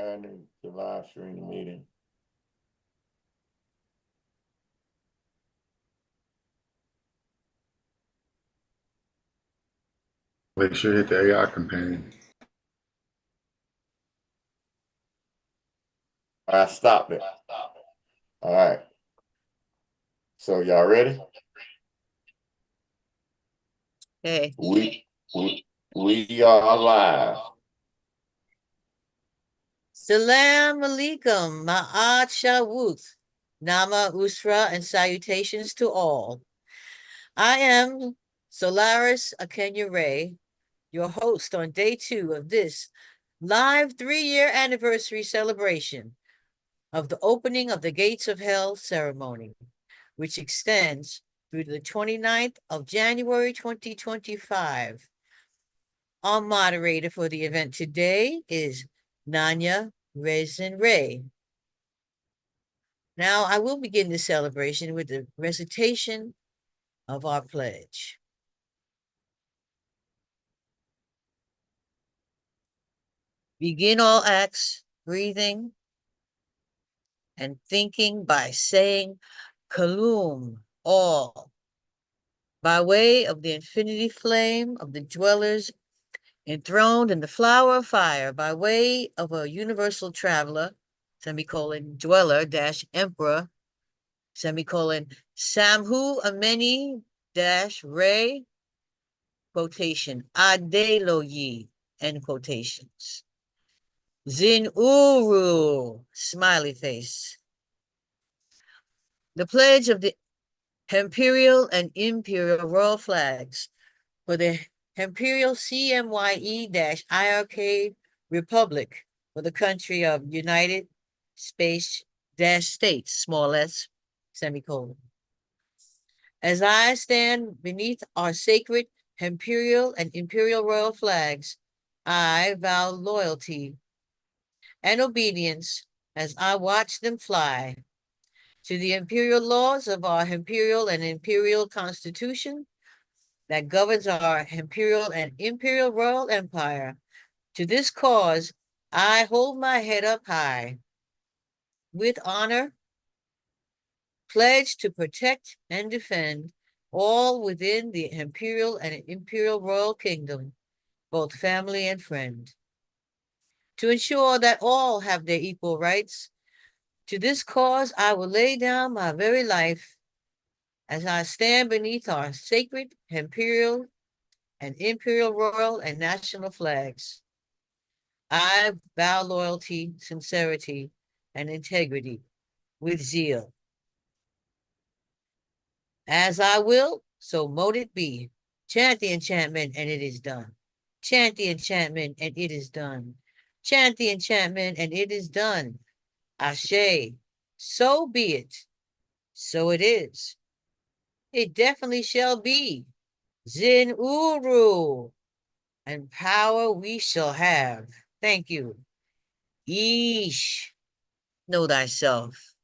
and the live stream meeting. Make sure you hit the AI companion. I stopped it. All right. So y'all ready? Hey. We are live. Salam alaikum, ma'at shawuth, nama usra, and salutations to all. I am Solaris Ecmye-Irkr, your host on day 2 of this live 3-year anniversary celebration of the opening of the Gates of Hell ceremony, which extends through the 29th of January 2025. Our moderator for the event today is Nanya Rezin Ray. Now I will begin the celebration with the recitation of our pledge. Begin all acts, breathing and thinking by saying Kalum, all, by way of the infinity flame of the dwellers enthroned in the flower of fire, by way of a universal traveler, semicolon, dweller dash emperor, semicolon, Samhu Ameni dash Ray, quotation, Adeloyi, end quotations. Zin Uru, smiley face. The pledge of the imperial and imperial royal flags for the imperial CMYE-IRK Republic for the country of United States, small s, semicolon. As I stand beneath our sacred imperial and imperial royal flags, I vow loyalty and obedience as I watch them fly to the imperial laws of our imperial and imperial constitution that governs our imperial and imperial royal empire. To this cause, I hold my head up high with honor, pledge to protect and defend all within the imperial and imperial royal kingdom, both family and friend, to ensure that all have their equal rights. To this cause, I will lay down my very life as I stand beneath our sacred imperial and imperial royal and national flags. I vow loyalty, sincerity, and integrity with zeal. As I will, so mote it be. Chant the enchantment, and it is done. Chant the enchantment, and it is done. Chant the enchantment, and it is done. Ashe, so be it. So it is. It definitely shall be. Zin Uru, and power we shall have. Thank you. Yeesh, know thyself.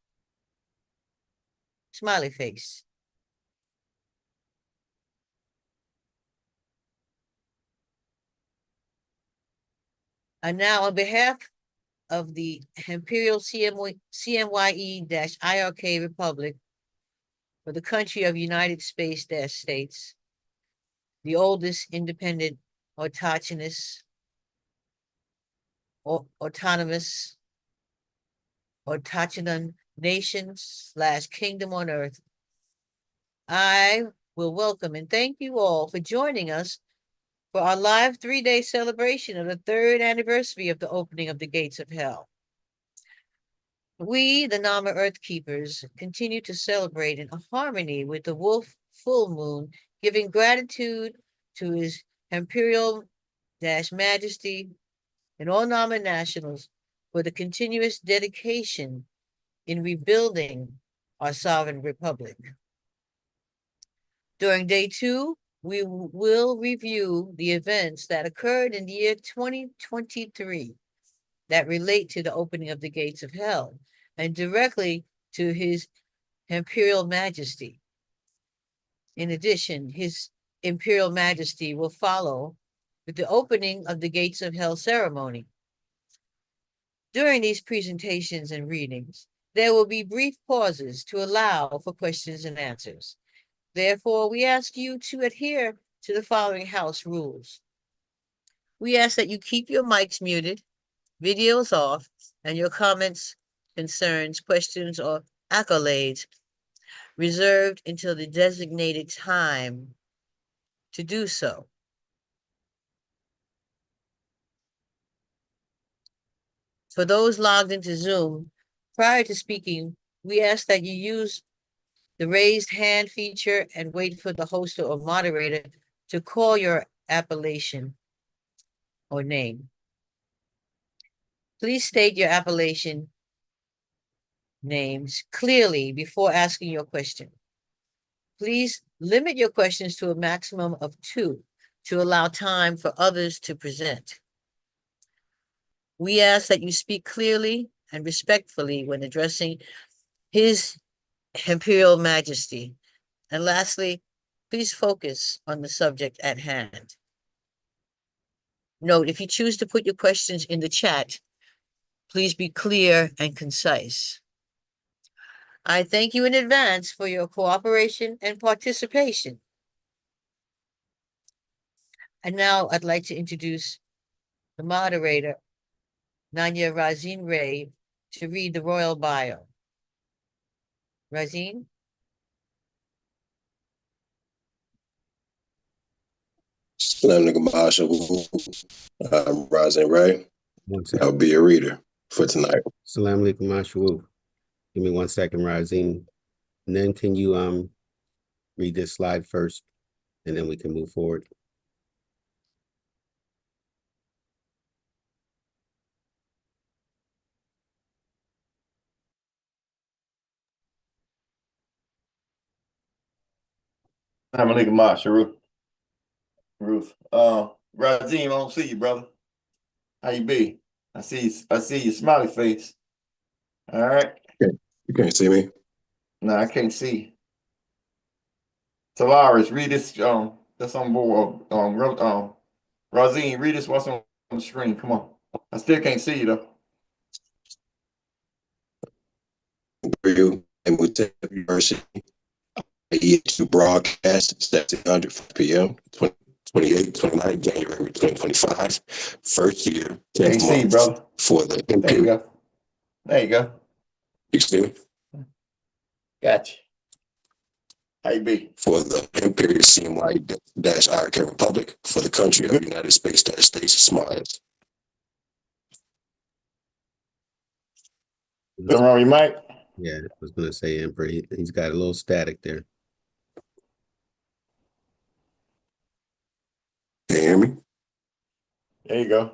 Smiley face. And now on behalf of the Imperial CMYE-IRK Republic for the country of United States, the oldest independent autonomous autonomous nation/kingdom on earth, I will welcome and thank you all for joining us for our live 3-day celebration of the 3rd anniversary of the opening of the Gates of Hell. We, the Nama Earth Keepers, continue to celebrate in harmony with the wolf full moon, giving gratitude to His Imperial Majesty and all Nama nationals for the continuous dedication in rebuilding our sovereign republic. During day 2, we will review the events that occurred in the year 2023 that relate to the opening of the Gates of Hell and directly to His Imperial Majesty. In addition, His Imperial Majesty will follow with the opening of the Gates of Hell ceremony. During these presentations and readings, there will be brief pauses to allow for questions and answers. Therefore, we ask you to adhere to the following house rules. We ask that you keep your mics muted, videos off, and your comments, concerns, questions, or accolades reserved until the designated time to do so. For those logged into Zoom, prior to speaking, we ask that you use the raised hand feature and wait for the host or moderator to call your appellation or name. Please state your appellation names clearly before asking your question. Please limit your questions to a maximum of 2 to allow time for others to present. We ask that you speak clearly and respectfully when addressing His Imperial Majesty. And lastly, please focus on the subject at hand. Note, if you choose to put your questions in the chat, please be clear and concise. I thank you in advance for your cooperation and participation. And now I'd like to introduce the moderator, Nanya Razin Ray, to read the royal bio. Razin? Salam alaikum, I'm Razin Ray. I'll be a reader for tonight. Salam alaikum, Ashwoo. Give me 1 second, Razin. And then can you read this slide first, and then we can move forward. I'm a nigga, Ruth. Razim, I don't see you, brother. How you be? I see your smiley face. All right. You can't see me? No, I can't see. Tavares, read this. That's on board. Razin, read this what's on the screen. Come on. I still can't see you though. For you, and with the University, Iiehu broadcast 1700 p.m. 28, 29 January 2025. First year, 10th see, month brother. For the There you go. There you go. You see me? Gotcha. How you be? For the Imperial CMYE-IRK Republic, for the country of United States, SMYE. What's wrong, you mic? Yeah, I was going to say Emperor. He's got a little static there. Can you hear me? There you go.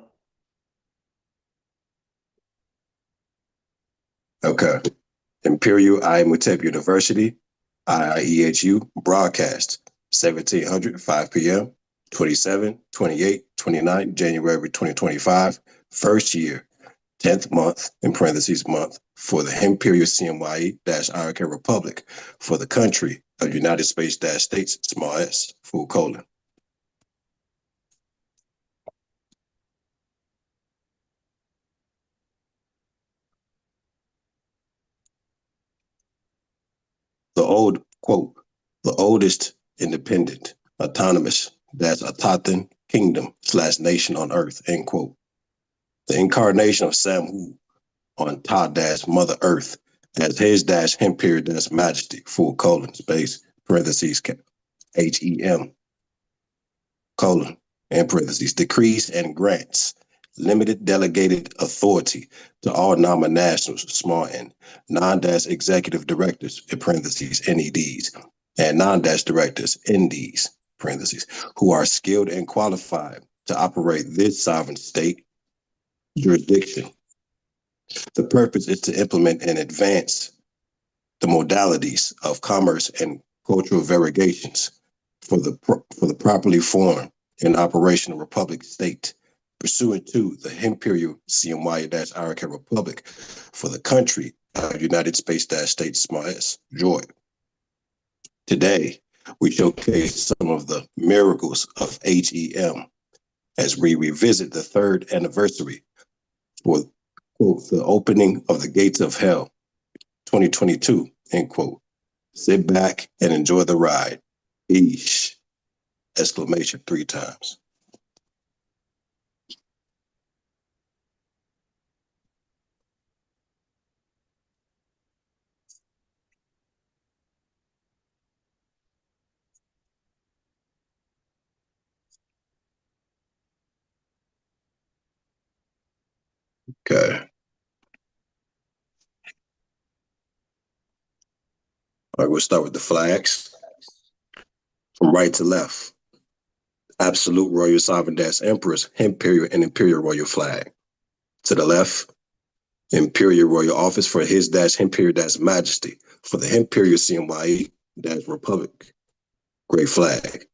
Okay. Imperial Ecmye-Irkr University, Iiehu broadcast 1700 5 p.m. 27, 28, 29 January 2025. First year, 10th month in parentheses month for the Imperial CMYE-IRK Republic for the country of United States small s full colon. The oldest independent, autonomous, Atatan kingdom / nation on earth, end quote. The incarnation of Samhu on Ta Mother Earth as his Imperial Majesty, full colon, space, parentheses, HEM, colon, and parentheses, decrees and grants limited delegated authority to all non-nationals, small n, non-executive directors, in parentheses, NEDs, and non-directors, NDs, parentheses, who are skilled and qualified to operate this sovereign state jurisdiction. The purpose is to implement and advance the modalities of commerce and cultural variegations for the properly formed and operational republic state pursuant to the Imperial CMYE-IRK Republic for the country of United States small s, joy. Today, we showcase some of the miracles of HEM as we revisit the 3rd anniversary for quote, the opening of the gates of hell, 2022, end quote. Sit back and enjoy the ride. Eesh! Exclamation 3 times. Okay. All right, we'll start with the flags. From right to left, absolute royal sovereign dash emperors, imperial and imperial royal flag. To the left, imperial royal office for his dash imperial dash majesty for the imperial CMYE dash republic, great flag.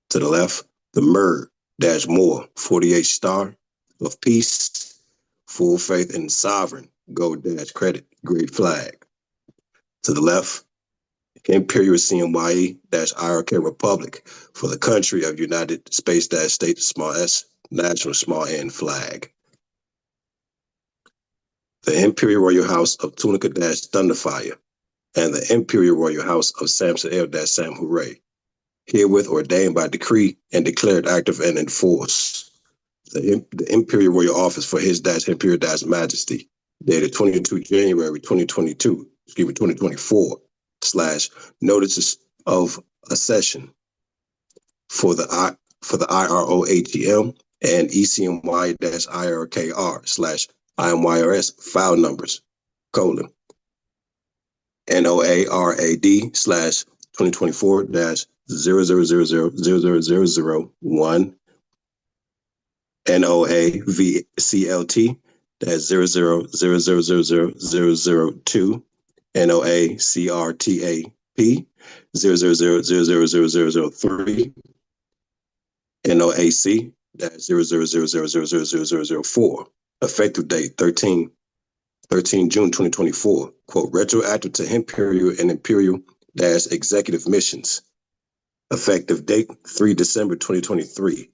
To the left, the Mer dash Moore 48 star of peace, full faith and sovereign, gold dash credit, great flag. To the left, Imperial CMYE-IRK Republic for the country of United States, small s, national small n flag. The Imperial Royal House of Tunica-Thunderfire and the Imperial Royal House of Samson El-Sam Hooray, herewith ordained by decree and declared active and in force. The Imperial Royal Office for his Imperial Majesty, dated 22 January 2024, / notices of accession for the IROHEM and ECMY-IRKR / IMYRS file numbers, : NOARAD / 2024-00000001, NOAVCLT -00000002, NOACRTAP 00000003, NOAC -00000004. Effective date 13 June 2024. Quote, retroactive to Imperial and Imperial executive missions. Effective date 3 December 2023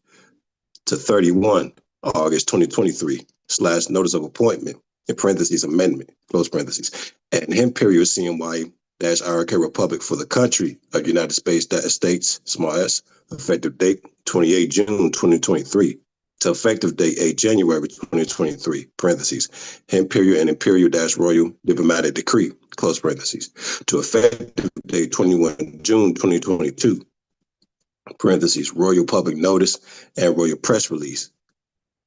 to 31 August 2023 / notice of appointment, in parentheses, amendment, close parentheses, and Imperial CMYE-IRK Republic for the country of United States, small s, effective date 28 June 2023 to effective date 8 January 2023, parentheses, Imperial and Imperial Royal Diplomatic Decree, close parentheses, to effective date 21 June 2022, parentheses, Royal Public Notice and Royal Press Release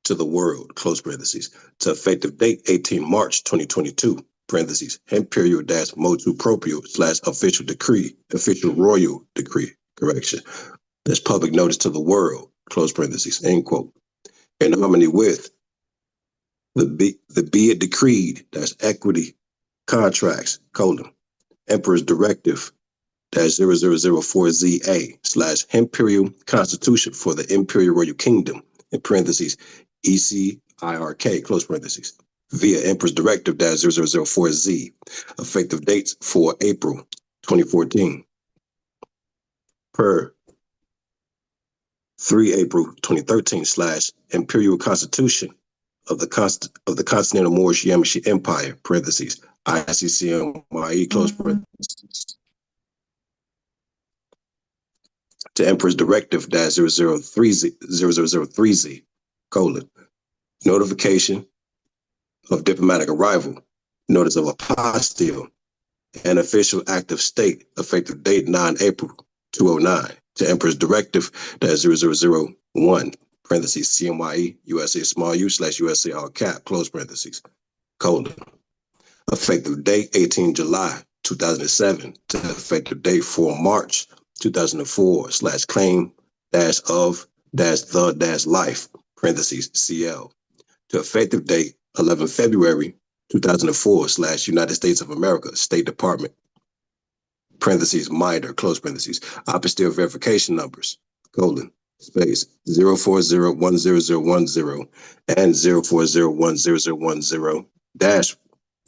to the world, close parentheses, to effective date 18 March 2022, parentheses, Imperial Motu Proprio / official decree, official royal decree, correction. That's public notice to the world, close parentheses, end quote. In harmony with the be it decreed, that's equity contracts, : Emperor's Directive -0004ZA / Imperial Constitution for the Imperial Royal Kingdom, in parentheses, ECMYE-IRK, close parentheses, via Emperor's Directive -0004Z, effective dates for April 2014, per 3 April 2013 / Imperial Constitution of the Continental Moorish Yamashite Empire, parentheses, ICCMYE, close parentheses, to Emperor's Directive -0003Z, : notification of diplomatic arrival, notice of apostille, and official act of state, effective date 9 April 2009, to Emperor's Directive -0001, parentheses, CMYE, USA small u / USA all cap, close parentheses, : effective date 18 July 2007 to effective date 4 March 2004 / claim -of -the -life, parentheses, CL, to effective date 11 February 2004 / United States of America, State Department, parentheses, MITRE, close parentheses, apostille verification numbers, : space 0401010 and 0401010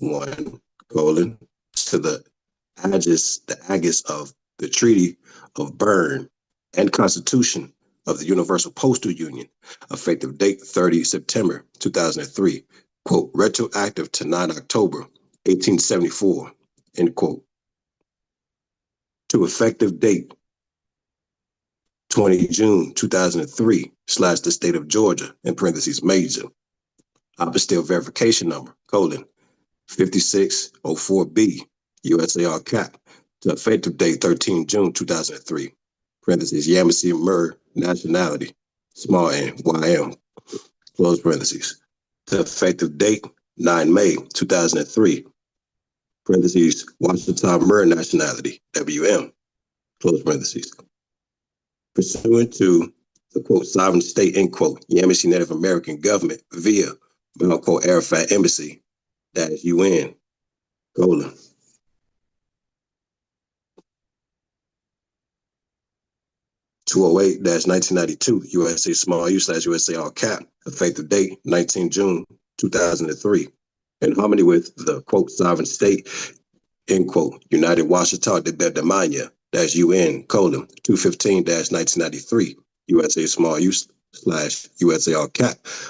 -1, : to the Aegis of the Treaty of Berne and Constitution of the Universal Postal Union, effective date 30 September 2003, quote, retroactive to 9 October 1874, end quote, to effective date 20 June 2003 / the state of Georgia, in parentheses, major, apostille verification number, colon, 5604B, USAR to effective date 13 June 2003, parentheses, Ecmye-Irkr nationality, small n, YM, close parentheses, to effective date 9 May 2003, parentheses, Washington Mer nationality, WM, close parentheses. Pursuant to the quote, sovereign state, end quote, Yamasee Native American government via Mount Arafat Embassy, dash UN, colon, 208-1992, USA small u / USAR effective date 19 June 2003, in harmony with the quote, sovereign state, end quote, United Washita de Bedamania, dash UN, colon, 215-1993, USA small u / USAR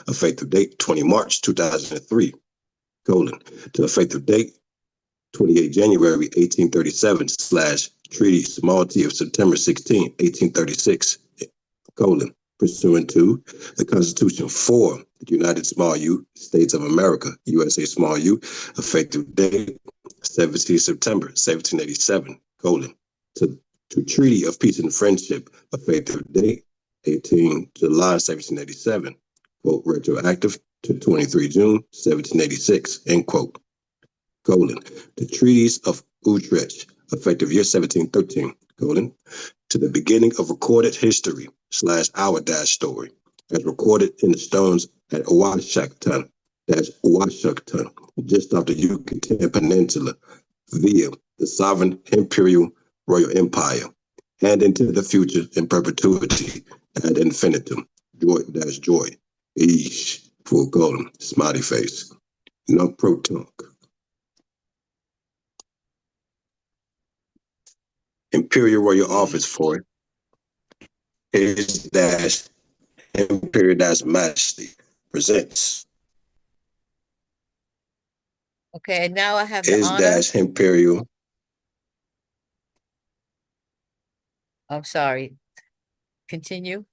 effective date 20 March 2003, colon, to effective date 28 January 1837 / Treaty Small T of September 16, 1836, colon, pursuant to the Constitution for the United Small U States of America, USA Small U, effective date 17 September 1787, colon, to Treaty of Peace and Friendship, effective date 18 July 1787, quote, retroactive to 23 June 1786, end quote, colon, the treaties of Utrecht, effective year 1713, colon, to the beginning of recorded history / our dash story, as recorded in the stones at Ouashakton, just off the Yucatan Peninsula, via the sovereign imperial royal empire, and into the future in perpetuity ad infinitum, joy, eesh, full colon, smiley face, no protonc. Imperial Royal Office for His dash Imperial dash Majesty presents Okay, and now I have the His honor. dash Imperial. I'm sorry. Continue.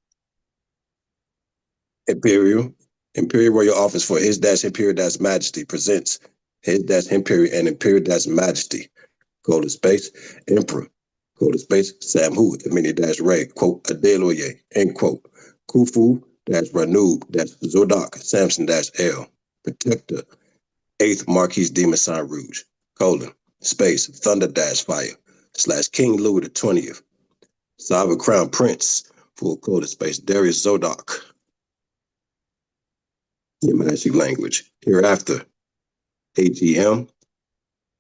Imperial Royal Office for His dash Imperial dash Majesty presents His dash Imperial and Imperial dash Majesty, colon space, Emperor, colon space, Samhu, Emini dash Ray, quote, Adeloye, end quote, Khufu dash Ranub dash Zodak, Samson dash L, Protector, 8th Marquis de Masson Rouge, colon, space, Thunder dash Fire, / King Louis the 20th, Sovereign Crown Prince, full colon space, Darius Zodak, Yamanashi language, hereafter, AGM,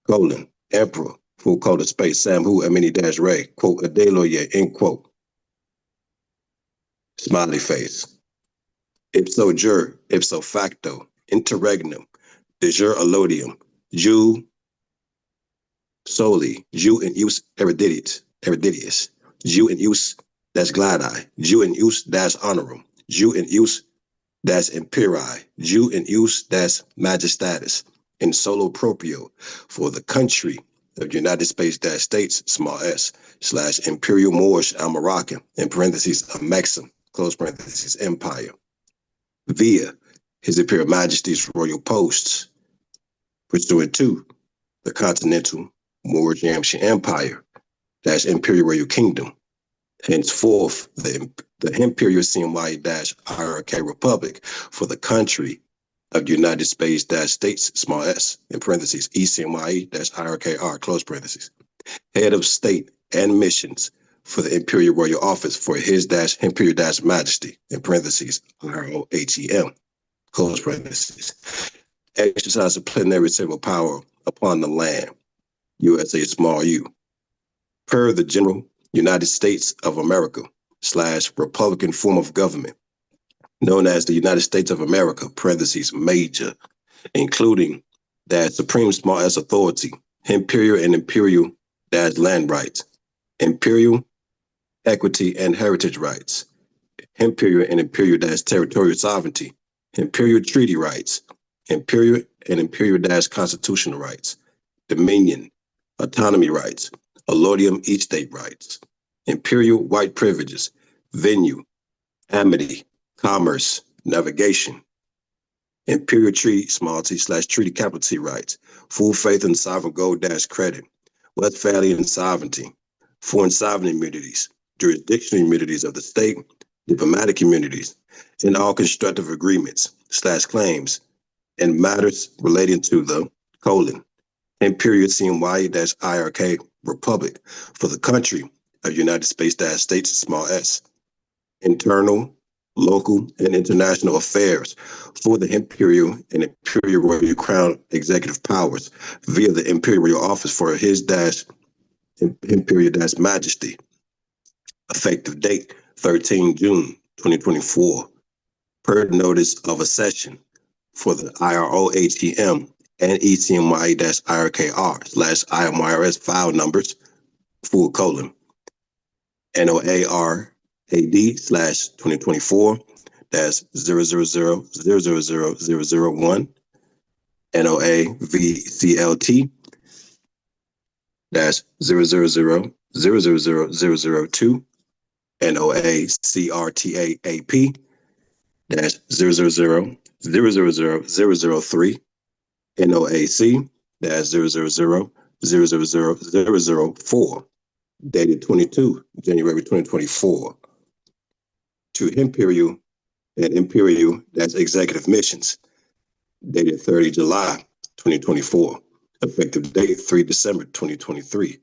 colon, Emperor, full colon space, Samhu Amini dash Ray, quote, Adeloye, end quote, smiley face, ipso jure, ipso facto, interregnum, de jure allodium, Jew soli, Jew in use eruditius, Jew in use dash gladi, Jew in use dash honorum, Jew in use dash imperii, Jew in use dash majestatis, in solo proprio for the country of United States, small s, / Imperial Moorish Al Moroccan, in parentheses, a Maxim, close parentheses, empire, via His Imperial Majesty's royal posts, pursuant to the Continental Moorish Yamsha Empire, dash Imperial Royal Kingdom, henceforth the Imperial CMYE-IRK Republic for the country of United States, small s, in parentheses, ECMYE-IRKR, close parentheses, head of state and missions for the Imperial Royal Office for His Imperial Majesty, in parentheses, ROHEM, close parentheses, exercise of plenary civil power upon the land, USA small u, per the General United States of America / Republican form of government, known as the United States of America, parentheses, major, including that supreme small s authority, imperial and imperial dash land rights, imperial equity and heritage rights, imperial and imperial dash territorial sovereignty, imperial treaty rights, imperial and imperial constitutional rights, dominion, autonomy rights, allodium each state rights, imperial white privileges, venue, amity, commerce, navigation, imperial treaty, small t / treaty capital T rights, full faith and sovereign gold credit, Westphalian sovereignty, foreign sovereign immunities, jurisdictional immunities of the state, diplomatic immunities, and all constructive agreements / claims and matters relating to the : imperial CMYE-IRK Republic for the country of United States small s, internal, local, and international affairs for the imperial and imperial royal crown executive powers via the imperial office for his imperial majesty. Effective date 13 June 2024. Per notice of accession for the IROHEM and Ecmye-IRKR/IMYRS file numbers : NOARAD/2024-0000001, NOAVCLT-0000002, NOACRTAAP-0000003, NOAC-0000004, dated 22 January 2024, to imperial and imperial executive missions, dated 30 July 2024, effective date 3 December 2023,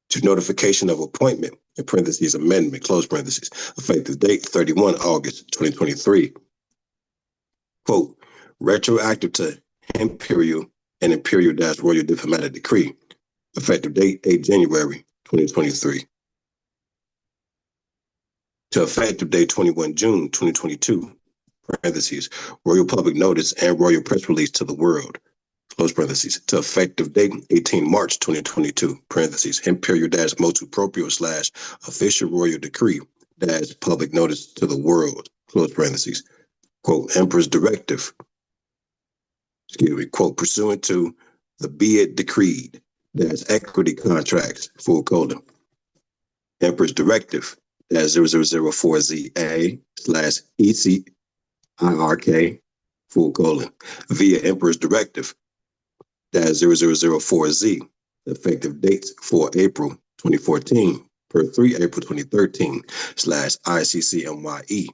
to notification of appointment, in parentheses amendment, close parentheses, effective date 31 August 2023. Quote, retroactive to imperial and imperial royal diplomatic decree, effective date 8 January 2023. To effective date 21 June 2022, parentheses, royal public notice and royal press release to the world, close parentheses, to effective date 18 March 2022, parentheses, imperial motu proprio / official royal decree public notice to the world, close parentheses, quote, emperor's directive, quote, pursuant to the be it decreed, equity contracts, emperor's directive, 0004ZA/ECIRK, via emperor's directive, 0004Z, effective dates for April 2014, per 3 April 2013, /ICCMYE,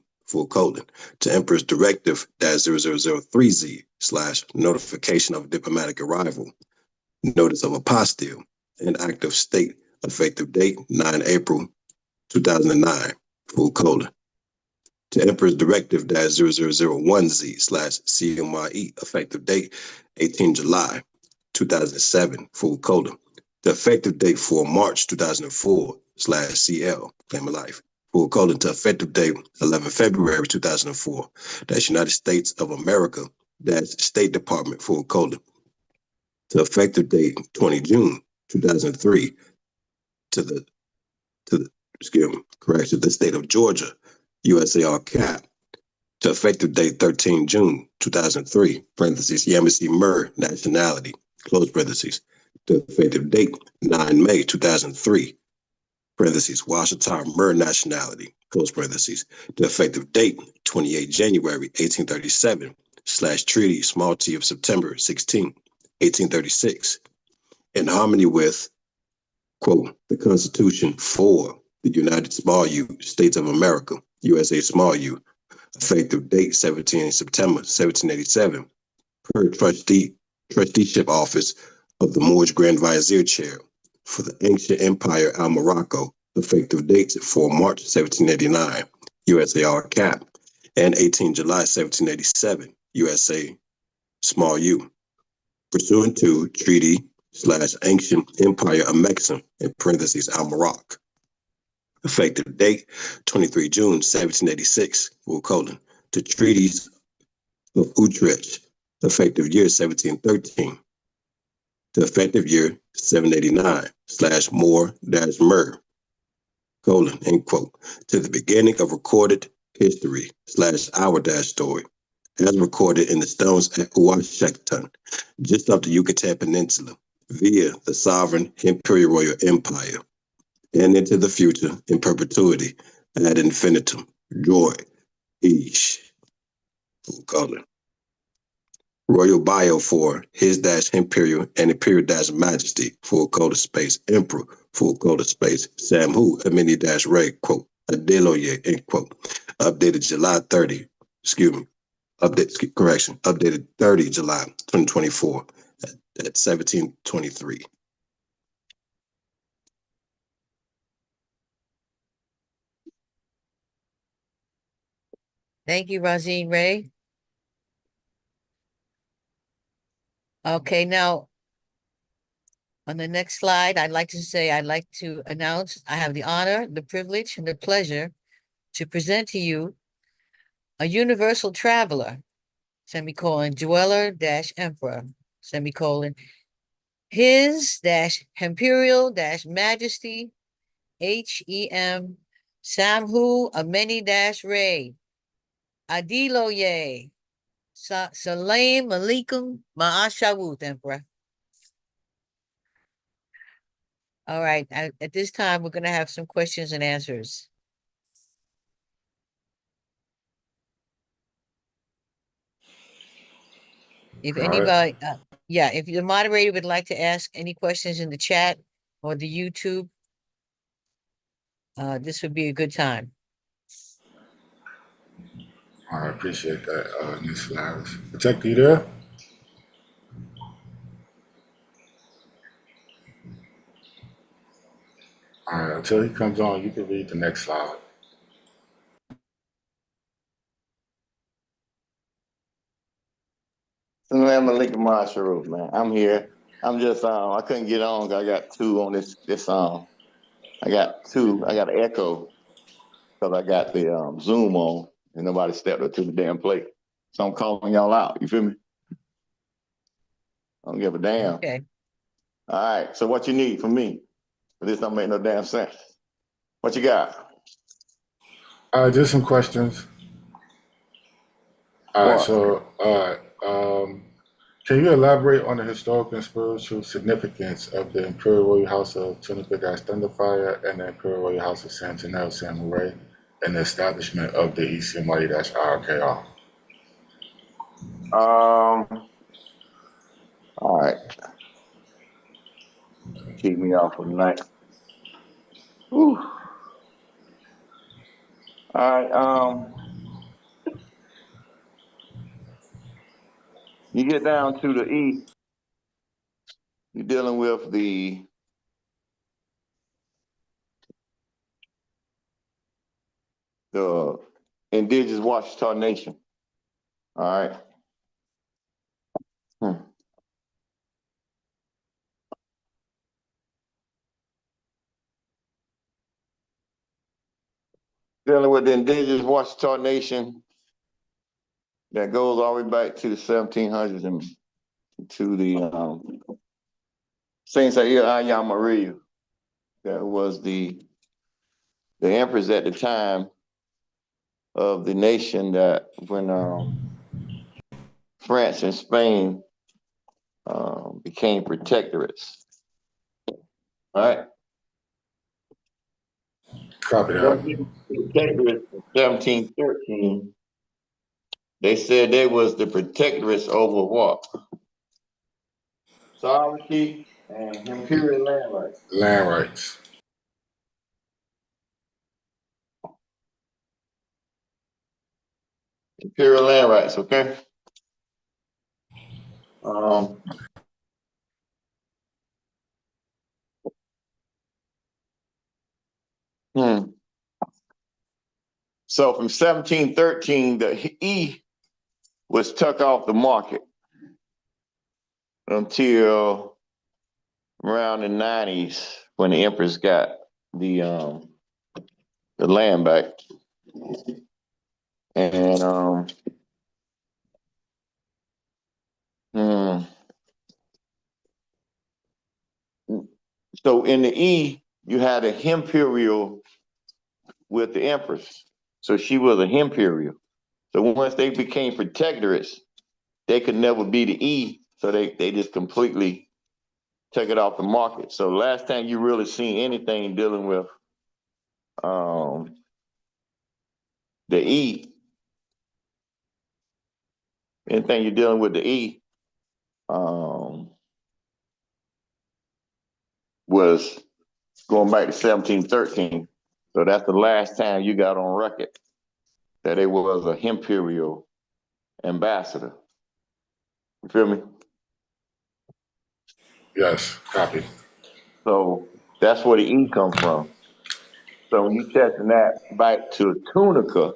to emperor's directive, 0003Z, notification of diplomatic arrival, notice of apostille, and act of state, effective date 9 April 2009, to emperor's directive, 0001Z, /CMYE, effective date 18 July 2007, the effective date for March 2004, /CL, claim of life, to effective date 11 February 2004, United States of America, State Department, to effective date 20 June 2003, to the state of Georgia, USAR cap, to effective date 13 June 2003, parentheses, Ecmye-Irkr nationality, close parentheses, to effective date 9 May 2003, parentheses, Washington Mer nationality, close parentheses, to effective date 28 January 1837, treaty, small t of September 16, 1836, in harmony with, quote, the Constitution for the United Small U States of America, USA Small U, effective date 17 September 1787, per trusteeship office of the Moorish Grand Vizier Chair for the ancient empire Al Morocco, effective dates for March 1789, USAR cap, and 18 July 1787, USA Small U, pursuant to treaty / ancient empire of Mexico, in parentheses Al Morocco. Effective date 23 June 1786, to treaties of Utrecht, effective year 1713, to effective year 789, /More-Mer, end quote, to the beginning of recorded history / our story, as recorded in the stones at Washington, just off the Yucatan Peninsula, via the sovereign Imperial Royal Empire, and into the future in perpetuity ad infinitum. Joy, Ish, full color. Royal Bio for His Dash Imperial and Imperial Dash Majesty, full color space, Emperor, full color space, Samhu, Amini Dash Ray, quote, Adeloye, end quote. Updated July 30, updated 30 July 2024 at 1723. Thank you, Razine Ray. Okay, now on the next slide, I'd like to announce I have the honor, the privilege, and the pleasure to present to you a universal traveler, semicolon, dweller dash emperor, semicolon, his dash imperial dash majesty, HEM, Samhu Ameni dash Ray, Adiloye, Salam Alaikum Ma'ashawut, Emperor. All right, at this time, we're going to have some questions and answers. If All right. anybody, yeah, if the moderator would like to ask any questions in the chat or the YouTube, this would be a good time. I appreciate that, Ms. Flowers. Protect you there? All right, until he comes on, you can read the next slide. Assalamu alaikum, Masharu, man. I'm here. I'm just I couldn't get on. I got two on this I got two. I got an echo because I got the Zoom on and nobody stepped up to the damn plate. So I'm calling y'all out. You feel me? I don't give a damn. Okay. All right. So what you need from me? This don't make no damn sense. What you got? Just some questions. What? So, can you elaborate on the historical and spiritual significance of the Imperial Royal House of Tunipigas Thunderfire and the Imperial Royal House of Santanel Samurai and the establishment of the CMYE-IRK? All right. Keep me off for the night. Whew. All right. You get down to the E, you're dealing with the indigenous Washita Nation. All right. Dealing with the indigenous Washita Nation that goes all the way back to the 1700s and to the Saint Iiehu, that was the empress at the time of the nation that when France and Spain became protectorates. All right. Copy that. Protectorates in 1713. They said they was the protectorates over what? Sovereignty and imperial land rights. Land rights. Imperial land rights, okay? So from 1713, the E was took off the market until around the 90s when the Empress got the land back. And so in the E, you had a imperial with the Empress. So she was a imperial. So once they became protectorates, they could never be the E, so they just completely took it off the market. So last time you really seen anything dealing with the E, anything you're dealing with the E, was going back to 1713. So that's the last time you got on record that it was a imperial ambassador. You feel me? Yes, copy. So that's where the E come from. So when you testing that back to Tunica,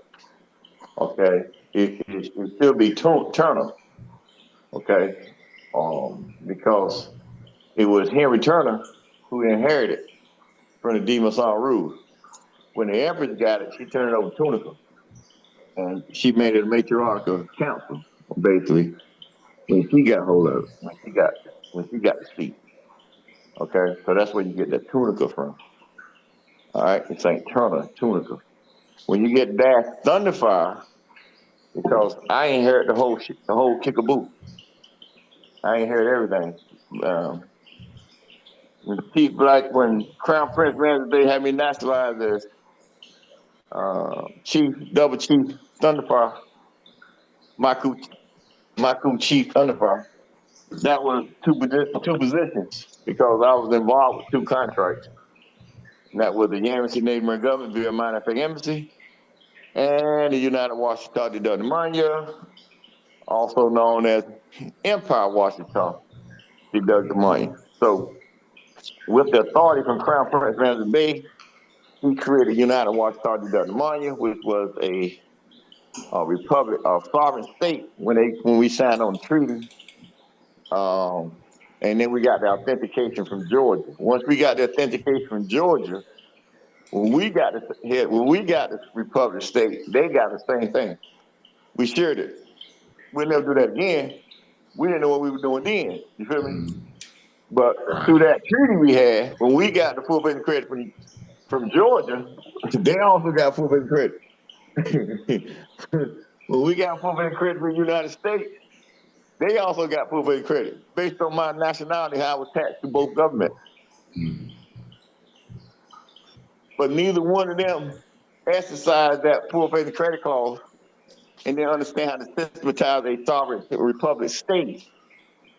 okay, it still be Turner, okay, because it was Henry Turner who inherited from the Demosan rule. When the Empress got it, she turned it over to Tunica, and she made it a matriarchal council, basically. When she got hold of it, when she got the seat, okay. So that's where you get that Tunica from. All right, it's Saint Turner Tunica. When you get Dash Thunderfire, because I inherit the whole kickaboo. I inherit everything. When when Crown Prince ran, they had me nationalized as Chief, Double Chief Thunderfire, Maku Chief Thunderfire. That was two positions because I was involved with two contracts. And that was the Yamasee Native American Government via Minor Effect Embassy and the United Washita Deductimania, also known as Empire Washita Deductimania. So with the authority from Crown Prince Ramsey Bay, he created United Washita Deductimania, which was a republic, a sovereign state when we signed on the treaty. And then we got the authentication from Georgia. Once we got the authentication from Georgia, when we got the republic state, they got the same thing. We shared it. We'll never do that again. We didn't know what we were doing then. You feel me? But Right. through that treaty we had, when we got the full business credit from Georgia, they also got full business credit. When we got full business credit from the United States, they also got full business credit based on my nationality, how I was taxed to both governments. But neither one of them exercised that full business credit clause and they understand how to systematize a sovereign republic state.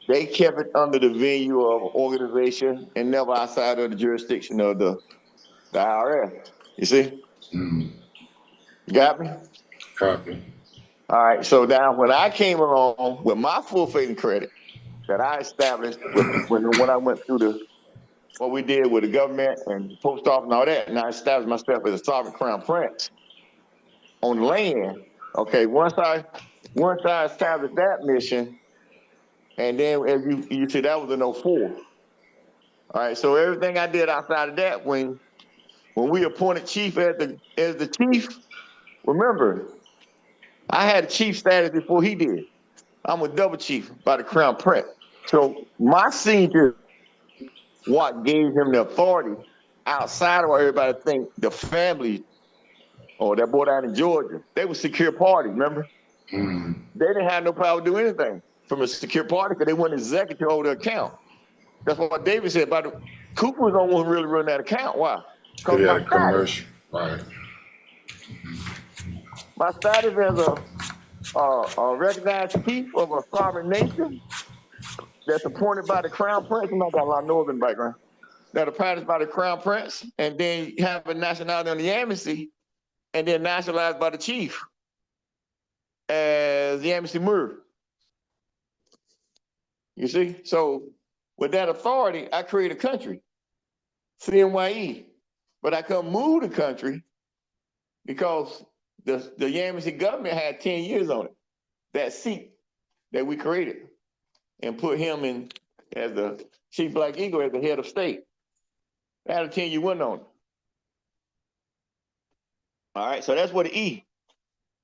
They kept it under the venue of organization and never outside of the jurisdiction of the IRS. You see? Mm. You got me? Copy. All right. So now when I came along with my full faith and credit that I established when I went through what we did with the government and the post office and all that, and I established myself as a sovereign crown prince on land. Okay, once I established that mission, and then as you see, that was in 04. All right, so everything I did outside of that, when we appointed chief as the chief, remember, I had a chief status before he did. I'm a double chief by the crown prince. So my signature, what gave him the authority outside of what everybody think the family or that boy down in Georgia, they were secure party, remember? They didn't have no power to do anything from a secure party because they weren't executive over the account. That's what David said. Cooper was the only one who really run that account. Why? Because Could my have status. commercial. Right. My status as a recognized chief of a sovereign nation that's appointed by the crown prince. And I got a lot of northern background. That appointed by the crown prince, and then you have a nationality on the embassy, and then nationalized by the chief as the Iiehu. You see? So with that authority, I create a country, CMYE. But I couldn't move the country because the Yamasee government had 10 years on it. That seat that we created and put him in as the Chief Black Eagle as the head of state. That had a 10-year window on it. All right, so that's what the E.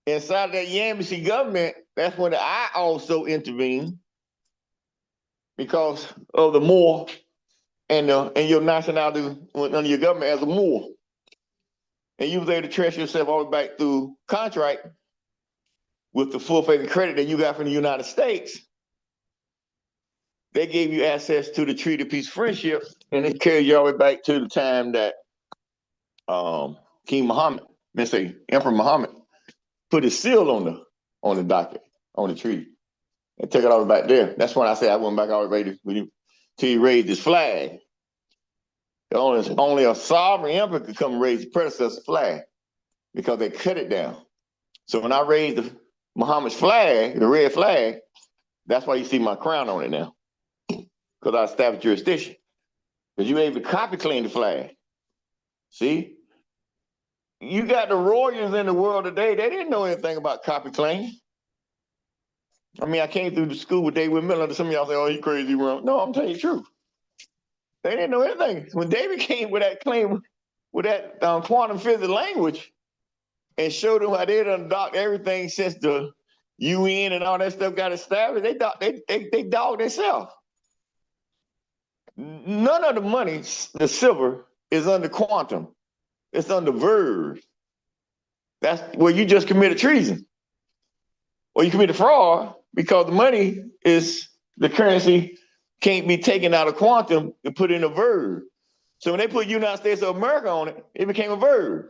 Inside of that Yamasee government, that's when I also intervened because of the Moor and your nationality under your government as a Moor. And you was able to trace yourself all the way back through contract with the full faith and credit that you got from the United States, they gave you access to the Treaty of Peace Friendship, and it carried you all the way back to the time that King Muhammad, let's say Emperor Muhammad, put his seal on the docket, on the treaty. And took it all the way back there. That's when I say I went back all the way till he raised his flag. Only a sovereign emperor could come and raise the predecessor flag because they cut it down. So when I raised the Muhammad's flag, the red flag, that's why you see my crown on it now. Because I established jurisdiction. Because you able to copy claim the flag. See? You got the royals in the world today, they didn't know anything about copy claim. I mean, I came through the school with David Miller, some of y'all say, oh, you crazy, bro. No, I'm telling you the truth. They didn't know anything. When David came with that claim, with that quantum physics language, and showed them how they'd undocked everything since the UN and all that stuff got established, they dogged themselves. None of the money, the silver, is under quantum. It's under verb. That's where you just committed treason. Or you committed fraud because the money is, the currency can't be taken out of quantum and put in a verb. So when they put United States of America on it, it became a verb.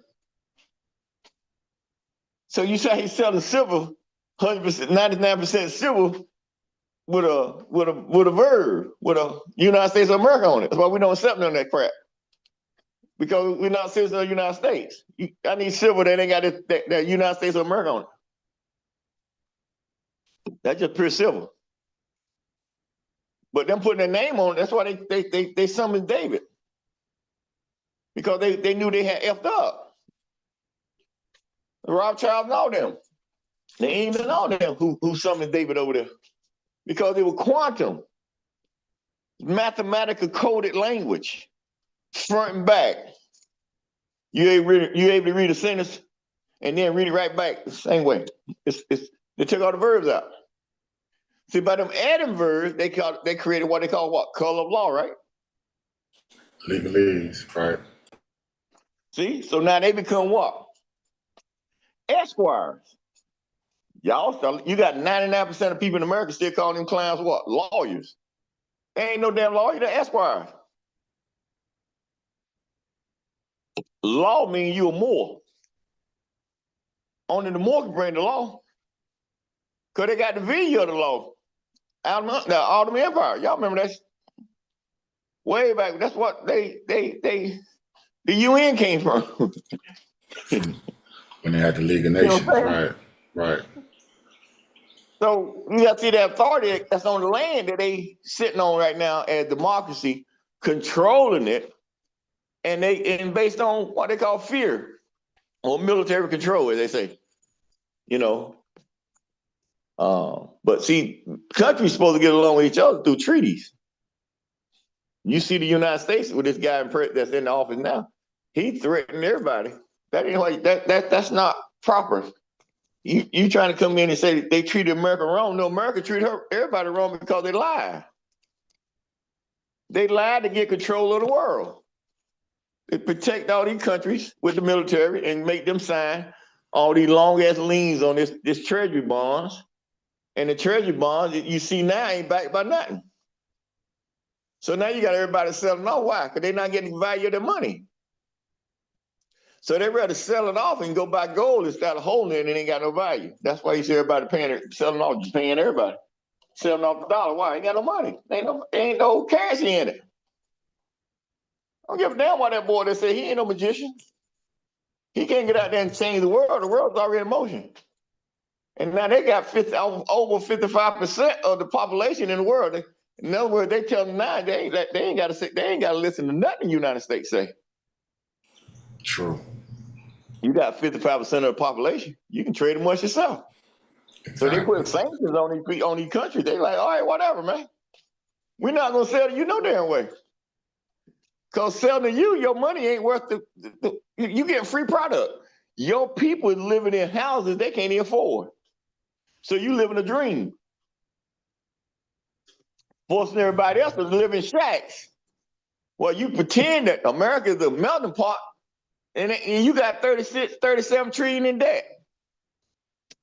So you say he's selling silver, 100%, 99% silver with a verb, with a United States of America on it. That's why we don't accept none of that crap. Because we're not citizens of the United States. I need silver that ain't got that United States of America on it. That's just pure silver. But them putting their name on it, that's why they summoned David. Because they knew they had effed up. The Rothschilds and all them. They ain't even know them who summoned David over there. Because it was quantum. Mathematical coded language. Front and back. You able to read a sentence and then read it right back the same way. They took all the verbs out. See, by them adding verbs, they created what they call what? Color of law, right? Legalese, right? See, so now they become what? Esquires. Y'all, you got 99% of people in America still calling them clowns what? Lawyers. They ain't no damn lawyer, they're esquires. Law means you a Moor. Only the Moor can bring the law. Because they got the video of the law. Out of the Ottoman Empire. Y'all remember that? Way back. That's what the UN came from. When they had the League of Nations, right. So you got to see that authority that's on the land that they sitting on right now as democracy, controlling it, and based on what they call fear or military control, as they say. You know. But see, countries supposed to get along with each other through treaties. You see the United States with this guy that's in the office now. He threatened everybody. That ain't like that's not proper. You trying to come in and say they treated America wrong? No, America treated everybody wrong because they lied. They lied to get control of the world. They protect all these countries with the military and make them sign all these long ass liens on this treasury bonds. And the treasury bonds you see now ain't backed by nothing. So now you got everybody selling off. Why? Because they're not getting the value of their money. So they rather sell it off and go buy gold instead of holding it and it ain't got no value. That's why you see everybody selling off, just paying everybody. Selling off the dollar. Why? Ain't got no money. Ain't no currency in it. I don't give a damn why that boy, they say he ain't no magician. He can't get out there and change the world. The world's already in motion. And now they got over 55% of the population in the world. In other words, they tell them now they ain't got to listen to nothing the United States say. True. You got 55% of the population. You can trade amongst yourself. Exactly. So they put sanctions on these countries. They like, all right, whatever, man. We're not gonna sell to you no damn way. Cause selling to you, your money ain't worth you get free product. Your people living in houses they can't even afford. So you living a dream. Forcing everybody else to live in shacks. Well, you pretend that America is a melting pot and you got 37 trillion in debt.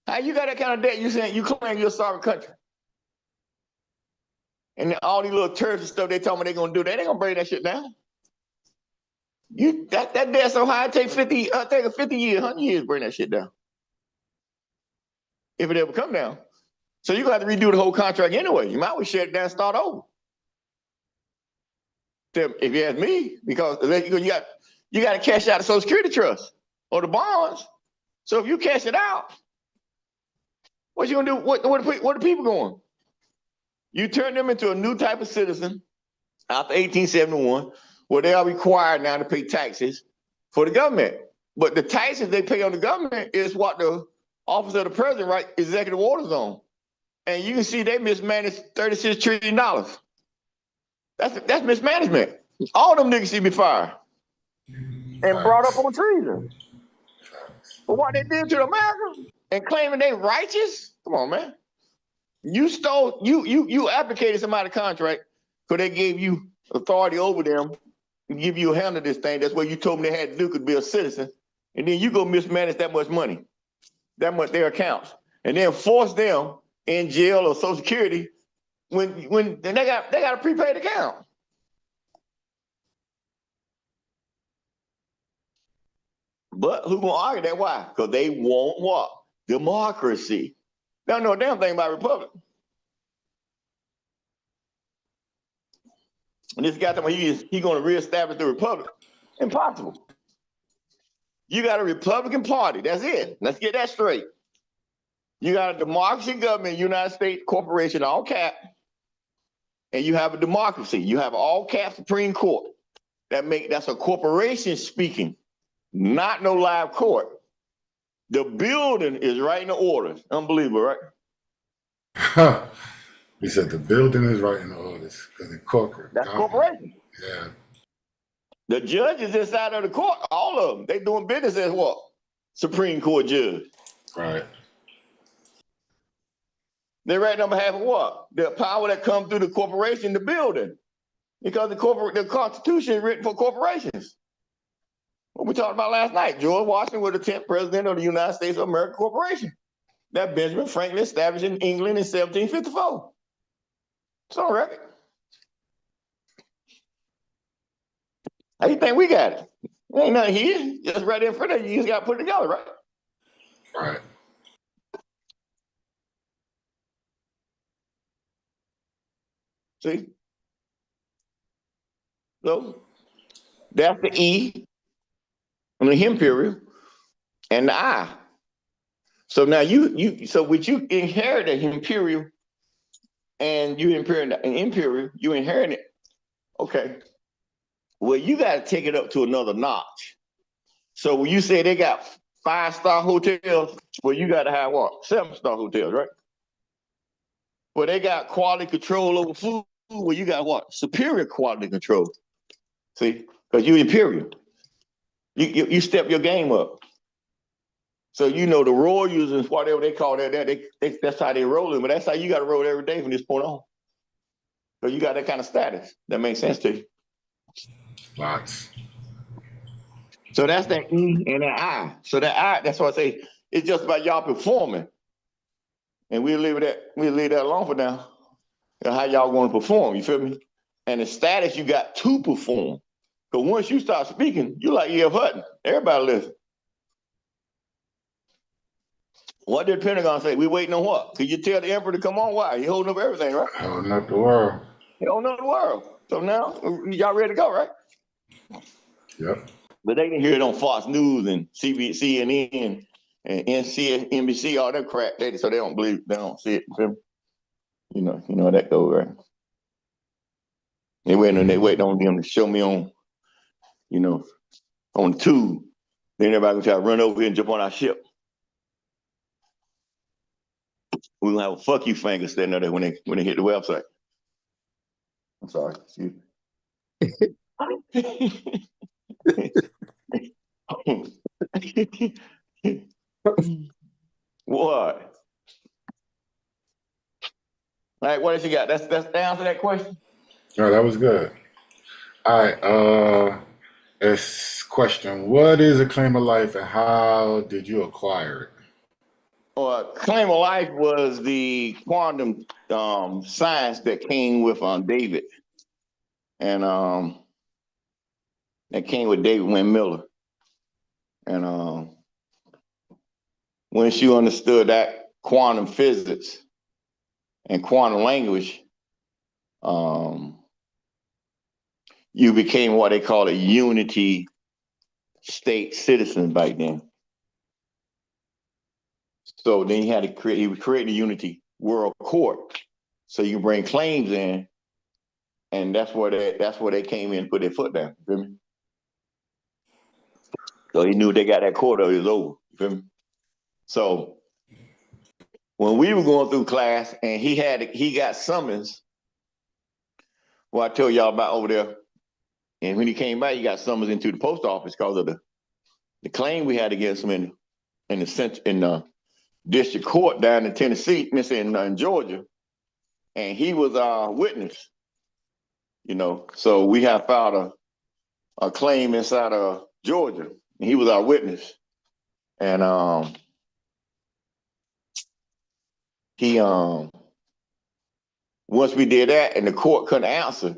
How you got that kind of debt? You saying you claim you're a sovereign country, and then all these little terms and stuff they tell me they're gonna do, they ain't gonna bring that shit down. That debt so high, it take 50, take a 50 years, 100 years to bring that shit down, if it ever come down. So you got to redo the whole contract anyway. You might as well shut it down and start over. If you ask me, because you got to cash out the Social Security trust or the bonds. So if you cash it out, what you gonna do? What are people going? You turn them into a new type of citizen after 1871, where they are required now to pay taxes for the government. But the taxes they pay on the government is what the office of the president write executive orders on. And you can see they mismanaged $36 trillion. That's mismanagement. All them niggas should be fired and brought up on treason. But what they did to America and claiming they righteous? Come on, man. You stole, you advocated somebody's contract because they gave you authority over them and give you a hand of this thing. That's what you told me they had to do, could be a citizen. And then you go mismanage that much money, that much their accounts, and then force them in jail or Social Security when they got a prepaid account. But who gonna argue that? Why? Because they want what? Democracy. They don't know a damn thing about republic. And this guy talking about he gonna reestablish the republic. Impossible. You got a Republican Party. That's it. Let's get that straight. You got a democracy government, United States corporation, all cap, and you have a democracy. You have all cap Supreme Court. That's a corporation speaking, not no live court. The building is writing the orders. Unbelievable, right? He said the building is writing the orders because it's corporate. That's corporation. Yeah. The judges inside of the court, all of them, they doing business as what? Supreme Court judge. Right. They're writing on behalf of what? The power that comes through the corporation, the building. Because the Constitution is written for corporations. What we talked about last night, George Washington was the 10th president of the United States of America Corporation. That Benjamin Franklin established in England in 1754. It's on record. How you think we got it? Ain't nothing here. Just right in front of you. You just got to put it together, right? Right. See? So that's the E on the imperial and the I. So now so with you inherit an imperial and you inherit an imperial, you inherit it. Okay. Well, you got to take it up to another notch. So when you say they got 5-star hotels, well, you got to have what? 7-star hotels, right? Well, they got quality control over food. Well, you got what? Superior quality control. See, because you're imperial. You step your game up. So you know the royals and whatever they call that, that's how they rolling. But that's how you got to roll every day from this point on. So you got that kind of status. That makes sense to you. Lots. So that's that E and that I. So that I, that's why I say it's just about y'all performing. And we'll leave that alone for now. How y'all going to perform, you feel me? And the status you got to perform. Because once you start speaking, you like E.F. Hutton. Everybody listen. What did Pentagon say? We waiting on what? Could you tell the emperor to come on? Why? He holding up everything, right? Holding up the world. He holding up the world. So now, y'all ready to go, right? Yep. But they can hear it on Fox News and CNN and NBC, all that crap. So they don't believe, they don't see it. You know how that goes, right? They waiting on them to show me on, on the tube. Then everybody gonna try to run over here and jump on our ship. We're gonna have a fuck you finger standing there when they hit the website. I'm sorry, excuse me. What? All right, what else you got? That's the answer to that question? No, that was good. All right, this question. What is a claim of life and how did you acquire it? claim of life was the quantum science that came with David, and that came with David Wynn Miller. And once you understood that quantum physics and quantum language, you became what they call a unity state citizen back then. So then he had to create, he would create the Unity World Court. So you bring claims in, and that's where they came in and put their foot down. You feel me? So he knew they got that quota, it was over. You feel me? So when we were going through class and he got summons, what I told y'all about over there, and when he came back, he got summons into the post office because of the claim we had against him in the district court down in Tennessee, in Georgia, and he was our witness. You know, so we have filed a claim inside of Georgia, and he was our witness. And he once we did that, and the court couldn't answer,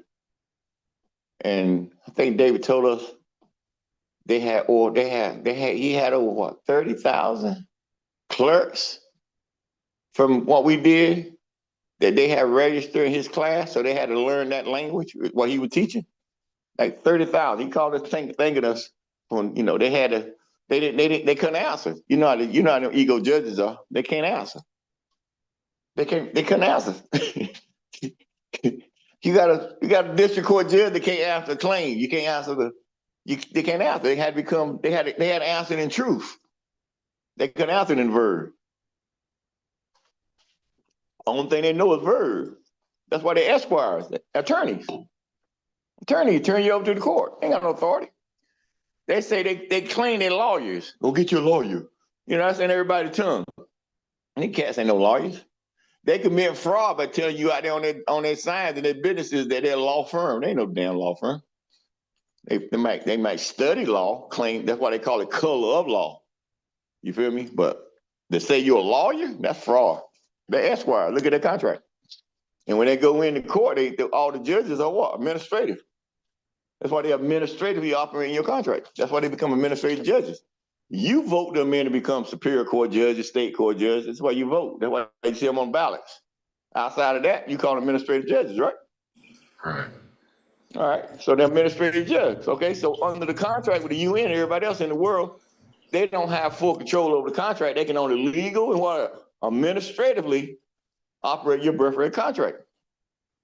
and I think David told us he had over what 30,000 clerks from what we did that they had registered in his class, so they had to learn that language what he was teaching. Like 30,000. He called us thanking us when they couldn't answer. You know how the ego judges are. They can't answer. They couldn't answer. you got a district court judge that can't answer a claim. You can't answer they can't answer. They had to answer it in truth. They couldn't answer it in verb. Only thing they know is verb. That's why they're esquires, attorneys. Attorney turn you over to the court. Ain't got no authority. They say they claim they're lawyers. Go get your lawyer. You know, that's in everybody's tongue. And these cats ain't no lawyers. They commit fraud by telling you out there on their signs and their businesses that they're a law firm. They ain't no damn law firm. They might study law, claim that's why they call it color of law. You feel me? But to say you're a lawyer, that's fraud. They're esquire. Look at their contract. And when they go into court, all the judges are what? Administrative. That's why they administratively operate in your contract. That's why they become administrative judges. You vote them in to become superior court judges, state court judges. That's why you vote. That's why you see them on ballots. Outside of that, you call them administrative judges, right? Right. All right. So they're administrative judges. Okay. So under the contract with the UN and everybody else in the world, they don't have full control over the contract. They can only legal and what administratively operate your birthright contract.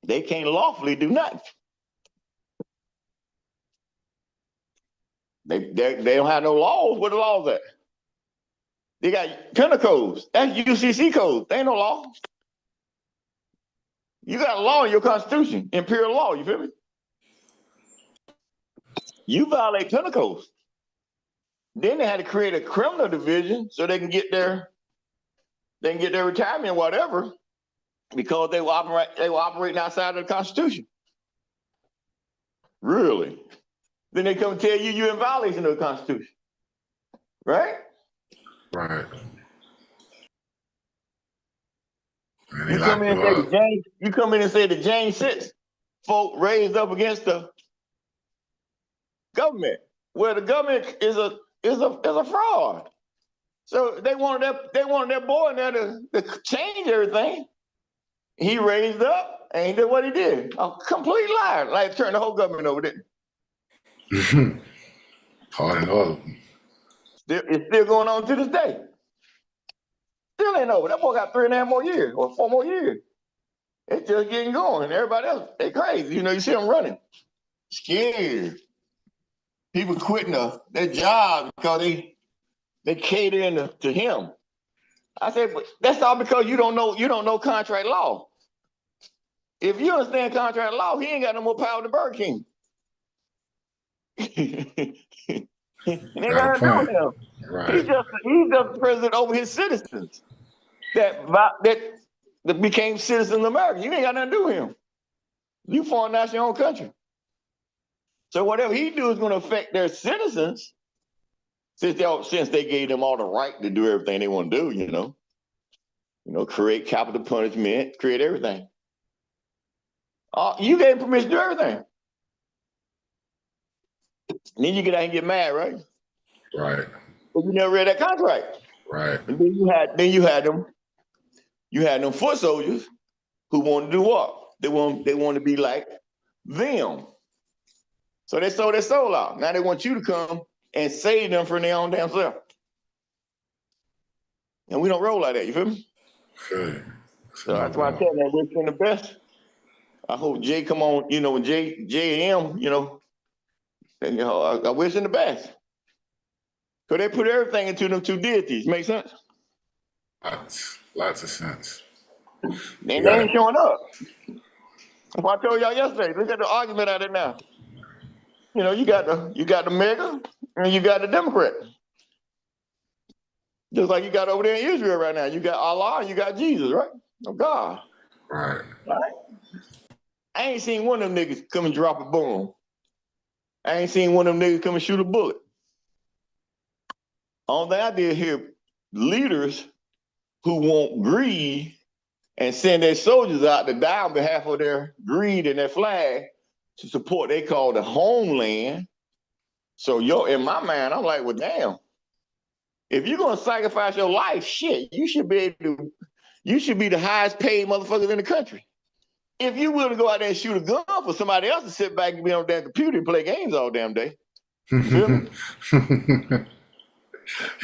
They can't lawfully do nothing. They don't have no laws. Where the laws at? They got penal codes. That's UCC codes. They ain't no law. You got a law in your constitution, imperial law. You feel me? You violate penal codes. Then they had to create a criminal division so they can get their retirement, whatever, because they were operating outside of the Constitution. Really? Then they come tell you you're in violation of the Constitution, right? Right. And You come in and say the James 6 folk raised up against the government, where the government is a fraud. So they wanted that boy in there to change everything. He raised up and he did what he did. A complete liar. Like turned the whole government over, didn't he? Hard and all of them. It's still going on to this day. Still ain't over. That boy got 3.5 more years or 4 more years. It's just getting going. Everybody else, they crazy. You know, you see them running. Scared. People quitting their jobs because they cater to him. I said, but that's all because you don't know contract law. If you understand contract law, he ain't got no more power than Burger King. He ain't got nothing to do with him. Right. He's just the president over his citizens that became citizens of America. You ain't got nothing to do with him. You foreign national your own country. So whatever he do is going to affect their citizens, since they gave them all the right to do everything they want to do, you know. You know, create capital punishment, create everything. You gave permission to do everything. And then you get out and get mad, right? Right. But you never read that contract. Right. And then you had them foot soldiers who wanted to do what? They want to be like them. So they sold their soul out. Now they want you to come and save them from their own damn self. And we don't roll like that, you feel me? Good. So that's why I tell them we're doing the best. I hope Jay come on, you know, when Jay and M, you know, and, you know, I wish them the best. So they put everything into them two deities. Make sense? Lots of sense. And they ain't showing up. That's why I told y'all yesterday. Look at the argument out there now. You know, you got the mega and you got the Democrat. Just like you got over there in Israel right now. You got Allah and you got Jesus, right? Oh God. Right. I ain't seen one of them niggas come and drop a bomb. I ain't seen one of them niggas come and shoot a bullet. Only thing I did hear leaders who want greed and send their soldiers out to die on behalf of their greed and their flag to support they call the homeland. So in my mind, I'm like, well, damn. If you're gonna sacrifice your life, shit, you should be the highest paid motherfuckers in the country. If you willing to go out there and shoot a gun for somebody else to sit back and be on their computer and play games all damn day. You feel me?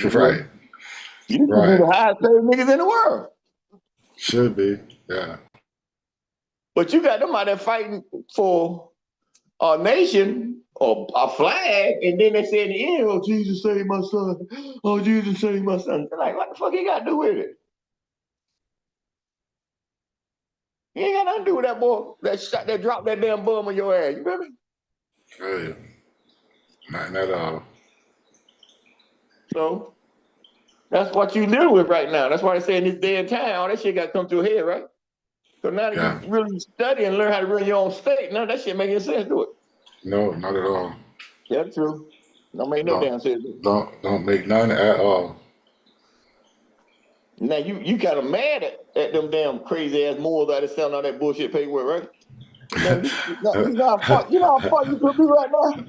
Right. You should be the highest paid niggas in the world. Should be, yeah. But you got them out there fighting for a nation or a flag, and then they say in the end, oh, Jesus saved my son. Oh, Jesus saved my son. They're like, what the fuck he got to do with it? He ain't got nothing to do with that boy that dropped that damn bum on your ass. You feel me? Good. Nothing at all. So that's what you dealing with right now. That's why they say in this day and time, all that shit got to come to a head, right? So now that you really study and learn how to run your own state, none of that shit making sense to it. No, not at all. Yeah, true. Don't make no damn sense. Don't make none at all. Now you kind of mad at them damn crazy ass Moors out there selling all that bullshit paperwork, right? You know how far you could be right now.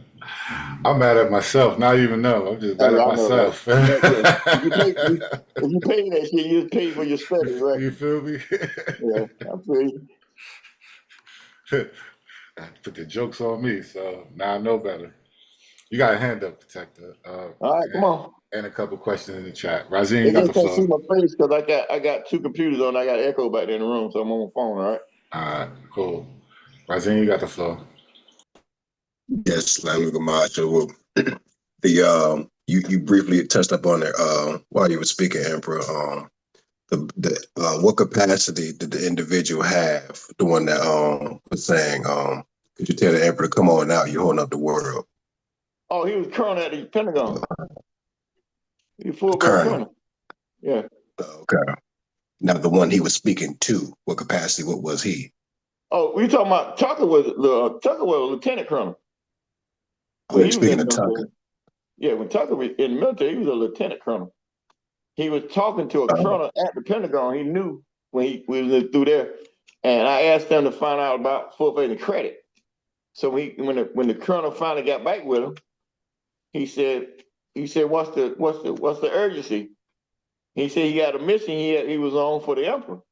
I'm mad at myself. Now you even know. I'm just mad at myself. If you pay that shit, you just pay for your study, right? You feel me? Yeah, I feel you. Put the jokes on me, so now I know better. You got a hand up, Detector. All right, come on. And a couple questions in the chat. Razine, They you got just the can't floor. see my face because I got two computers on. I got echo back there in the room, so I'm on my phone. All right. All right, cool. Razine, you got the floor. Yes, let me go march. You briefly touched up on it while you were speaking, Emperor. What capacity did the individual have? The one that was saying, could you tell the Emperor to come on out? You're holding up the world. Oh, he was colonel at the Pentagon. He was full-blown colonel. Yeah. Okay. Now the one he was speaking to, what capacity? What was he? Oh, we talking about Tucker was a lieutenant colonel. When he was speaking to Tucker. Yeah, when Tucker was in the military, he was a lieutenant colonel. He was talking to a colonel at the Pentagon. He knew when he was through there, and I asked them to find out about forfeiting credit. So when the colonel finally got back with him, he said, what's the urgency? He said he got a mission he was on for the emperor,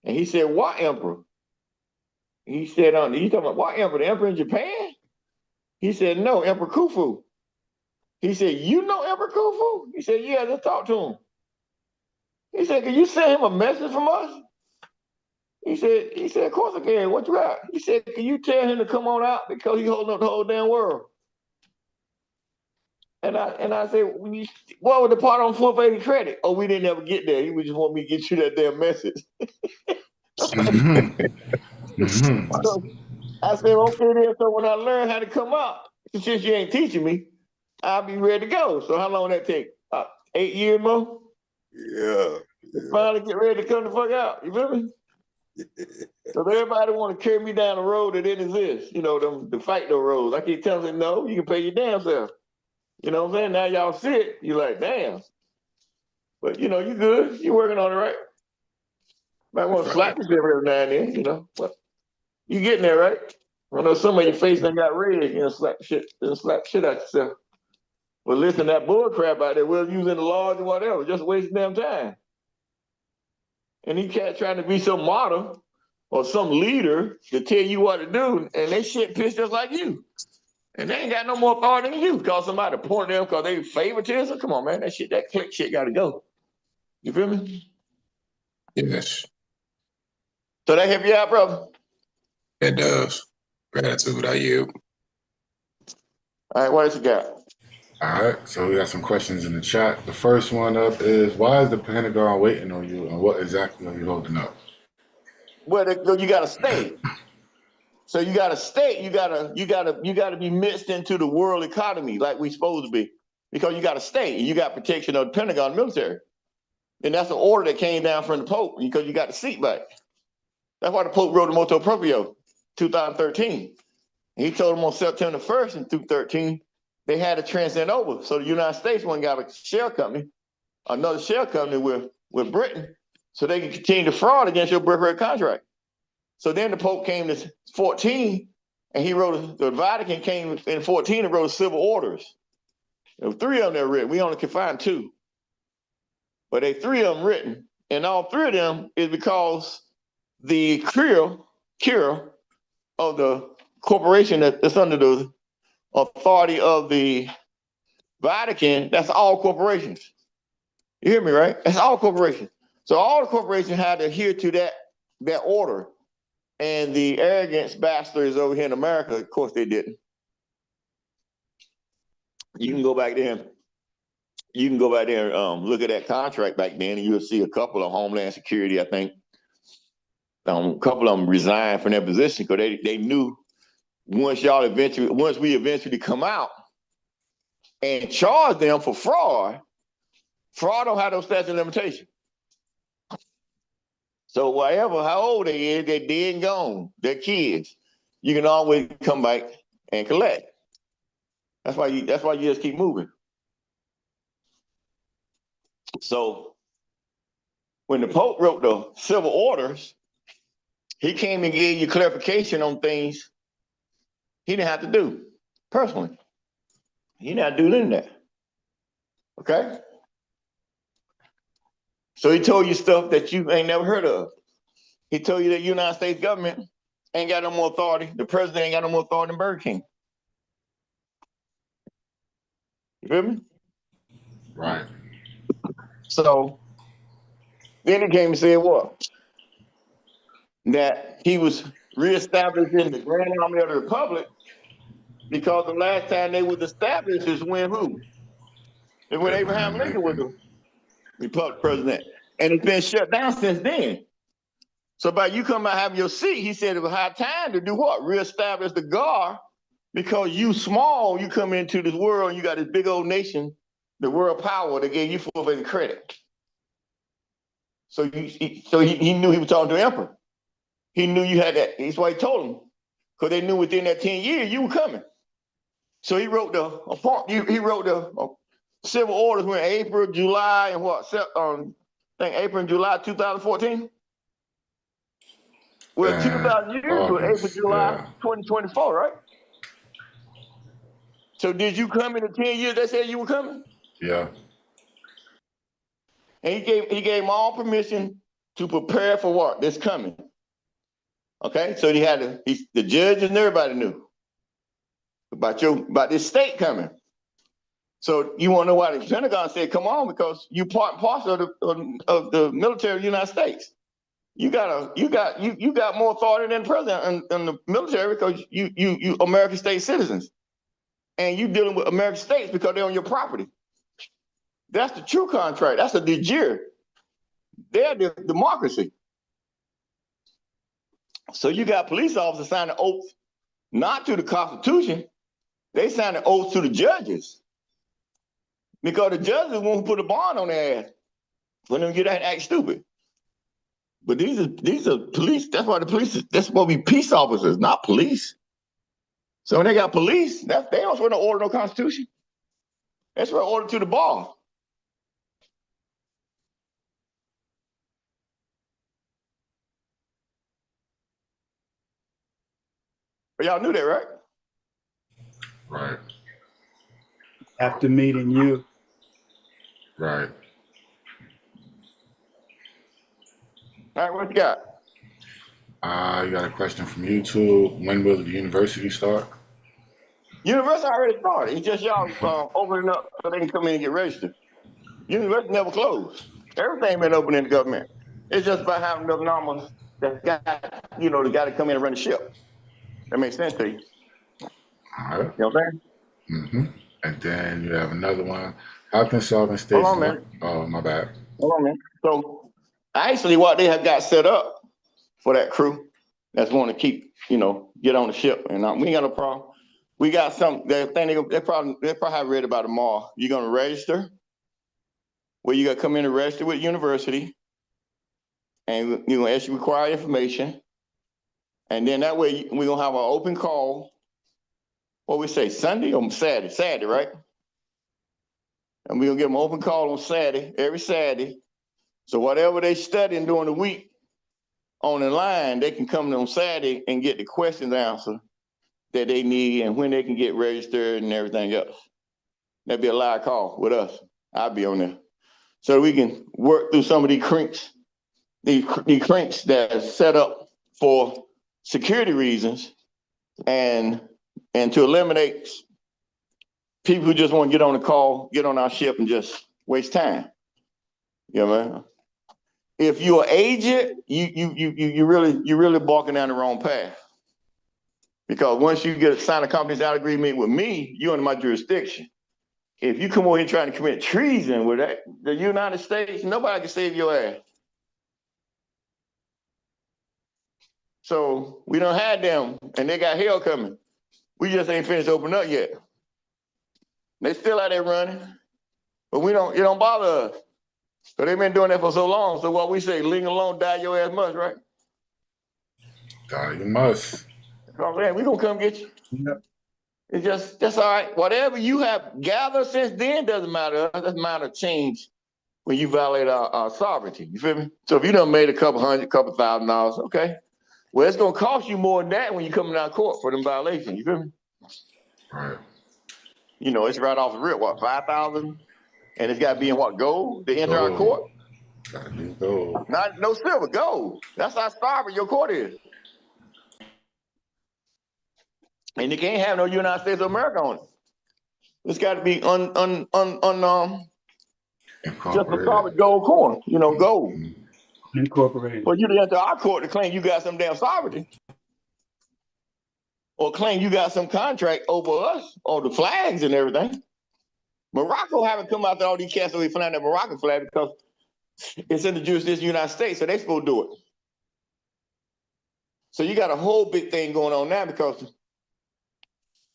and he said, what emperor? He said, you talking about what emperor? The emperor in Japan? He said, no, Emperor Khufu. He said, you know Emperor Khufu? He said, yeah, just talk to him. He said, can you send him a message from us? He said, of course I can. What you got? He said, can you tell him to come on out because he's holding up the whole damn world? And I said, what was the part on forfeiting credit? Oh, we didn't ever get there. He would just want me to get you that damn message. So I said, okay then, so when I learn how to come out, since you ain't teaching me, I'll be ready to go. So how long that take? 8 years more? Yeah. Finally get ready to come the fuck out. You feel me? So everybody want to carry me down the road that didn't exist. You know, the fight those roads. I keep telling them, no, you can pay your damn self. You know what I'm saying? Now y'all see it, you're like, damn. But you know, you good. You working on it, right? Might want to slap yourself every now and then, you know. But you getting there, right? I know some of your face done got red, you know, slap shit out yourself. But listen, that bull crap out there, we're using the laws or whatever, just wasting damn time. And he can't trying to be some model or some leader to tell you what to do, and they shit pissed just like you. And they ain't got no more authority than you because somebody point them because they favoritism. Come on, man, that click shit got to go. You feel me? Yes, So that help you out, brother? it does. Gratitude, I yield. All right, what else you got? All right, so we got some questions in the chat. The first one up is, why is the Pentagon waiting on you, and what exactly are you holding up? Well, you got to stay. So you got to stay. You gotta be mixed into the world economy like we supposed to be, because you got to stay. You got protection of the Pentagon military, and that's an order that came down from the Pope because you got the seat back. That's why the Pope wrote the Motu Proprio, 2013. And he told them on September 1st in 2013 they had to transcend over. So the United States one got a shell company, another shell company with Britain, so they can continue to fraud against your birthright contract. So then the Pope came to 14, and he wrote, the Vatican came in 14 and wrote civil orders. There were 3 of them that written. We only could find 2. But they 3 of them written. And all 3 of them is because the cure of the corporation that's under the authority of the Vatican, that's all corporations. You hear me, right? That's all corporations. So all the corporations had to adhere to that order. And the arrogant bastards over here in America, of course, they didn't. You can go back there. You can go back there and look at that contract back then, and you'll see a couple of Homeland Security, I think. A couple of them resigned from their position because they knew once we eventually come out and charge them for fraud don't have those statute of limitations. So whatever, how old they is, they're dead and gone. They're kids. You can always come back and collect. That's why you just keep moving. So when the Pope wrote the civil orders, he came and gave you clarification on things he didn't have to do personally. He didn't have to do none of that. Okay? So he told you stuff that you ain't never heard of. He told you that the United States government ain't got no more authority. The president ain't got no more authority than Burger King. You feel me? Right. So then he came and said what? That he was reestablished in the Grand Army of the Republic because the last time they was established is when who? And when Abraham Lincoln was the Republic president. And it's been shut down since then. So by you coming out having your seat, he said it was high time to do what? Reestablish the guard, because you small, you come into this world and you got this big old nation, the world power that gave you full faith and credit. So he knew he was talking to the emperor. He knew you had that. That's why he told him, because they knew within that 10 years you were coming. So he wrote the civil orders when April, July, and what? I think April and July 2014. Well, 2,000 years was April, July 2024, right? So did you come in the 10 years they said you were coming? Yeah. And he gave them all permission to prepare for what? That's coming. Okay, so the judges and everybody knew about this state coming. So you want to know why the Pentagon said, "Come on," because you part and parcel of the military of the United States. You got more authority than the president and the military because you American state citizens, and you dealing with American states because they're on your property. That's the true contract. That's a de jure. They're the democracy. So you got police officers signing oaths not to the Constitution. They sign an oath to the judges, because the judges won't put a bond on their ass for them to get that act stupid. But these are police. That's why that's supposed to be peace officers, not police. So when they got police, they don't swear no order, no Constitution. They swear order to the bar. But y'all knew that, right? Right. After meeting you, Right. All right, what you got? You got a question from YouTube. When will the university start? University already started. It's just y'all opening up so they can come in and get registered. University never closed. Everything been open in the government. It's just about having enough numbers that got, the guy to come in and run the ship. That makes sense to you. All right. You know what I'm saying? Mm-hmm. And then you have another one. How can sovereign Hold states on, man. Oh, my bad. Hold on, man. So actually what they have got set up for that crew that's going to keep, get on the ship. And we ain't got no problem. We got some, they probably have read about tomorrow. You're going to register. Well, you got to come in and register with the university. And you're going to ask you required information. And then that way we're going to have an open call. What we say, Sunday or Saturday? Saturday, right? And we're going to give them an open call on Saturday, every Saturday. So whatever they studying during the week on the line, they can come on Saturday and get the questions answered that they need and when they can get registered and everything else. That'd be a live call with us. I'll be on there. So we can work through some of these crinks that's set up for security reasons and to eliminate people who just want to get on the call, get on our ship and just waste time. You know what I mean? If you're an agent, you really walking down the wrong path. Because once you get sign a confidentiality agreement with me, you're under my jurisdiction. If you come over here trying to commit treason with the United States, nobody can save your ass. So we done had them, and they got hell coming. We just ain't finished opening up yet. They still out there running, but it don't bother us. So they've been doing that for so long. So what we say, leave alone, die your ass must, right? Die you must. That's what I'm saying. We gonna come get you. Yep. It's that's all right. Whatever you have gathered since then doesn't matter. It doesn't matter change when you violate our sovereignty. You feel me? So if you done made a couple $1,000, okay. Well, it's gonna cost you more than that when you coming out of court for them violations. You feel me? Right. It's right off the rip. What, 5,000? And it's got to be in what, gold to enter our court? Gotta be gold. Not no silver, gold. That's how sovereign your court is. And you can't have no United States of America on it. It's got to be just a solid gold coin. Gold. Incorporated. For you to enter our court to claim you got some damn sovereignty, or claim you got some contract over us, or the flags and everything. Morocco haven't come out there, all these cats over flying that Moroccan flag because it's in the jurisdiction of the United States, so they supposed to do it. So you got a whole big thing going on now because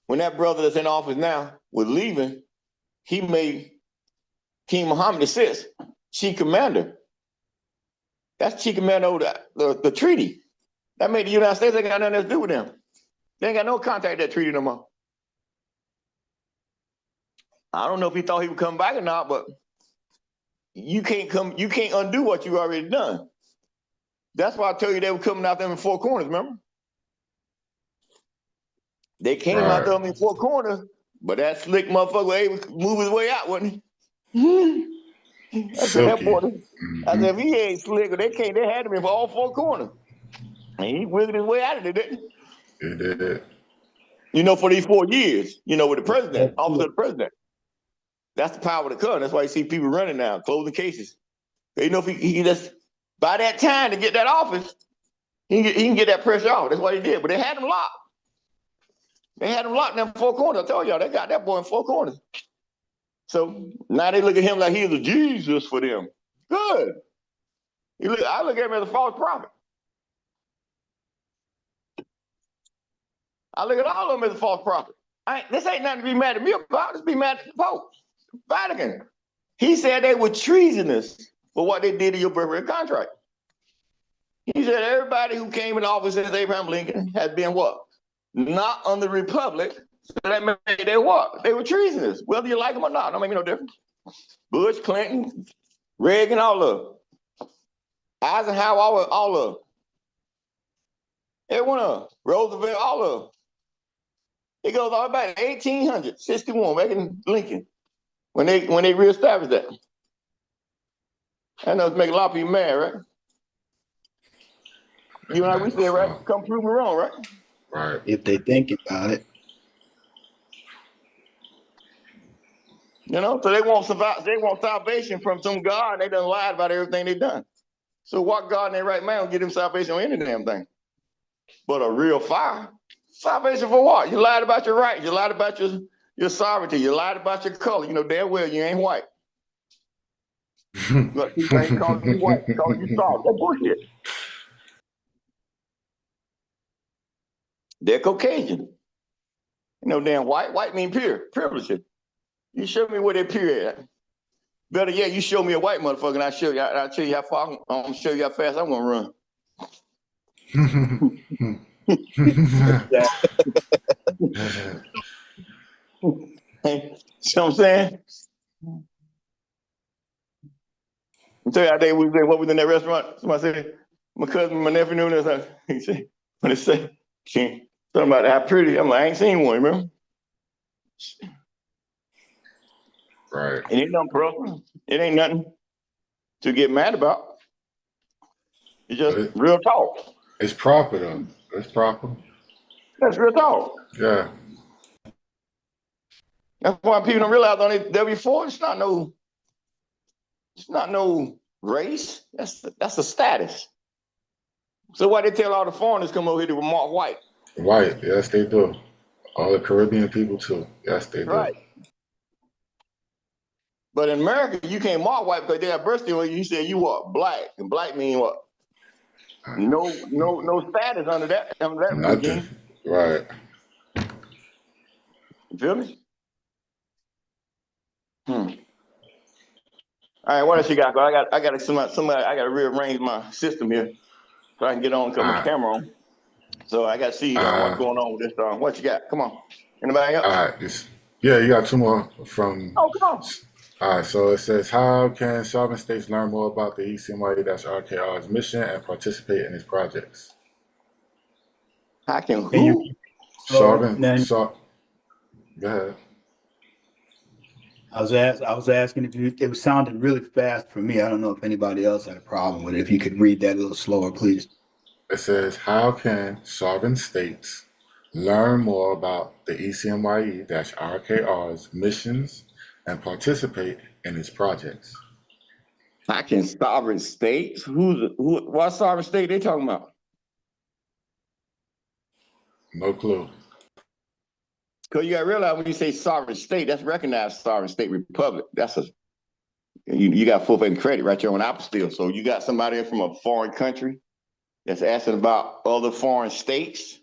when that brother that's in office now was leaving, he made King Mohammed VI chief commander. That's chief commander over the treaty. That made the United States ain't got nothing else to do with them. They ain't got no contact with that treaty no more. I don't know if he thought he would come back or not, but you can't undo what you already done. That's why I told you they were coming out there in four corners, remember? They came out there in four corners, but that slick motherfucker was able to move his way out, wasn't he? I said, that boy, I said, if he ain't slick, they had him in for all four corners. And he wiggled his way out of it, didn't he? He did. For these 4 years, with the president, office of the president. That's the power to come. That's why you see people running now, closing cases. If he just, by that time to get that office, he can get that pressure off. That's what he did. But they had him locked. They had him locked in them four corners. I told y'all, they got that boy in four corners. So now they look at him like he's a Jesus for them. Good. I look at him as a false prophet. I look at all of them as a false prophet. This ain't nothing to be mad at me about. Let's be mad at the Pope. Vatican. He said they were treasonous for what they did to your birthright contract. He said everybody who came in office since Abraham Lincoln had been what? Not on the Republic. So that meant they what? They were treasonous, whether you like them or not. Don't make me no difference. Bush, Clinton, Reagan, all of them. Eisenhower, all of them. Every one of them. Roosevelt, all of them. It goes all back to 1861, back in Lincoln, when they reestablished that. I know it's making a lot of people mad, right? You and I, we said, right? Come prove me wrong, right? Right. If they think about it. You know, so they want salvation from some God. They done lied about everything they done. So what God in their right mind will give them salvation on any damn thing? But a real fire, salvation for what? You lied about your rights. You lied about your sovereignty. You lied about your color. You know damn well you ain't white. But people ain't calling you white, calling you soft. That's bullshit. They're Caucasian. You know damn white. White mean pure, privilege. You show me where they're pure at. Better yet, you show me a white motherfucker, and I'll show you how far I'm show you how fast I'm gonna run. See what I'm saying? I tell you how we said what was in that restaurant. Somebody said, my cousin, my nephew knew this. He said, when they say, something about how pretty, I'm like, I ain't seen one, remember? Right. It ain't nothing personal. It ain't nothing to get mad about. It's just real talk. It's proper though. It's proper. That's real talk. Yeah. That's why people don't realize on it W4, it's not no race. That's a status. So why they tell all the foreigners come over here to mark white? White, yes they do. All the Caribbean people too. Yes they do. Right. But in America, you can't mark white because they have birth certificate. You say you what? Black. And black mean what? No status under that Nothing. regime. Right. You feel me? All right, what else you got? I gotta rearrange my system here so I can get on, cut my camera on. So I gotta see what's going on with this. What you got? Come on. Anybody else? All right. Yeah, you got two more from. Oh, come on. All right, so it says, how can sovereign states learn more about the Ecmye-IRK's mission and participate in its projects? How can who? Sovereign. Go ahead. I was asking if it was sounding really fast for me. I don't know if anybody else had a problem with it. If you could read that a little slower, please. It says, how can sovereign states learn more about the Ecmye-IRK's missions and participate in its projects? How can sovereign states? What sovereign state they talking about? No clue. Because you got to realize when you say sovereign state, that's recognized sovereign state republic. You got full faith and credit right there on apostille. So you got somebody from a foreign country that's asking about other foreign states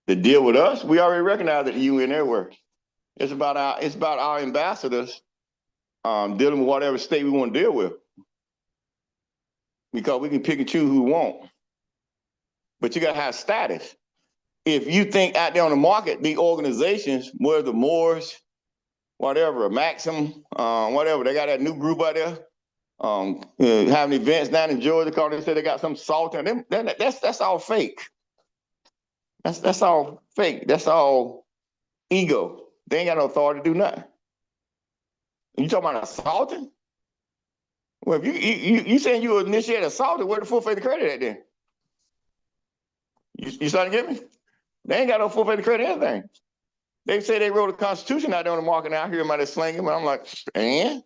to deal with us. We already recognize that the UN everywhere. It's about our ambassadors dealing with whatever state we want to deal with. Because we can pick and choose who we want. But you got to have status. If you think out there on the market, the organizations, whether the Moors, whatever, Maxim, whatever, they got that new group out there having events down in Georgia because they said they got some salt in them. That's all fake. That's all fake. That's all ego. They ain't got no authority to do nothing. You talking about assaulting? Well, if you saying you initiate assaulting, where the full faith of credit at then? You starting to get me? They ain't got no full faith of credit anything. They say they wrote a constitution out there on the market now. I hear them out there slinging, but I'm like, and?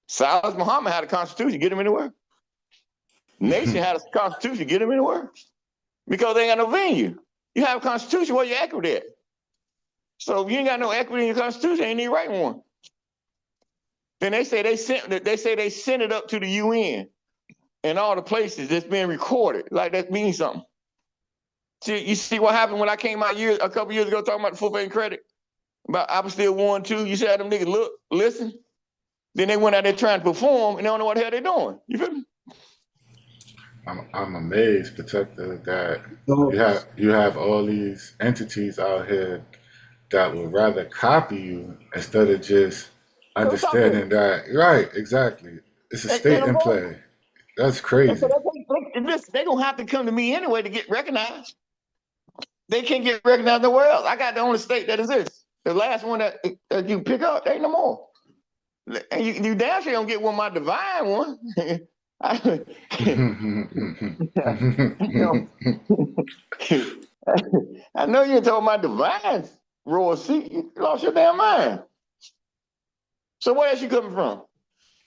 Silas Muhammad had a constitution, get him anywhere. Nation had a constitution, get him anywhere. Because they ain't got no venue. You have a constitution, where your equity at? So if you ain't got no equity in your constitution, ain't need writing one. Then they say they sent it up to the UN and all the places that's being recorded. Like that means something. See, you see what happened when I came out a couple years ago talking about the full faith and credit? About apostille 1, 2. You see how them niggas look, listen? Then they went out there trying to perform and they don't know what the hell they're doing. You feel me? I'm amazed, Protector, that you have all these entities out here that would rather copy you instead of just understanding that. Right, exactly. It's a state in play. That's crazy. They're gonna have to come to me anyway to get recognized. They can't get recognized nowhere else. I got the only state that exists. The last one that you pick up, there ain't no more. And you damn sure don't get one of my divine one. I, you know, I know you ain't talking about divine royal seat. You lost your damn mind. So where else you coming from?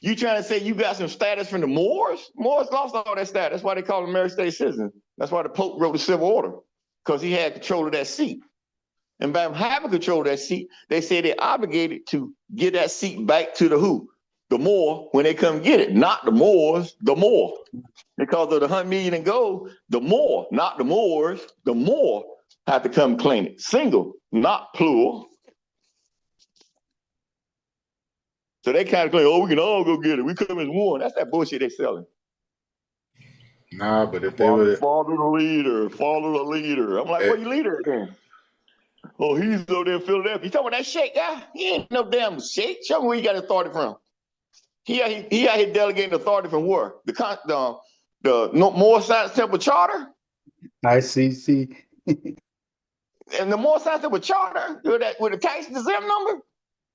You trying to say you got some status from the Moors? Moors lost all that status. That's why they call them American state citizens. That's why the Pope wrote the Civil Order, because he had control of that seat. And by having control of that seat, they say they're obligated to give that seat back to the who? The Moor when they come get it. Not the Moors, the Moor. Because of the 100 million in gold, the Moor, not the Moors, the Moor have to come claim it. Single, not plural. So they kind of claim, oh, we can all go get it. We come as one. That's that bullshit they selling. Nah, but if they would follow the leader, follow the leader. I'm like, where you leader then? Oh, he's over there in Philadelphia. You talking about that Sheikh guy? He ain't no damn Sheikh. Show me where you got authority from. He out here delegating authority from where? The Moore Science Temple Charter? ICC. And the Moore Science Temple Charter with the tax exempt number?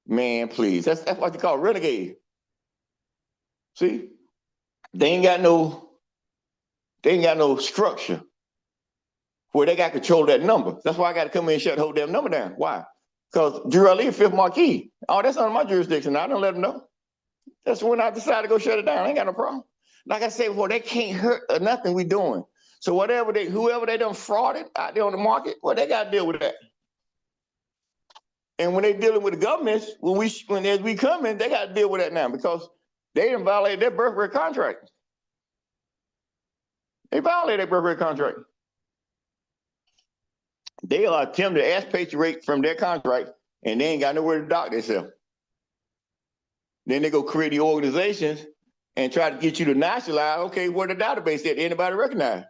Man, please. That's what they call renegade. See? They ain't got no structure where they got control of that number. That's why I got to come in and shut the whole damn number down. Why? Because Drew Ali, Fifth Marquis. Oh, that's under my jurisdiction. I don't let them know. That's when I decided to go shut it down. I ain't got no problem. Like I said before, they can't hurt or nothing we doing. So whoever they done frauded out there on the market, well, they got to deal with that. And when they dealing with the governments, as we come in, they got to deal with that now because they done violated their birth rate contract. They violated their birth rate contract. They are attempting to expatriate from their contract, and they ain't got nowhere to dock themselves. Then they go create the organizations and try to get you to nationalize. Okay, where the database at? Anybody recognize?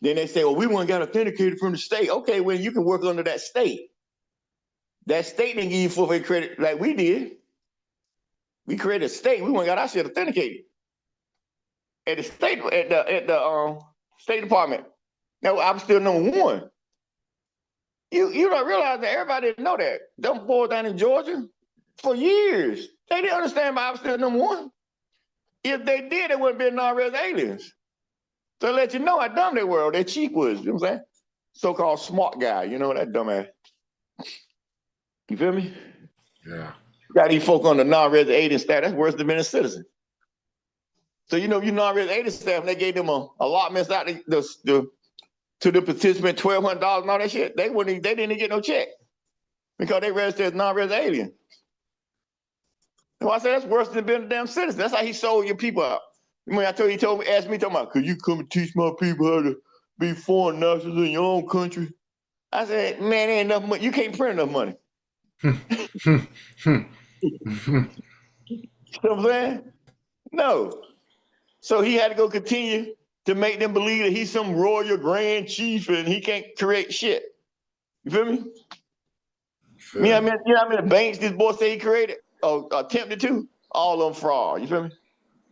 Then they say, well, we want to get authenticated from the state. Okay, well, you can work under that state. That state didn't give you full faith credit like we did. We created a state. We want to get our shit authenticated at the state at the State Department. Now I'm still #1. You don't realize that everybody didn't know that. Them boys down in Georgia for years, they didn't understand why I'm still #1. If they did, it wouldn't be non-resident aliens. To let you know how dumb they were, or their chief was. You know what I'm saying? So-called smart guy. You know that dumbass. You feel me? Yeah. Got these folk on the non-resident alien staff. That's worse than being a citizen. So you non-resident alien staff, and they gave them allotments out to the participant $1,200 and all that shit. They didn't even get no check because they registered as non-resident alien. So I said that's worse than being a damn citizen. That's how he sold your people out. When I told you, asked me, talking about, could you come and teach my people how to be foreign nationals in your own country? I said, man, there ain't enough money. You can't print enough money. You know what I'm saying? No. So he had to go continue to make them believe that he's some royal grand chief and he can't create shit. You feel me? Sure. You know how many banks this boy say he created or attempted to? All of them fraud. You feel me?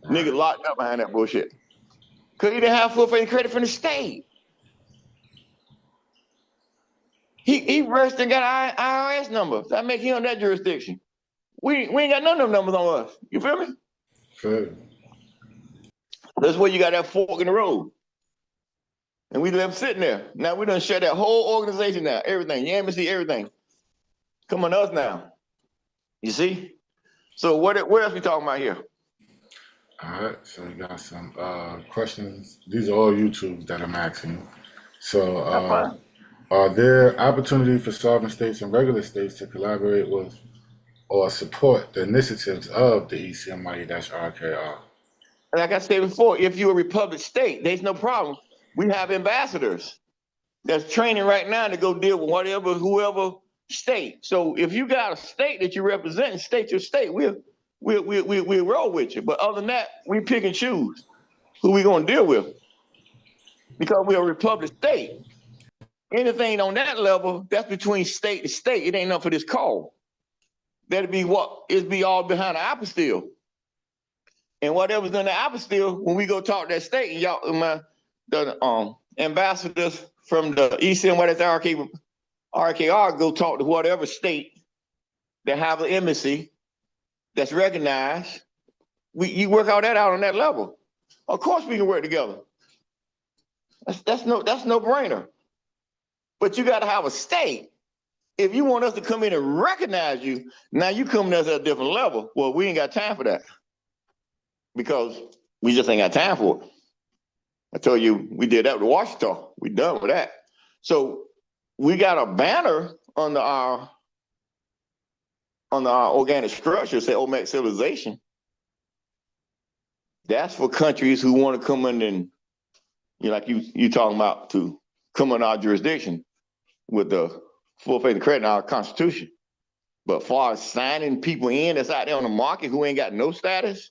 Right. Nigga locked up behind that bullshit. Because he didn't have full faith credit from the state. He registered and got an IRS number. That make him that jurisdiction. We ain't got none of them numbers on us. You feel me? Sure. That's where you got that fork in the road. And we left sitting there. Now we done shut that whole organization down. Everything. The embassy, everything. Come on us now. You see? So what else we talking about here? All right. So we got some questions. These are all YouTubes that I'm asking. So are there opportunities for sovereign states and regular states to collaborate with or support the initiatives of the Ecmye-IRK? Like I said before, if you're a republic state, there's no problem. We have ambassadors that's training right now to go deal with whoever state. So if you got a state that you represent, state your state, we'll roll with you. But other than that, we pick and choose who we gonna deal with because we're a republic state. Anything on that level, that's between state to state. It ain't enough for this call. That'd be it'd be all behind the apostille. And whatever's in the apostille, when we go talk to that state, and the ambassadors from the Ecmye-IRK go talk to whatever state that have an embassy that's recognized. You work all that out on that level. Of course we can work together. That's no brainer. But you got to have a state. If you want us to come in and recognize you, now you coming to us at a different level. Well, we ain't got time for that because we just ain't got time for it. I told you we did that with Washington. We done with that. So we got a banner under our organic structure, say Olmec civilization. That's for countries who want to come in and, like you talking about, to come in our jurisdiction with the full faith and credit in our Constitution. But far as signing people in that's out there on the market who ain't got no status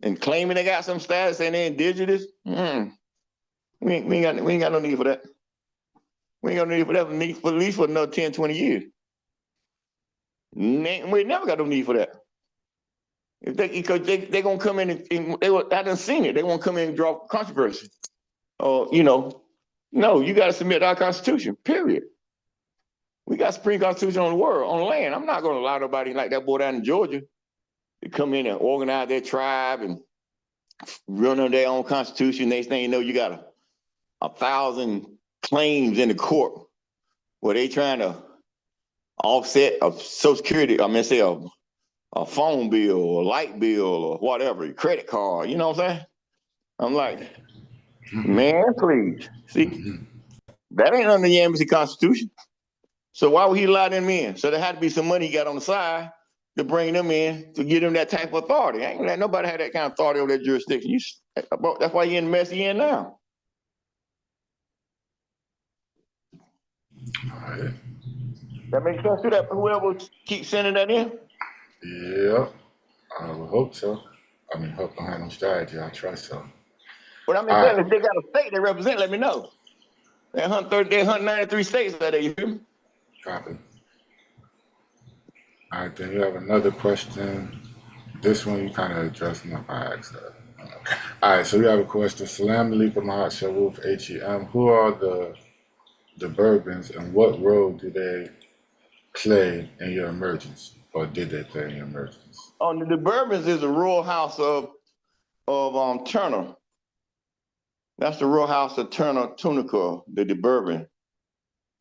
and claiming they got some status and they're indigenous, we ain't got no need for that. We ain't got no need for that for at least for another 10, 20 years. We never got no need for that. Because they gonna come in and I done seen it. They won't come in and draw controversy. No, you got to submit our Constitution. Period. We got Supreme Constitution on the world, on the land. I'm not gonna allow nobody like that boy down in Georgia to come in and organize their tribe and run on their own Constitution. Next thing you know, you got 1,000 claims in the court where they trying to offset a Social Security. Say a phone bill or a light bill or whatever, a credit card. You know what I'm saying? I'm like, man, please. See, that ain't under the embassy Constitution. So why would he allow them in? So there had to be some money he got on the side to bring them in to give them that type of authority. I ain't let nobody have that kind of authority over that jurisdiction. That's why you're in the mess you're in now. All right. That makes sense to that whoever keeps sending that in? Yeah, I would hope so. Hope don't have no strategy. I trust so. But All right. if they got a state they represent, let me know. They hunt 93 states that day, you hear me? Copy. All right, then you have another question. This one you kind of addressed in my asked. All right, so we have a question. Salam alaikum, Mahat Sharuf, HEM. Who are the Bourbons and what role do they play in your emergence? Or did they play in your emergence? The Bourbons is the royal house of Turner. That's the royal house of Turner Tunica, the Bourbon.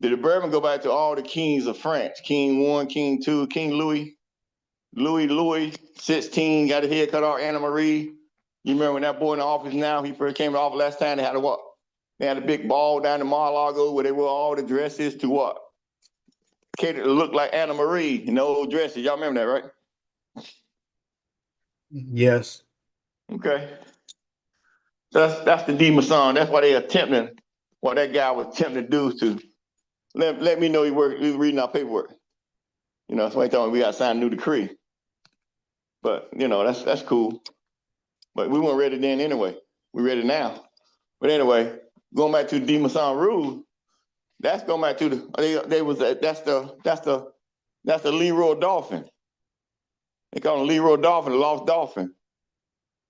The Bourbon go back to all the kings of France. King 1, King 2, King Louis 16, got his head cut off, Anna Marie. You remember when that boy in the office now, he first came to office last time, they had a big ball down in Mar-a-Lago where they wore all the dresses to what? Cater to look like Anna Marie in the old dresses. Y'all remember that, right? Yes. Okay. That's the D Mason. That's why they attempting, what that guy was attempting to do to let me know he was reading our paperwork. That's why he told me we got to sign a new decree. But that's cool. But we weren't ready then anyway. We're ready now. But anyway, going back to the D Mason rule, that's going back to that's the Leroy Dolphin. They call him Leroy Dolphin, the lost dolphin.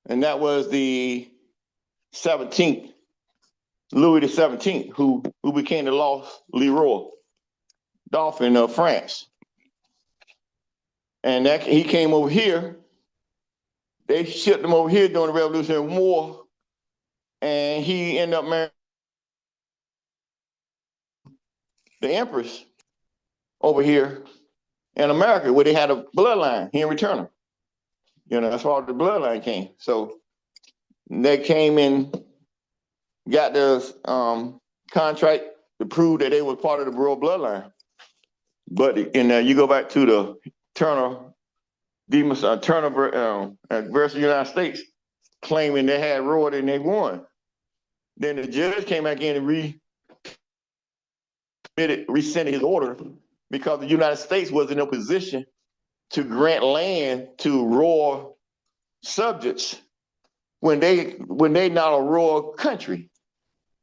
And that was the 17th, Louis the 17th, who became the lost Leroy Dolphin of France. And he came over here. They shipped him over here during the Revolutionary War, and he ended up marrying the Empress over here in America, where they had a bloodline, Henry Turner. That's why the bloodline came. So they came in, got the contract to prove that they were part of the royal bloodline. But you go back to the Turner versus the United States, claiming they had royalty and they won. Then the judge came back in and rescinded his order because the United States was in a position to grant land to royal subjects when they not a royal country.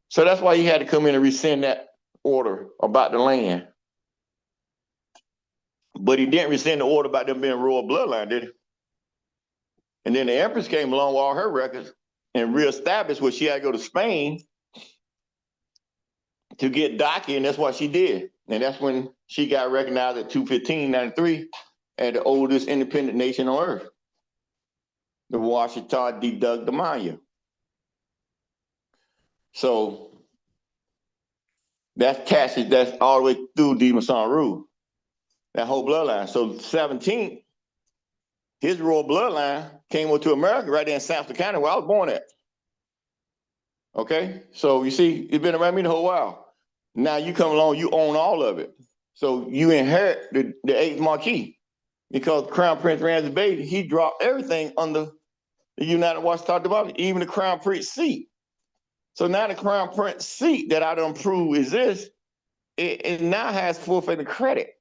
So that's why he had to come in and rescind that order about the land. But he didn't rescind the order about them being royal bloodline, did he? And then the Empress came along with all her records and reestablished where she had to go to Spain to get docky, and that's what she did. And that's when she got recognized at 2/15/93 as the oldest independent nation on earth. The Washita deduct the Maya. So that's Cassius, that's all the way through D. Masan Rule, that whole bloodline. So 17th, his royal bloodline came over to America right there in Sampson County where I was born at. Okay, so you see, it's been around me the whole while. Now you come along, you own all of it. So you inherit the 8th Marquis because Crown Prince Ramsey Baby, he dropped everything under the United Washita Department, even the Crown Prince seat. So now the Crown Prince seat that I done proved exists, it now has full faith and credit.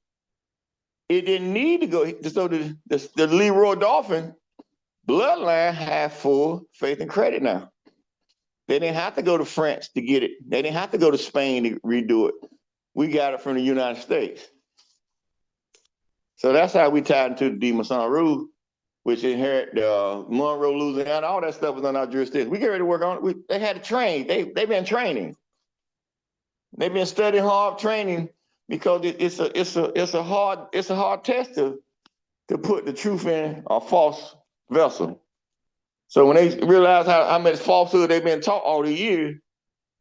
It didn't need to go, so the Leroy Dolphin bloodline have full faith and credit now. They didn't have to go to France to get it. They didn't have to go to Spain to redo it. We got it from the United States. So that's how we tied into the D. Masan Rule, which inherit Monroe, Louisiana, all that stuff was on our jurisdiction. We get ready to work on it. They had to train. They've been training. They've been studying hard training because it's a hard test to put the truth in a false vessel. So when they realized how much falsehood they've been taught all the years,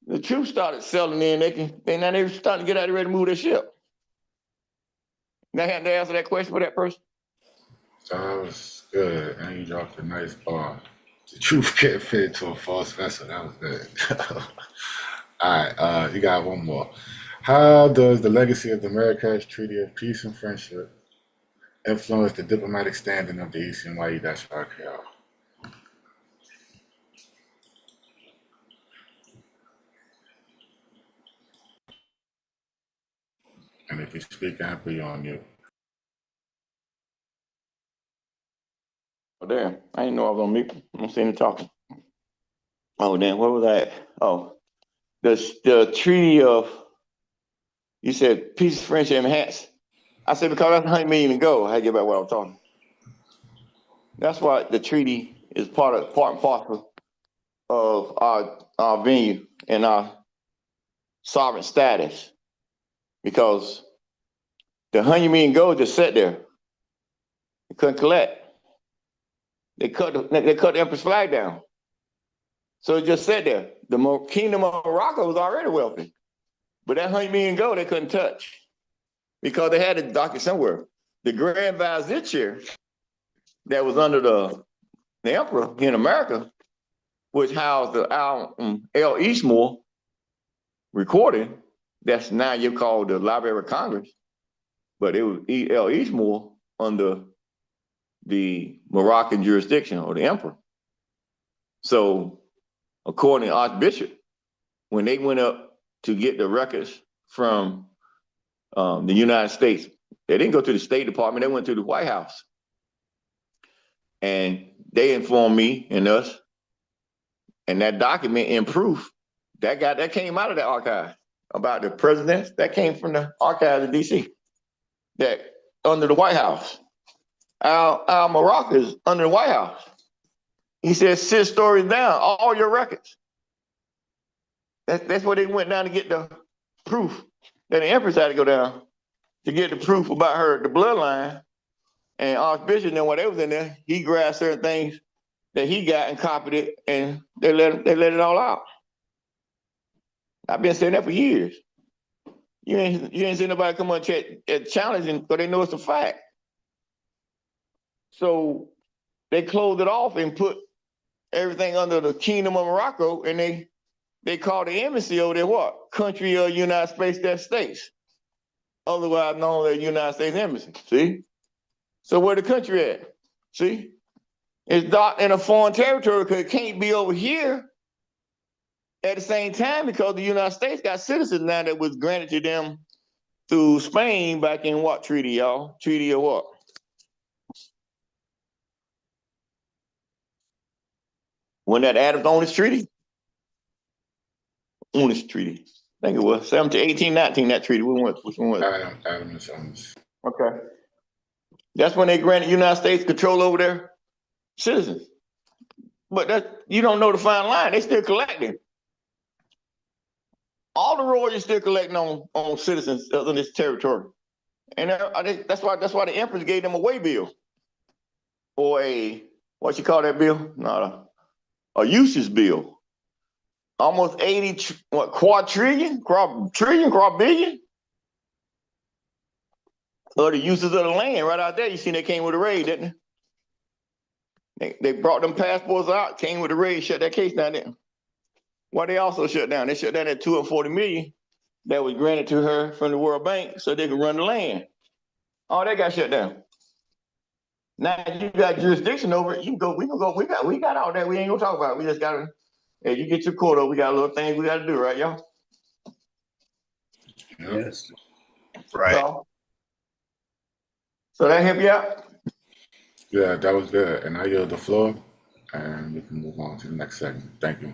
the truth started selling in. Now they're starting to get out ready to move their ship. Now I had to answer that question for that person. That was good, and you dropped a nice bar. The truth can't fit into a false vessel. That was good. All right, you got one more. How does the legacy of the Marrakesh Treaty of Peace and Friendship influence the diplomatic standing of the CMYE-IRK? And if you speak, I put you on mute. Oh, damn. I didn't know I was on mute. I'm sitting here talking. Oh, damn. What was that? Oh, the treaty of, you said peace, friendship, and enhance. I said, because that's 100 million to go. I get back what I was talking. That's why the treaty is part and parcel of our venue and our sovereign status. Because the 100 million gold just sat there. They couldn't collect. They cut the Empress flag down. So it just sat there. The Kingdom of Morocco was already wealthy. But that 100 million gold they couldn't touch because they had it docked somewhere. The Grand Vizier that was under the Emperor in America, which housed the L. Eastmore recording, that's now you call the Library of Congress, but it was L. Eastmore under the Moroccan jurisdiction or the Emperor. So according to Archbishop, when they went up to get the records from the United States, they didn't go to the State Department, they went to the White House. And they informed me and us, and that document in proof, that came out of the archive about the presidents, that came from the archives of DC, that under the White House. Al Morocco is under the White House. He said, 6 stories down, all your records. That's where they went down to get the proof that the Empress had to go down to get the proof about the bloodline. And Archbishop, and then when they was in there, he grabbed certain things that he got and copied it, and they let it all out. I've been saying that for years. You ain't seen nobody come on and challenge it because they know it's a fact. So they closed it off and put everything under the Kingdom of Morocco, and they called the embassy over there what? Country of United States, otherwise known as United States Embassy. See? So where the country at? See? It's docked in a foreign territory because it can't be over here at the same time because the United States got citizens now that was granted to them through Spain back in what treaty, y'all? Treaty of what? When that Adams Onis Treaty? Onis Treaty. I think it was 1819, that treaty. Which one was it? Adams Onis. Okay. That's when they granted United States control over their citizens. But you don't know the fine line. They still collecting. all the royals still collecting on citizens in this territory. And that's why the emperors gave them a way bill, or what you call that bill? Not a usage bill. Almost 80 quadrillion of the uses of the land right out there. You see, they came with a raid, didn't they? They brought them passports out, came with a raid, shut that case down there. Why they also shut down? They shut down that 240 million that was granted to her from the World Bank so they could run the land. All that got shut down. Now you got jurisdiction over it. You can go. We can go. We got all that. We ain't gonna talk about it. We just gotta. Hey, you get your quota. We got a little things we gotta do, right, y'all? Yep. Yes. Right. So that help you out? Yeah, that was good. And I yield the floor, and we can move on to the next segment. Thank you.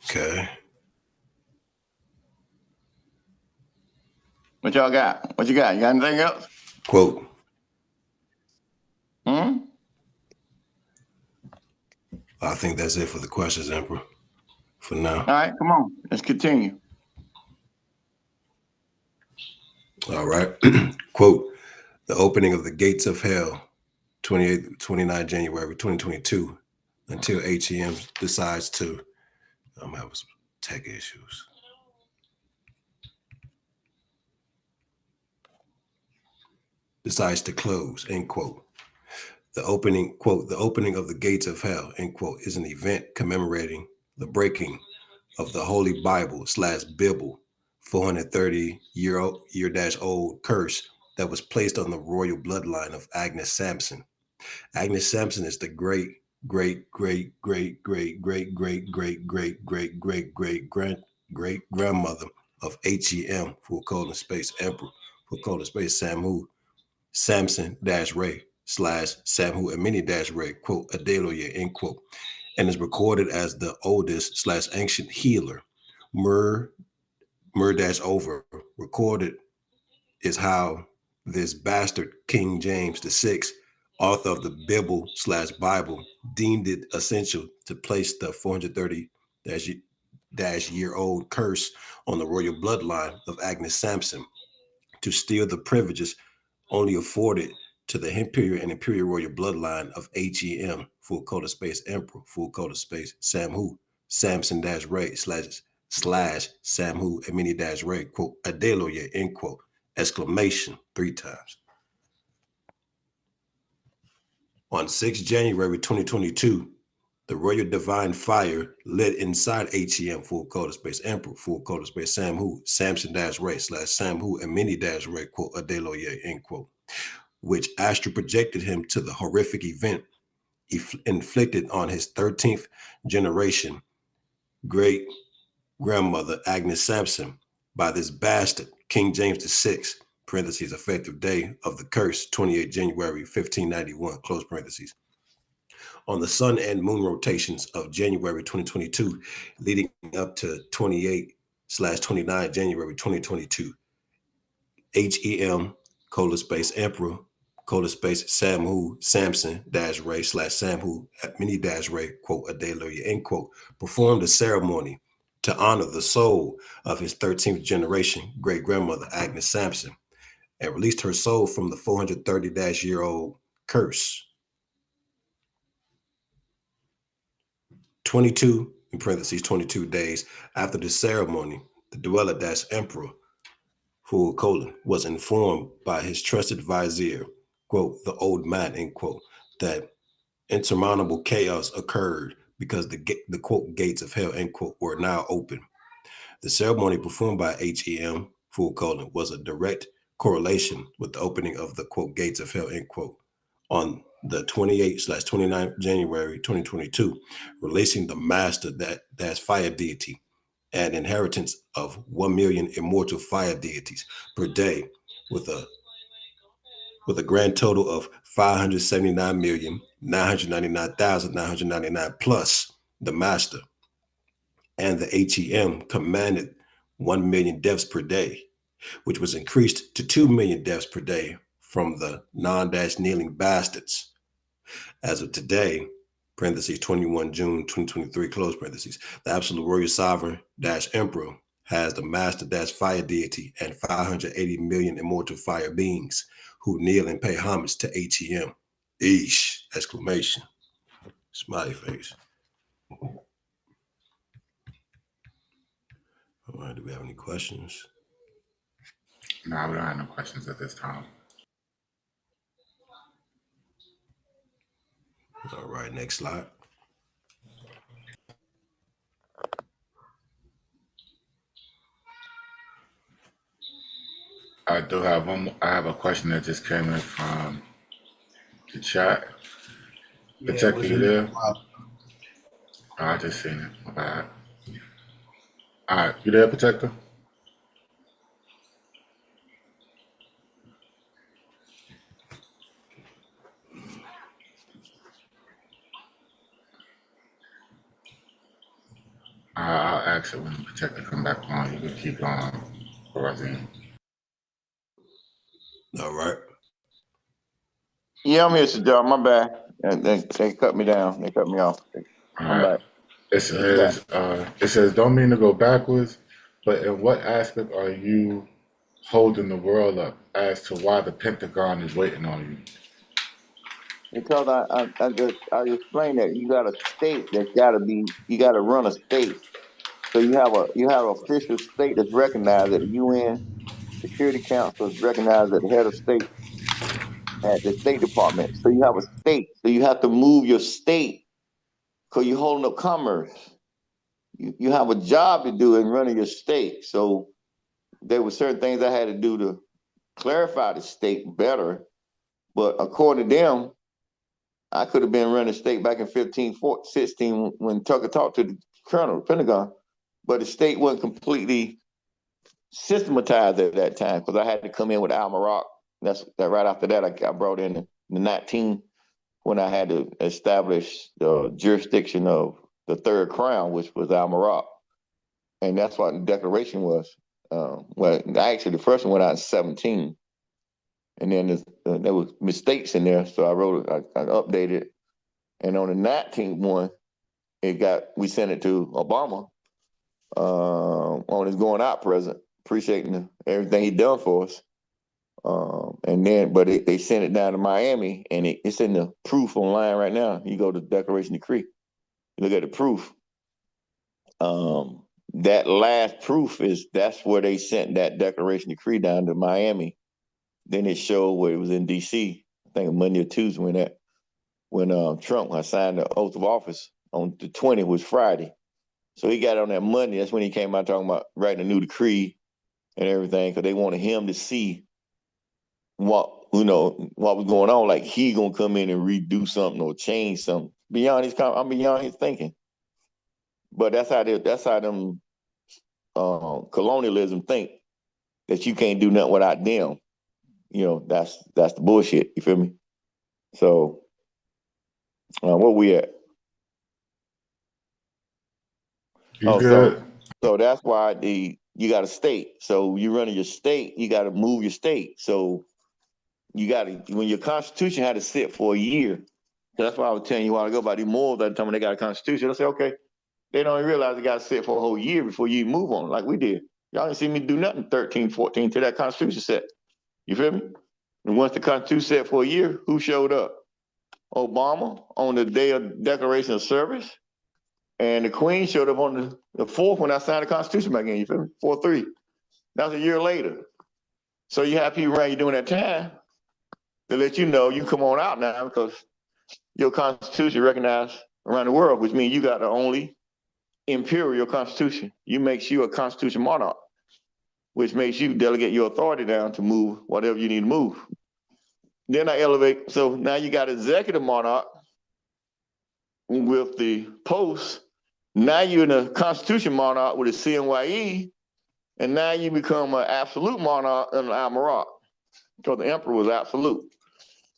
Okay. What y'all got? What you got? You got anything else? Quote. I think that's it for the questions, Emperor, for now. All right, come on. Let's continue. All right. Quote, the opening of the gates of hell, 29 January 2022, until HEM decides to, I'm having some tech issues. Decides to close, end quote. The opening, quote, the opening of the gates of hell, end quote, is an event commemorating the breaking of the Holy Bible / Bible 430-year-old curse that was placed on the royal bloodline of Agnes Sampson. Agnes Sampson is the great grandmother of HEM, full colon space Emperor, full colon space Samhu Samson Ray / Samhu Amini Ray, quote, Adeloye, end quote, and is recorded as the oldest / ancient healer. Mur over recorded is how this bastard King James VI, author of the Bible / Bible, deemed it essential to place the 430-year-old curse on the royal bloodline of Agnes Sampson to steal the privileges only afforded to the imperial and imperial royal bloodline of HEM, full colon space Emperor, full colon space Samhu Samson Ray / Samhu Amini Ray, quote, Adeloye, end quote, exclamation 3 times. On 6 January 2022, the royal divine fire lit inside HEM, full colon space Emperor, full colon space Samhu Samson Ray / Samhu Amini Ray, quote, Adeloye, end quote, which astral projected him to the horrific event inflicted on his 13th generation great grandmother Agnes Sampson by this bastard King James VI, parentheses, effective day of the curse, 28 January 1591, close parentheses. On the sun and moon rotations of January 2022, leading up to 28/29 January 2022, HEM, colon space Emperor, colon space Samhu Samson Ray / Samhu Mini Ray, quote, Adeloye, end quote, performed a ceremony to honor the soul of his 13th generation great grandmother Agnes Sampson and released her soul from the 430-year-old curse. 22, in parentheses, 22 days after the ceremony, the dweller Emperor, full colon, was informed by his trusted vizier, quote, the old man, end quote, that insurmountable chaos occurred because the quote gates of hell, end quote, were now open. The ceremony performed by HEM, full colon, was a direct correlation with the opening of the quote gates of hell, end quote, on the 28/29 January 2022, releasing the master that's fire deity and inheritance of 1 million immortal fire deities per day, with a grand total of 579,999,999 plus the master and the HEM commanded 1 million deaths per day, which was increased to 2 million deaths per day from the non-kneeling bastards. As of today, parentheses 21 June 2023, close parentheses, the absolute royal sovereign emperor has the master fire deity and 580 million immortal fire beings who kneel and pay homage to HEM. Eesh! Exclamation. Smiley face. All right, do we have any questions? No, we don't have no questions at this time. All right, next slide. I do have one. I have a question that just came in from the chat. Protector, you there? Oh, I just seen it. My bad. All right, you there, Protector? I'll ask it when the Protector come back on. You can keep going, Razine. All right. Yeah, I'm here, Sajar. My bad. And they cut me down. They cut me off. All I'm right. back. It says, don't mean to go backwards, but in what aspect are you holding the world up as to why the Pentagon is waiting on you? Because I explained that you got a state that's you got to run a state. So you have an official state that's recognized at the UN Security Council, is recognized at the head of state at the State Department. So you have a state. So you have to move your state because you're holding up commerce. You have a job to do in running your state. So there were certain things I had to do to clarify the state better. But according to them, I could have been running the state back in 16 when Tucker talked to the colonel, the Pentagon. But the state wasn't completely systematized at that time because I had to come in with Al-Marak. That's that. Right after that, I got brought in the 19 when I had to establish the jurisdiction of the third crown, which was Al-Marak. And that's what the declaration was. Well, actually, the first one went out in 17. And then there was mistakes in there. So I wrote it, I updated it. And on the 19th one, we sent it to Obama on his going out present, appreciating everything he done for us. But they sent it down to Miami, and it's in the proof online right now. You go to Declaration Decree, you look at the proof. That last proof that's where they sent that Declaration Decree down to Miami. Then it showed where it was in D.C. I think Monday or Tuesday when Trump signed the oath of office on the 20th was Friday. So he got on that Monday. That's when he came out talking about writing a new decree and everything because they wanted him to see what was going on. Like he gonna come in and redo something or change something I'm beyond his thinking. But that's how them colonialism think that you can't do nothing without them. That's the bullshit. You feel me? So where we at? You good? So that's why you got a state. So you running your state, you got to move your state. So you got to, when your constitution had to sit for a year. So that's why I was telling you a while ago about these Moors that time when they got a constitution. I say, okay, they don't even realize they got to sit for a whole year before you move on, like we did. Y'all didn't see me do nothing 13, 14 till that constitution set. You feel me? And once the constitution set for a year, who showed up? Obama on the day of declaration of service. And the Queen showed up on the 4th when I signed the Constitution back in, you feel me? 4-3. That was a year later. So you have people around you during that time to let you know you come on out now because your Constitution recognized around the world, which means you got the only imperial Constitution. You makes you a Constitution monarch. which makes you delegate your authority down to move whatever you need to move. Then I elevate, so now you got executive monarch with the post. Now you're in a constitution monarch with a CMYE, and now you become an absolute monarch in Al-Marak, because the emperor was absolute.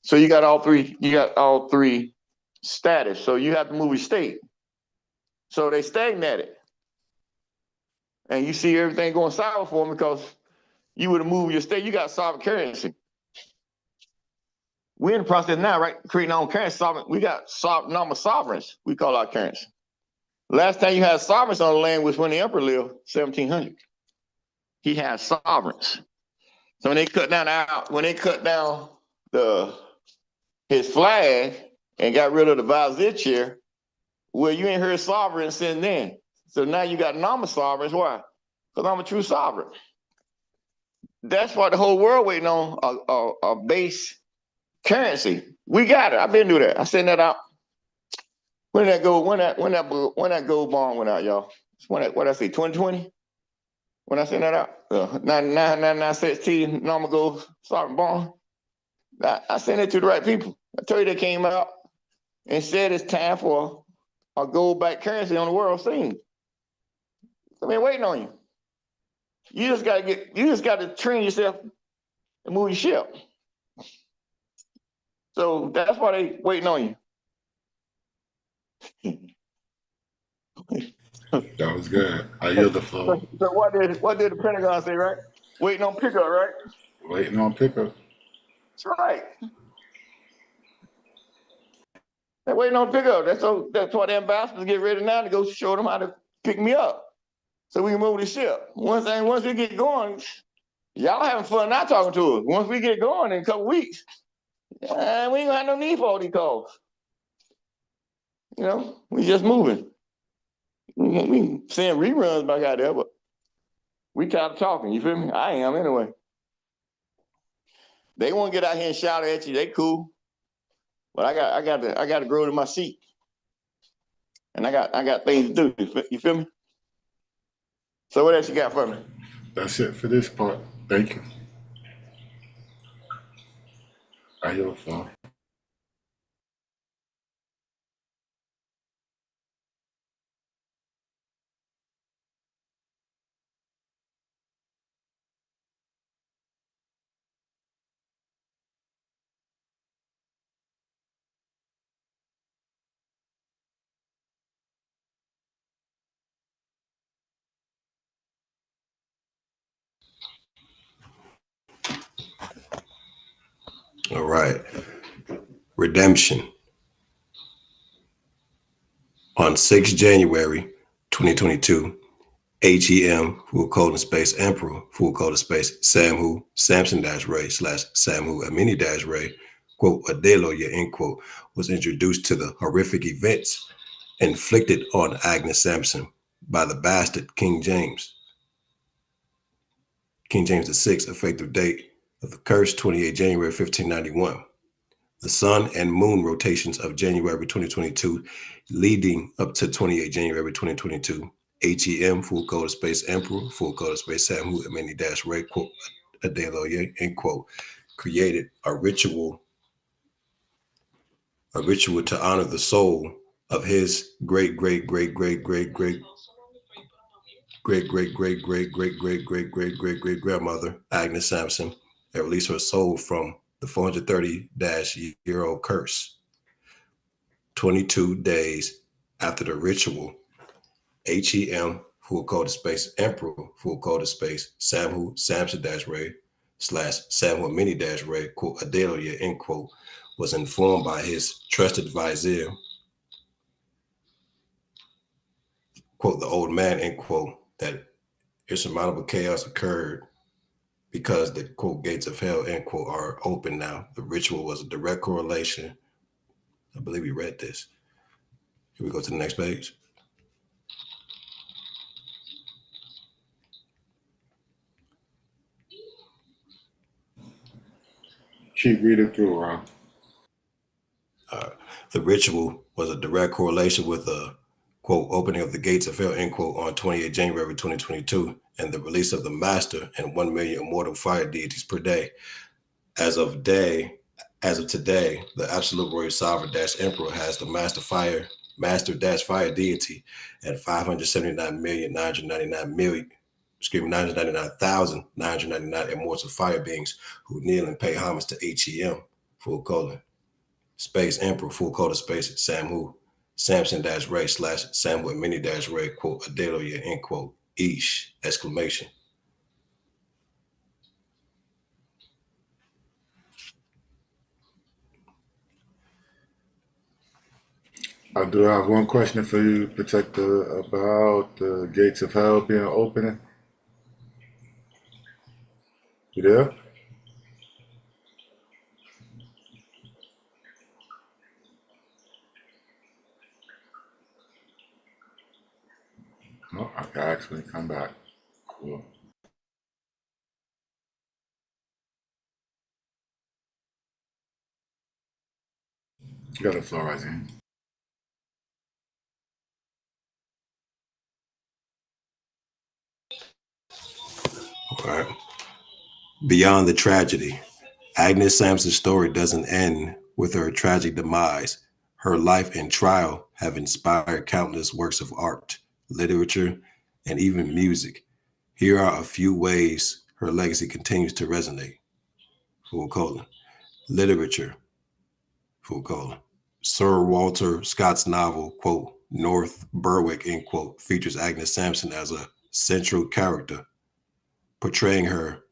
So you got all three status. So you have to move your state. So they stagnated. And you see everything going sour for them because you would have moved your state, you got sovereign currency. We're in the process now, right? Creating our own currency. We got normal sovereigns, we call our currency. Last time you had sovereigns on the land was when the emperor lived, 1700. He had sovereigns. So when they cut down his flag and got rid of the vizier chair, well, you ain't heard sovereign since then. So now you got normal sovereigns. Why? Because I'm a true sovereign. That's what the whole world waiting on, a base currency. We got it. I've been through that. I sent that out. When that gold bond went out, y'all? What I say, 2020? When I sent that out, 99.916 normal gold sovereign bond. I sent it to the right people. I told you they came out and said it's time for a gold-backed currency on the world scene. I've been waiting on you. You just got to train yourself and move your ship. So that's why they waiting on you. That was good. I yield the floor. So what did the Pentagon say, right? Waiting on pickup, right? Waiting on pickup. That's right. They're waiting on pickup. That's why the ambassadors get ready now to go show them how to pick me up, so we can move the ship. Once we get going, y'all having fun not talking to us. Once we get going in a couple weeks, we ain't gonna have no need for all these calls. You know, we just moving. We seeing reruns back out there, but we tired of talking. You feel me? I am anyway. They want to get out here and shout at you. They cool, but I got to grow to my seat, and I got things to do. You feel me? So what else you got for me? That's it for this part. Thank you. I yield the floor. All right. Redemption. On 6 January 2022, HEM, full colon space Emperor, full colon space Samhu, Samson Ray / Samhu Amini Ray, quote, Adeloye, end quote, was introduced to the horrific events inflicted on Agnes Sampson by the bastard King James VI, effective date of the curse, 28 January 1591. The sun and moon rotations of January 2022, leading up to 28 January 2022, HEM, full colon space Emperor, full colon space Samhu Amini Ray, quote, Adeloye, end quote, created a ritual to honor the soul of his great grandmother, Agnes Sampson, that released her soul from the 430-year-old curse. 22 days after the ritual, HEM, full colon space Emperor, full colon space Samhu Samson Ray / Samhu Mini Ray, quote, Adeloye, end quote, was informed by his trusted vizier, quote, the old man, end quote, that insurmountable chaos occurred because the, quote, gates of hell, end quote, are open now. The ritual was a direct correlation. I believe we read this. Here we go to the next page. Keep reading through, Rob. The ritual was a direct correlation with a, quote, opening of the gates of hell, end quote, on 28 January 2022, and the release of the master and 1 million immortal fire deities per day. As of today, the absolute royal sovereign emperor has the master fire deity at 579,999,999 immortal fire beings who kneel and pay homage to HEM, full colon, space emperor, full colon, space Samhu, Samson Ray / Samuel Mini Ray, quote, Adelia, end quote, Ish, exclamation. I do have one question for you, Protector, about the gates of hell being open. You there? No, I can actually come back. Cool. You got the floor, Razine. All right. Beyond the tragedy, Agnes Sampson's story doesn't end with her tragic demise. Her life and trial have inspired countless works of art, literature, and even music. Here are a few ways her legacy continues to resonate. Full colon. Literature. Full colon. Sir Walter Scott's novel, quote, North Berwick, end quote, features Agnes Sampson as a central character, portraying her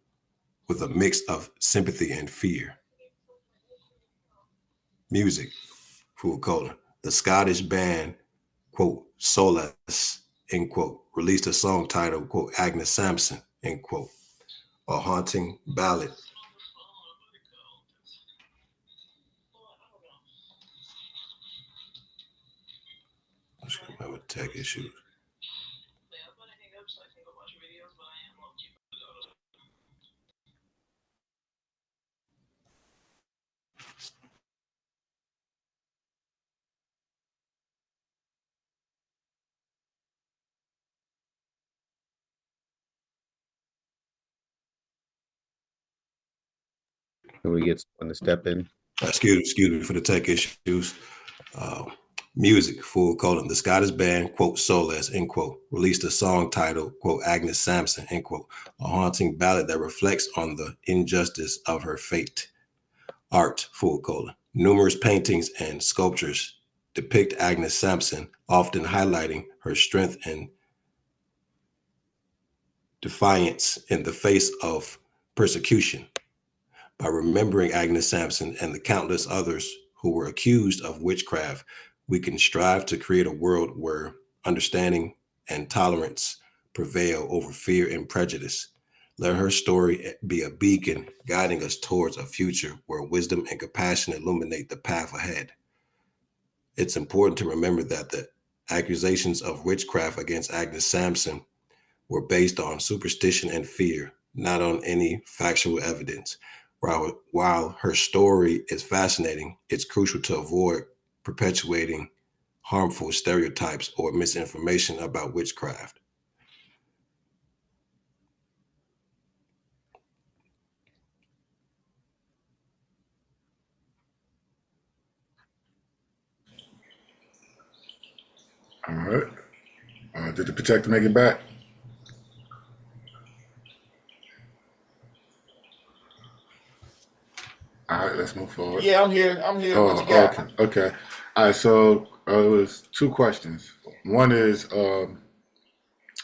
with a mix of sympathy and fear. Music, full colon. The Scottish band, quote, Solace, end quote, released a song titled, quote, Agnes Sampson, end quote, a haunting ballad. I'm just gonna remember tech issues. Can we get someone to step in? Excuse me for the tech issues. Music, full colon. The Scottish band, quote, Solace, end quote, released a song titled, quote, Agnes Sampson, end quote, a haunting ballad that reflects on the injustice of her fate. Art, full colon. Numerous paintings and sculptures depict Agnes Sampson, often highlighting her strength and defiance in the face of persecution. By remembering Agnes Sampson and the countless others who were accused of witchcraft, we can strive to create a world where understanding and tolerance prevail over fear and prejudice. Let her story be a beacon guiding us towards a future where wisdom and compassion illuminate the path ahead. It's important to remember that the accusations of witchcraft against Agnes Sampson were based on superstition and fear, not on any factual evidence. While her story is fascinating, it's crucial to avoid perpetuating harmful stereotypes or misinformation about witchcraft. All right. Did the Protector make it back? All right, let's move forward. Yeah, I'm here. I'm here. Oh, What you got? okay, okay. All right, so it was two questions. One is, do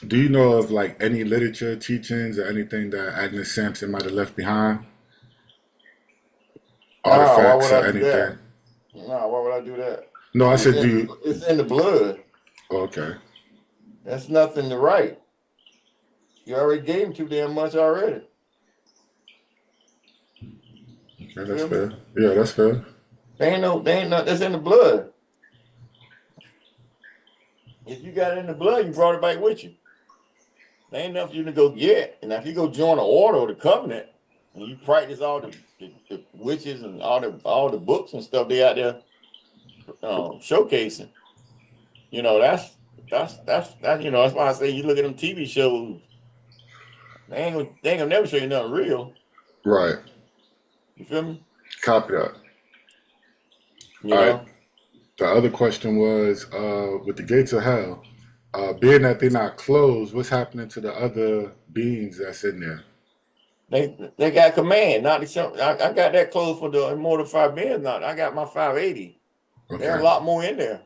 you know of like any literature, teachings, or anything that Agnes Sampson might have left behind? Nah, why Artifacts would or I do that? anything? Nah, why would I do that? No, I It's said, in, do you? it's in the blood. Okay, That's nothing to write. You already gave him too damn much already. yeah, that's fair. Yeah, that's fair. They ain't no, that's in the blood. If you got it in the blood, you brought it back with you. There ain't nothing you to go get. And if you go join the order or the covenant, and you practice all the witches and all the books and stuff they out there showcasing, you know, that's that's that's why I say you look at them TV shows, they ain't gonna never show you nothing real. Right. You feel me? Copy that. You All right. know, The other question was, with the gates of hell, being that they're not closed, what's happening to the other beings that's in there? they got command. Not the I got that close for the immortal 5 billion. Not I got my 580. There's a Okay. lot more in there.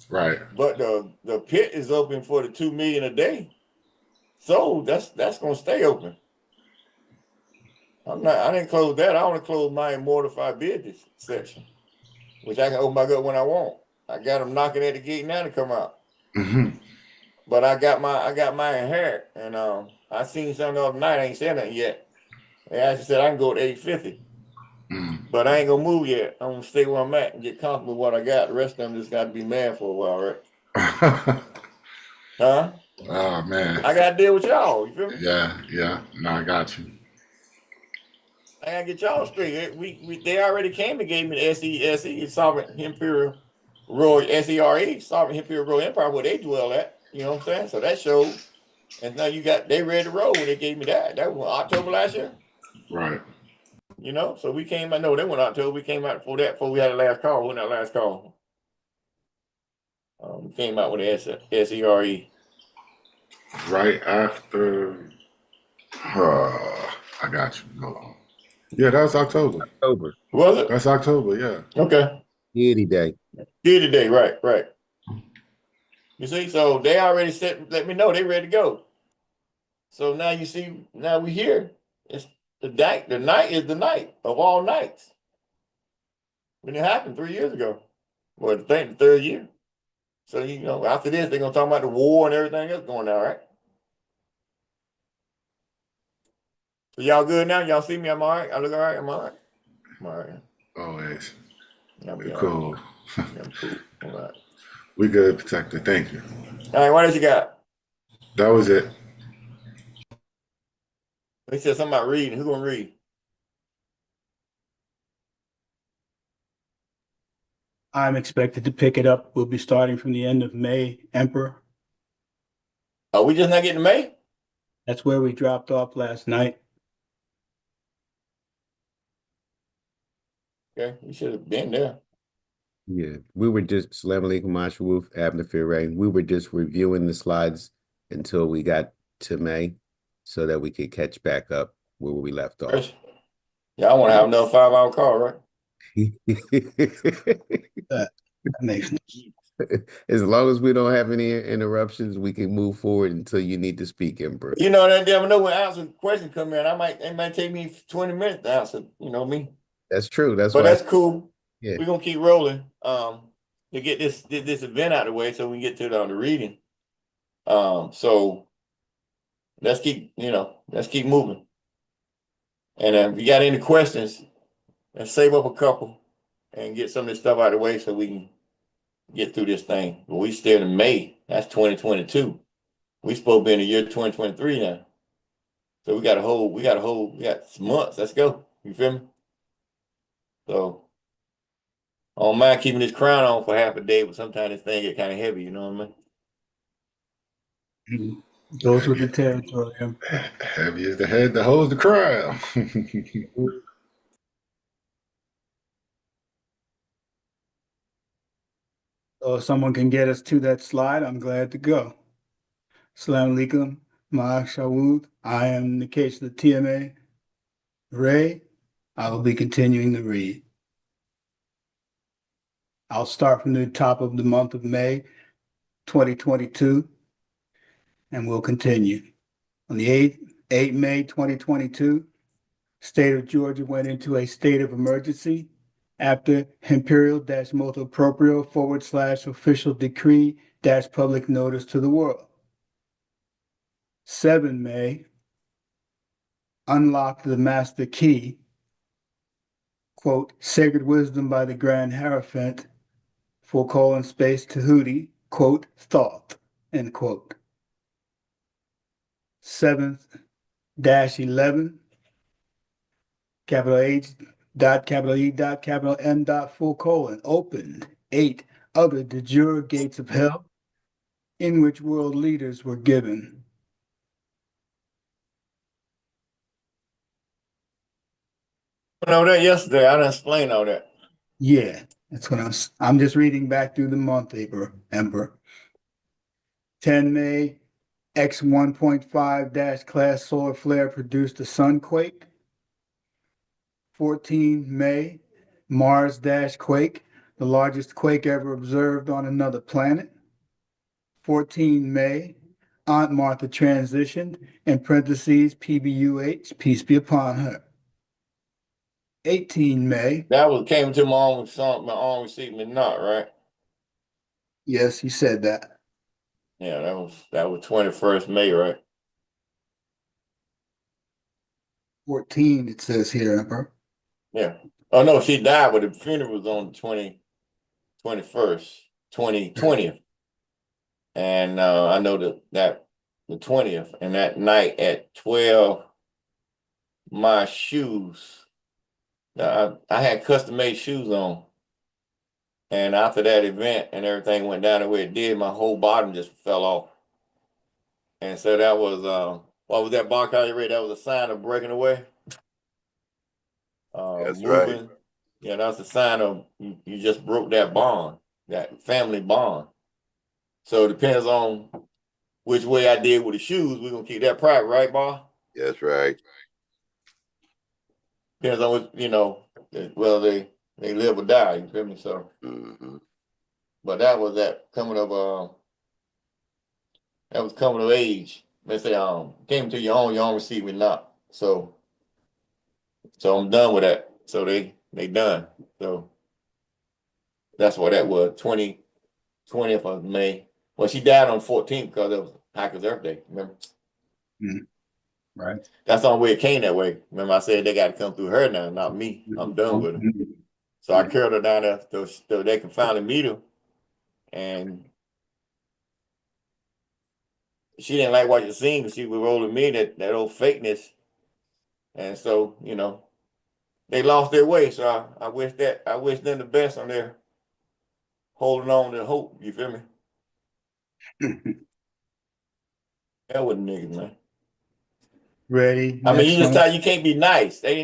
Right. But the pit is open for the 2 million a day. So that's gonna stay open. I didn't close that. I only closed my immortal 5 business section, which I can open back up when I want. I got them knocking at the gate now to come out. Mm-hmm. But I got my inherit, and I seen something the other night. I ain't said nothing yet. They actually said I can go to 850, but I ain't gonna move yet. I'm gonna stay where I'm at and get comfortable with what I got. The rest of them just got to be mad for a while, right? Huh? Oh man. I gotta deal with y'all. You feel me? Yeah. No, I got you. I gotta get y'all straight. They already came and gave me the SESE, Sovereign Imperial Royal SERE, Sovereign Imperial Royal Empire, where they dwell at. You know what I'm saying? So that showed. And now they ready to roll when they gave me that. That was October last year. Right. You know, so we came out. No, they went October. We came out before that. Before we had the last call. When that last call, we came out with the SERE. Right after. I got you. Hold on. Yeah, that was October. October. Was it? That's October. Yeah. Okay. Deity Day. Deity Day. Right. You see, so they already let me know they ready to go. So now you see, now we here. It's the night. The night is the night of all nights. When it happened 3 years ago. Well, I think the third year. So you know, after this, they're gonna talk about the war and everything else going on, right? So y'all good now? Y'all see me? I'm all right. I look all right. I'm all right. I'm all right. Always. I'll be all Cool. right. Yeah, I'm cool. All right. We good, protected. Thank you. All right. What else you got? That was it. They said something about reading. Who gonna read? I'm expected to pick it up. We'll be starting from the end of May, Emperor. Are we just not getting to May? That's where we dropped off last night. Okay, we should have been there. Yeah, we were just Salam Alaikum Mashroof, Abner Ray. We were just reviewing the slides until we got to May so that we could catch back up where we left off. Y'all want to have another 5-hour call, right? That makes no sense. As long as we don't have any interruptions, we can move forward until you need to speak, Emperor. You know, they never know when answer question come in. It might take me 20 minutes to answer. You know me. That's true. That's But why. that's cool. Yeah. We're gonna keep rolling. To get this event out of the way so we can get to the reading. So let's keep moving. And if you got any questions, let's save up a couple and get some of this stuff out of the way so we can get through this thing. But we still in May. That's 2022. We supposed to be in the year 2023 now. So we got some months. Let's go. You feel me? So I don't mind keeping this crown on for half a day, but sometimes this thing get kind of heavy, you know what I mean? Goes with the territory. Heavy as the head that holds the crown. So if someone can get us to that slide, I'm glad to go. Assalamu alaikum, Ma'ak Shawud. I am the case of the TMA. Ray, I will be continuing the read. I'll start from the top of the month of May 2022, and we'll continue. On the 8th May 2022, state of Georgia went into a state of emergency after Imperial-Motu Proprio / official decree - public notice to the world. 7 May, unlocked the master key, quote, sacred wisdom by the Grand Hierophant, / Tahuti, quote, thought, end quote. 7th-11, capital H dot capital E dot capital M dot : opened 8 other de jure gates of hell in which world leaders were given. I know that yesterday. I didn't explain all that. Yeah, that's what I'm just reading back through the month, Ember. 10 May, X 1.5 class solar flare produced a sunquake. 14 May, Mars quake, the largest quake ever observed on another planet. 14 May, Aunt Martha transitioned, in parentheses, PBUH, peace be upon her. 18 May, That was came to my own song, my own receipt, me not right. yes, he said that. Yeah, that was 21st May, right? 14, it says here, Emperor. Yeah. Oh no, she died, but the funeral was on the 21st, 2020th. And I know that the 20th, and that night at 12, my shoes. I had custom made shoes on. And after that event and everything went down the way it did, my whole bottom just fell off. And so that was what was that bar you read? That was a sign of breaking away. That's Moving. right. Yeah, that's a sign of you just broke that bond, that family bond. So it depends on which way I did with the shoes. We're gonna keep that private, right, Bar? That's right. Depends on what, well, they live or die, you feel me? So but that was that coming of age. Let's say came to your own receipt with not. So I'm done with that. So they done. So that's what that was, 20th of May. Well, she died on 14th because it was Hacker's Earth Day, remember? Right. That's the only way it came that way. Remember, I said they got to come through her now, not me. I'm done with her. So I carried her down there so they can finally meet her. And she didn't like what you seen because she was rolling me that old fakeness. And so, they lost their way. So I wish them the best on their holding on to hope. You feel me? That was niggas, man. Ready? I mean, Next one. you can't be nice. They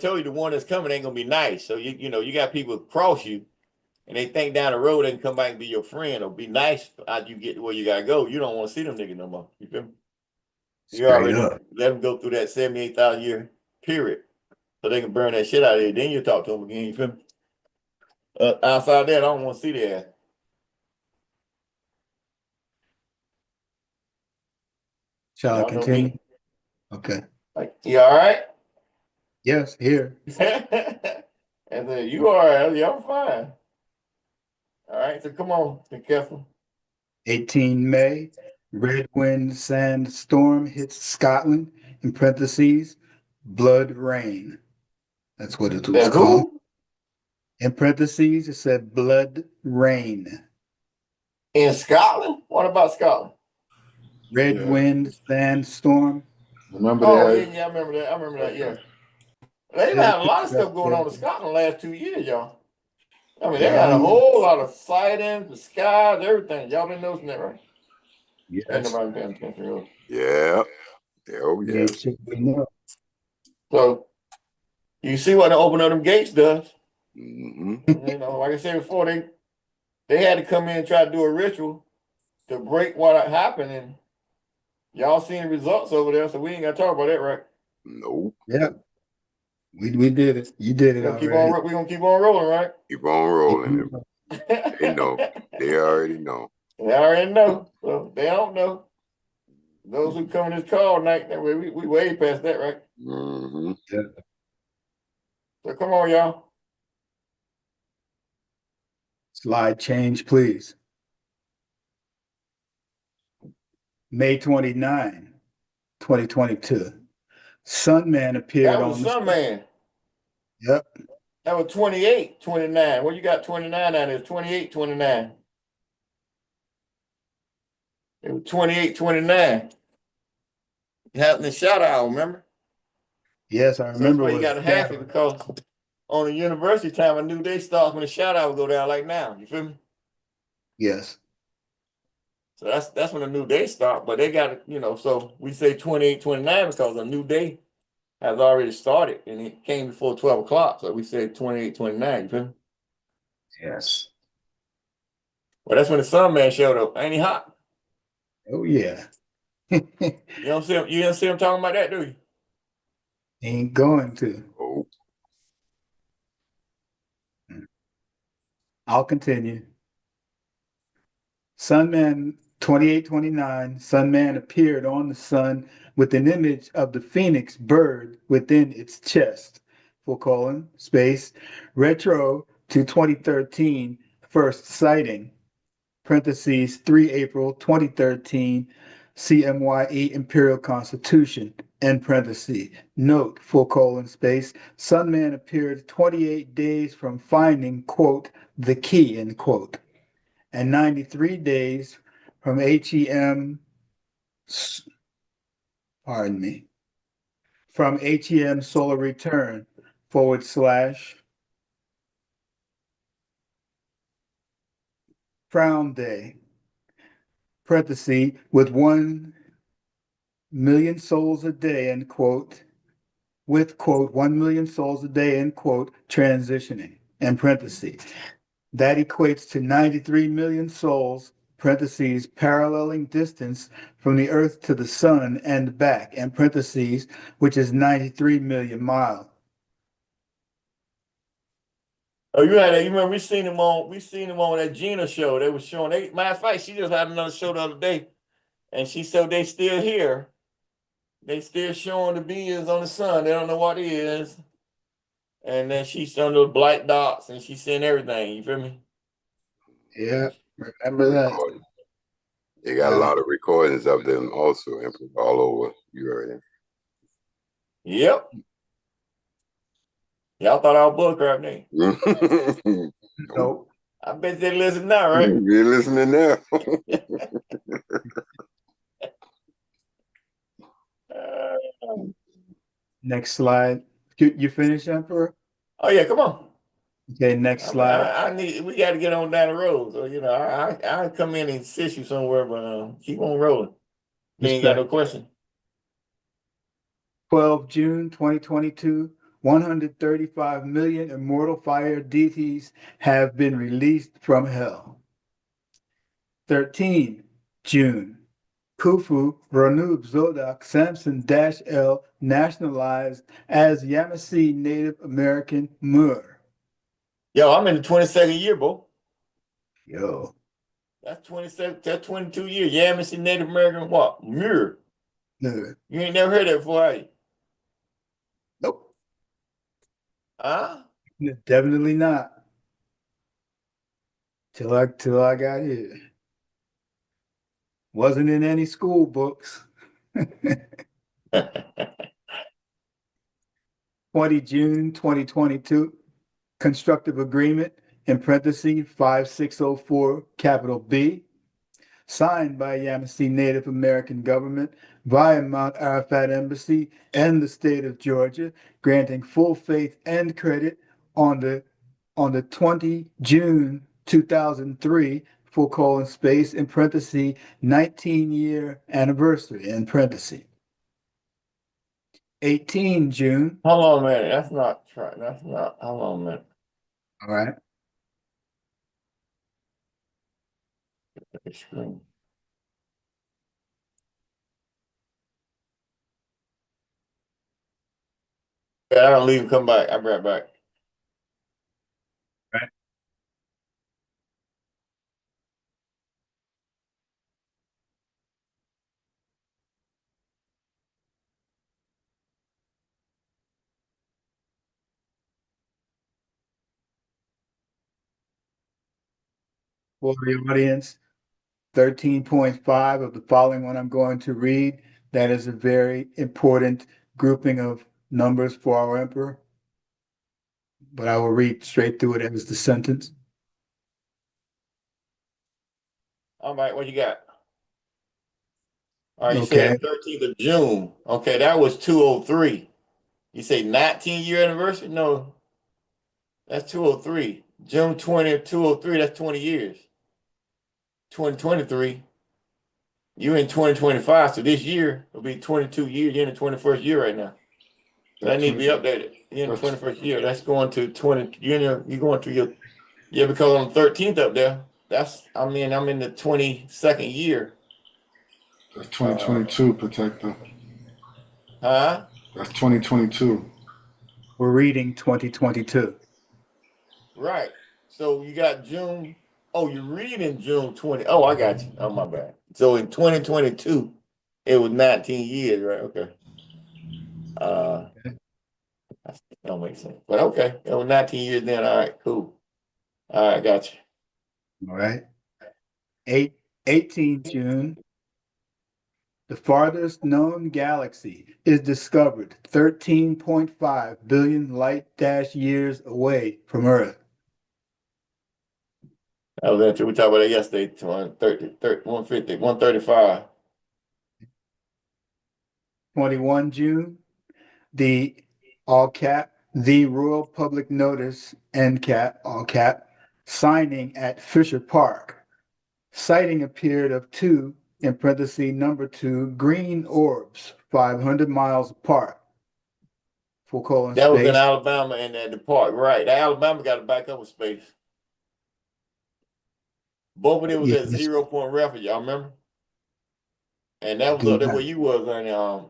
told you the one that's coming ain't gonna be nice. So you got people cross you, and they think down the road they can come back and be your friend or be nice after you get to where you gotta go. You don't want to see them niggas no more. You feel me? You Straight already up. let them go through that 78,000 year period, so they can burn that shit out of you. Then you talk to them again. You feel me? Outside that, I don't want to see their ass. Shall I Y'all know continue? me. Okay. Like, you all right? Yes, here. And then you all right? Yeah, I'm fine. All right, so come on, be careful. 18 May, red wind sandstorm hits Scotland, in parentheses, blood rain. That's what it was That called. who? In parentheses, it said blood rain. In Scotland? What about Scotland? Red Yeah. wind sandstorm. Remember Oh, that? yeah, I remember that. I remember that, yeah. Okay. They've Said had it a lot of picked up stuff going on in Scotland the last 2 years, y'all. I mean, they had a yeah. whole lot of sightings, the skies, everything. Y'all been noticing that, right? Ain't Yes. nobody paying attention, really. Yeah. Oh yeah. We know. So you see what the open of them gates does. Mm-hmm. Like I said before, they had to come in and try to do a ritual to break what happened, and y'all seen the results over there, so we ain't got to talk about that, right? Nope. Yeah. We did it. You did it We're already. gonna keep on rolling, right? Keep on rolling. They know. They already know. They already know. So they don't know. Those who come in this call night, that way we way past that, right? Mm-hmm. Yeah. So come on, y'all. Slide change, please. May 29, 2022. Sunman appeared That was on a the sun sky. man. Yep. That was 28, 29. Well, you got 29 out there. 28, 29. It was 28, 29. It happened in Shadow Hour, remember? Yes, I So that's remember why it you was got to have it, because on the university time, a new day starts when the Shadow Hour go down like now. You feel me? yes. So that's when the new day start. But they got, you know, so we say 28, 29 because a new day has already started and it came before 12 o'clock. So we say 28, 29. You feel me? Yes. Well, that's when the sun man showed up. Ain't he hot? Oh yeah. You don't see him talking about that, do you? Ain't going to. Oh, I'll continue. Sunman 2829, Sunman appeared on the sun with an image of the phoenix bird within its chest. Full colon, space, retro to 2013, first sighting, parentheses, 3 April 2013, CMYE Imperial Constitution, end parentheses. Note, full colon, space, Sunman appeared 28 days from finding, quote, the key, end quote, and 93 days from pardon me, from HEM solar return / frown day, parenthesis, with 1 million souls a day, end quote, with, quote, 1 million souls a day, end quote, transitioning, end parenthesis. That equates to 93 million souls, parentheses, paralleling distance from the Earth to the sun and back, and parentheses, which is 93 million miles. Oh, you remember we seen him on that Gina show. They was showing matter of fact, she just had another show the other day, and she said they still here. They still showing the beings on the sun. They don't know what it is. And then she's showing those black dots and she's seeing everything. You feel me? Yeah, remember that. recording. They got a lot of recordings of them also, and all over. You heard him. Yep. Y'all thought I was bullcrap, name. Nope. I bet they listen now, right? You're listening now. Next slide. You finish, Emperor? Oh yeah, come on. Okay, next slide. We got to get on down the road. So you know, I come in and assist you somewhere, but keep on rolling. You ain't got no question. 12 June 2022, 135 million immortal fire deities have been released from hell. 13 June, Khufu, Ranub, Zodak, Samson L nationalized as Yamasee Native American Muir. Yo, I'm in the 22nd year, bro. Yo. That's 27, that's 22 years. Yamasee Native American what? Muir. Yeah. You ain't never heard that before, have you? Nope. Huh? Definitely not. Till I got here. Wasn't in any school books. 20 June 2022, constructive agreement, in parentheses, 5604, capital B, signed by Yamasee Native American government via Mount Arafat Embassy and the state of Georgia, granting full faith and credit on the 20 June 2003, full colon space, in parentheses, 19-year anniversary, in parentheses. 18 June. Hold on a minute. That's not, hold on a minute. All right. Screen. Yeah, I don't leave and come back. I'll be right back. Right. For the audience, 13.5 of the following one I'm going to read, that is a very important grouping of numbers for our emperor. But I will read straight through it as the sentence. All right, what you got? All right, you Okay. said 13th of June. Okay, that was 203. You say 19-year anniversary? No, that's 203. June 20th, 203, that's 20 years. 2023. You in 2025, so this year will be 22 years. You're in the 21st year right now. So that need to be updated. You're in the 21st year. That's going to 20. You're going to your, yeah, because on the 13th up there, I'm in the 22nd year. That's 2022, Protector. Huh? That's 2022. We're reading 2022. Right. So you got June. Oh, you're reading June 20. Oh, I got you. Oh, my bad. So in 2022, it was 19 years, right? Okay. That don't make sense. But okay. It was 19 years then. All right, cool. All right, got you. All right. 18 June. The farthest known galaxy is discovered 13.5 billion light-years away from Earth. That was interesting. We talked about that yesterday. 150, 135. 21 June. The all cap, the Royal Public Notice, end cap, all cap, signing at Fisher Park, citing a period of two, in parentheses, number two, green orbs, 500 miles apart. Full colon That was in space. Alabama and at the park, right? The Alabama got to back up with space. Both of them was at 0 point reference, y'all remember? And that was up there where you was on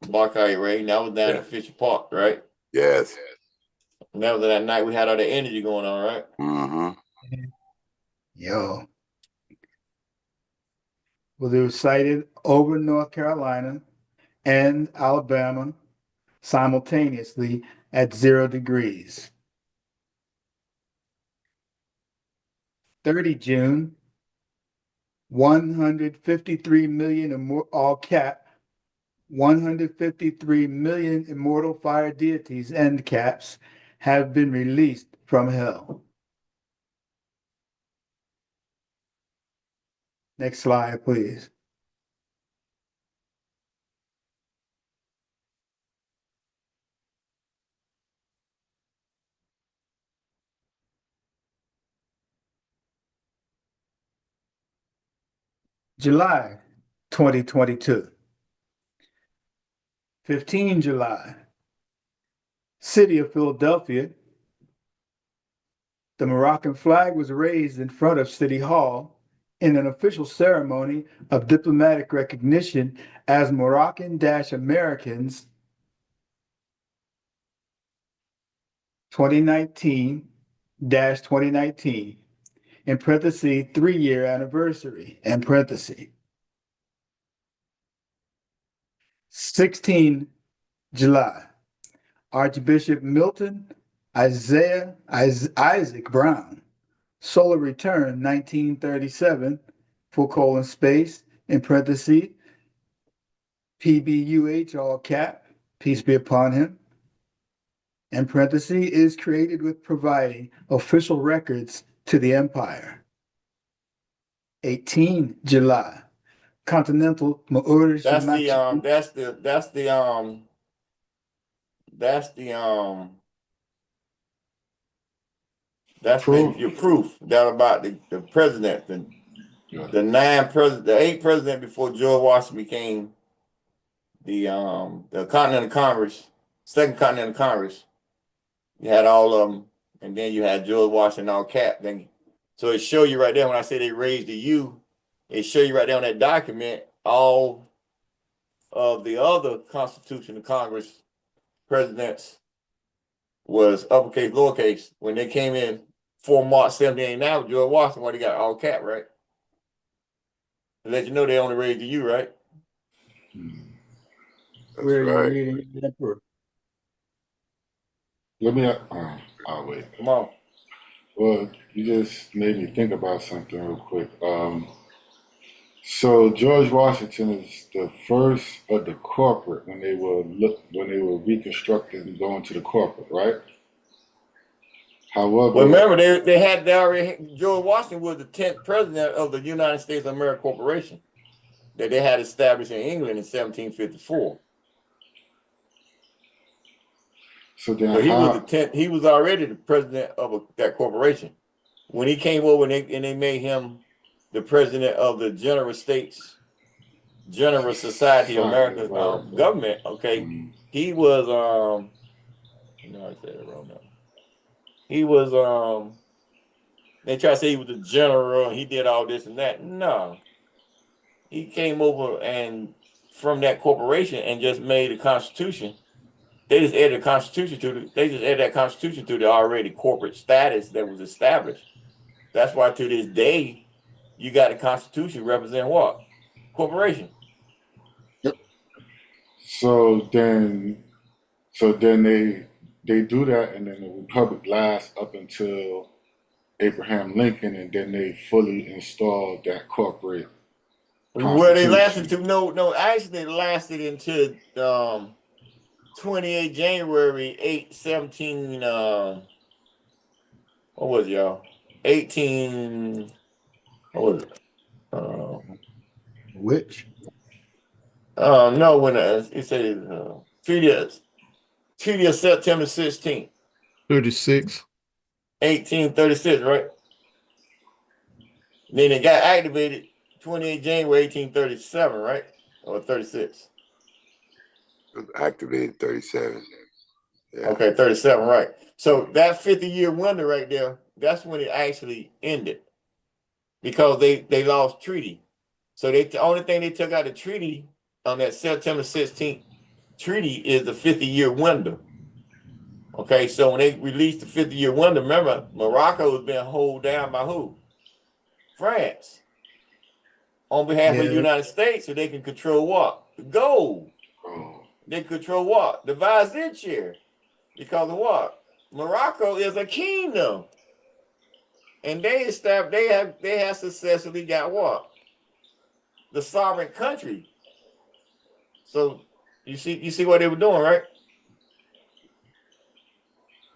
Buckeye, and that was down at Fisher Park, right? Yes. And that was that night we had all the energy going on, right? Mm-hmm. Yo. Well, they were sighted over North Carolina and Alabama simultaneously at 0 degrees. 30 June, 153 million all cap, 153 million immortal fire deities end caps have been released from hell. Next slide, please. July 2022. 15 July. City of Philadelphia. The Moroccan flag was raised in front of City Hall in an official ceremony of diplomatic recognition as Moroccan-Americans 2019-2019, in parentheses, 3-year anniversary, end parentheses. 16 July, Archbishop Milton Isaac Brown, solar return 1937, full colon space, in parentheses, PBUH, all cap, peace be upon him, in parentheses, is created with providing official records to the empire. 18 July, Continental Mauritius. That's your proof that about the president, the 8 president before George Washington became the Continental Congress, Second Continental Congress. You had all of them, and then you had George Washington all cap. Then, so it show you right there when I say they raised the U, it show you right there on that document all of the other Constitution of Congress presidents was uppercase, lowercase. When they came in 4 March 1789, George Washington, what he got all cap, right? To let you know they only raised the U, right? That's Where right. are you reading the emperor? Let me, I'll wait. Come on. Well, you just made me think about something real quick. So George Washington is the first of the corporate when they were reconstructing and going to the corporate, right? However, well, remember they already George Washington was the 10th president of the United States of America Corporation that they had established in England in 1754. So then So he was the 10th. He was already the president of that corporation when he came over and they made him the president of the General States General Society of American Right. government. Okay, he was no, I said it wrong now. He was they try to say he was a general and he did all this and that. No, he came over and from that corporation and just made a constitution. They just added a constitution to the already corporate status that was established. That's why to this day you got a constitution represent what? Corporation. So then they do that, and then the republic lasts up until Abraham Lincoln, and then they fully installed that corporate Well, they constitution. lasted to no, actually they lasted until 28 January 817 what was it, y'all? 18 what was it? Which? No, when it said Treaty of September 16th, 36. 1836, right? Then it got activated 28 January 1837, right? Or 36. It was activated 37. Yeah. Okay, 37, right. So that 50-year window right there, that's when it actually ended. Because they lost treaty. So the only thing they took out of the treaty on that September 16th treaty is the 50-year window. Okay, so when they released the 50-year window, remember, Morocco was being held down by who? France. On behalf of the United States, so they can control what? The gold. They control what? The vice chair. Because of what? Morocco is a kingdom. And they have successfully got what? The sovereign country. So you see what they were doing, right?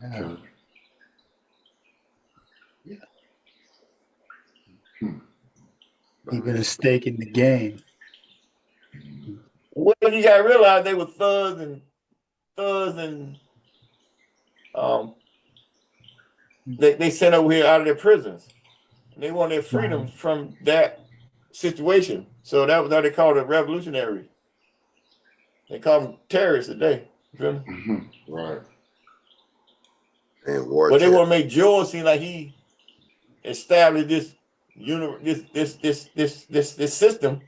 Yeah. Even a stake in the game. Well, you gotta realize they were thugs and they sent over here out of their prisons. They wanted their freedom from that situation. So that was how they called it revolutionary. They call them terrorists today. You feel me? Right. And war. But they want to make George seem like he established this system.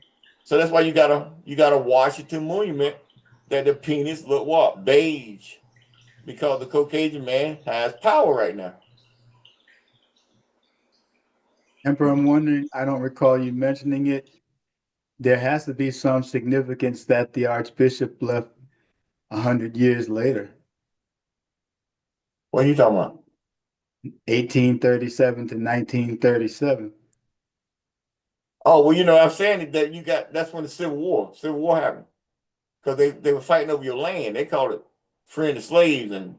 So that's why you got a Washington monument that the penis look what? Beige. Because the Caucasian man has power right now. Emperor, I'm wondering, I don't recall you mentioning it. There has to be some significance that the Archbishop left 100 years later. What are you talking about? 1837 to 1937. Oh, well, I'm saying that that's when the Civil War happened. Because they were fighting over your land. They called it freeing the slaves and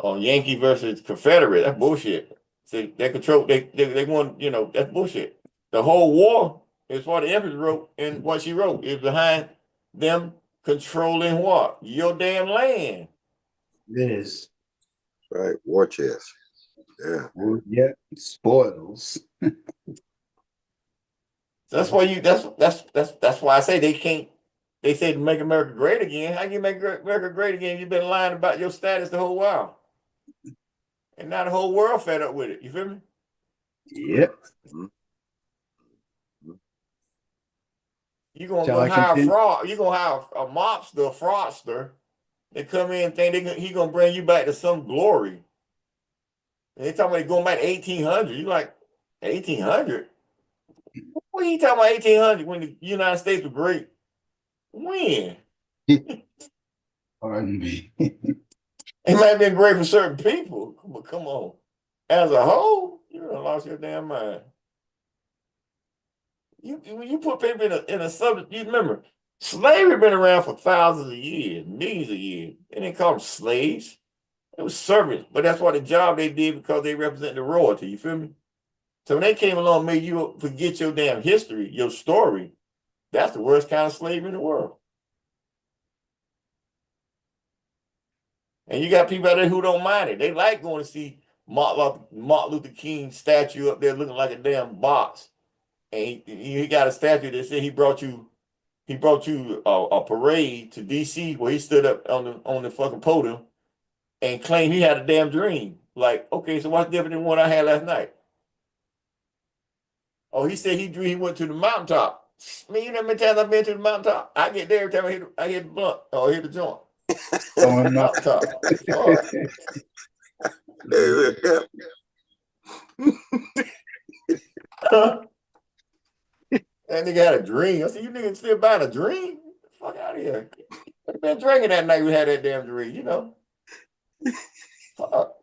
Yankee versus Confederate. That's bullshit. See, they want, that's bullshit. The whole war is what the Empress wrote, and what she wrote is behind them controlling what? Your damn land. It is. Right, war chest. Yeah. Yeah, spoils. That's why that's why I say they can't. They say to make America great again. How can you make America great again? You've been lying about your status the whole while, and now the whole world fed up with it. You feel me? Yep. You're gonna go hire a fraud. You're gonna hire a mobster, a fraudster. They come in and think he gonna bring you back to some glory. And they talking about going back to 1800. You like 1800? What are you talking about 1800 when the United States was great? When? Pardon me. It might have been great for certain people, but come on. As a whole, you done lost your damn mind. You put people in a subject, you remember, slavery been around for thousands of years, millions of years. They didn't call them slaves. It was servants, but that's why the job they did because they represent the royalty, you feel me? So when they came along and made you forget your damn history, your story, that's the worst kind of slavery in the world. And you got people out there who don't mind it. They like going to see Martin Luther King statue up there looking like a damn box. And he got a statue that said he brought you he brought you a parade to DC where he stood up on the fucking podium and claimed he had a damn dream. Like, okay, so what's different than what I had last night? Oh, he said he dreamed he went to the mountaintop. Man, you know how many times I've been to the mountaintop? I get there every time I hit the blunt or hit the joint. Mountaintop. Fuck. That nigga had a dream. I said, you niggas still buying a dream? Get the fuck out of here. I've been drinking that night we had that damn dream, you know? Fuck.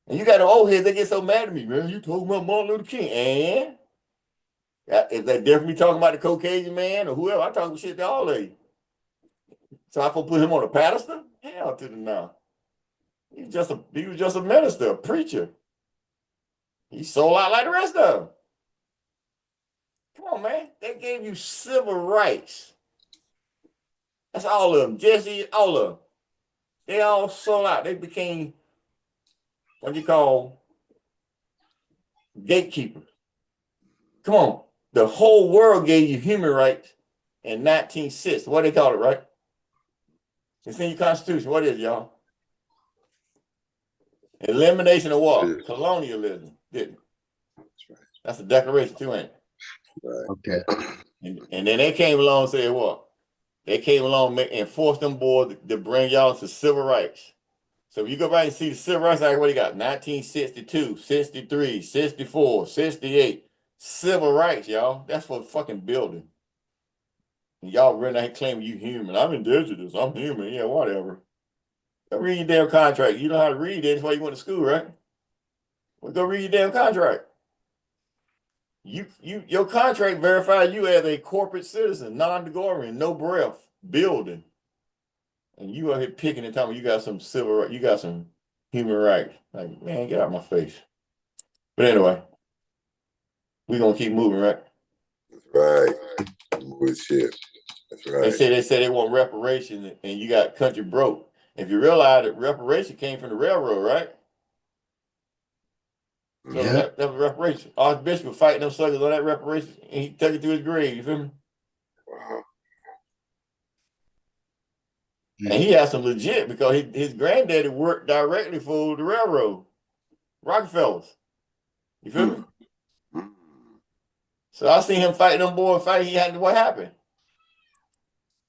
And you got the old heads, they get so mad at me, man. You talking about Martin Luther King. And if they definitely talking about the Caucasian man or whoever, I talking shit to all of you. So I put him on a pedestal? Hell to the no. He was just a minister, a preacher. He sold out like the rest of them. Come on, man. They gave you civil rights. That's all of them. Jesse, all of them. They all sold out. They became what you call gatekeepers. Come on. The whole world gave you human rights in 1960. What they call it, right? It's in your Constitution. What is it, y'all? Elimination of what? Colonialism, didn't it? That's right. That's the declaration too, ain't it? Right. Okay. And then they came along and said what? They came along and forced them boys to bring y'all to civil rights. So if you go back and see the Civil Rights Act, what you got? 1962, 63, 64, 68. Civil rights, y'all. That's for fucking building. And y'all really ain't claiming you human. I'm indigenous. I'm human. Yeah, whatever. Go read your damn contract. You know how to read it. That's why you went to school, right? Well, go read your damn contract. Your contract verifies you as a corporate citizen, non-Gregorian, no breath, building. And you out here picking and telling me you got some civil rights, you got some human rights. Like, man, get out of my face. But anyway, we're gonna keep moving, right? That's right. Moving shit. That's right. They say they want reparations, and you got country broke. If you realize that reparation came from the railroad, right? So Yeah. that was reparation. Archbishop was fighting them suckers on that reparation, and he took it to his grave. You feel me? Wow. And he had some legit because his granddaddy worked directly for the railroad, Rockefellers. You feel me? Mm. So I seen him fighting them boys, what happened?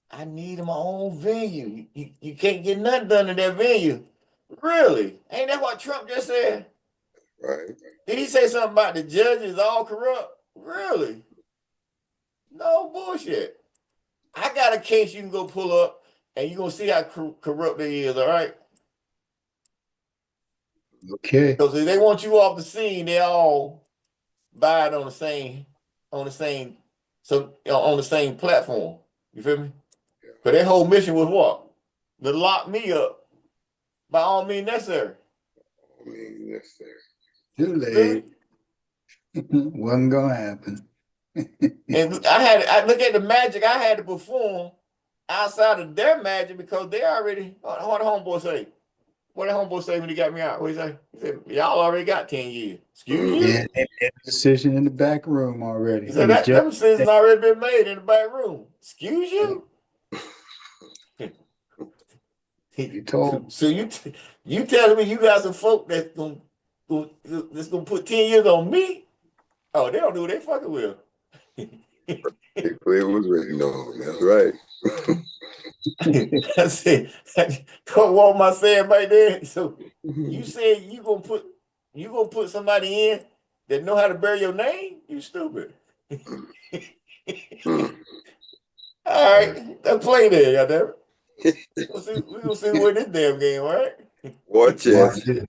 I need my own venue. You can't get nothing done in that venue. Really? Ain't that what Trump just said? Right. Did he say something about the judges all corrupt? Really? No bullshit. I got a case you can go pull up, and you're going to see how corrupt they is, all right? Okay. Because if they want you off the scene, they all buy it on the same platform. You feel me? But their whole mission was what? To lock me up by all means necessary. I mean, necessary. Too late. Wasn't gonna happen. And I look at the magic I had to perform outside of their magic because they already, what the homeboy say? What did homeboy say when he got me out? What he say? He said, y'all already got 10 years. Excuse you? Yeah, they made a decision in the back room already. He said, that decision's already been made in the back room. Excuse you? You told. So you telling me you got some folk that's gonna put 10 years on me? Oh, they don't do what they fucking will. It was written on. That's right. That's it. What am I saying right there? So you said you gonna put somebody in that know how to bear your name? You stupid. All right, let's play there, goddamn it. We're gonna see who win this damn game, all right? Watch it.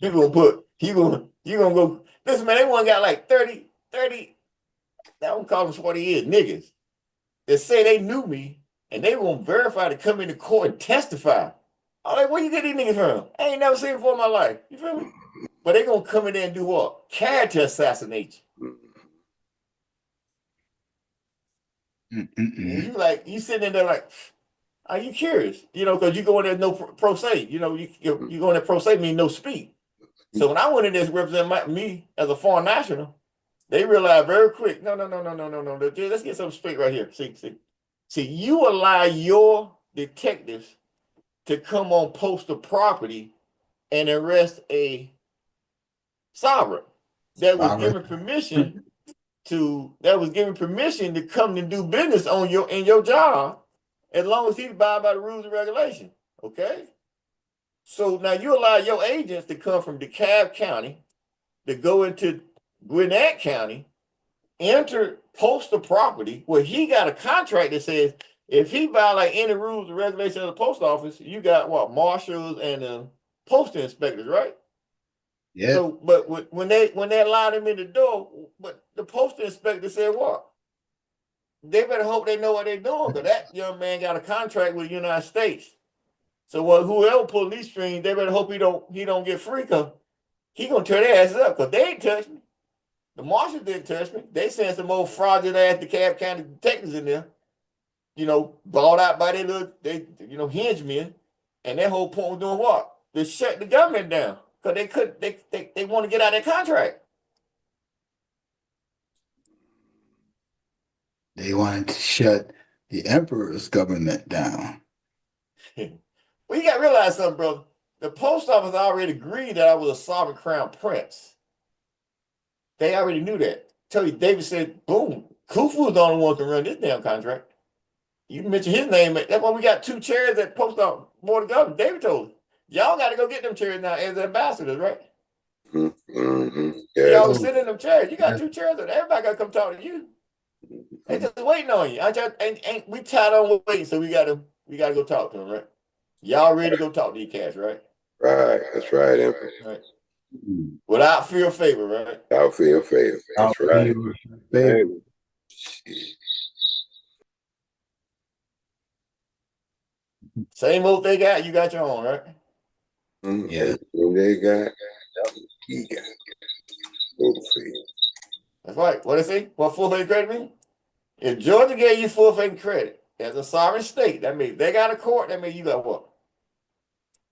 you gonna go. Listen, man, they one got like 30, I don't call them 40 years, niggas that say they knew me and they won't verify to come into court and testify. I'm like, where you get these niggas from? I ain't never seen it before in my life. You feel me? But they gonna come in there and do what? Character assassinate you. And you sitting in there like, are you curious? You know, because you go in there no pro se. You know, you go in there pro se mean no speak. So when I went in there to represent me as a foreign national, They realize very quick, no. Let's get something straight right here. See, you allow your detectives to come on postal property and arrest a sovereign that was given permission to come and do business on in your job, as long as he abide by the rules and regulations. Okay. So now you allow your agents to come from DeKalb County to go into Gwinnett County, enter postal property where he got a contract that says if he violate any rules and regulations of the post office, you got what, marshals and postal inspectors, right? Yeah. So, but when they allowed him in the door, but the postal inspector said what? They better hope they know what they're doing, because that young man got a contract with the United States. So whoever pull these strings, they better hope he don't get free, because he gonna tear their asses up, because they ain't touched me. The marshals didn't touch me. They sent some old fraudulent ass DeKalb County detectives in there, bought out by their little, henchmen, and their whole point was doing what? To shut the government down, because they want to get out of their contract. They wanted to shut the emperor's government down. Well, you got to realize something, brother. The post office already agreed that I was a sovereign crown prince. They already knew that. Tell you, David said, boom, Khufu was the only one to run this damn contract. You mentioned his name. That's why we got 2 chairs at post office board of government. David told us, y'all got to go get them chairs now as ambassadors, right? Mm-hmm. Y'all Yes. was sitting in them chairs. You got 2 chairs, and everybody got to come talk to you. They just waiting on you. We tired on waiting, so we gotta go talk to them, right? Y'all ready to go talk to your cats, right? Right. That's right, Emperor. Right. Without fear or favor, right? Without fear or favor. That's right. Favor. Same old they got, you got your own, right? Mm-hmm. Yeah. They got, he got. That's right. What they say? What full faith credit mean? If Georgia gave you full faith credit as a sovereign state, that means they got a court, that means you got what?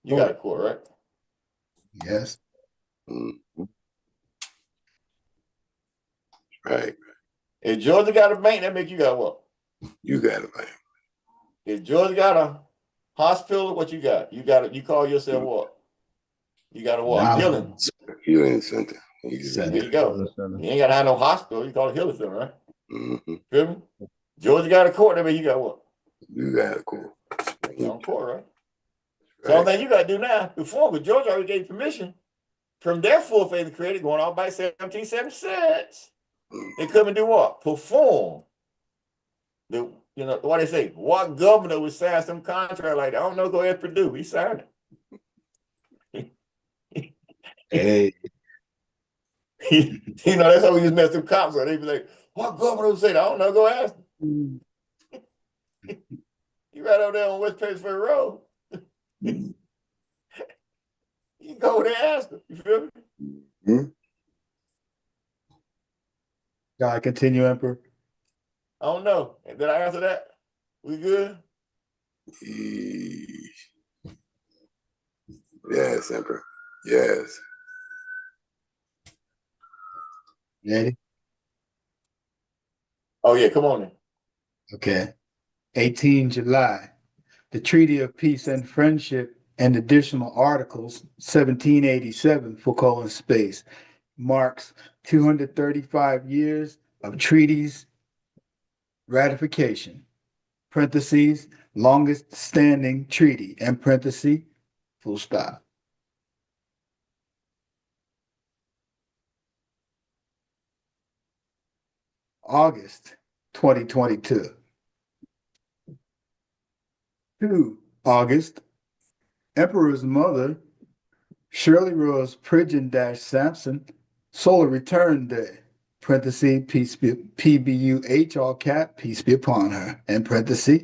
You got a court, right? Yes. Mm-hmm. Right. If Georgia got a bank, that means you got what? You got a bank. If Georgia got a hospital, what you got? You call yourself what? You got a what? Healing. Healing center. There you go. You ain't got to have no hospital. You call it healing center, right? Mm-hmm. Feel me? Georgia got a court, that means you got what? You got a court. You on court, right? So the only thing you got to do now, before, but Georgia already gave permission from their full faith and credit going on by 1776. They come and do what? Perform. What they say? What governor would sign some contract like that? I don't know. Go ahead, Purdue. He signed it. Hey. That's how we just mess them cops up. They be like, "What governor would say that?" I don't know. Go ask him. You right over there on West Pittsburgh Road. You can go over there and ask him. You feel me? Mm-hmm. Gotta continue, Emperor. I don't know. Did I answer that? We good? Yes, Emperor. Yes. Ready? Oh, yeah. Come on then. Okay. 18 July. The Treaty of Peace and Friendship and Additional Articles, 1787, for space, marks 235 years of treaties ratification, parentheses, longest standing treaty, and parentheses, full stop. August 2022. 2 August, Emperor's mother, Shirley Rose Pridgeon-Sampson, Solar Return Day, parentheses, PBUH, all cap, peace be upon her, and parentheses.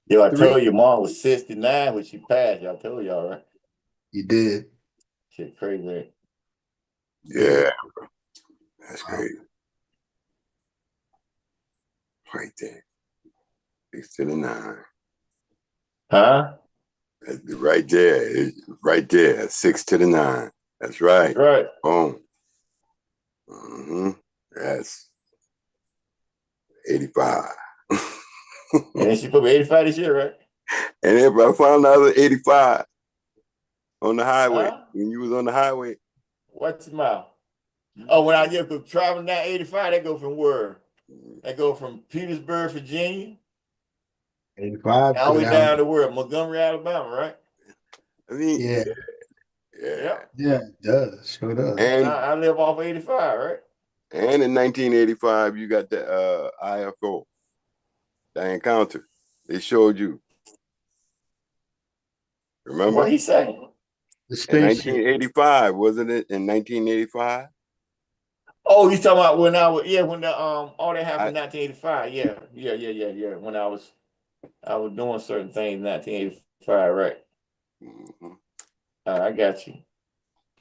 Yo, I 3. told you mom was 69 when she passed. Y'all told y'all, right? You did. Shit crazy, right? Yeah. That's great. Right there. 6 to the 9. Huh? Right there. Right there. 6 to the 9. That's right. Right. Boom. Mm-hmm. That's 85. And she put me 85 this year, right? And if I found another 85 on the highway, Huh? when you was on the highway. What's the mile? Oh, when I get traveling down 85, that go from where? That go from Petersburg, Virginia, 85 all go the way down. down to where? Montgomery, Alabama, right? I mean, Yeah, Yeah. yeah, it does. Sure does. And And I live off 85, right? and in 1985, you got the IFO, the encounter. They showed you. Remember? What he say? The In spaceship. 1985, wasn't it? In 1985? Oh, you talking about when I was when the all that happened in 1985. Yeah. When I was doing certain things in 1985, right? Mm-hmm. I got you.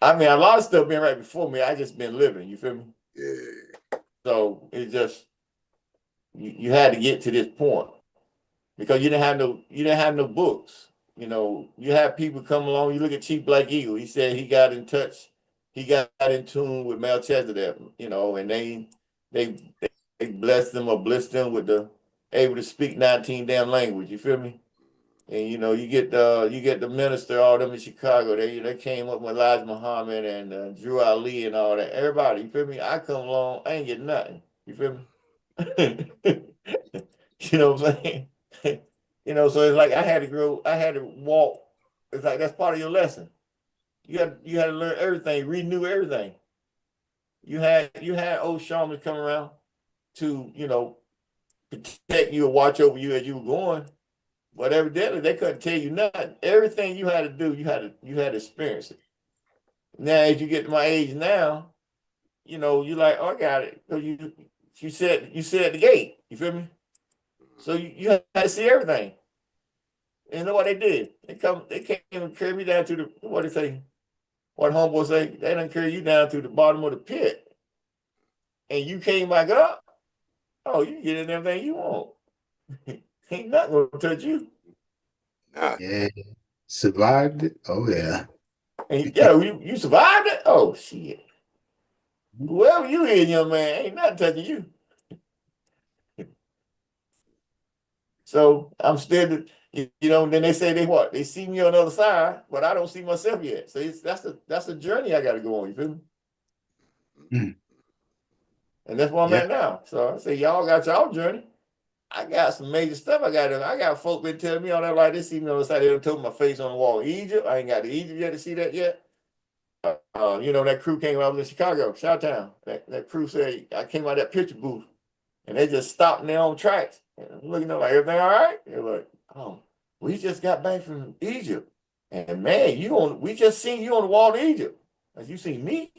I mean, a lot of stuff been right before me. I just been living, you feel me? Yeah. So it just you had to get to this point because you didn't have no books. You know, you have people come along. You look at Chief Black Eagle. He said he got in touch, he got in tune with Melchizedek. You know, and they blessed them or blessed them with the able to speak 19 damn language. You feel me? And you know, you get the minister, all them in Chicago. They came up with Elijah Muhammad and Drew Ali and all that. Everybody, you feel me? I come along, I ain't get nothing. You feel me? You know what I'm saying? You know, so it's like I had to grow, I had to walk. It's like that's part of your lesson. You had to learn everything, renew everything. You had old shamans come around to, you know, protect you or watch over you as you were going. But evidently they couldn't tell you nothing. Everything you had to do, you had to experience it. Now, as you get to my age now, you know, you like, oh, I got it. So you said at the gate. You feel me? So you had to see everything. And you know what they did? They came and carried me down to the what they say, what homeboy say, they done carry you down to the bottom of the pit. And you came back up. Oh, you can get in everything you want. Ain't nothing gonna touch you. Nah. Yeah. Survived it? Oh, yeah. And yeah, you survived it? Oh shit. Whoever you is, young man, ain't nothing touching you. So I'm still, you know. Then they say they see me on the other side, but I don't see myself yet. So that's a journey I got to go on. You feel me? Mm. And that's where I'm Yeah. at now. So I say y'all got y'all journey. I got some major stuff. I got folk been telling me all that like they see me on the side. They done told my face on the wall of Egypt. I ain't got to Egypt yet to see that yet. You know, that crew came when I was in Chicago, Chi-Town. That crew said I came out of that picture booth. And they just stopped in their own tracks. And I'm looking at them like, everything all right? They're like, oh, we just got back from Egypt. And man, we just seen you on the wall of Egypt. As you seen me?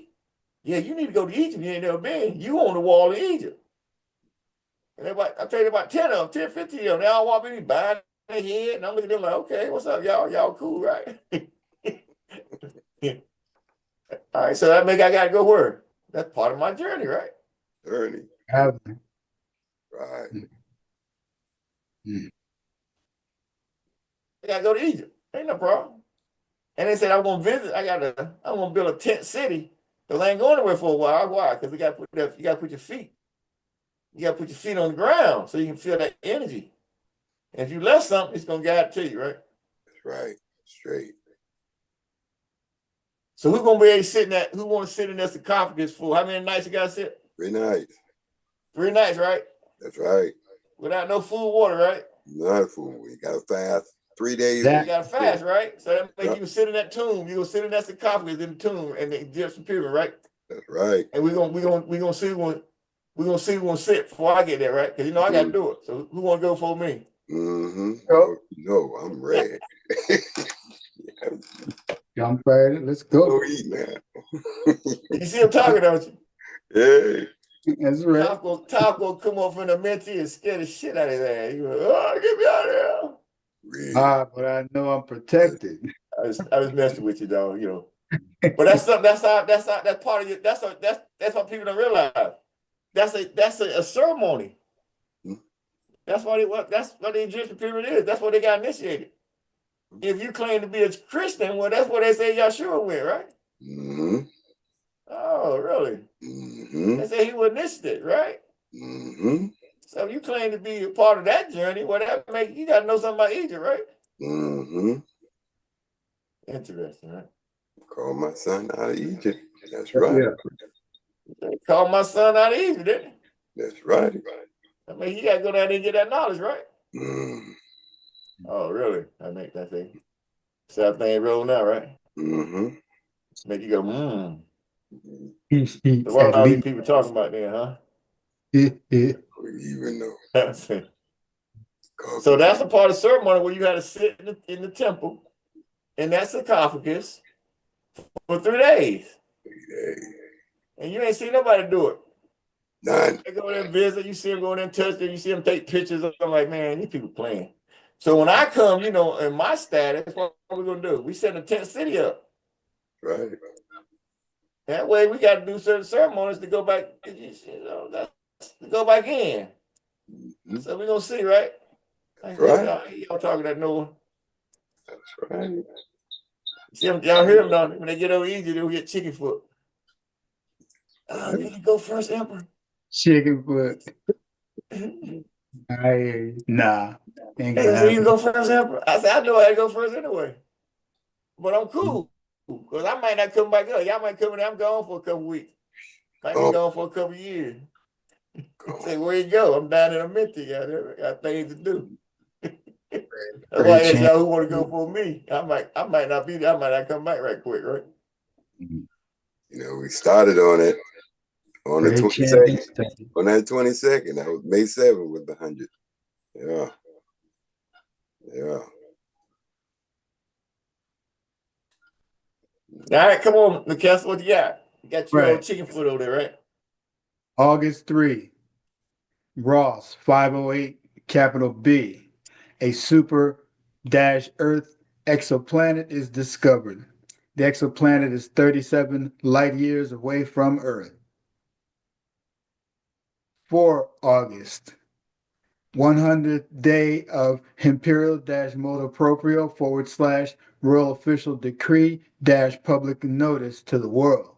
Yeah, you need to go to Egypt. You ain't never been. You on the wall of Egypt. And I tell you about 10 of them, 10, 15 of them. They all walk me bowing their head. And I'm looking at them like, okay, what's up, y'all? Y'all cool, right? All right, so that make I got to go where? That's part of my journey, right? Journey. Have- Right. Mm. I got to go to Egypt. Ain't no problem. And they said I'm gonna visit. I'm gonna build a tent city because I ain't going anywhere for a while. Why? Because you gotta put your feet. You gotta put your feet on the ground so you can feel that energy. And if you left something, it's gonna guide to you, right? That's right. Straight. So who's gonna be able to sit in that? Who want to sit in that sarcophagus for how many nights you gotta sit? 3 nights. 3 nights, right? That's right. Without no food, water, right? Not food. We got to fast 3 days. You gotta fast, right? So that make Yep. you sit in that tomb. You gonna sit in that sarcophagus in the tomb and the Egyptian pyramid, right? That's right. And we're gonna see when we're gonna see who gonna sit before I get there, right? Because you know I gotta do it. So who wanna go for me? Mm-hmm. Go. No, I'm ready. Jump right in. Let's go. Go eat now. You see him talking, don't you? Yeah. That's right. Top gonna come up from the mentee and scare the shit out of his ass. You go, oh, get me out of here. Really. But I know I'm protected. I was messing with you, dog. You know, but that's something. That's part of you. That's what people don't realize. That's a ceremony. Hmm. That's what the Egyptian pyramid is. That's what they got initiated. If you claim to be a Christian, well, that's what they say Yahshua went, right? Mm-hmm. Oh, really? Mm-hmm. They say he was initiated, right? Mm-hmm. So you claim to be a part of that journey. Well, that make you gotta know something about Egypt, right? Mm-hmm. Interesting, right? Call my son out of Egypt. That's right. Yeah. They called my son out of Egypt, didn't they? That's right. I mean, you gotta go down there and get that knowledge, right? Mm-hmm. Oh, really? I make that thing. So that thing roll now, right? Mm-hmm. Make you go, hmm. So what At are all these least. people talking about then, huh? Even though. So that's a part of ceremony where you had to sit in the temple in that sarcophagus for 3 days. 3 days. And you ain't seen nobody do it. None. They go there and visit, you see them go there and touch them, you see them take pictures. I'm like, man, these people playing. So when I come, in my status, what are we gonna do? We set a tent city up. Right. That way we got to do certain ceremonies to go back, to go back in. Mm-hmm. So we're gonna see, right? Right. Y'all talking that Noah. That's right. See them, y'all hear them, don't they? When they get over Egypt, they'll get chicken foot. Can you go first, Emperor? Chicken foot. Nah. Ain't Hey, gonna so you happen. go first, Emperor? I said, I know I had to go first anyway. But I'm cool. Because I might not come back up. Y'all might come in, I'm gone for a couple weeks. Might be gone for a couple years. Say, where you go? I'm down in a minty. Got things to do. That's why I asked y'all who want to go for me. I might not be there. I might not come back right quick, right? We started on it on the 22nd. On that 22nd, that was May 7th with the 100. Yeah. Yeah. All right, come on, Mikasa, what you got? You got your old chicken foot over there, right? August 3, Ross 508, capital B. A super Earth exoplanet is discovered. The exoplanet is 37 light years away from Earth. 4 August, 100th day of Imperial-Motu Proprio / Royal Official Decree - Public Notice to the world.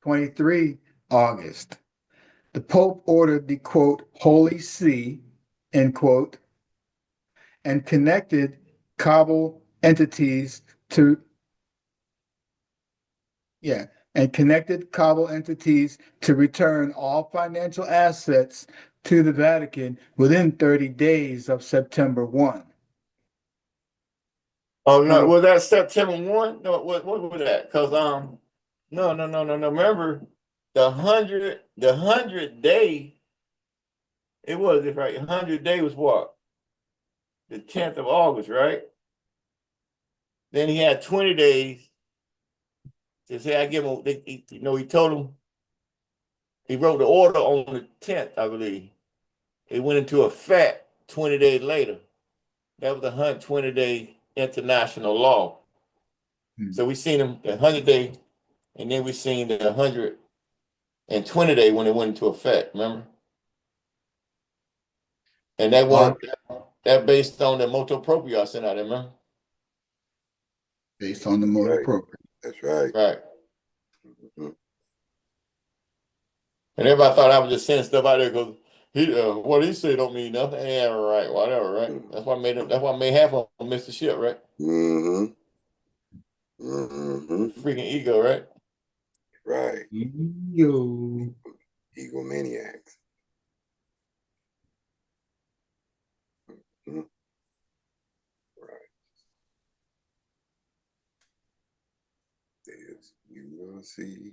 23 August, the Pope ordered the quote Holy See end quote and connected Kabul entities to return all financial assets to the Vatican within 30 days of September 1. Oh no, was that September 1? No, what was that? Because no. Remember the 100 day, it was it right. 100 day was what? The 10th of August, right? Then he had 20 days to say I give him he told him he wrote the order on the 10th, I believe. It went into effect 20 days later. That was the 120-day international law. So we seen him the 100-day, and then we seen the 120-day when it went into effect, remember? And that based on the motu proprio I sent out, remember? Based on the motu proprio. That's right. Right. Mm-hmm. And everybody thought I was just sending stuff out there because what he said don't mean nothing. Yeah, right, whatever, right? That's why I made half of them miss the ship, right? Mm-hmm. Mm-hmm. Freaking ego, right? Right. Egomaniacs. Mm-hmm. Right. There's, you will see.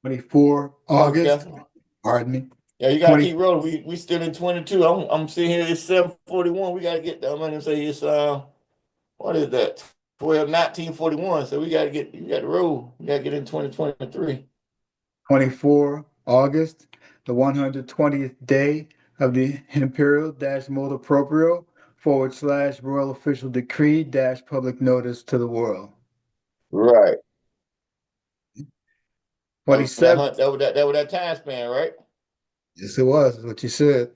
24 August. Pardon me. Yeah, you gotta keep rolling. We still in 22. I'm sitting here. It's 7:41. We gotta get. I'm gonna say it's what is that? 1941. So you got to roll. You gotta get in 2023. 24 August, the 120th day of the Imperial-Motu Proprio / Royal Official Decree - Public Notice to the world. Right. 27. That was that time span, right? Yes, it was. That's what you said.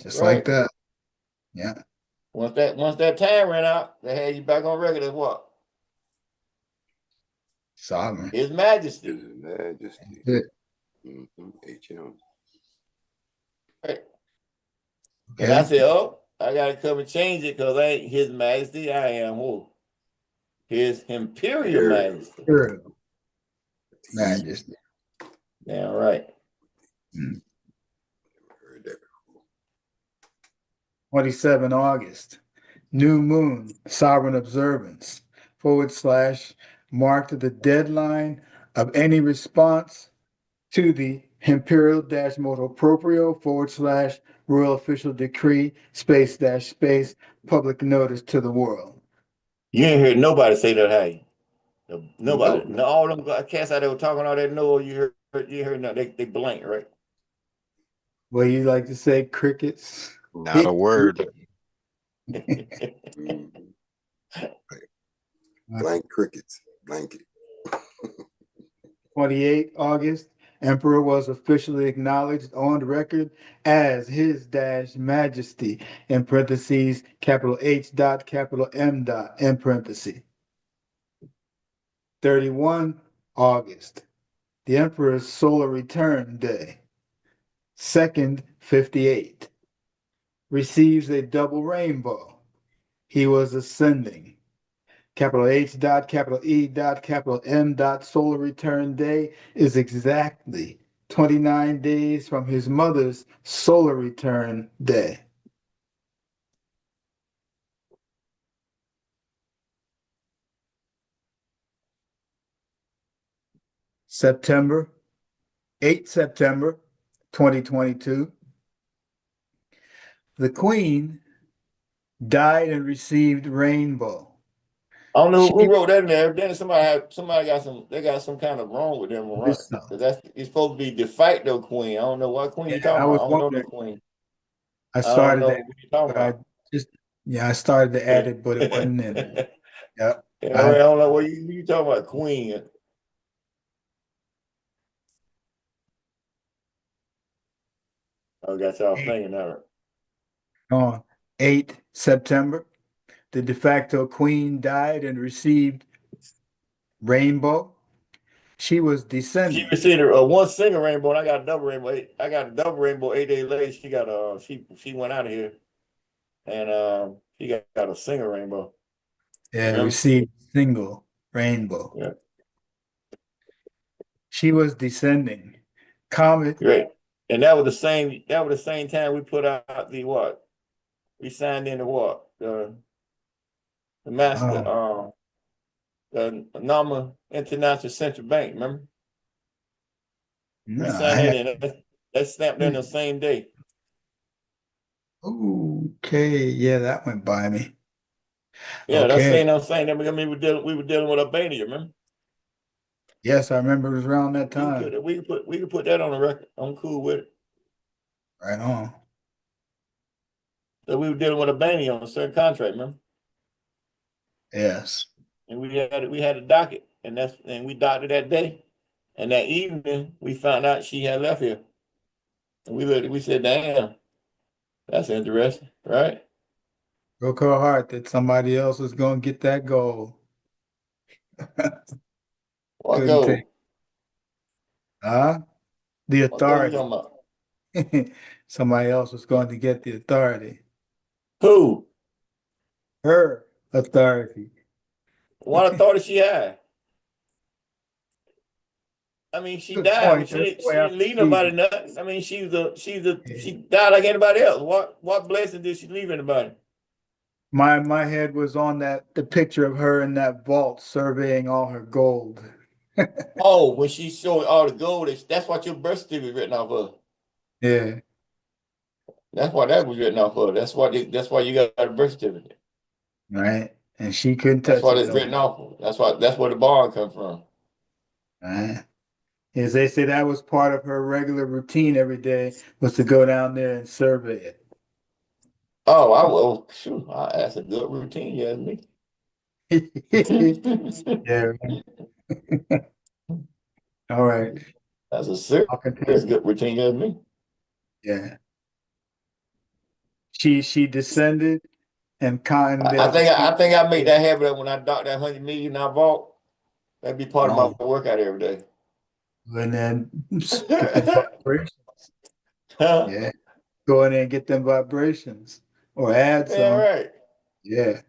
Just like that. Yeah. Once that time ran out, they had you back on record as what? Sovereign. His Majesty. His Majesty. Good. HM. Right. And I said, oh, I gotta come and change it because I ain't His Majesty. I am who? His Imperial Majesty. Imperial Majesty. Yeah, right. Heard that before. 27 August. New moon, sovereign observance, / marked the deadline of any response to the imperial motu proprio / royal official decree / public notice to the world. You ain't heard nobody say that, have you? Nobody. Nope. No, all them cats out there were talking all that no, you heard nothing. They blank, right? Well, you like to say crickets? Not a word. Mhm. Blank crickets. Blanket. 28 August, Emperor was officially acknowledged on record as His Majesty in parentheses capital H dot capital M dot in parentheses. 31 August, the Emperor's solar return day. Second 58 receives a double rainbow. He was ascending. Capital H dot capital E dot capital M dot solar return day is exactly 29 days from his mother's solar return day. September 8 September 2022. The Queen died and received rainbow. I don't know who wrote that in there. Then somebody got some kind of wrong with them, right? Because it's supposed to be de facto queen. I don't know what queen you talking about. I don't know the queen. I started that. What you talking about. I started to add it, but it wasn't in there. Yep. Yeah, I don't know what you talking about, queen. I got y'all thinking that. On 8 September, the de facto queen died and received rainbow. She was descending. She received one single rainbow, and I got a double rainbow. I got a double rainbow 8 days later. She got she went out of here, and she got a single rainbow. Yeah, received single rainbow. Yeah. She was descending. Comet. Great. And that was the same time we put out the what? We signed in the what? The master the Nama International Central Bank, remember? No, we signed that in. That's stamped in the same day. Okay, yeah, that went by me. Yeah, okay. I'm saying that we were dealing with Albania, remember? Yes, I remember it was around that time. We could put that on the record. I'm cool with it. Right on. So we were dealing with Albania on a certain contract, remember? Yes. And we had a docket, and we docked it that day. And that evening we found out she had left here. And we said, damn, that's interesting, right? Broke her heart that somebody else was gonna get that goal. What goal? The authority. What goal you talking about? Somebody else was going to get the authority. Who? Her authority. What authority she had? I mean, she died, but she didn't leave nobody nothing. I mean, she died like anybody else. What blessing did she leave anybody? My head was on the picture of her in that vault surveying all her gold. Oh, when she showed all the gold, that's what your birth certificate written off of. Yeah. That's why that was written off of. That's why you got a birth certificate. Right. And she couldn't touch it. That's what it's written off of. That's where the bond come from. Right. As they say, that was part of her regular routine every day, was to go down there and survey it. Oh, that's a good routine, you ask me. Yeah. All right. That's a serious good routine, you ask me. Yeah. She descended and I think I made that habit when I docked that 100 million I bought. That'd be part of Oh, my workout every day. and then get them vibrations. Huh? Yeah. Go in there and get them vibrations or add Yeah, some. right. Yeah,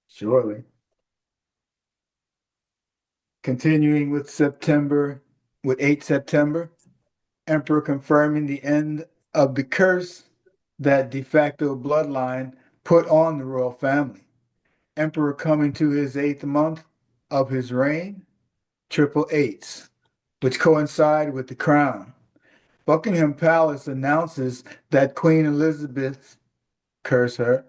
surely. Continuing with 8 September, Emperor confirming the end of the curse that de facto bloodline put on the royal family. Emperor coming to his 8th month of his reign, triple eights, which coincide with the crown. Buckingham Palace announces that Queen Elizabeth, curse her,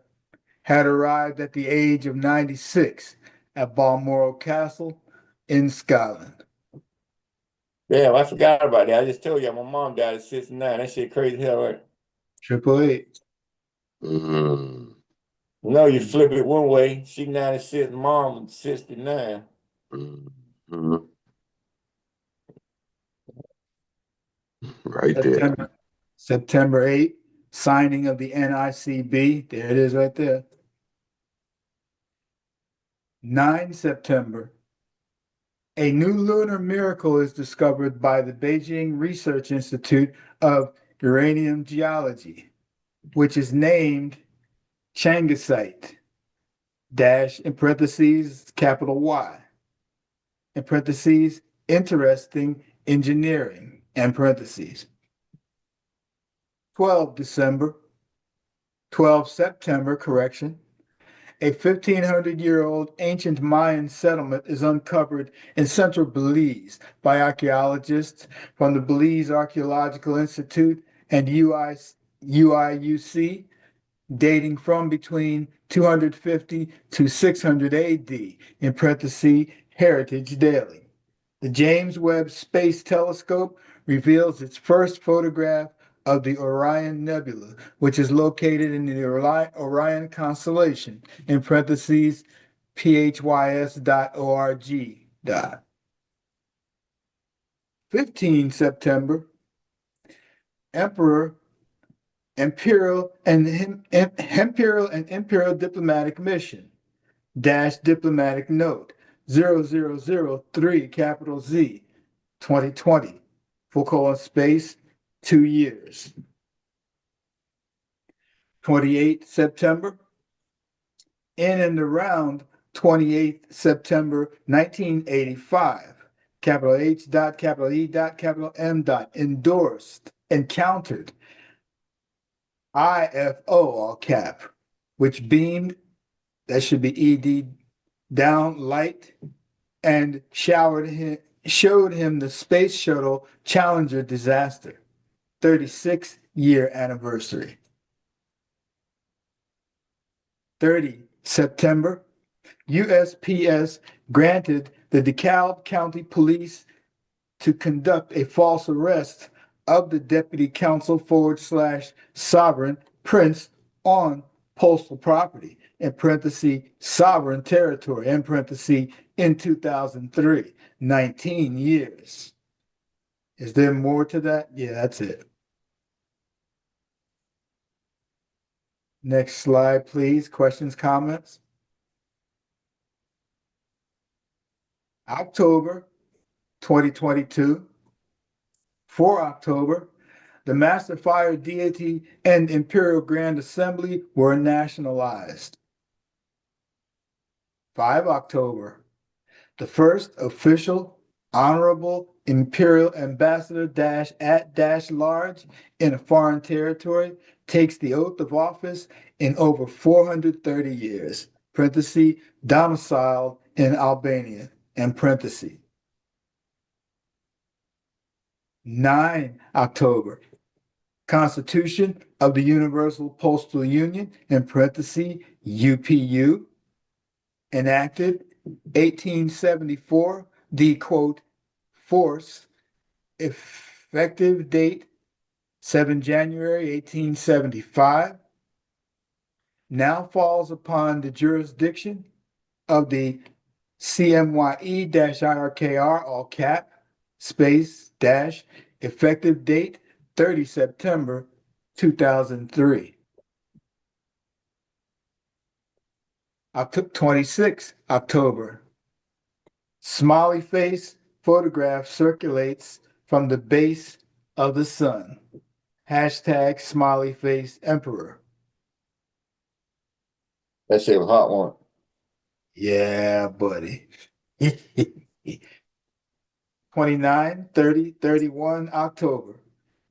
had arrived at the age of 96 at Balmoral Castle in Scotland. Damn, I forgot about that. I just told you my mom died at 69. That shit crazy as hell, right? Triple eight. Mm, No, you flip it one way. She 96, mom 69. mm, right there. September 8, signing of the NICB. There it is right there. 9 September, a new lunar miracle is discovered by the Beijing Research Institute of Uranium Geology, which is named Changasite, dash in parentheses, capital Y, in parentheses, interesting engineering, and parentheses. 12 September, correction, a 1,500-year-old ancient Mayan settlement is uncovered in central Belize by archaeologists from the Belize Archaeological Institute and UIUC, dating from between 250 to 600 AD, in parentheses, Heritage Daily. The James Webb Space Telescope reveals its first photograph of the Orion Nebula, which is located in the Orion constellation, in parentheses, phys.org. 15 September, Emperor, Imperial and Imperial Diplomatic Mission, dash diplomatic note, 0003, capital Z, 2020, full : space, 2 years. 28 September, in and around 28 September 1985, capital H dot, capital E dot, capital M dot, endorsed, encountered IFO, all cap, which beamed, that should be ED, down light and showed him the Space Shuttle Challenger disaster, 36-year anniversary. 30 September, USPS granted the DeKalb County Police to conduct a false arrest of the Deputy Counsel / Sovereign Prince on postal property, in parentheses, sovereign territory, in parentheses, in 2003, 19 years. Is there more to that? Yeah, that's it. Next slide, please. Questions, comments? October 2022. For October, the Master Fire Deity and Imperial Grand Assembly were nationalized. 5 October, the first official honorable Imperial Ambassador at large in a foreign territory takes the oath of office in over 430 years, parenthesis, domiciled in Albania, and parenthesis. 9 October, Constitution of the Universal Postal Union, in parentheses, UPU, enacted 1874, the quote, force, effective date 7 January 1875, now falls upon the jurisdiction of the CMYE-IRKR, all cap, space, dash, effective date 30 September 2003. 26 October, Smiley face photograph circulates from the base of the sun. Hashtag smiley face emperor. That shit was hot one. Yeah, buddy. 29, 30, 31 October,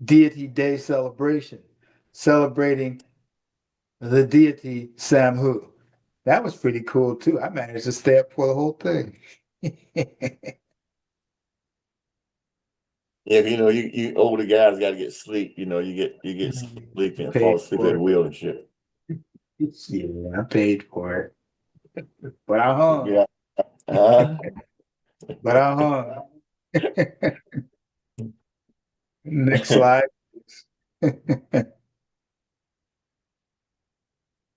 Deity Day celebration, celebrating the deity Samhu. That was pretty cool too. I managed to stay up for the whole thing. Yeah, you older guys got to get sleep. You get sleepy and fall Paid asleep at for the wheel and shit. it. Yeah, I paid for it. But I hung. Yeah. Uh-huh. But I hung. Next slide.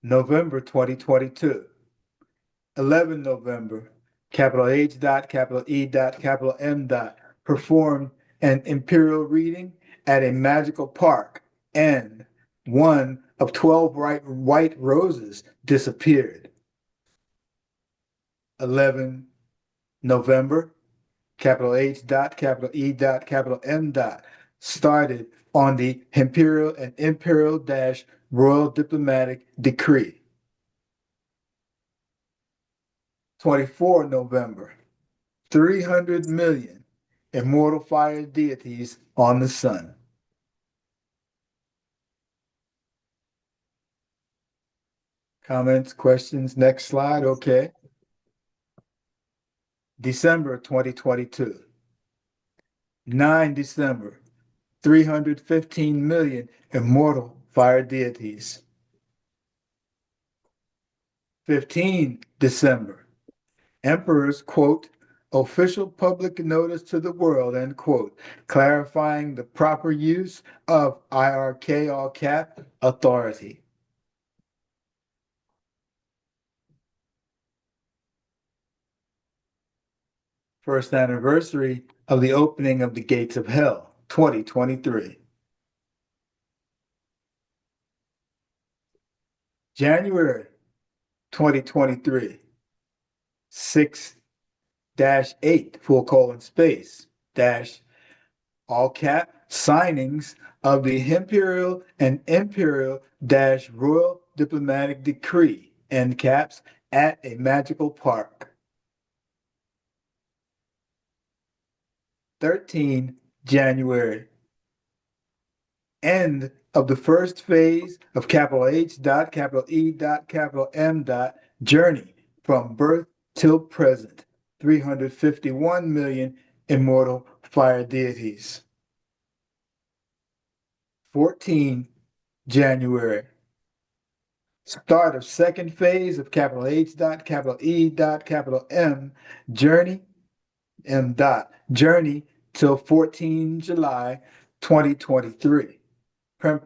November 2022. 11 November, capital H dot, capital E dot, capital M dot, performed an imperial reading at a magical park, and one of 12 white roses disappeared. 11 November, capital H dot, capital E dot, capital M dot, started on the imperial and imperial dash royal diplomatic decree. 24 November, 300 million immortal fire deities on the sun. Comments, questions? Next slide. Okay. December 2022. 9 December, 315 million immortal fire deities. 15 December, emperors, quote, official public notice to the world, end quote, clarifying the proper use of IRK, all cap, authority. First anniversary of the opening of the gates of hell, 2023. January 2023, 6-8, full colon space, dash, all cap, signings of the imperial and imperial dash royal diplomatic decree, end caps, at a magical park. 13 January, end of the first phase of capital H dot, capital E dot, capital M dot, journey from birth till present, 351 million immortal fire deities. 14 January, start of second phase of capital H dot, capital E dot, capital M, journey, M dot, journey till 14 July 2023.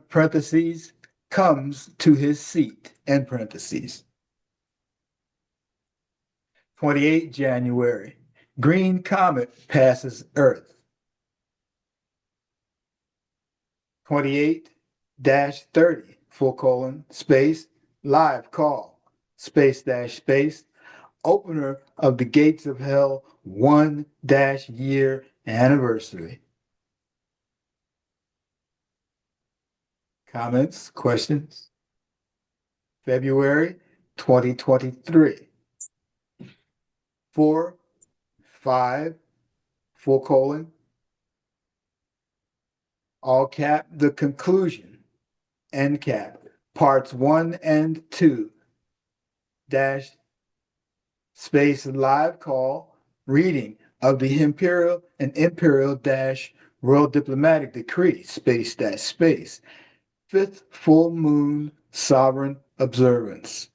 Parentheses, comes to his seat, end parentheses. 28 January, green comet passes Earth. 28-30, full colon, space, live call, space dash space, opener of the gates of hell, 1-year anniversary. Comments, questions? February 2023. 4-5, full colon, all cap, the conclusion, end cap, parts 1 and 2, dash, space, live call, reading of the imperial and imperial dash royal diplomatic decree, space dash space, 5th full moon sovereign observance.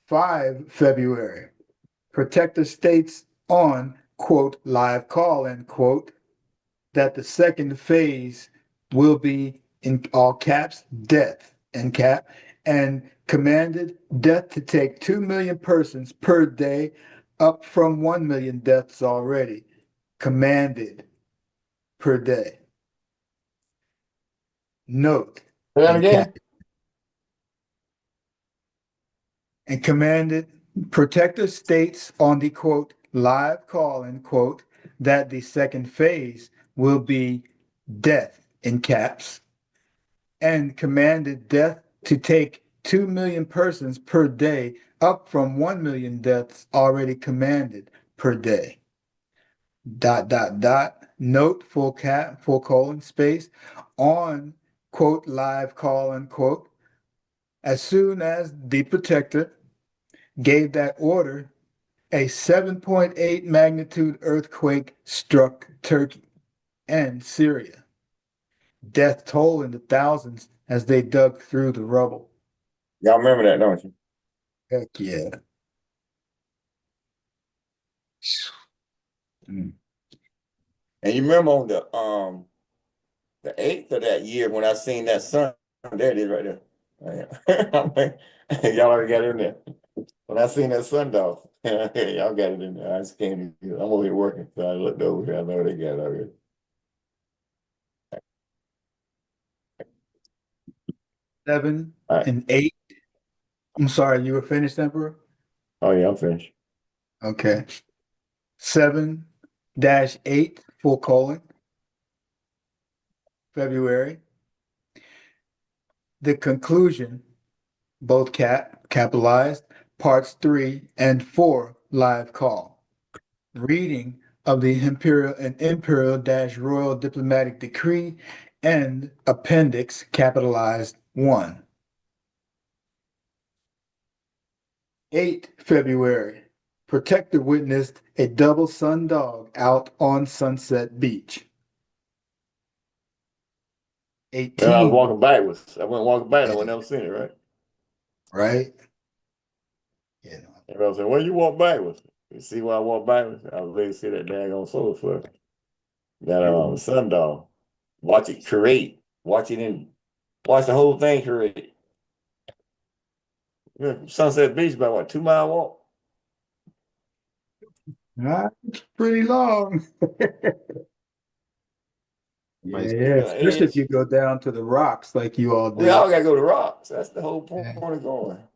5 February, protector states on, quote, live call, end quote, that the second phase will be, in all caps, death, end cap, and commanded death to take 2 million persons per day, up from 1 million deaths already, commanded per day. Note, Say that again. and commanded Protector states on the quote, live call, end quote, that the second phase will be death in caps and commanded death to take 2 million persons per day, up from 1 million deaths already commanded per day. Note full cap, full colon space on quote, live call, unquote. As soon as the protector gave that order, a 7.8 magnitude earthquake struck Turkey and Syria. Death toll in the thousands as they dug through the rubble. Y'all remember that, don't you? Heck yeah. And you remember on the 8th of that year when I seen that sun, there it is right there. Y'all already got it in there. When I seen that sundial, y'all got it in there. I just can't. I'm over here working, so I looked over here. I know they got it already. 7 All right. and 8. I'm sorry, you were finished, Emperor? Oh yeah, I'm finished. Okay. 7-8, full colon, February. The conclusion, both capitalized, parts 3 and 4, live call. Reading of the Imperial-Royal Diplomatic Decree and Appendix, capitalized 1. 8 February. Protector witnessed a double sun dog out on Sunset Beach. Well, I was 18, walking backwards. I went walking backwards. I would never seen it, right? right? Yeah. Everybody said, "Well, you walk backwards." You see why I walk backwards? I was ready to see that daggone solar flare. That sundial. Watch it create. Watch it in. Watch the whole thing create. Sunset Beach about what, 2 mile walk? It's pretty long. Yeah, especially if you go down to the rocks like you all We did. all gotta go to rocks. That's the whole point Yeah. of going.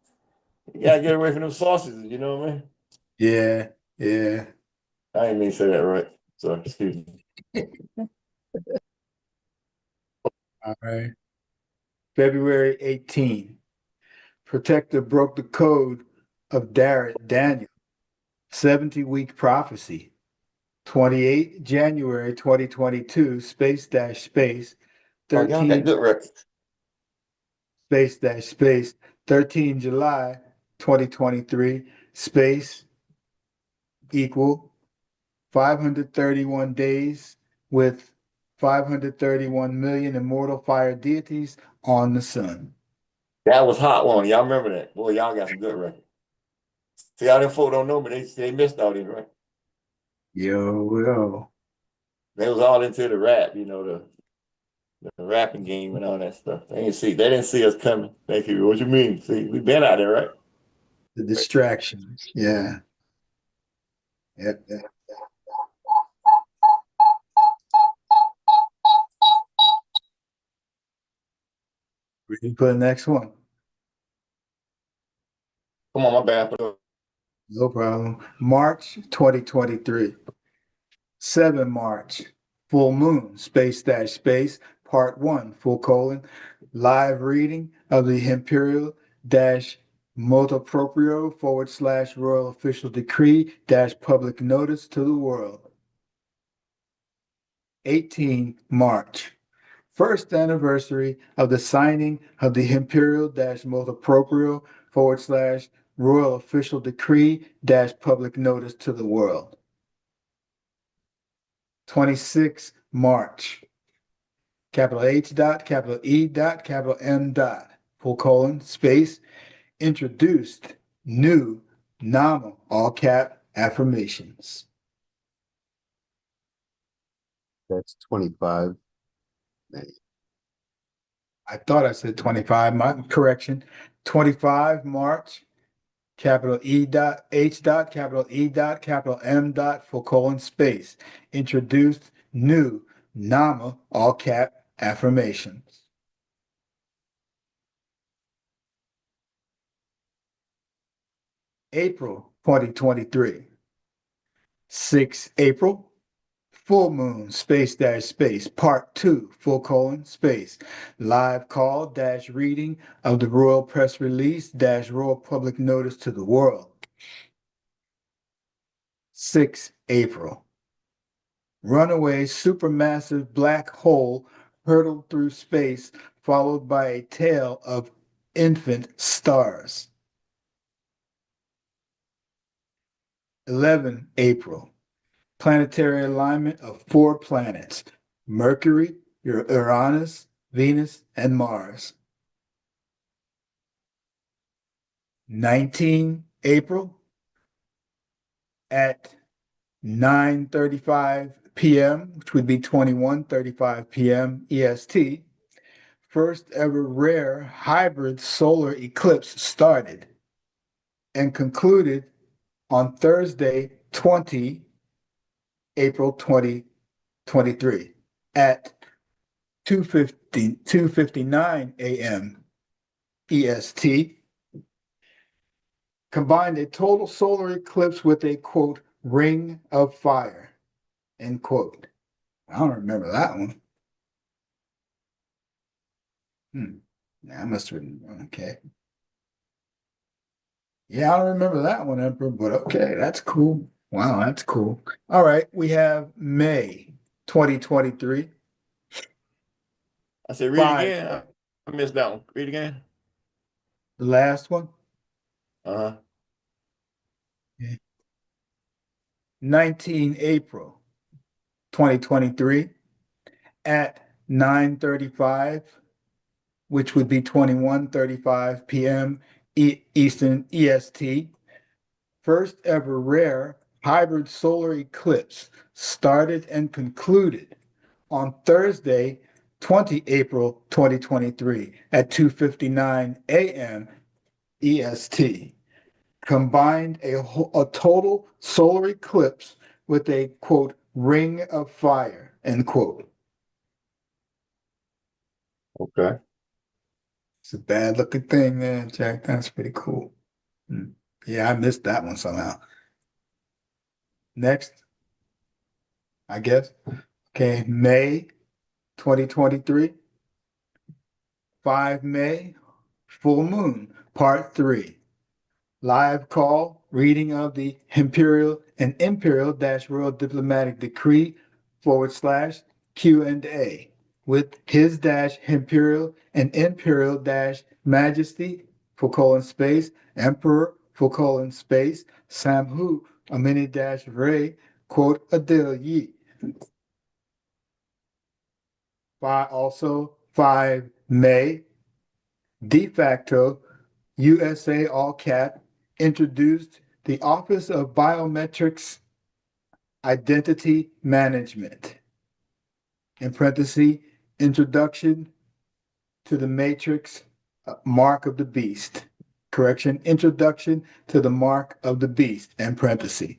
You gotta get away from them sausages, you know what I mean? Yeah, yeah. I didn't mean to say that right. So excuse me. All right. February 18. Protector broke the code of Daniel. 70-week prophecy. 28 January 2022, space, 'Y'all got 13 good records. space, 13 July 2023, space equal 531 days with 531 million immortal fire deities on the sun. That was hot one. Y'all remember that? Boy, y'all got some good records. See, all them folk don't know me. They missed all these, right? Yo. They was all into the rap, the rapping game and all that stuff. They didn't see us coming. Thank you. What you mean? See, we been out there, right? The distraction. Yeah. Yep. Ready for the next one? Come on, my bad. No problem. March 2023. 7 March. Full moon, space, part 1, full colon. Live reading of the Imperial motu proprio / royal official decree public notice to the world. 18 March. First anniversary of the signing of the Imperial motu proprio / royal official decree public notice to the world. 26 March. Capital H dot, capital E dot, capital M dot, full colon, space, introduced new nominal, all cap affirmations. That's 25. I thought I said 25, my correction. 25 March, capital E dot, H dot, capital E dot, capital M dot, full colon, space, introduced new nominal, all cap affirmations. April 2023. 6 April, full moon, space dash space, part 2, full colon, space, live call dash reading of the royal press release dash royal public notice to the world. 6 April, runaway supermassive black hole hurtled through space, followed by a tail of infant stars. 11 April, planetary alignment of 4 planets, Mercury, Uranus, Venus, and Mars. 19 April at 9:35 p.m., which would be 21:35 p.m. EST, first ever rare hybrid solar eclipse started and concluded on Thursday, 20 April 2023 at 2:59 a.m. EST, combined a total solar eclipse with a, quote, ring of fire, end quote. I don't remember that one. I must have been, okay. Yeah, I don't remember that one, Emperor, but okay, that's cool. Wow, that's cool. All right, we have May 2023. I said, read Five. again. I missed that one. Read again. The last one. Uh-huh. 19 April 2023 at 9:35, which would be 21:35 p.m. Eastern EST. First ever rare hybrid solar eclipse started and concluded on Thursday, 20 April 2023 at 2:59 a.m. EST. Combined a total solar eclipse with a, quote, ring of fire, end quote. Okay. It's a bad looking thing, man, Jack. That's pretty cool. Yeah, I missed that one somehow. Next, I guess. Okay, May 2023. 5 May, full moon, part 3. Live call, reading of the Imperial and Imperial Royal Diplomatic Decree / Q&A with His Imperial and Imperial Majesty / Emperor / Samhu Amini Ray quote Adil Yi. Also 5 May, de facto USA all cap introduced the Office of Biometrics Identity Management, in parentheses, introduction to the matrix mark of the beast. Correction, introduction to the mark of the beast, in parentheses.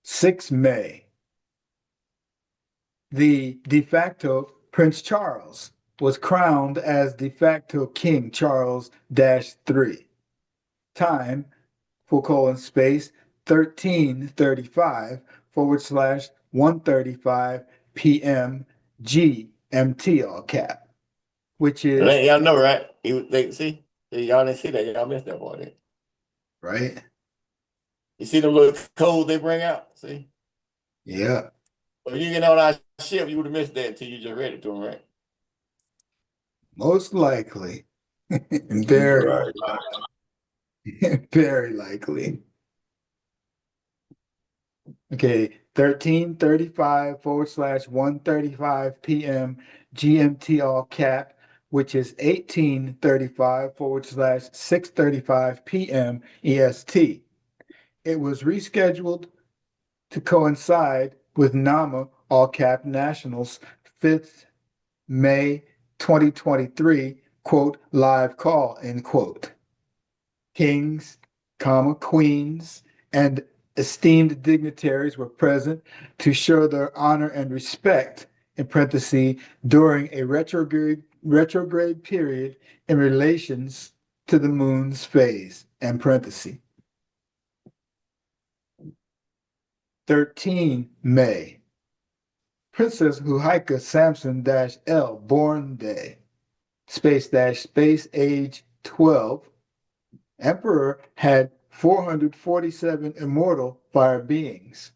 6 May, the de facto Prince Charles was crowned as de facto King Charles III. Time, / 13:35 / 1:35 p.m. GMT all cap, which is Y'all know, right? See, y'all didn't see that. Y'all missed that part. Right. You see the little code they bring out? See? Yeah. Well, if you get on our ship, you would have missed that until you just read it to them, right? Most likely. Very, Right. very likely. Okay, 13:35 / 1:35 p.m. GMT all cap, which is 18:35 / 6:35 p.m. EST. It was rescheduled to coincide with NAMA all cap Nationals 5th May 2023, quote, live call, end quote. Kings, queens, and esteemed dignitaries were present to show their honor and respect, in parentheses, during a retrograde period in relations to the moon's phase, and parenthesis. 13 May, Princess Huaika Samson-L born day, space age 12. Emperor had 447 immortal fire beings.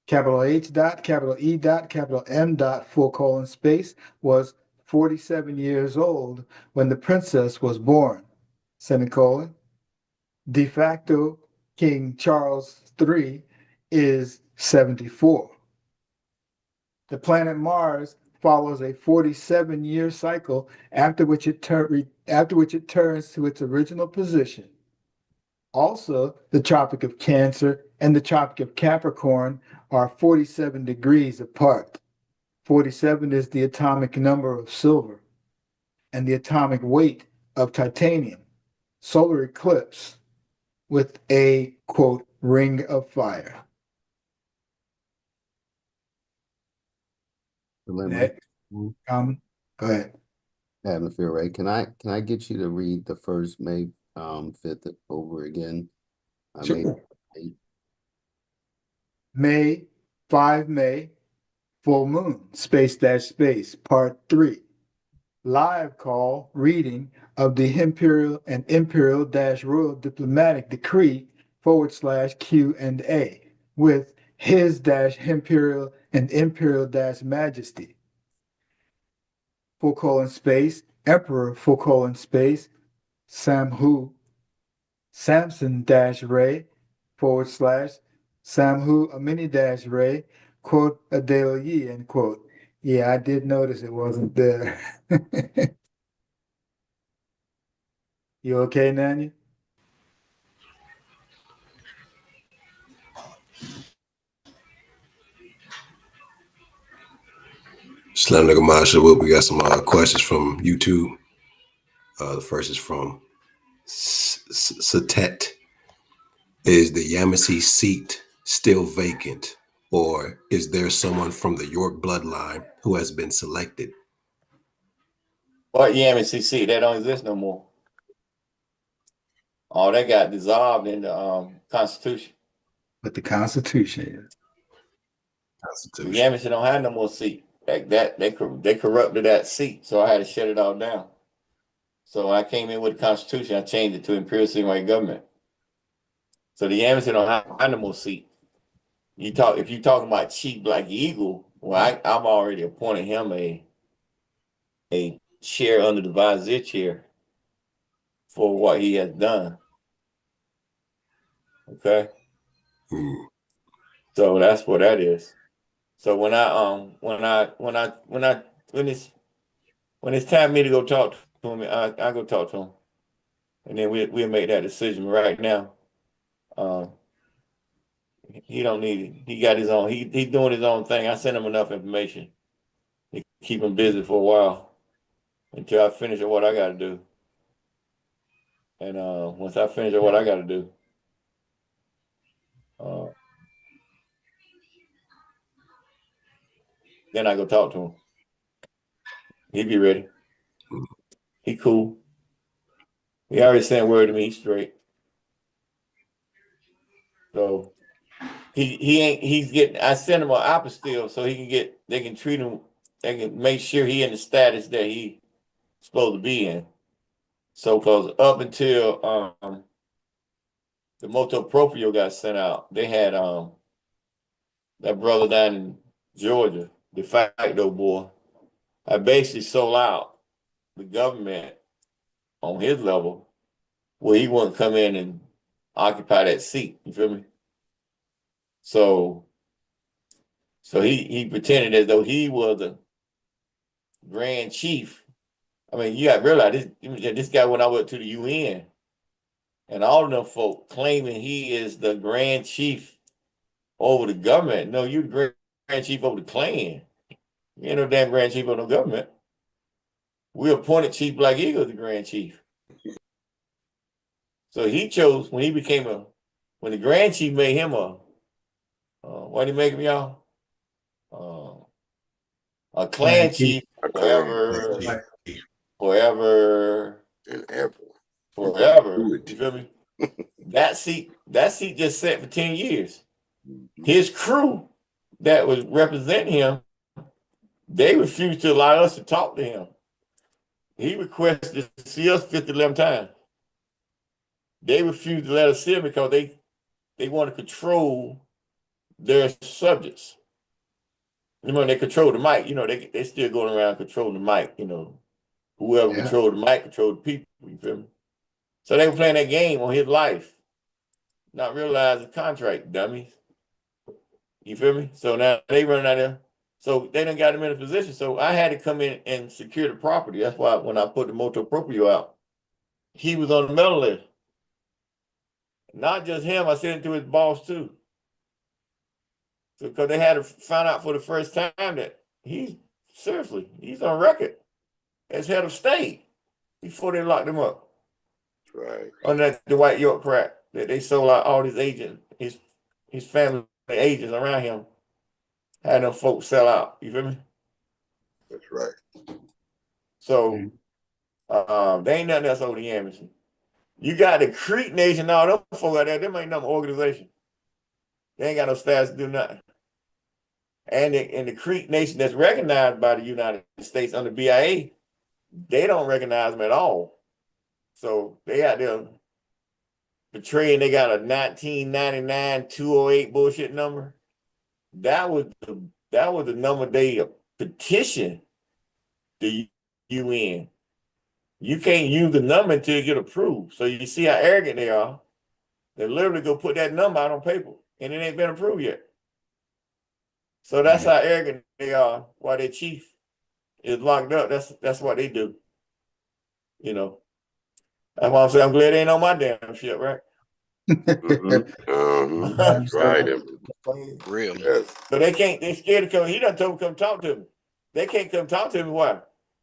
Capital H dot, capital E dot, capital M dot, full colon space, was 47 years old when the princess was born, semicolon. De facto King Charles III is 74. The planet Mars follows a 47-year cycle after which it turns to its original position. Also, the Tropic of Cancer and the Tropic of Capricorn are 47 degrees apart. 47 is the atomic number of silver and the atomic weight of titanium. Solar eclipse with a, quote, ring of fire. Next, go ahead. Atmosphere, right? Can I get you to read the first May 5th over again? Sure. May, 5 May, full moon, space, part 3. Live call reading of the Imperial and Imperial Royal Diplomatic Decree / Q&A with His Imperial and Imperial Majesty. Full colon space, Emperor full colon space, Samhu, Samson Ray / Samhu Amini Ray, quote, Adele Yi, end quote. Yeah, I did notice it wasn't there. You okay, Nanya? Slam nigga Masha, we got some questions from YouTube. The first is from Satet. Is the Yamasee seat still vacant, or is there someone from the York bloodline who has been selected? What Yamasee seat? That don't exist no more. Oh, that got dissolved in the Constitution. But the Constitution. The Yamasee don't have no more seat. They corrupted that seat, so I had to shut it all down. So when I came in with the Constitution, I changed it to Imperial CMYE government. So the Yamasee don't have no more seat. If you talking about Chief Black Eagle, well, I'm already appointed him a chair under the vizier chair for what he has done. Okay. So that's what that is. So when it's time for me to go talk to him, I go talk to him, and then we'll make that decision. Right now, he don't need it. He got his own. He's doing his own thing. I sent him enough information to keep him busy for a while until I finish what I got to do. And once I finish what I got to do, then I go talk to him. He be ready. He cool. He already sent word to me. He's straight. So he's getting. I sent him an apostille so he can get. They can treat him. They can make sure he in the status that he supposed to be in. So, cause up until the moto proprio got sent out, they had that brother down in Georgia, de facto boy. I basically sold out the government on his level where he wouldn't come in and occupy that seat. You feel me? So he pretended as though he was the Grand Chief. I mean, you got to realize this guy went all the way to the UN, and all of them folk claiming he is the Grand Chief over the government. No, you're the Grand Chief over the clan. You ain't no damn Grand Chief over the government. We appointed Chief Black Eagle as the Grand Chief. So he chose when the Grand Chief made him what did he make him, y'all? A clan chief forever and ever. forever. Do it. You feel me? That seat just sat for 10 years. His crew that was representing him, they refused to allow us to talk to him. He requested to see us 50-11 times. They refused to let us see him because they want to control their subjects. You know, they control the mic. You know, they still going around controlling the mic. You know, whoever controlled the mic controlled the people. You feel me? So they were playing that game on his life, not realizing the contract, dummies. You feel me? So now they running out there. So they done got him in a position. So I had to come in and secure the property. That's why when I put the moto proprio out, he was on the metal list. Not just him, I sent it to his boss too. Because they had to find out for the first time that he's on record as head of state before they locked him up. Right. On that the White York crack that they sold out all his agents, his family agents around him, had them folks sell out. You feel me? That's right. So they ain't nothing else over the Amazon. You got the Creek Nation, all them folks out there, them ain't nothing organization. They ain't got no status to do nothing. And the Creek Nation that's recognized by the United States under BIA, they don't recognize them at all. So they out there betraying. They got a 1999-208 bullshit number. That was the number they petitioned the UN. You can't use the number until you get approved. So you see how arrogant they are. They literally go put that number out on paper, and it ain't been approved yet. So that's how arrogant they are. Why their chief is locked up. That's what they do. You know. That's why I'm saying I'm glad they ain't on my damn shit, right? That's right. Real. Yes. So they can't. They scared to come. He done told them come talk to me. They can't come talk to me. Why?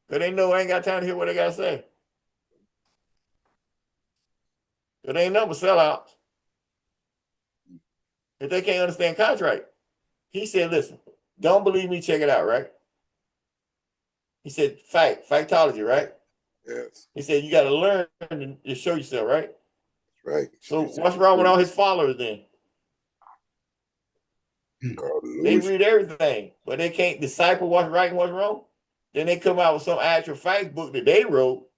Because they know I ain't got time to hear what they got to say. Because they ain't nothing but sellouts. If they can't understand contract. He said, listen, don't believe me, check it out, right? He said, fightology, right? Yes. He said, you got to learn to show yourself, right? Right. So what's wrong with all his followers then? They read everything, but they can't decipher what's right and what's wrong. Then they come out with some actual fact book that they wrote,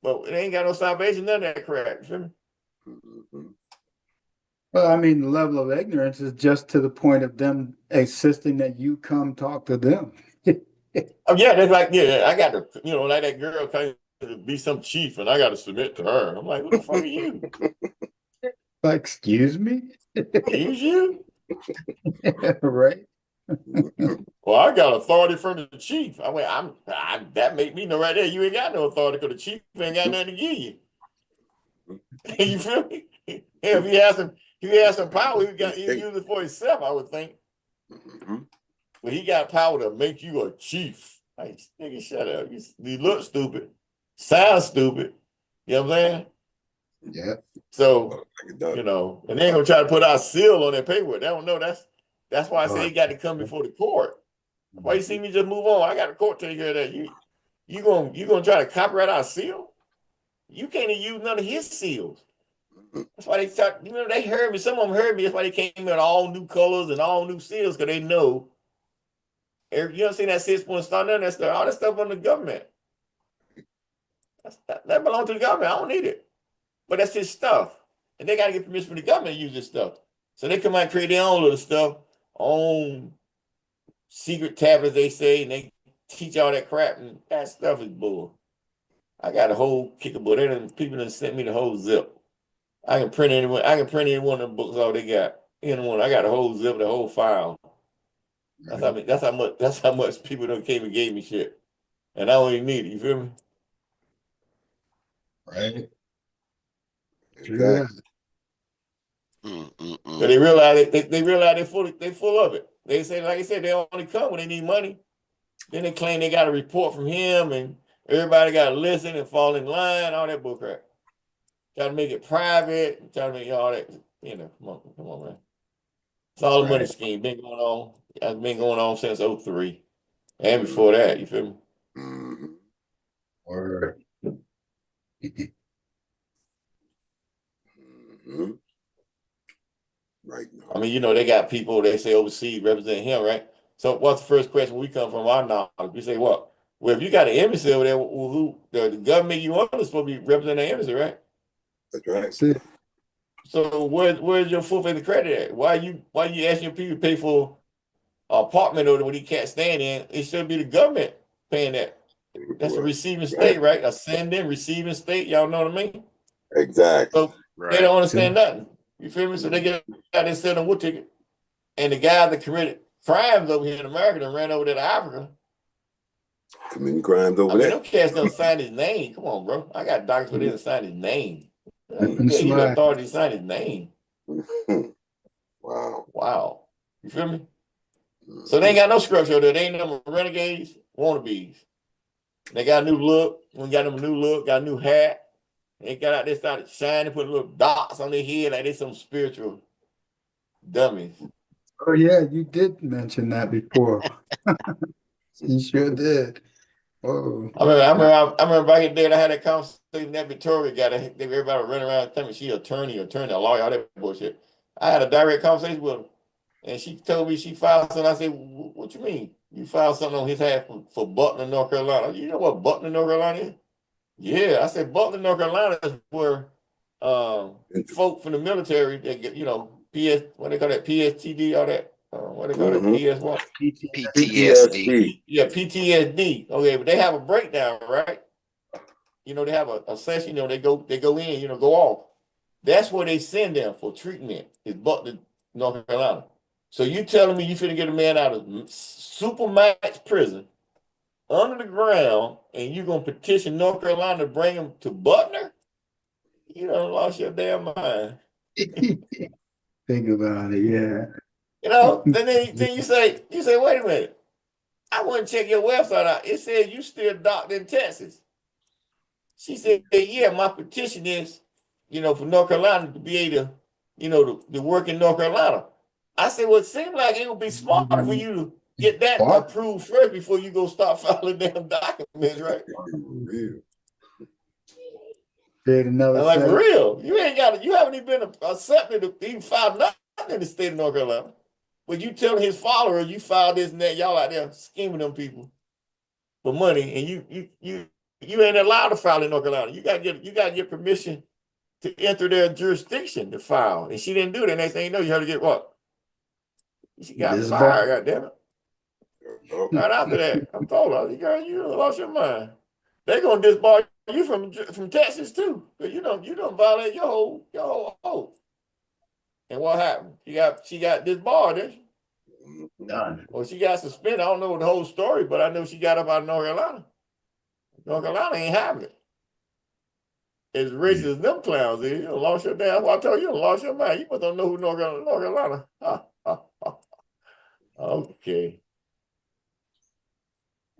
but they ain't got no salvation, none of that crap. You feel me? Well, I mean, the level of ignorance is just to the point of them insisting that you come talk to them. Oh yeah, that's like, yeah, I got to, like that girl came to be some chief and I got to submit to her. I'm like, who the fuck are you? Like, excuse me? Excuse you? Right? Well, I got authority from the chief. I went, that make me know right there you ain't got no authority because the chief ain't got nothing to give you. You feel me? If he has some power, he use it for himself, I would think. But he got power to make you a chief. Like, nigga, shut up. You look stupid, sound stupid. You know what I'm saying? Yeah. So, and they ain't gonna try to put our seal on that paperwork. They don't know that's why I say he got to come before the court. Why you see me just move on? I got the court take care of that. You gonna try to copyright our seal? You can't even use none of his seals. That's why they start, they heard me. Some of them heard me. That's why they came in all new colors and all new seals, because they know. You don't see that 6-point star, none of that stuff. All that stuff on the government. That belongs to the government. I don't need it. But that's his stuff. And they got to get permission from the government to use this stuff. So they come out and create their own little stuff, own secret tablets, they say, and they teach all that crap, and that stuff is bull. I got a whole kickable. People done sent me the whole zip. I can print any one of the books all they got. Anyone, I got a whole zip, the whole file. That's how much people done came and gave me shit. And I don't even need it, you feel me? Right. Exactly. So they realize they full of it. They say, like I said, they only come when they need money. Then they claim they got a report from him and everybody got to listen and fall in line, all that bullcrap. Try to make it private, try to make all that, come on, man. It's all a money scheme. Been going on. It's been going on since 2003. And before that, you feel me? Word. Mm-hmm. Right. I mean, you know, they got people, they say overseas representing him, right? So what's the first question we come from our knowledge? We say, what? Well, if you got an embassy over there, who the government you want is supposed to be representing the embassy, right? That's right. That's it. So where's your full faith of credit at? Why you asking your people to pay for an apartment over there when he can't stand in? It should be the government paying that. That's a receiving state, right? A sending, receiving state. Y'all know what I mean? Exactly. So they don't understand nothing. You feel me? So they get out there selling a wood ticket. And the guy that committed crimes over here in America that ran over there to Africa. Committing crimes over there. Them cats don't sign his name. Come on, bro. I got doctors for them to sign his name. You can't get the authority to sign his name. Wow. Wow. You feel me? So they ain't got no structure there. They ain't no renegades, wannabes. They got a new look. We got them a new look, got a new hat. They got out there, started shining, put little dots on their head like they some spiritual dummies. Oh yeah, you did mention that before. You sure did. Oh, I remember back in the day I had that conversation. That Victoria got everybody running around thinking she attorney, a lawyer, all that bullshit. I had a direct conversation with her, and she told me she filed something. I said, "What you mean? You filed something on his behalf for Butler, North Carolina? You know what Butler, North Carolina is?" Yeah, I said Butler, North Carolina is where folk from the military they get, what they call that, PSTD, all that. What they call it, PS1? PTSD. Yeah, PTSD. Okay, but they have a breakdown, right? They have a session. They go in, go off. That's where they send them for treatment. Is Butler, North Carolina. So you telling me you finna get a man out of supermax prison under the ground, and you gonna petition North Carolina to bring him to Butler? You done lost your damn mind. think about it, yeah. Then you say, wait a minute. I want to check your website out. It says you still docked in Texas. She said, yeah, my petition is, for North Carolina to be able to, to work in North Carolina. I said, well, it seems like it would be smarter for you to get that approved first before you go start filing damn documents, right? Real. Like, for real, you haven't even been accepted to even file nothing in the state of North Carolina. But you telling his followers you filed this and that, y'all out there scheming them people for money, and you ain't allowed to file in North Carolina. You gotta get permission to enter their jurisdiction to file. And she didn't do that. Next thing you know, you had to get what? She got fired, goddammit. Right after that, I told her, girl, you lost your mind. They're gonna disbar you from Texas too. Because you don't violate your whole oath. And what happened? She got disbarred, didn't she? Done. Well, she got suspended. I don't know the whole story, but I know she got up out of North Carolina. North Carolina ain't having it. As racist as them clowns is, you lost your damn. Well, I told you, lost your mind. You must don't know who North Carolina. Okay.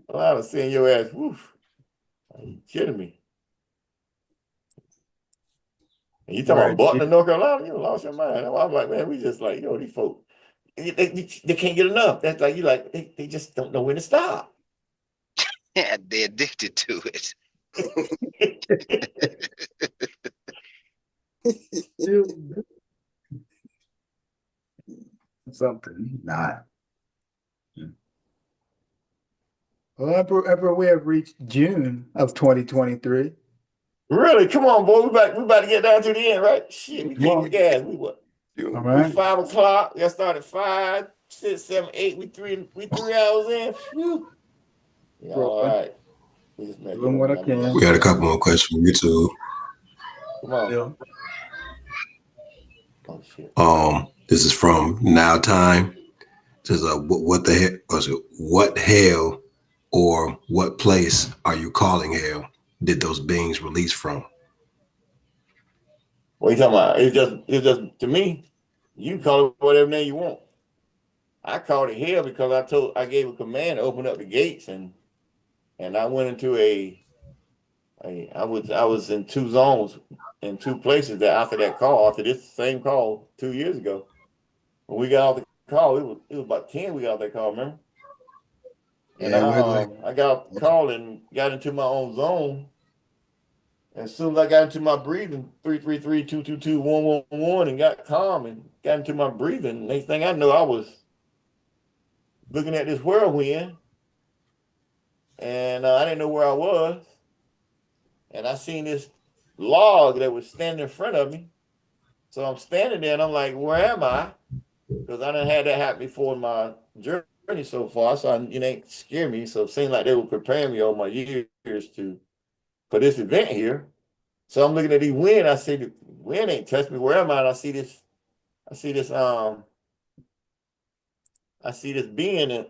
Carolina seeing your ass. Woof. Are you kidding me? And you talking about Butler, North Carolina? You lost your mind. I'm like, man, we just like, these folks, they can't get enough. That's like, they just don't know when to stop. Yeah, they're addicted to it. Something not. Well, Emperor, we have reached June of 2023. Really? Come on, boy. We about to get down to the end, right? Shit, we kick the gas. We what? All right. We 5 o'clock. That started 5, 6, 7, 8. We 3 hours in. Whew. Yeah, all right. We just doing what I can. We got a couple more questions from YouTube. Come on. Yeah. Oh shit. This is from Now Time. It says, what hell or what place are you calling hell? Did those beings release from? What are you talking about? It's just to me, you can call it whatever name you want. I called it hell because I gave a command to open up the gates, and I went into I was in 2 zones in 2 places that after this same call 2 years ago. When we got off the call, it was about 10 we got off that call, remember? And I got off the call and got into my own zone, As soon as I got into my breathing, 333-222-111, and got calm and got into my breathing, next thing I know, I was looking at this whirlwind, and I didn't know where I was. And I seen this log that was standing in front of me. So I'm standing there, and I'm like, where am I? Because I done had that happen before in my journey so far, so it ain't scare me. So it seemed like they were preparing me over my years for this event here. So I'm looking at the wind. I see the wind ain't touched me. Where am I? And I see this being,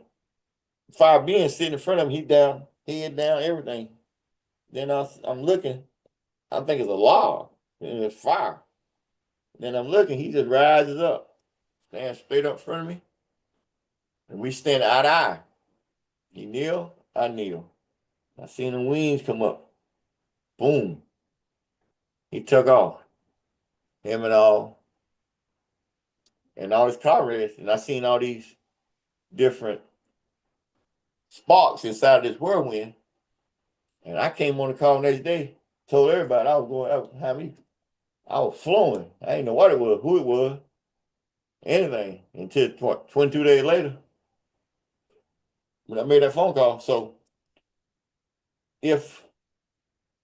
fire being sitting in front of him. He down, head down, everything. Then I'm looking. I think it's a log and it's fire. Then I'm looking. He just rises up, stands straight up in front of me, and we stand eye to eye. He kneel, I kneel. I seen the wings come up. Boom. He took off. Him and all his comrades. And I seen all these different sparks inside of this whirlwind. And I came on the call the next day, told everybody I was going out behind me. I was flowing. I didn't know what it was, who it was, anything. Until 22 days later, when I made that phone call. So if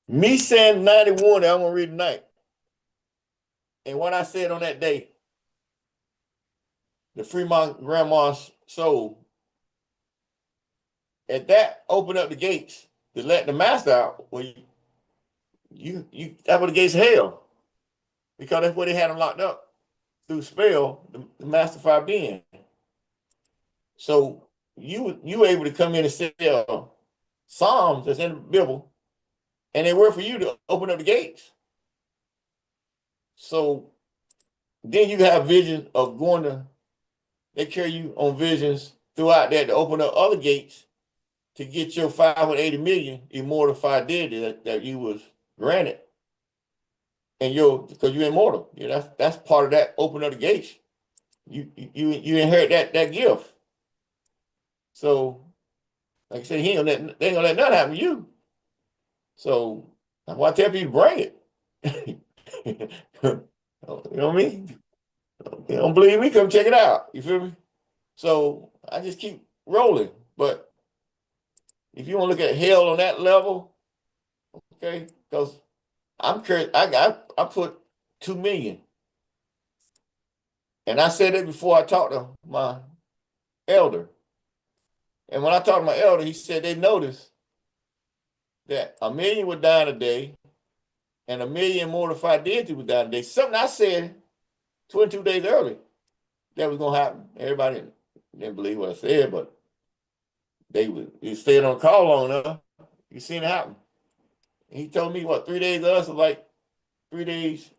me saying 91 that I'm gonna read tonight, and what I said on that day, the Fremont grandma's soul, at that opened up the gates to let the master out. Well, you that was the gates of hell, because that's where they had him locked up through spell, the master fire being. So you able to come in and sell Psalms that's in the Bible, and they were for you to open up the gates. So then you have visions of going to, they carry you on visions throughout that to open up other gates to get your 580 million immortal fire deity that you was granted. And because you're immortal. That's part of that open up the gates. You inherit that gift. So like I said, they ain't gonna let nothing happen to you. So that's why I tell people to bring it. You know what I mean? You don't believe me? Come check it out. You feel me? So I just keep rolling. But if you want to look at hell on that level, okay, because I'm curious, I put 2 million. And I said it before I talked to my elder. And when I talked to my elder, he said they noticed that 1 million would die a day and 1 million mortified deity would die a day. Something I said 22 days early that was going to happen. Everybody didn't believe what I said, but you stayed on call long enough, you seen it happen. And he told me, 3 days of us is like 3 days,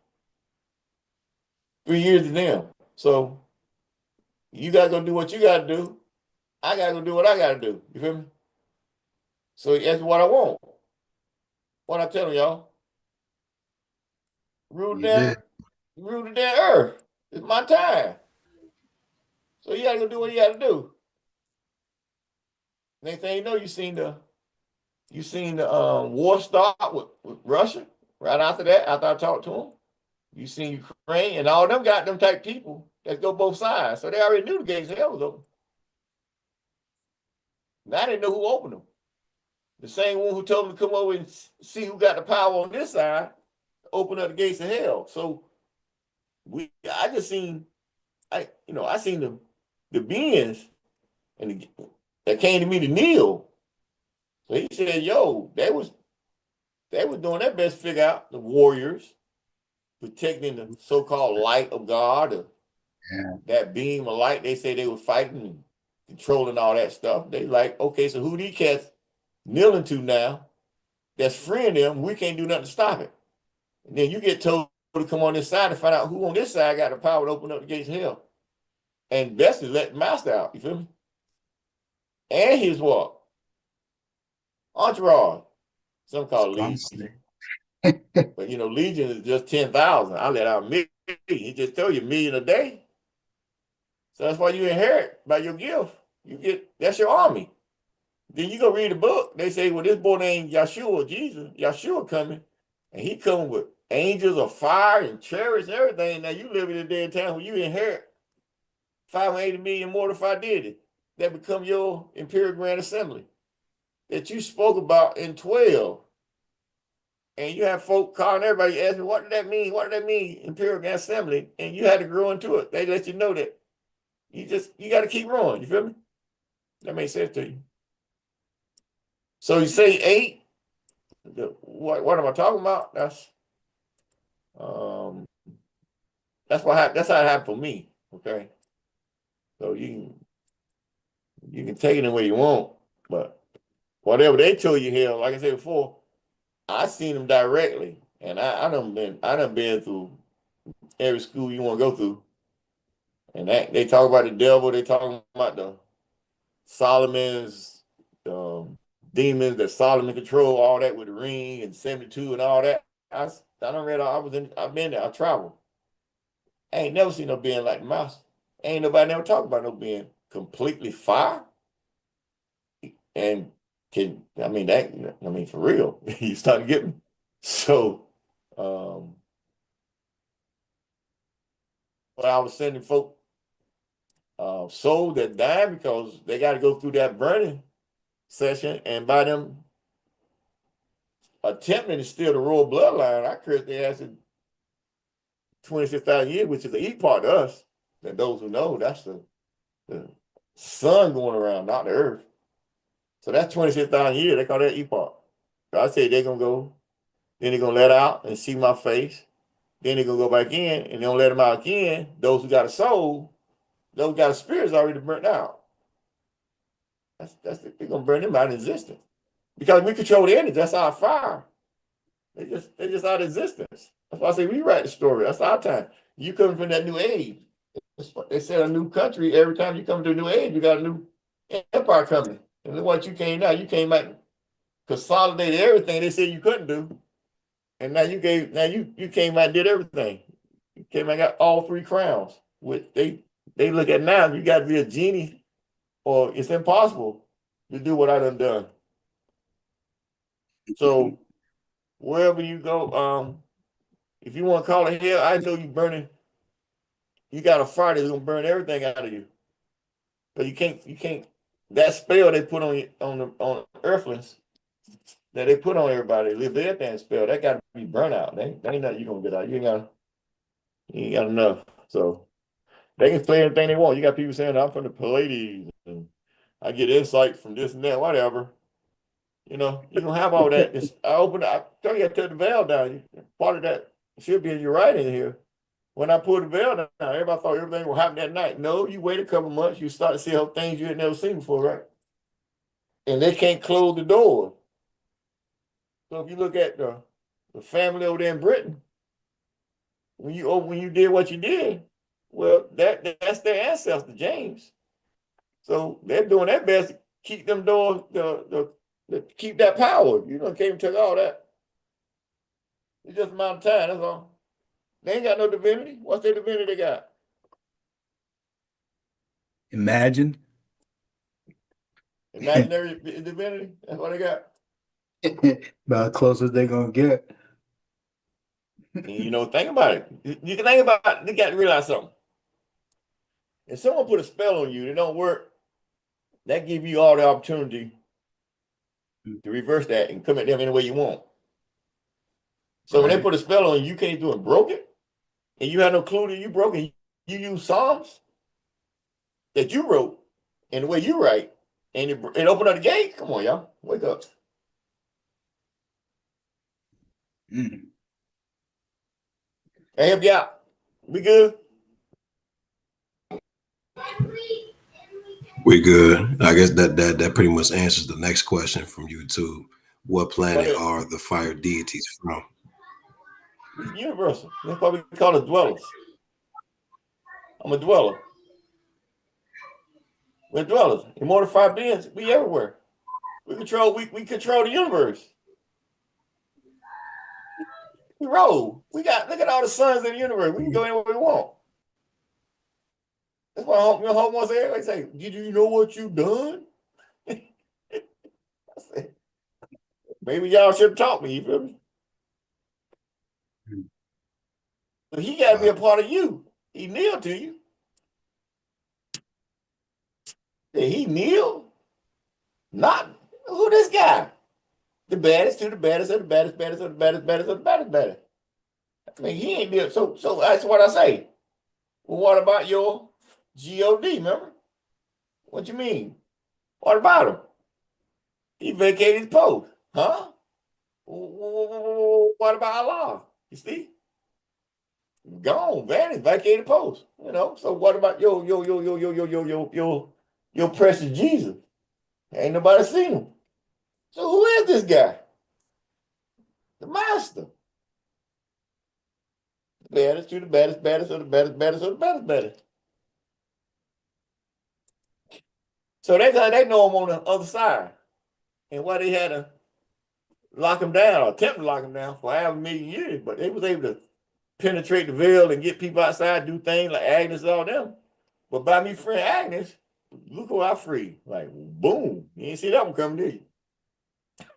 3 years to them. So you got to go do what you got to do. I got to go do what I got to do. You feel me? So that's what I want. What I tell y'all. Rule the damn earth. It's my time. So you got to go do what you got to do. Next thing you know, you seen the war start with Russia. Right after that, after I talked to them, you seen Ukraine and all them got them type people that go both sides. So they already knew the gates of hell was open. Now I didn't know who opened them. The same one who told them to come over and see who got the power on this side, open up the gates of hell. So I seen the beings and that came to me to kneel. So he said, yo, they was doing their best to figure out the warriors protecting the so-called light of God, or that beam of light. They say they were fighting and controlling all that stuff. They like, okay, so who these cats kneeling to now that's freeing them? We can't do nothing to stop it. And then you get told to come on this side and find out who on this side got the power to open up the gates of hell. And best is let the master out, you feel me? And his what? Entourage. Some call it legion. But legion is just 10,000. I let out 1 million. He just tell you 1 million a day. So that's why you inherit by your gift. That's your army. Then you go read the book. They say, well, this boy named Yeshua, Jesus, Yeshua coming, And he come with angels of fire and chariots and everything. Now you live in a day and time when you inherit 580 million mortified deity that become your Imperial Grand Assembly that you spoke about in 12. And you have folk calling everybody asking, what did that mean? What did that mean? Imperial Grand Assembly. And you had to grow into it. They let you know that you got to keep growing. You feel me? That makes sense to you. So you say 8. What am I talking about? That's that's how it happened for me. Okay. So you can take it the way you want, but whatever they told you here, like I said before, I seen them directly, and I done been through every school you want to go through, and they talk about the devil, they talking about the Solomon's demons that Solomon control, all that with the ring and 72 and all that. I done read. I've been there. I traveled. I ain't never seen no being like the mouse. Ain't nobody never talk about no being completely fire. And for real, you start to get me. So but I was sending folk souls that died because they got to go through that burning session, and by them attempting to steal the royal bloodline, I cursed their ass in 26,000 years, which is the E part to us. And those who know, that's the sun going around, not the earth. So that's 26,000 years. They call that E part. So I say they're gonna go, then they're gonna let out and see my face. Then they're gonna go back in, and they don't let them out again. Those who got a soul, those who got a spirit is already burnt out. They're gonna burn them out of existence. Because we control the energy, that's our fire. They just out of existence. That's why I say we write the story. That's our time. You coming from that new age. They said a new country, every time you come to a new age, you got a new empire coming. And look what you came now. You came back, consolidated everything they said you couldn't do. And now you came out and did everything. You came out and got all 3 crowns. Which they look at now, you got to be a genie, or it's impossible to do what I done. So wherever you go, if you want to call it hell, I know you burning. You got a fire that's gonna burn everything out of you. But you can't. That spell they put on earthlings that they put on everybody, live their damn spell. That got to be burnt out. They ain't nothing you gonna get out. You ain't got enough. So they can play anything they want. You got people saying I'm from the Pallades and I get insight from this and that, whatever. You don't have all that. I tell you, I took the veil down. Part of that should be in your writing here. When I pulled the veil down, everybody thought everything would happen that night. No, you wait a couple months, you start to see how things you had never seen before, right? And they can't close the door. So if you look at the family over there in Britain, when you did what you did, well, that's their ancestor, James. So they're doing their best to keep them doors, keep that power. You can't take all that. It's just a matter of time, that's all. They ain't got no divinity. What's their divinity they got? Imagine. Imaginary divinity. That's what they got. About close as they're gonna get. And, think about it. You can think about it. You got to realize something. If someone put a spell on you, it don't work. That gives you all the opportunity to reverse that and come at them any way you want. So when they put a spell on you, you can't do it, broke it, and you have no clue that you broke it. You use Psalms that you wrote and the way you write, and it opened up the gate. Come on, y'all, wake up. Mm. Hey, help you out. We good? We good. I guess that pretty much answers the next question from YouTube. What planet are the fire deities from? Universal. That's why we call it dwellers. I'm a dweller. We're dwellers. Immortal beings, we everywhere. We control the universe. We roll. Look at all the suns in the universe. We can go anywhere we want. That's why home wants everybody say, "Did you know what you done?" I said, maybe y'all should have taught me, you feel me? So he got to be a part of you. He kneel to you. Did he kneel? Not who this guy? The baddest to the baddest of the baddest, baddest of the baddest, baddest of the baddest, baddest. I mean, he ain't kneel. So that's what I say. Well, what about your God? Remember? What you mean? What about him? He vacated his post, huh? What about Allah? You see? Gone, vanished, vacated post. You know. So what about your precious Jesus? Ain't nobody seen him. So who is this guy? The master. The baddest to the baddest, baddest of the baddest, baddest of the baddest, baddest. So they know him on the other side. And why they had to lock him down or attempt to lock him down for half a million years, but they was able to penetrate the veil and get people outside, do things like Agnes and all them. But by me freeing Agnes, look who I free. Like, boom. You ain't see that one coming, did you?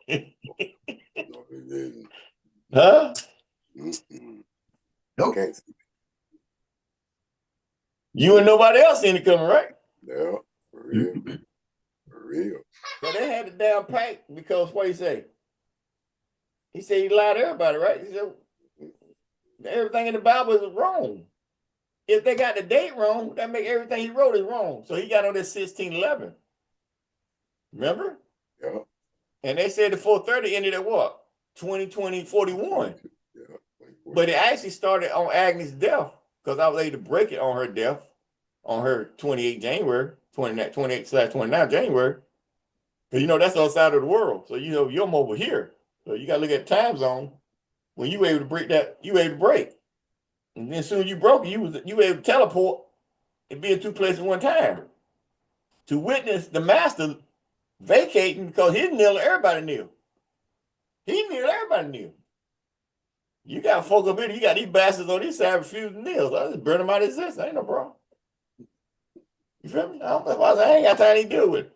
No, he didn't. Huh? Nope. Can't. You and nobody else seen it coming, right? Yeah, for real. For real. So they had the damn pack because what he say? He said he lied to everybody, right? He said everything in the Bible is wrong. If they got the date wrong, that make everything he wrote is wrong. So he got on this 1611. Remember? Yeah. And they said the 430 ended at what? 2041. Yeah. But it actually started on Agnes' death because I was able to break it on her death on her 28 January, 28/29 January. Because you know that's outside of the world. So you know you're over here. So you gotta look at the time zone. When you were able to break that, you were able to break. And then as soon as you broke it, you were able to teleport and be in two places at one time. To witness the master vacating because he kneeled, everybody knew. He kneeled, everybody knew. You got folk up here, you got these bastards on this side refusing kneels. I just burn them out of existence. Ain't no problem. You feel me? I ain't got time to deal with it.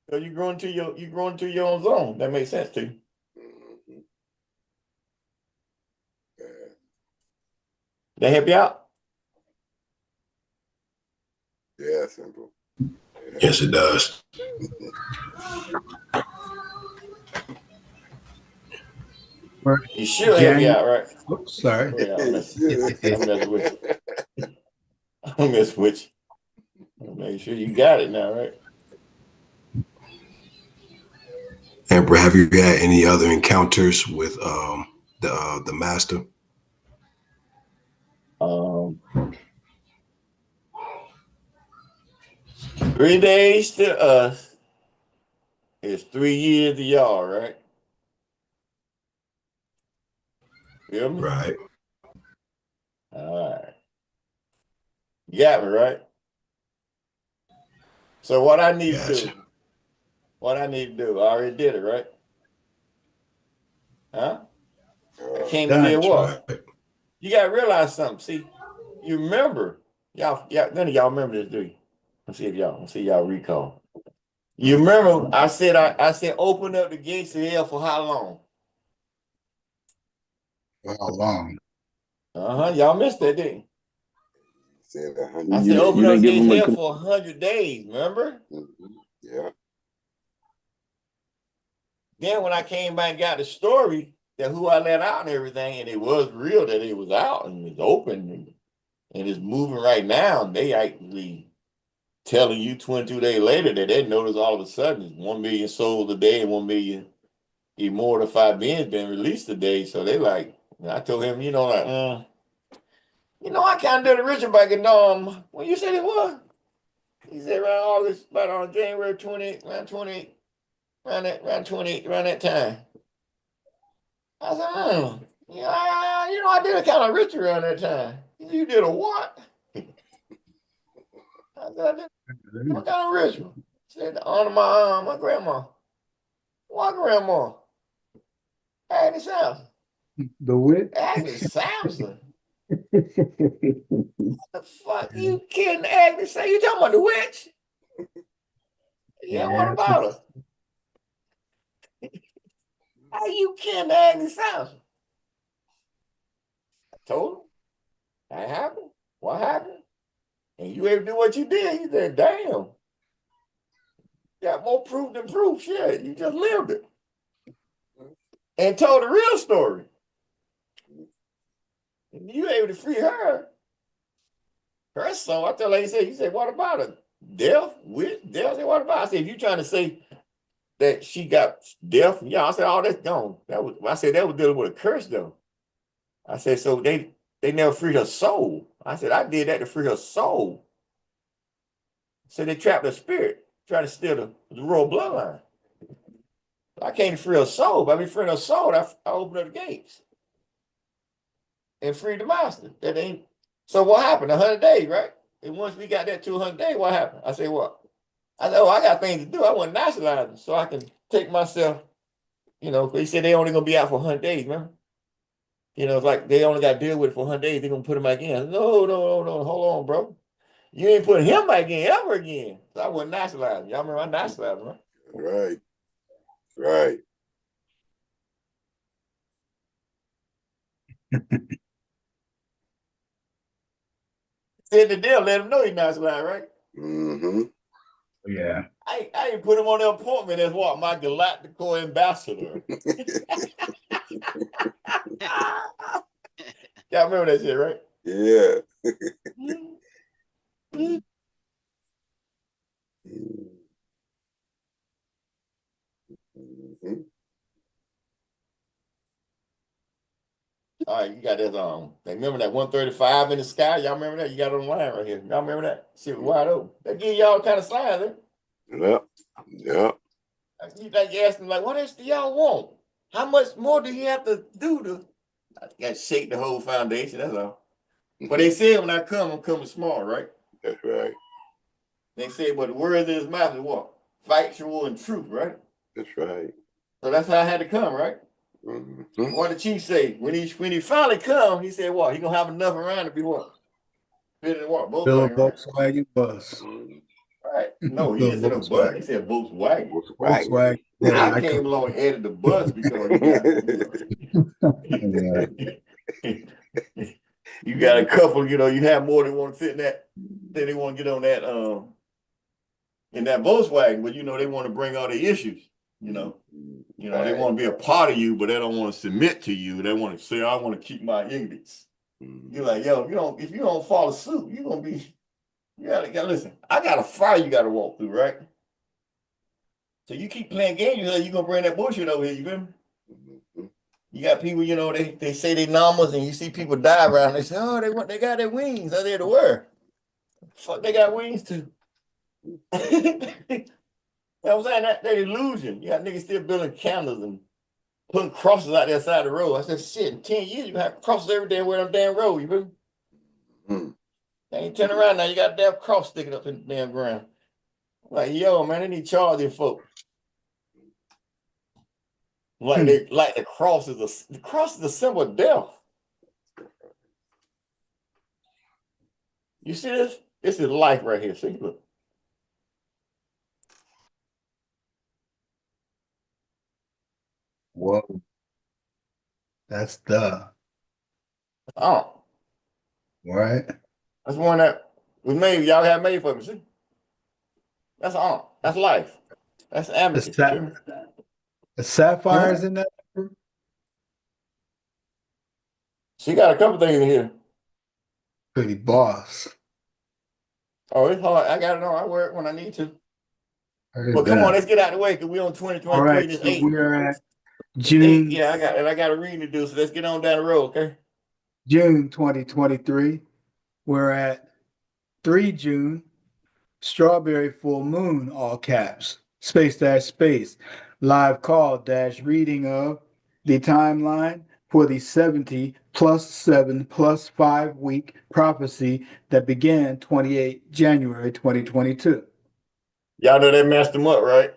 So you grow into your own zone. That makes sense to you. Mm-hmm. Yeah. They help you out? Yeah, simple. Yeah. Yes, it does. You should help you out, right? Oops, sorry. Yeah, I'm messing with you. I'm messing with you. Make sure you got it now, right? Amber, have you had any other encounters with the master? 3 days to us is 3 years to y'all, right? Feel me? Right. All right. You got me, right? So what I need to do, I already did it, right? Huh? I came and did what? Right. You gotta realize something. See, you remember, y'all, none of y'all remember this, do you? Let's see y'all recall. You remember I said open up the gates of hell for how long? For how long? Y'all missed that, didn't you? Said 100. I said open up the gates of hell for 100 days, remember? Mm-hmm. Yeah. Then when I came back and got the story that who I let out and everything, and it was real that it was out and it's open and it's moving right now, they actually telling you 22 days later that they notice all of a sudden it's 1 million souls a day and 1 million immortal beings been released today. So they like, I told him, I kind of did a ritual back in when you said it was. He said around August, about on January 28, around 28, around that time. I said, I did a kind of ritual around that time. He said, you did a what? I said, I did what kind of ritual? He said, to honor my grandma. What grandma? Agnes Samson. The witch. Agnes Samson? What the fuck you kidding Agnes? You talking about the witch? Yeah, what about her? How you kidding Agnes Samson? told him, that happened. What happened? And you able to do what you did. He said, damn. Got more proof than proof. Shit, you just lived it. And told the real story. And you able to free her. Her son, I tell her, he said, what about her? Death? With death? I said, what about? I said, if you trying to say that she got death, yeah, I said, oh, that's gone. I said, that was dealing with a curse, though. I said, so they never freed her soul. I said, I did that to free her soul. So they trapped her spirit, trying to steal the royal bloodline. I can't free her soul, but I mean, freeing her soul, I opened up the gates and freed the master. That ain't. So what happened? 100 days, right? And once we got that 200 days, what happened? I said, what? I said, oh, I got things to do. I want to nationalize them so I can take myself, they said they only going to be out for 100 days, remember? It's like they only got to deal with it for 100 days. They're going to put him back in. Said, no, hold on, bro. You ain't putting him back in ever again. So I wouldn't nationalize him. Y'all remember I nationalized him, right? Right. Said the deal, let him know he's nationalized, right? Mm-hmm. Yeah. I ain't put him on the appointment as what? My Galactical ambassador. Y'all remember that shit, right? Yeah. Mm-hmm. All right, you got that remember that 135 in the sky? Y'all remember that? You got it on the line right here. Y'all remember that? Shit was wide open. That give y'all kind of signs, eh? Yep. You like you ask them, like, what else do y'all want? How much more do you have to do to I got to shake the whole foundation, that's all. But they said when I come, I'm coming small, right? That's right. They said, but the words in his mouth is what? Factual and truth, right? That's right. So that's how I had to come, right? Mm-hmm. What the chief say? When he finally come, he said, what? He gonna have enough around to be what? Fit in what? Bill Volkswagen, right? Volkswagen bus. Right. No, he Bill didn't say no bus. Volkswagen. He said Volkswagen. Volkswagen. Yeah, I came along and added the bus because you got a couple, you have more than want to fit in that. Then they want to get on that in that Volkswagen, but they want to bring all the issues, they want to be a part of you, but they don't want to submit to you. They want to say, I want to keep my ignorance. You're like, yo, if you don't follow suit, you're gonna be, you gotta listen. I got a fire you gotta walk through, right? So you keep playing games, you're gonna bring that bullshit over here, you feel me? You got people, they say they numbers, and you see people die around. They say, oh, they got their wings. Are they to wear? Fuck, they got wings too. You know what I'm saying? That illusion. You got niggas still building candles and putting crosses out there side of the road. I said, shit, in 10 years, you have crosses every day where them damn road, you feel me? They ain't turn around now, you got a damn cross sticking up in the damn ground. Like, yo, man, they need to charge these folks. Like the cross is a symbol of death. You see this? This is life right here. See, look. Whoa. That's the. Oh. Right. That's one that was made. Y'all have made for me. See? That's That's life. That's advocate. The sapphires in that. She got a couple things in here. Pretty boss. Oh, it's hard. I got it on. I wear it when I need to. But come on, let's get out of the way because we're on 2023. All right, this so 8. we're at June. Yeah, I got a reading to do. So let's get on down the road, okay? June 2023. We're at 3 June. Strawberry full moon, all caps. Space. Live call dash reading of the timeline for the 70 plus 7 plus 5 week prophecy that began 28 January 2022. Y'all know that messed them up, right?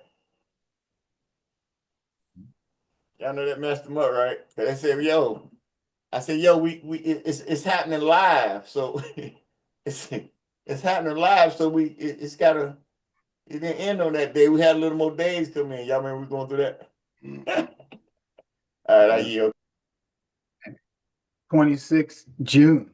Y'all know that messed them up, right? They said, yo. I said, yo, it's happening live. So it's happening live. So it didn't end on that day. We had a little more days come in. Y'all remember we going through that? All right, I yield. 26 June.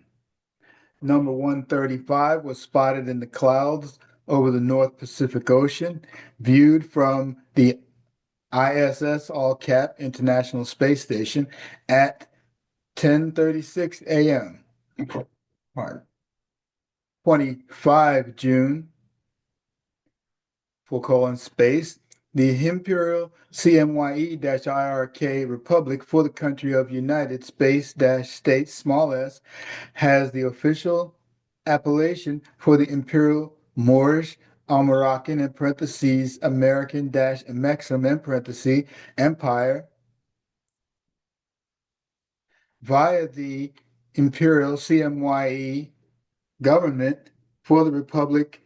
Number 135 was spotted in the clouds over the North Pacific Ocean, viewed from the ISS all-cap International Space Station at 10:36 a.m. 25 June, space. The Imperial CMYE-IRK Republic for the country of United States, small s, has the official appellation for the Imperial Moorish Almoroccan in parentheses American Mexim in parentheses Empire via the Imperial CMYE government for the Republic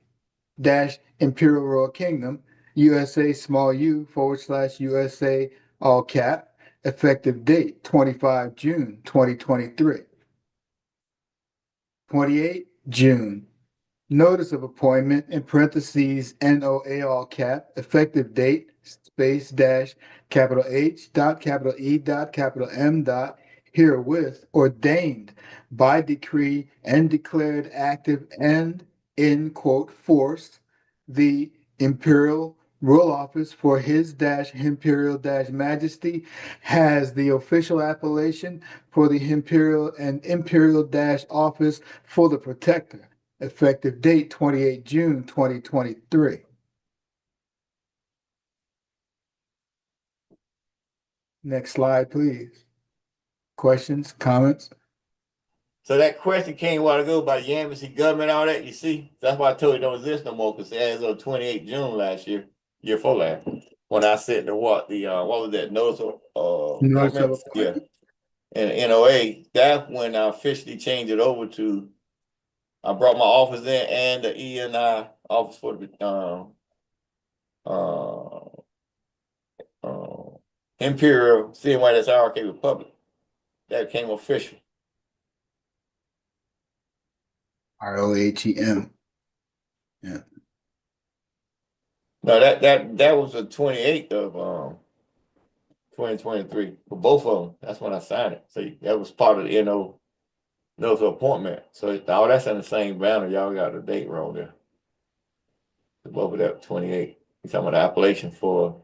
Imperial Royal Kingdom, USA small u / USA all cap, effective date 25 June 2023. 28 June. Notice of appointment in parentheses NOA all cap, effective date space dash capital H dot capital E dot capital M dot herewith ordained by decree and declared active and in quote force the Imperial Royal Office for His Imperial Majesty has the official appellation for the Imperial and Imperial Office for the Protector. Effective date 28 June 2023. Next slide, please. Questions, comments? So that question came a while ago about the embassy government, all that, you see? That's why I told you it don't exist no more, because as of 28 June last year, year before last, when I said what was that, notice of appointment? Yeah. And NOA, that's when I officially changed it over to, I brought my office in and the ENI office for the Imperial CMYE-IRK Republic. That became official. ROHEM. Yeah. No, that was the 28th of 2023 for both of them. That's when I signed it. So that was part of the notice of appointment. So all that's in the same banner. Y'all got the date wrong there. Both of that 28. You're talking about the appellation for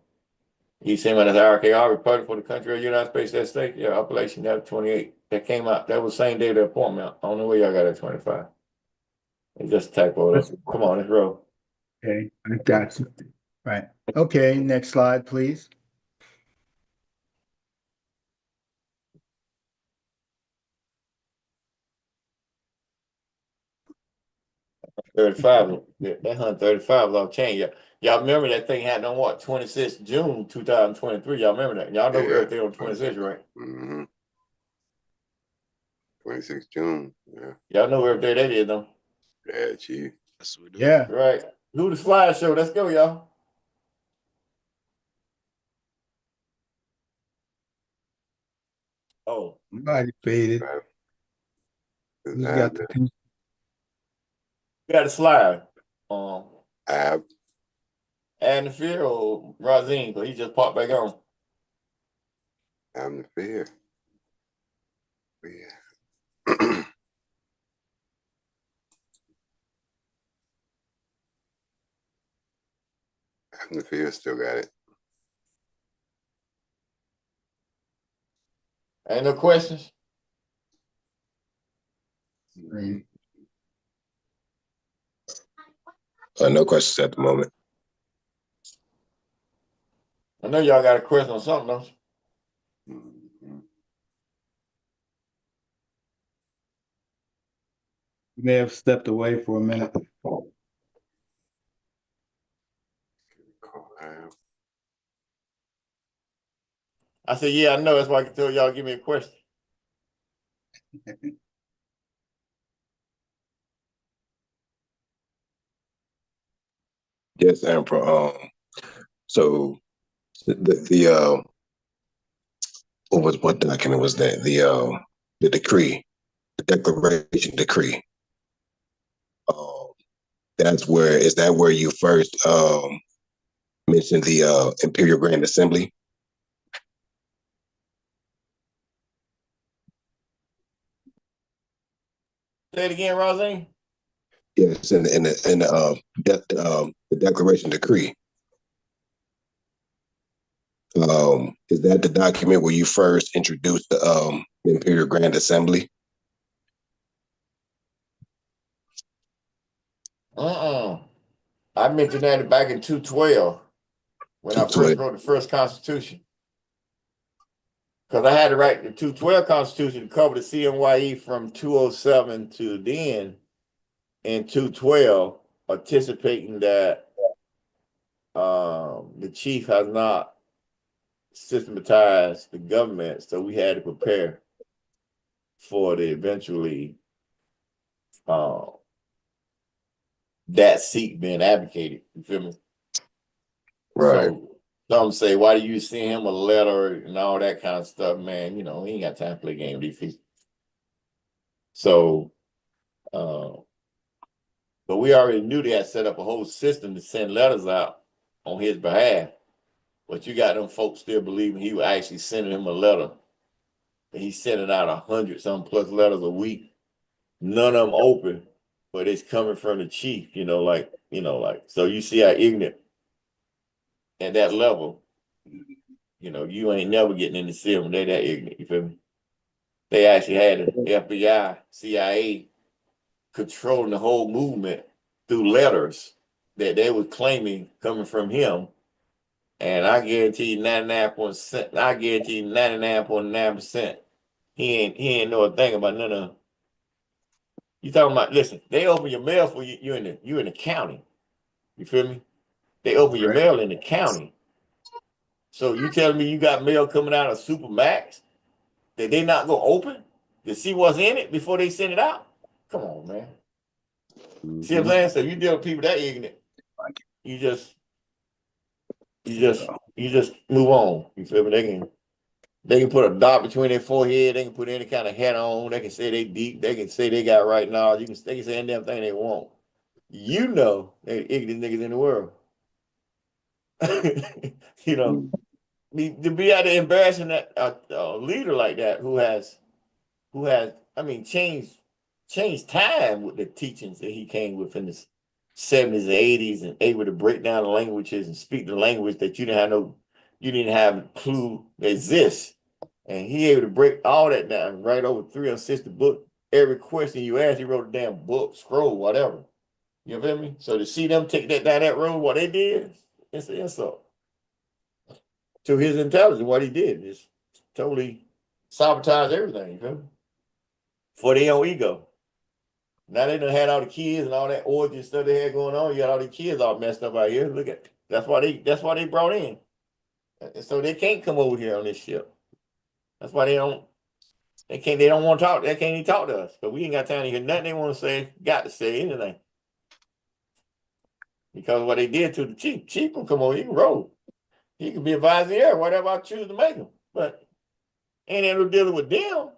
CMYE-IRK Republic for the country of the United States. Yeah, appellation that 28. That came out. That was the same day of the appointment. I don't know where y'all got that 25. It's just a typo. Come on, let's roll. Okay, I got you. Right. Okay, next slide, please. $35. That 135 law change. Y'all remember that thing happened on what? 26 June 2023. Y'all remember that? Y'all know everything on 26, right? Mm-hmm. 26 June. Yeah. Y'all know everything that is, though. Yeah, chief. Yes, we do. Yeah. Right. Do the slideshow. Let's go, y'all. Oh. Somebody faded. Who's got the You got a slide. Ab. And the fear or Razine, but he just popped back on. I'm the fear. Yeah. I'm the fear still got it. Ain't no questions? No questions at the moment. I know y'all got a question on something, don't you? Mm-hmm. You may have stepped away for a minute. I said, yeah, I know. That's why I can tell y'all give me a question. Yes, Emperor. So the what document was that? The decree, the declaration decree. Is that where you first mentioned the Imperial Grand Assembly? Say it again, Rosine. Yes, in the Declaration Decree. Is that the document where you first introduced the Imperial Grand Assembly? I mentioned that back in 212 when I first wrote the first Constitution. Because I had to write the 212 Constitution to cover the CMYE from 207 to then in 212, anticipating that the chief has not systematized the government, so we had to prepare for the eventually that seat being advocated. You feel me? Right. So some say, why do you send him a letter and all that kind of stuff, man? You know, he ain't got time to play game with these people. So, but we already knew they had set up a whole system to send letters out on his behalf. But you got them folks still believing he was actually sending him a letter. And he's sending out 100-some plus letters a week. None of them open, but it's coming from the chief, so you see how ignorant at that level, you ain't never getting in the cell when they that ignorant, you feel me? They actually had the FBI, CIA controlling the whole movement through letters that they were claiming coming from him. And I guarantee you 99.9%, he ain't know a thing about none of them. You talking about, listen, they open your mail for you, you in the county. You feel me? They open your mail in the county. So you telling me you got mail coming out of Supermax that they not gonna open to see what's in it before they send it out? Come on, man. See what I'm saying? So you deal with people that ignorant, you just move on. You feel me? They can put a dot between their forehead. They can put any kind of hat on. They can say they deep. They can say they got right knowledge. They can say any damn thing they want. You know, they're the ignorant niggas in the world. To be out there embarrassing that a leader like that who has changed time with the teachings that he came with in the 70s and 80s and able to break down the languages and speak the language that you didn't have a clue exists. And he able to break all that down, write over 360 books. Every question you ask, he wrote a damn book, scroll, whatever. You feel me? So to see them take that down that road, what they did, it's an insult to his intelligence. What he did is totally sabotage everything, you feel me? For their own ego. Now they done had all the kids and all that origin stuff they had going on. You got all these kids all messed up out here. Look at that's why they brought in. And so they can't come over here on this ship. That's why they don't want to talk. They can't even talk to us. But we ain't got time to hear nothing they want to say, got to say anything. Because what they did to the chief can come over, he can roll. He can be a vizier, whatever I choose to make him. But ain't no dealing with them.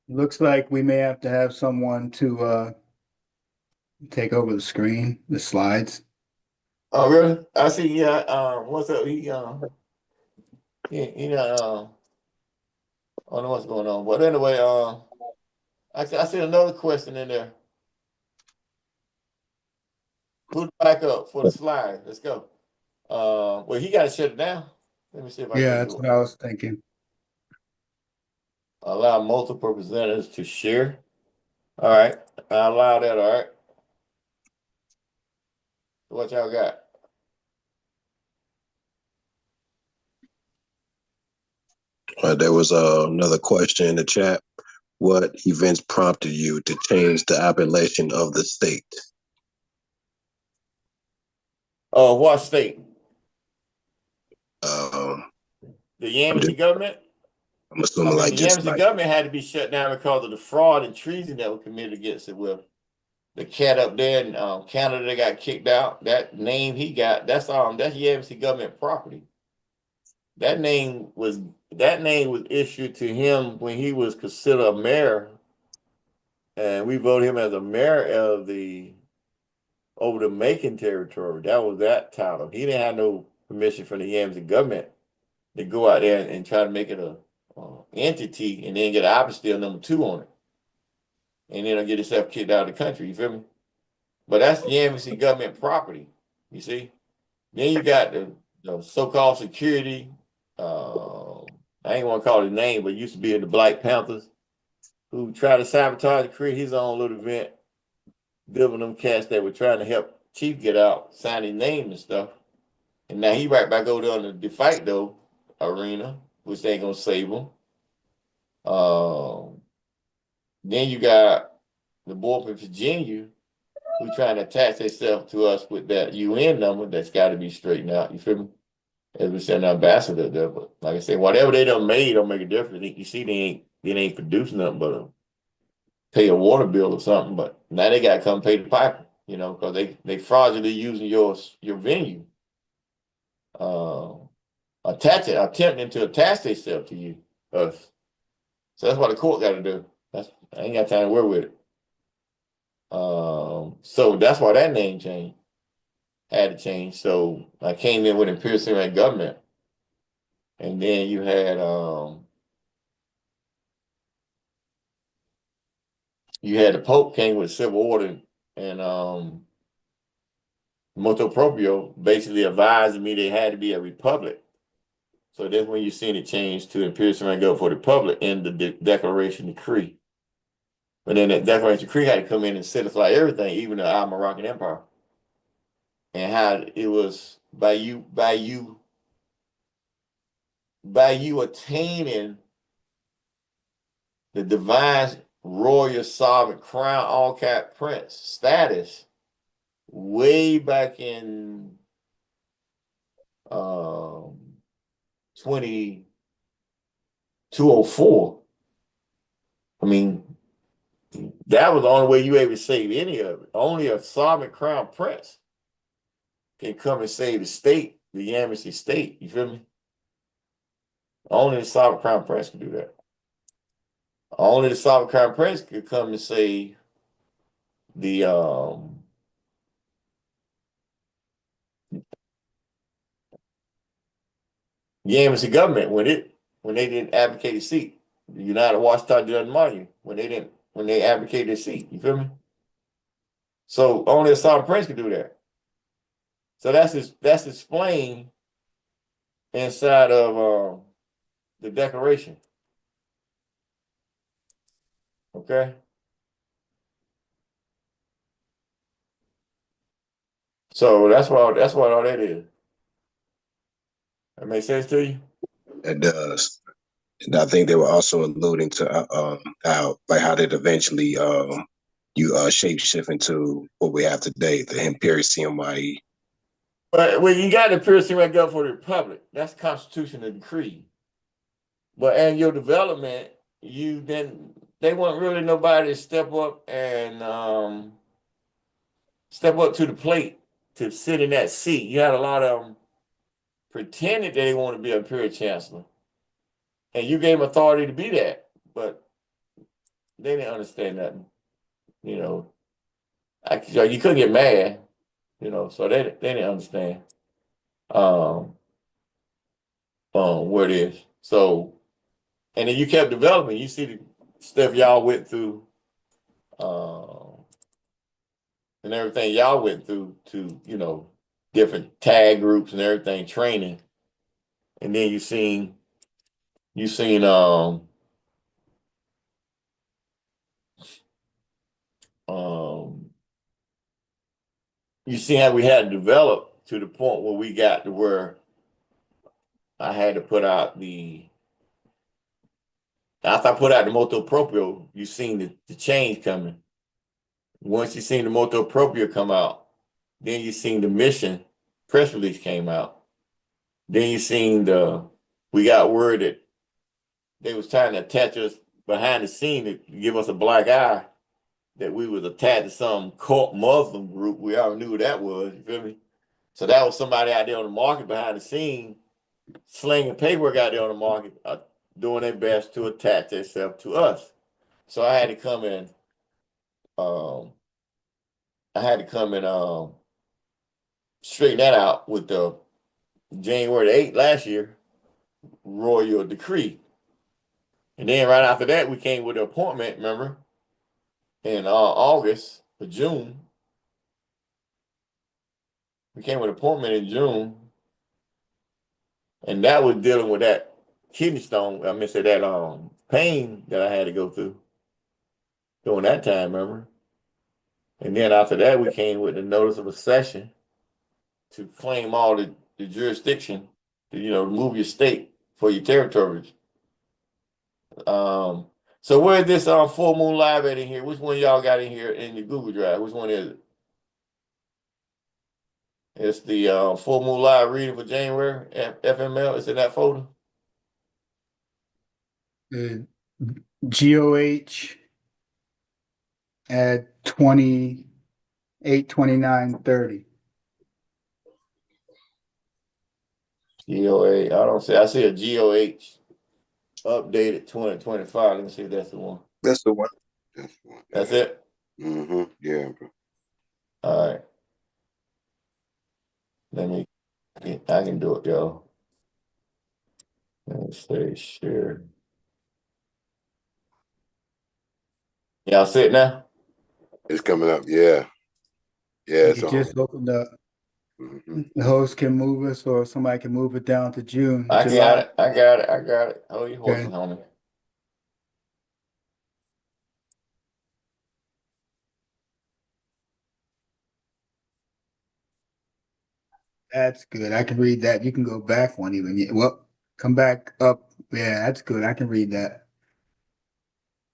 Looks like we may have to have someone to take over the screen, the slides. Oh, really? I see. Yeah. What's up? I don't know what's going on. But anyway, I see another question in there. Who's back up for the slide? Let's go. Well, he got to shut it down. Let me see if I can Yeah, that's what I was thinking. Allow multiple representatives to share. All right. I allow that. All right. What y'all got? There was another question in the chat. What events prompted you to change the appellation of the state? What state? The Yamasee government? I'm assuming the Yamasee government had to be shut down because of the fraud and treason that was committed against it with the cat up there in Canada that got kicked out. That name he got, that's Yamasee government property. That name was issued to him when he was considered a mayor, and we voted him as a mayor of the over the Macon territory. That was that title. He didn't have no permission from the Yamasee government to go out there and try to make it a entity and then get an apostille #2 on it. And then get himself kicked out of the country. You feel me? But that's the Yamasee government property. You see? Then you got the so-called security. I ain't want to call it a name, but it used to be in the Black Panthers, who tried to sabotage and create his own little event, building them cats that were trying to help Chief get out, sign his name and stuff. And now he right back over there on the fight though arena, which ain't gonna save him. Then you got the boy from Virginia who trying to attach themselves to us with that UN number that's got to be straightened out. You feel me? As we send an ambassador there, but like I said, whatever they done made don't make a difference. You see, they ain't producing nothing but pay a water bill or something. But now they got to come pay the piper, you know, because they fraudulently using your venue, attempting to attach themselves to you, us. So that's what the court got to do. I ain't got time to work with it. So that's why that name changed. Had to change. So I came in with Imperial CMYE government. And then you had the Pope came with civil order and motu proprio basically advised me they had to be a republic. So that's when you seen it change to Imperial CMYE government for the republic in the Declaration Decree. But then that Declaration Decree had to come in and certify everything, even the Moroccan Empire. And how it was by you attaining the divine royal sovereign crown all cap prince status way back in 2204. I mean, that was the only way you ever save any of it. Only a sovereign crown prince can come and save the state, the Yamasee state. You feel me? Only the sovereign crown prince can do that. Only the sovereign crown prince could come and save the Yamasee government when they didn't advocate a seat. The United Washita doesn't mind when they advocated a seat. You feel me? So only a sovereign prince can do that. So that's explained inside of the Declaration. Okay. So that's what all that is. That make sense to you? It does. And I think they were also alluding to how did eventually you shape shift into what we have today, the Imperial CMYE. But when you got the Imperial CMYE government for the Republic, that's the Constitution and Decree. But in your development, they want really nobody to step up and step up to the plate to sit in that seat. You had a lot of them pretending they want to be a Imperial Chancellor. And you gave them authority to be that, but they didn't understand nothing. You know, you couldn't get mad, you know, so they didn't understand what it is. So, and then you kept developing. You see the stuff y'all went through, and everything y'all went through to, you know, different tag groups and everything, training. And then you seen you see how we had to develop to the point where we got to where I had to put out after I put out the motu proprio, you seen the change coming. Once you seen the motu proprio come out, then you seen the mission press release came out. Then you seen we got word that they was trying to attach us behind the scene to give us a black eye, that we was attached to some cult Muslim group. We already knew who that was, you feel me? So that was somebody out there on the market behind the scene, slinging paperwork out there on the market, doing their best to attach themselves to us. So I had to come in I had to come and straighten that out with the January 8th last year royal decree. And then right after that, we came with an appointment, remember, in August or June. We came with an appointment in June, and that was dealing with that kidney stone. I mean, say that pain that I had to go through during that time, remember? And then after that, we came with the notice of accession to claim all the jurisdiction to, move your state for your territories. So where's this full moon live at in here? Which one y'all got in here in your Google Drive? Which one is it? It's the full moon live reading for January FML. It's in that folder. GOH at 28/29/30. GOA. I don't see. I see a GOH updated 2025. Let me see if that's the one. That's the one. That's the one. That's it. Mm-hmm. Yeah, bro. All right. I can do it, y'all. Let me say share. Y'all see it now? It's coming up. Yeah. Yeah, it's It on. just opened up. Mm-hmm. The host can move us, or somebody can move it down to June. I July. got it. Hold your horses, Okay. homie. That's good. I can read that. You can go back one even. Yeah, well, come back up. Yeah, that's good. I can read that.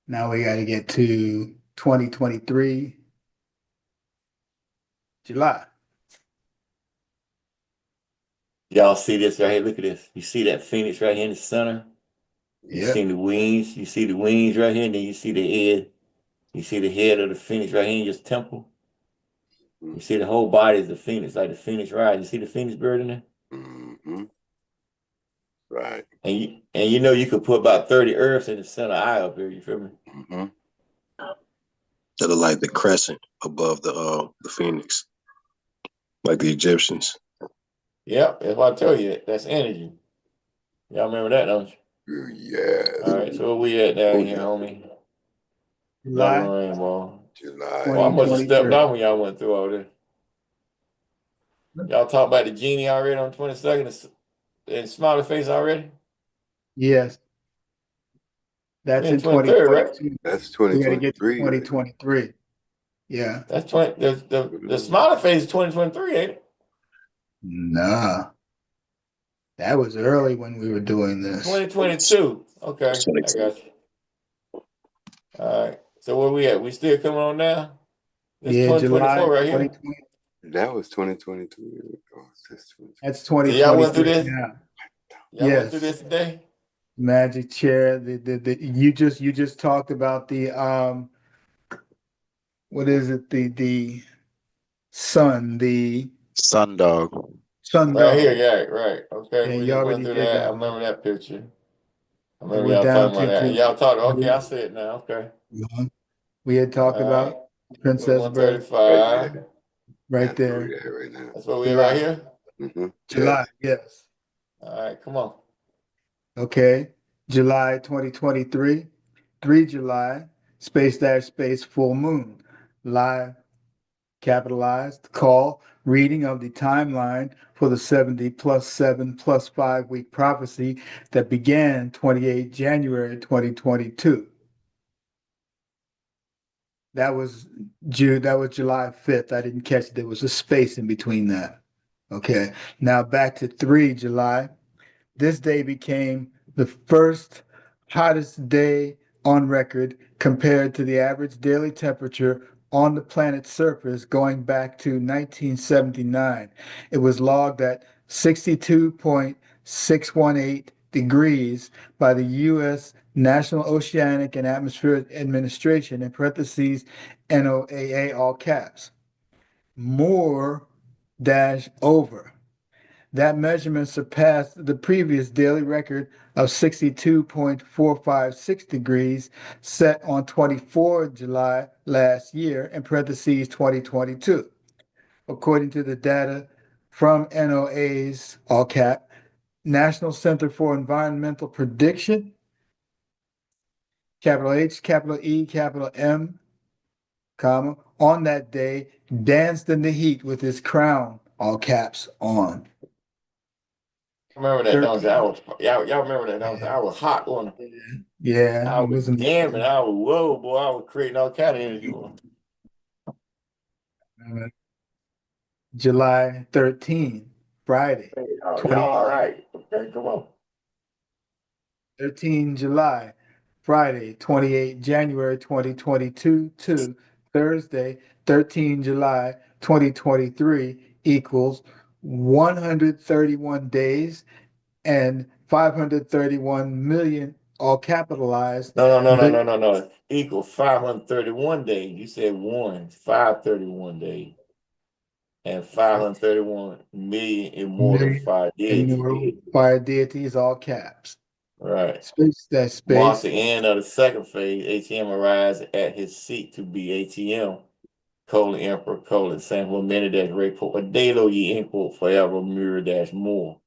Now we got to get to 2023 July. Y'all see this right here? Look at this. You see that phoenix right here in the center? You Yeah. see the wings? You see the wings right here, and then you see the head. You see the head of the phoenix right here in your temple. You see the whole body is the phoenix, like the phoenix rise. You see the phoenix bird in there? Mm-hmm. Right. And you could put about 30 herbs in the center eye up here. You feel me? Mm-hmm. That are like the crescent above the phoenix, like the Egyptians. Yep, that's why I tell you that's energy. Y'all remember that, don't you? Yeah. All right, so where we at down here, homie? July Never rainbow. July. Well, I must have stepped 2023. off when y'all went through all this. Y'all talk about the genie already on 22nd and smiley face already? Yes, that's We're in in 23rd, right? 2022. That's We got to get to 2023. 2023. Yeah. That's 20. The smiley face is 2023, ain't it? Nah, that was early when we were doing this. 2022. Okay, I got you. All right. So where we at? We still coming on now? This Yeah, 2024 July right here. 2020. That was 2022. Oh, That's So y'all went through 2023 this? now. Y'all went through Yes. this today? Magic chair. You just talked about the what is it? The sun, the Sundog. Right here, sundog. yeah, right. Okay, Yeah, we you just went already through did that. I that one. remember that picture. I And remember we're y'all down talking about that. to Y'all talked, okay, I see it now. Okay. we had talked All right. about Princess Birth 135. right there. Right now. That's where we at right July. here? Mm-hmm. July, yes. All right, come on. Okay. July 2023, 3 July, space full moon. Live, capitalized, call, reading of the timeline for the 70 plus 7 plus 5 week prophecy that began 28 January 2022. That was July 5th. I didn't catch it. There was a space in between that. Okay. Now back to 3 July. This day became the first hottest day on record compared to the average daily temperature on the planet's surface going back to 1979. It was logged at 62.618 degrees by the U.S. National Oceanic and Atmospheric Administration, in parentheses, NOAA, all caps. More dash over. That measurement surpassed the previous daily record of 62.456 degrees set on 24 July last year, in parentheses 2022. According to the data from NOAA's, all cap, National Center for Environmental Prediction, capital H, capital E, capital M, comma, on that day, danced in the heat with his crown, all caps, on. Remember that? That was y'all remember that? I was hot on. Yeah, I it was was jamming. I was whoa, boy. I was creating all kind of energy. July 13, Friday. Y'all all right? Okay, come on. 13 July, Friday, 28 January 2022 to Thursday, 13 July 2023 equals 131 days and 531 million, all capitalized. No. Equal 531 days. You said 531 days. And 531 million immortal fire deities. Immortal fire deities, all caps. Right. Space, that space. Marks the end of the second phase. ATM arrives at his seat to be ATM. Ecmye-Irkr, San Juan dash report a dalo ye import forever mirror dash more.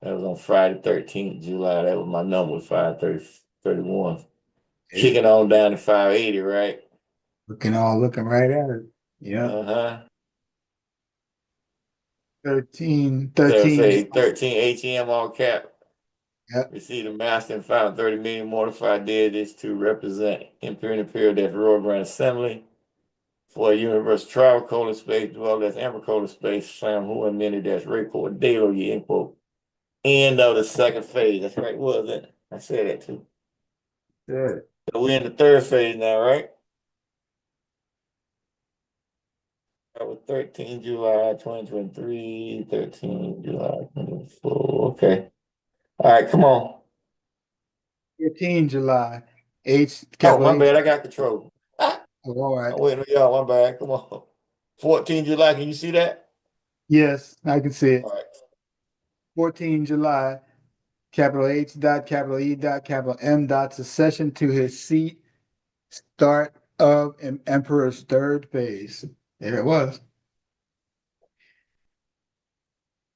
That was on Friday 13th July. That was my number, 531. Kicking on down to 580, right? Looking right at it. Yeah. Uh-huh. 13 So say 13 ATM all cap. Yep. Received a master and found 30 million mortified deities to represent Imperial dash Royal Grand Assembly for a universe travel space, dwell as amber space, Sam who and many dash report dalo ye import. End of the second phase. That's right, was it? I said that too. Good. So we're in the third phase now, right? That was 13 July 2023, 13 July 24. Okay. All right, come on. 14 July, H, Oh, capital my H. bad. I got control. Oh, all right. I'm waiting on y'all. My bad. Come on. 14 July. Can you see that? Yes, I can see it. All right. 14 July, capital H dot, capital E dot, capital M dot, succession to his seat, start of an emperor's third phase. There it was.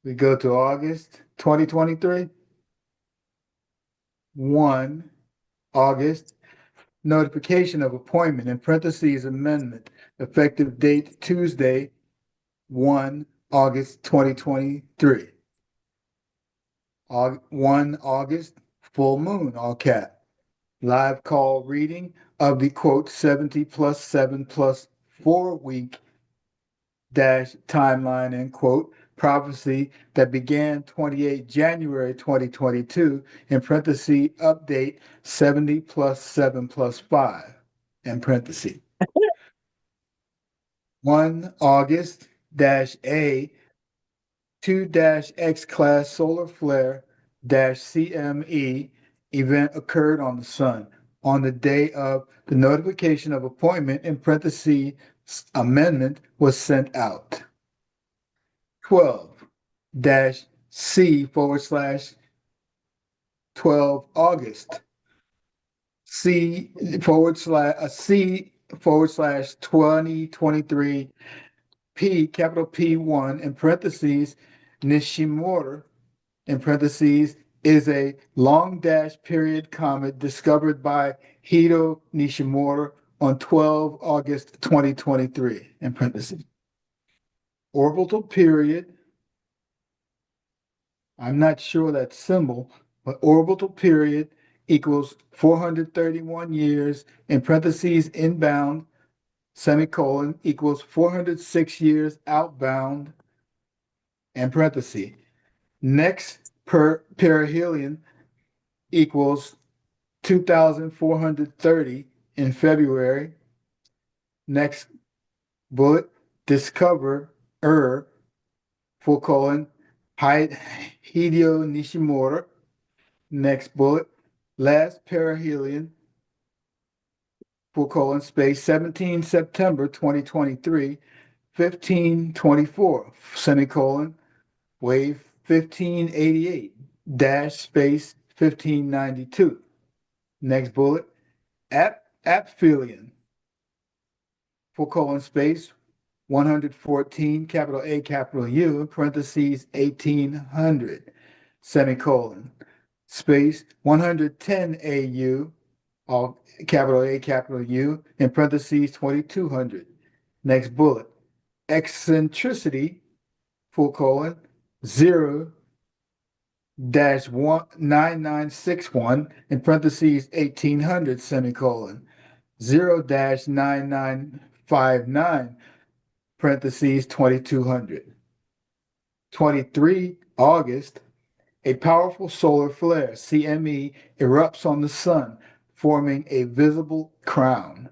We go to August 2023. 1 August, notification of appointment, in parentheses amendment, effective date Tuesday, 1 August 2023. 1 August, full moon, all cap. Live call reading of the quote 70 plus 7 plus 4 week dash timeline, end quote, prophecy that began 28 January 2022, in parentheses, update 70 plus 7 plus 5, in parentheses. 1 August dash A 2 X class solar flare dash CME event occurred on the sun on the day of the notification of appointment, in parentheses amendment was sent out. 12 C / 12 August C / 2023 P, capital P1, in parentheses Nishimura, in parentheses, is a long dash period comet discovered by Hito Nishimura on 12 August 2023, in parentheses. Orbital period, I'm not sure that symbol, but orbital period equals 431 years, in parentheses inbound, semicolon, equals 406 years outbound, and parentheses. Next per perihelion equals 2,430 in February. Next bullet, discover full colon, Hideo Nishimura. Next bullet, last perihelion, full colon, space 17 September 2023, 1524, semicolon, wave 1588 dash space 1592. Next bullet, Apphelion, full colon space 114, capital A, capital U, parentheses 1800, semicolon, space 110 AU, all capital A, capital U, in parentheses 2200. Next bullet, eccentricity, full colon, 0 dash 9961, in parentheses 1800, semicolon, 0 dash 9959, parentheses 2200. 23 August, a powerful solar flare, CME, erupts on the sun, forming a visible crown.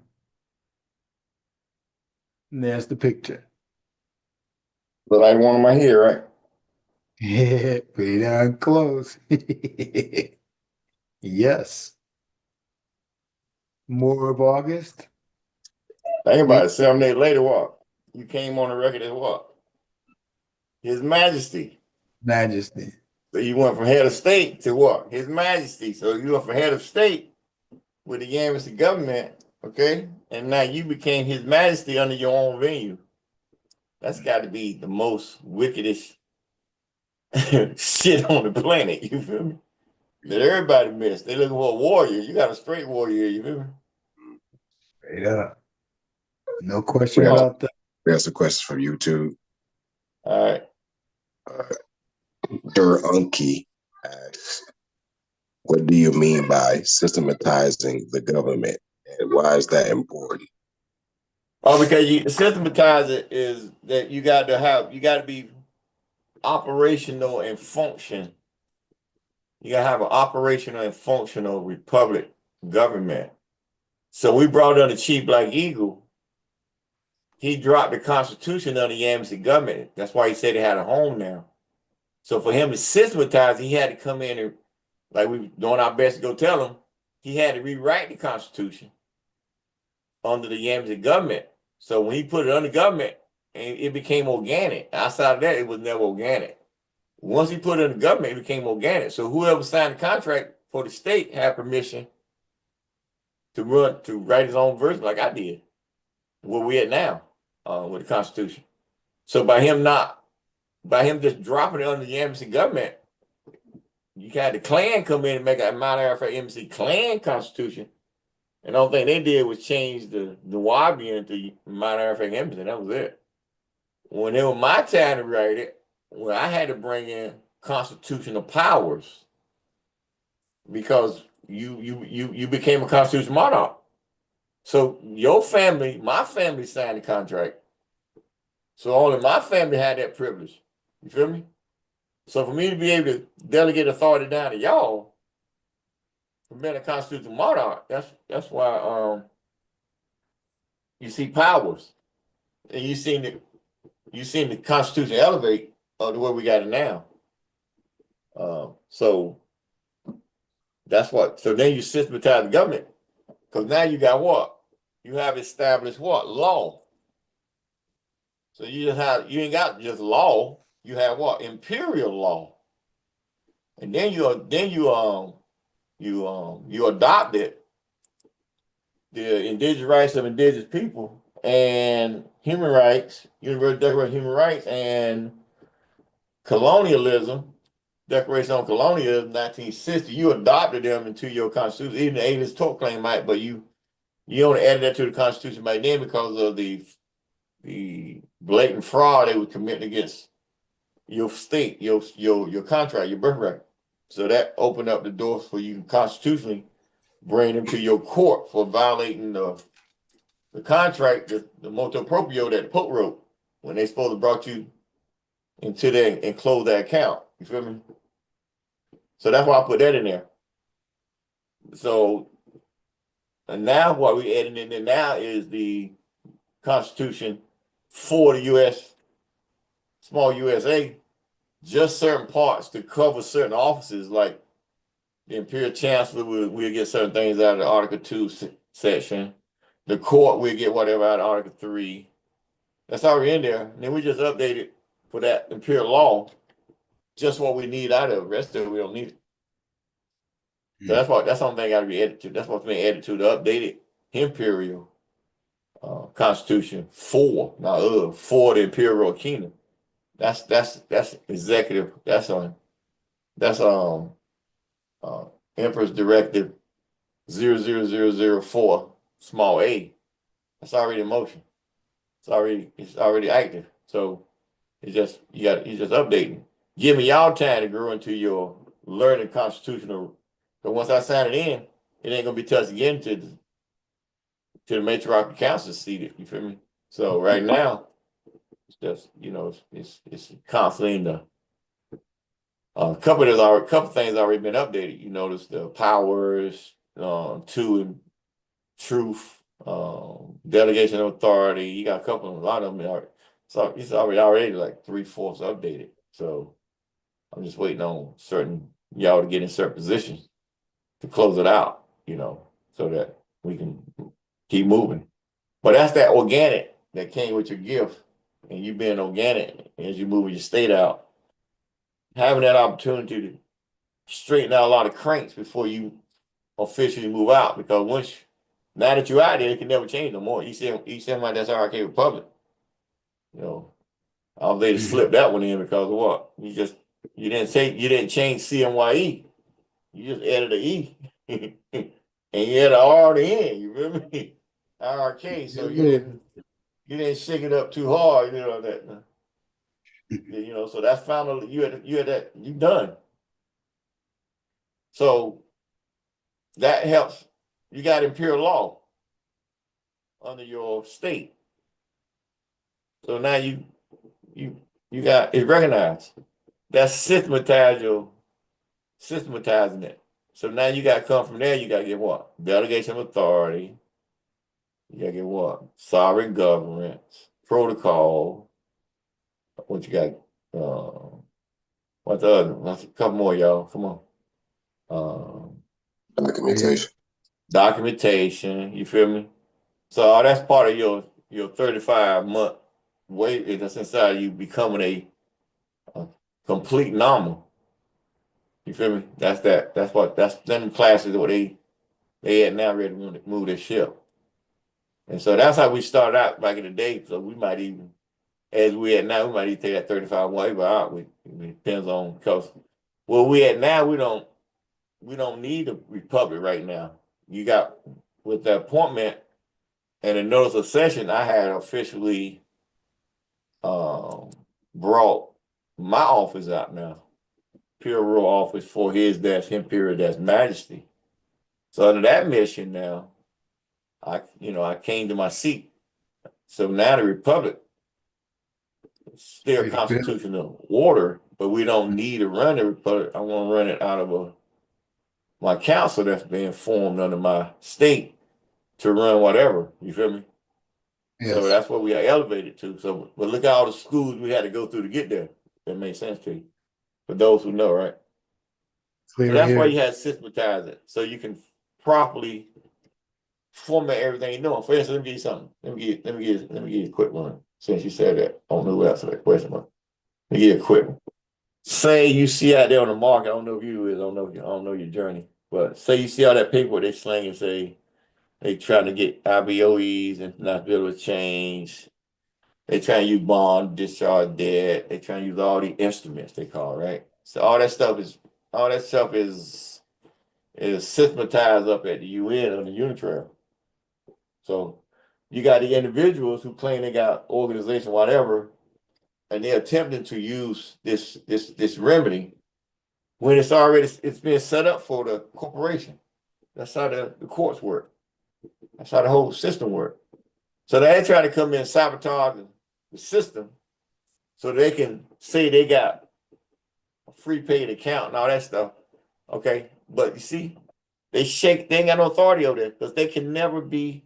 And there's the picture. But like one of my hair, right? Yeah, pretty darn close. Yes. More of August. Think about it. 7 days later, what? You came on the record as what? His Majesty. Majesty. So you went from head of state to what? His Majesty. So you went from head of state with the Yamasee government, okay? And now you became His Majesty under your own venue. That's got to be the most wickedest shit on the planet. You feel me? That everybody missed. They looking for a warrior. You got a straight warrior. You feel me? Straight up. No question about that. We have some questions from YouTube. All right. Unky asks, what do you mean by systematizing the government, and why is that important? Oh, because you systematize it is that you got to be operational and function. You got to have an operational and functional republic government. So we brought on the Chief Black Eagle. He dropped the Constitution on the Yamasee government. That's why he said he had a home now. So for him to systematize, he had to come in and, like we doing our best to go tell him, he had to rewrite the Constitution under the Yamasee government. So when he put it under government, it became organic. Outside of that, it was never organic. Once he put it in the government, it became organic. So whoever signed the contract for the state had permission to write his own version, like I did. Where we at now with the Constitution. So by him just dropping it under the Yamasee government, you had the Klan come in and make a CMYE-IRK Yamasee Klan Constitution. And the only thing they did was change the Wabian to CMYE-IRK Yamasee, and that was it. When it was my time to write it, well, I had to bring in constitutional powers because you became a constitutional monarch. So your family, my family signed the contract. So only my family had that privilege. You feel me? So for me to be able to delegate authority down to y'all, for being a constitutional monarch, that's why you see powers. And you seen the Constitution elevate to where we got it now. So that's what. So then you systematize the government, because now you got what? You have established what? Law. So you ain't got just law. You have what? Imperial law. And then you adopted the indigenous rights of indigenous people and human rights, Universal Declaration of Human Rights, and colonialism, Declaration on Colonialism, 1960. You adopted them into your constitution. Even the alias tort claim might, but you only added that to the Constitution by then because of the blatant fraud they were committing against your state, your contract, your birthright. So that opened up the doors for you constitutionally bring them to your court for violating the contract, the motu proprio that the Pope wrote when they supposed to brought you into there and close that account. You feel me? So that's why I put that in there. So, and now what we adding in there now is the Constitution for the U.S., small USA, just certain parts to cover certain offices, like the Imperial Chancellor will get certain things out of the Article 2 section. The court will get whatever out of Article 3. That's already in there. And then we just updated for that Imperial law just what we need out of it. The rest of it, we don't need it. So that's the only thing got to be added to. That's what's being added to the updated imperial constitution for the imperial kingdom. That's executive. That's Emperor's Directive 00004 small a. That's already in motion. It's already active. So you just updating. Give me y'all time to grow into your learning constitutional. But once I sign it in, it ain't gonna be touched again to the matriarchal council seated. You feel me? So right now, it's just it's constantly in the couple things already been updated. You notice the powers, to truth, delegation of authority. You got a lot of them are. So it's already like 3/4 updated. So I'm just waiting on y'all to get in certain positions to close it out, so that we can keep moving. But that's that organic that came with your gift, and you being organic as you move your state out, having that opportunity to straighten out a lot of cranks before you officially move out. Because now that you're out there, it can never change no more. Ecmye-IRK Republic. I was able to slip that one in because of what? You didn't change CMYE. You just added an E. And you had an R to the end, you remember me? IRK, so you didn't shake it up too hard, that. So that's finally you had that, you done. So that helps. You got imperial law under your state. So now you got it recognized. That's systematizing it. So now you got to come from there. You got to get what? Delegation of authority. You got to get what? Sovereign governments, protocol. What you got? What's the other? What's a couple more, y'all? Come on. Documentation. You feel me? So all that's part of your 35-month wait. That's inside you becoming a complete normal. You feel me? That's them classes what they had now ready to move their ship. And so that's how we started out back in the day. So we might even, as we at now, we might even take that 35 way, but out. It depends on, because where we at now, we don't need a republic right now. You got, with the appointment and the notice of session, I had officially brought my office out now. Imperial Royal Office for Imperial Majesty. So under that mission now, I came to my seat. So now the Republic is still constitutional order, but we don't need to run the Republic. I want to run it out of my council that's being formed under my state to run whatever. You feel me? Yes. So that's what we are elevated to. So, but look at all the schools we had to go through to get there. That makes sense to you. For those who know, right? So that's why you had to systematize it, so you can properly format everything you know. For instance, let me give you something. Let me give you a quick one. Since you said that, I don't know who answered that question, but let me give you a quick one. Say you see out there on the market, I don't know who you is, I don't know your journey, but say you see all that paper they slang and say they trying to get IBOEs and not be able to change. They trying to use bond, discharge debt. They trying to use all the instruments they call, right? So all that stuff is systematized up at the UN on the Unitrail. So you got the individuals who claim they got organization, whatever, and they're attempting to use this remedy when it's been set up for the corporation. That's how the courts work. That's how the whole system works. So they try to come in and sabotage the system so they can say they got a free paid account and all that stuff. Okay. But you see, they ain't got no authority over that because they can never be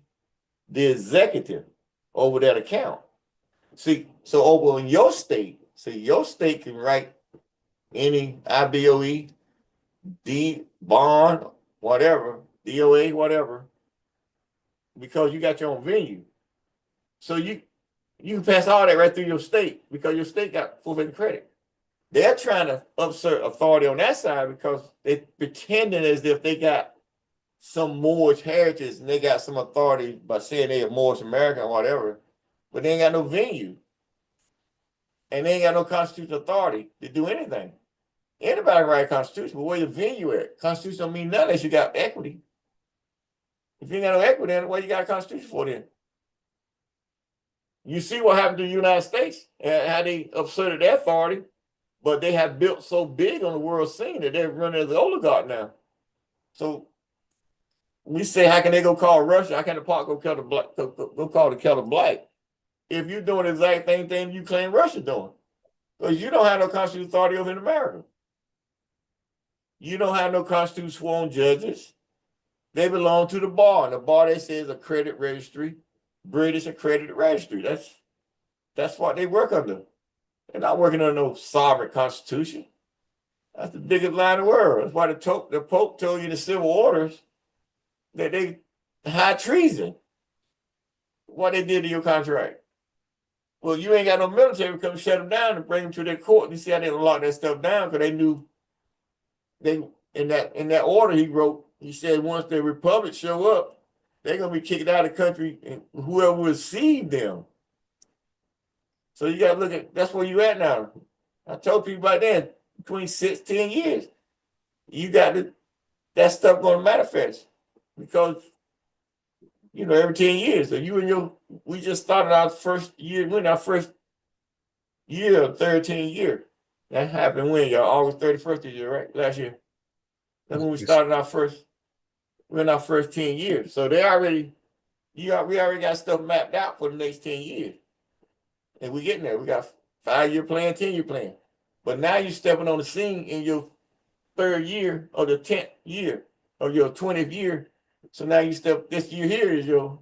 the executive over that account. See, so over in your state, your state can write any IBOE, bond, whatever, DOA, whatever, because you got your own venue. So you can pass all that right through your state because your state got full faith credit. They're trying to assert authority on that side because they're pretending as if they got some Moorish heritage and they got some authority by saying they're Moorish American or whatever, but they ain't got no venue. And they ain't got no constitutional authority to do anything. Anybody can write a constitution, but where the venue at? Constitution don't mean nothing unless you got equity. If you ain't got no equity, then what you got a constitution for then? You see what happened to the United States and how they asserted their authority, but they have built so big on the world scene that they're running as an oligarch now. So we say, how can they go call Russia? How can the park go call the kettle black? If you're doing the exact same thing you claim Russia doing. Because you don't have no constitutional authority over in America. You don't have no constitutional sworn judges. They belong to the bar. And the bar, they say, is a credit registry, British accredited registry. That's what they work under. They're not working under no sovereign constitution. That's the biggest lie in the world. That's why the Pope told you the civil orders that they high treason. What they did to your contract. Well, you ain't got no military to come shut them down and bring them to their court. You see how they lock that stuff down because they knew they in that order he wrote. He said once the republic show up, they're gonna be kicked out of the country, and whoever will receive them. So you gotta look at that's where you at now. I told people back then, between 6-10 years, you got that stuff gonna manifest because every 10 years. So we just started our first year, we're in our first year of 13 year. That happened when, y'all? August 31st this year, right? Last year. That's when we started we're in our first 10 years. So we already got stuff mapped out for the next 10 years. And we're getting there. We got 5-year plan, 10-year plan. But now you're stepping on the scene in your 3rd year or the 10th year or your 20th year. So now this year here is your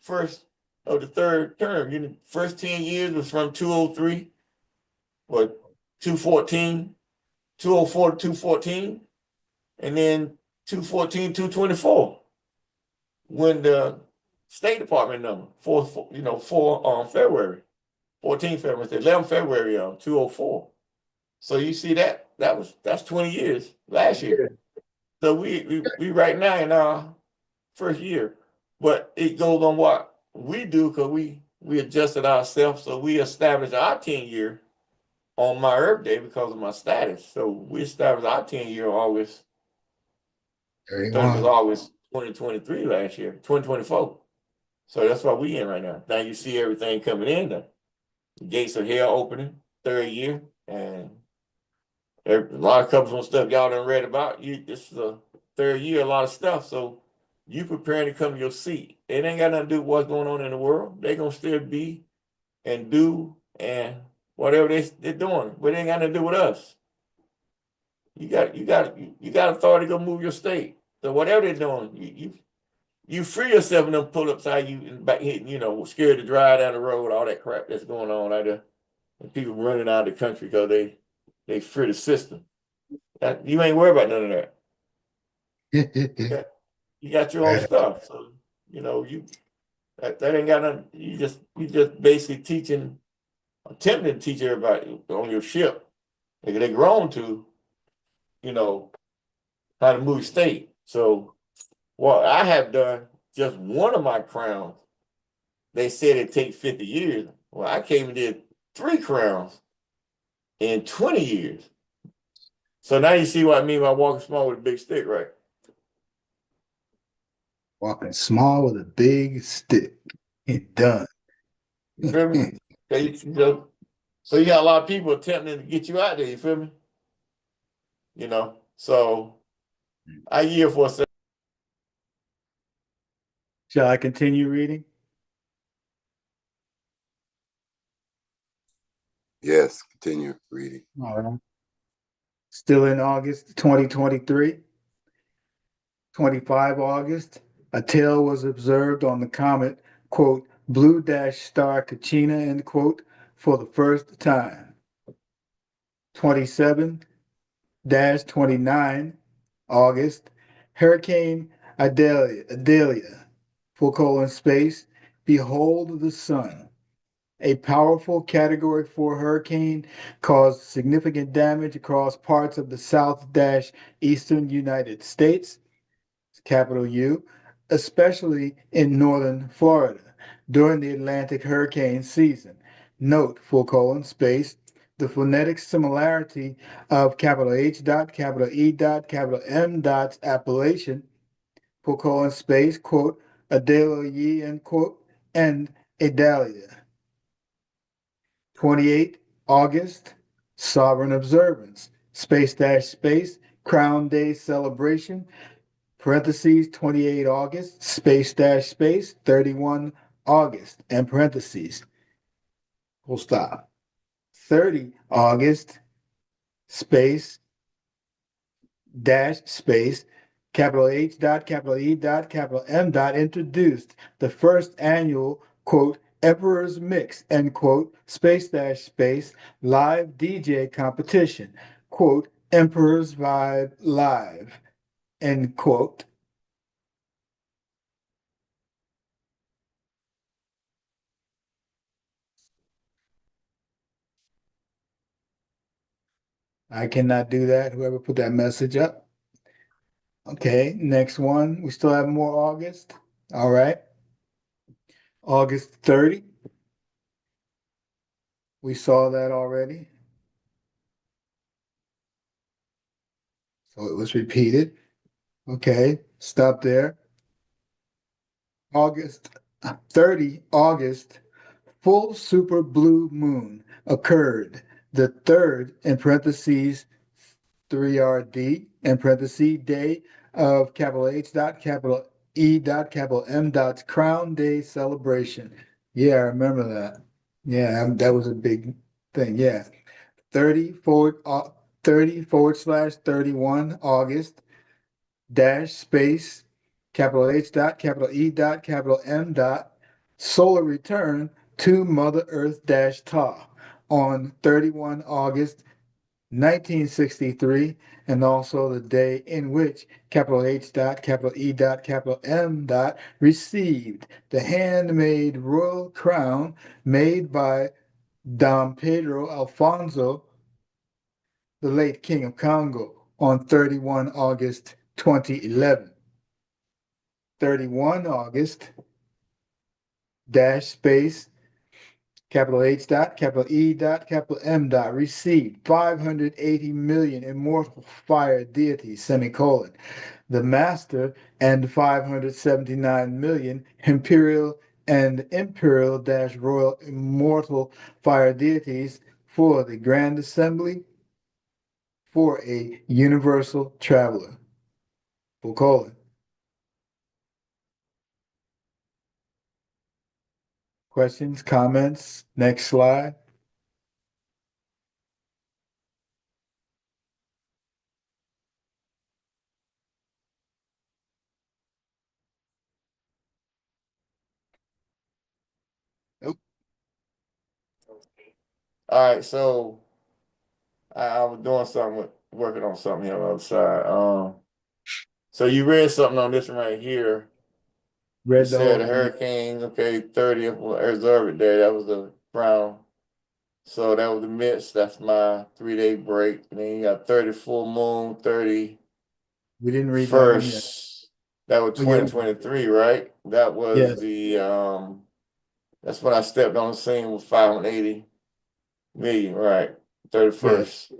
first of the 3rd term. Your first 10 years was from 203 or 214, 204 to 214, and then 214, 224. When the State Department number, 4 February, 14 February, 11 February, 204. So you see that's 20 years last year. So we right now in our first year, but it goes on what we do because we adjusted ourselves. So we established our 10-year on my Earth Day because of my status. So we established our 10-year August 2023 last year, 2024. So that's what we in right now. Now you see everything coming in. The gates of hell opening, 3rd year, and a lot of couples on stuff y'all done read about. This is the 3rd year, a lot of stuff. So you preparing to come to your seat. It ain't got nothing to do with what's going on in the world. They gonna still be and do and whatever they're doing, but it ain't got nothing to do with us. You got authority to go move your state. So whatever they're doing, you free yourself in them pull-ups, how you back hitting, scared to drive down the road, all that crap that's going on out there. And people running out of the country because they fear the system. You ain't worried about none of that. You got your own stuff. So, that ain't got nothing. You just basically attempting to teach everybody on your ship. They grown to, how to move state. So what I have done, just one of my crowns, they said it takes 50 years. Well, I came and did 3 crowns in 20 years. So now you see what I mean by walking small with a big stick, right? Walking small with a big stick. It done. You feel me? So you got a lot of people attempting to get you out there, you feel me? So I yield for a second. Shall I continue reading? Yes, continue reading. All right. Still in August 2023, 25 August, a tail was observed on the comet, quote, blue dash star Kachina, end quote, for the first time. 27-29 August, Hurricane Idalia, full colon space, behold the sun, A powerful Category 4 hurricane caused significant damage across parts of the south-eastern United States, capital U, especially in northern Florida during the Atlantic hurricane season. Note, space, the phonetic similarity of capital H dot, capital E dot, capital M dot's appellation, space, quote, Adela Ye, end quote, and Adalia. 28 August, Sovereign Observance, space, Crown Day celebration, parentheses, 28 August, space, 31 August, and parentheses, full stop. 30 August, space, space, capital H dot, capital E dot, capital M dot introduced the first annual, quote, Emperor's Mix, end quote, space, live DJ competition, quote, Emperor's Vibe Live, end quote. I cannot do that. Whoever put that message up. Okay, next one. We still have more August. All right. August 30. We saw that already. So it was repeated. Okay, stop there. August 30, August, full super blue moon occurred. The third, in parentheses, 3RD, in parentheses, day of capital H dot, capital E dot, capital M dot's Crown Day celebration. Yeah, I remember that. Yeah, that was a big thing. Yeah. 30 forward, 30/31 August dash space capital H dot, capital E dot, capital M dot, solar return to Mother Earth dash Ta on 31 August 1963, and also the day in which capital H dot, capital E dot, capital M dot received the handmade royal crown made by Dom Pedro Alfonso, the late King of Congo, on 31 August 2011. 31 August dash space capital H dot, capital E dot, capital M dot received 580 million immortal fire deities, semicolon. The master and 579 million imperial and imperial dash royal immortal fire deities for the Grand Assembly for a universal traveler. Full colon. Questions, comments? Next slide. Nope. All right, so I was doing something working on something here on the other side. So you read something on this one right here. You Read the said whole a thing. hurricane, okay, 30th observant day. That was the crown. So that was the midst. That's my 3-day break. And then you got 30 full moon, 30 We didn't read that one yet. first. That was Oh, yeah. 2023, right? That was Yes. the that's when I stepped on the scene with 580 million, right? 31st.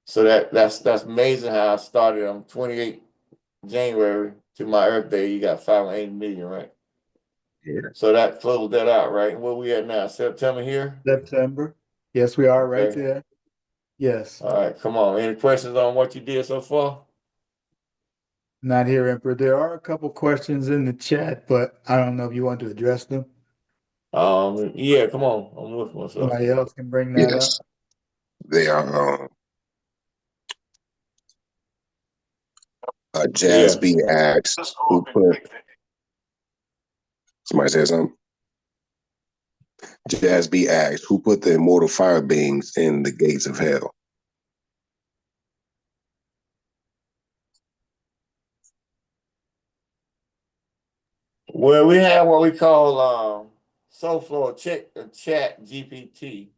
So that's amazing how I started on 28 January to my Earth Day. You got 580 million, right? Yeah. So that closed that out, right? Where we at now? September here? September. Yes, we are right Okay. there. Yes. All right, come on. Any questions on what you did so far? Not here, Emperor. There are a couple questions in the chat, but I don't know if you want to address them. Yeah, come on. I'm with myself. Somebody else can bring that up. Yes, they are. Jazz Yeah. B asked who put. Somebody said something. Jazz B asked who put the immortal fire beings in the gates of hell. Well, we have what we call SoFlo, chat GPT,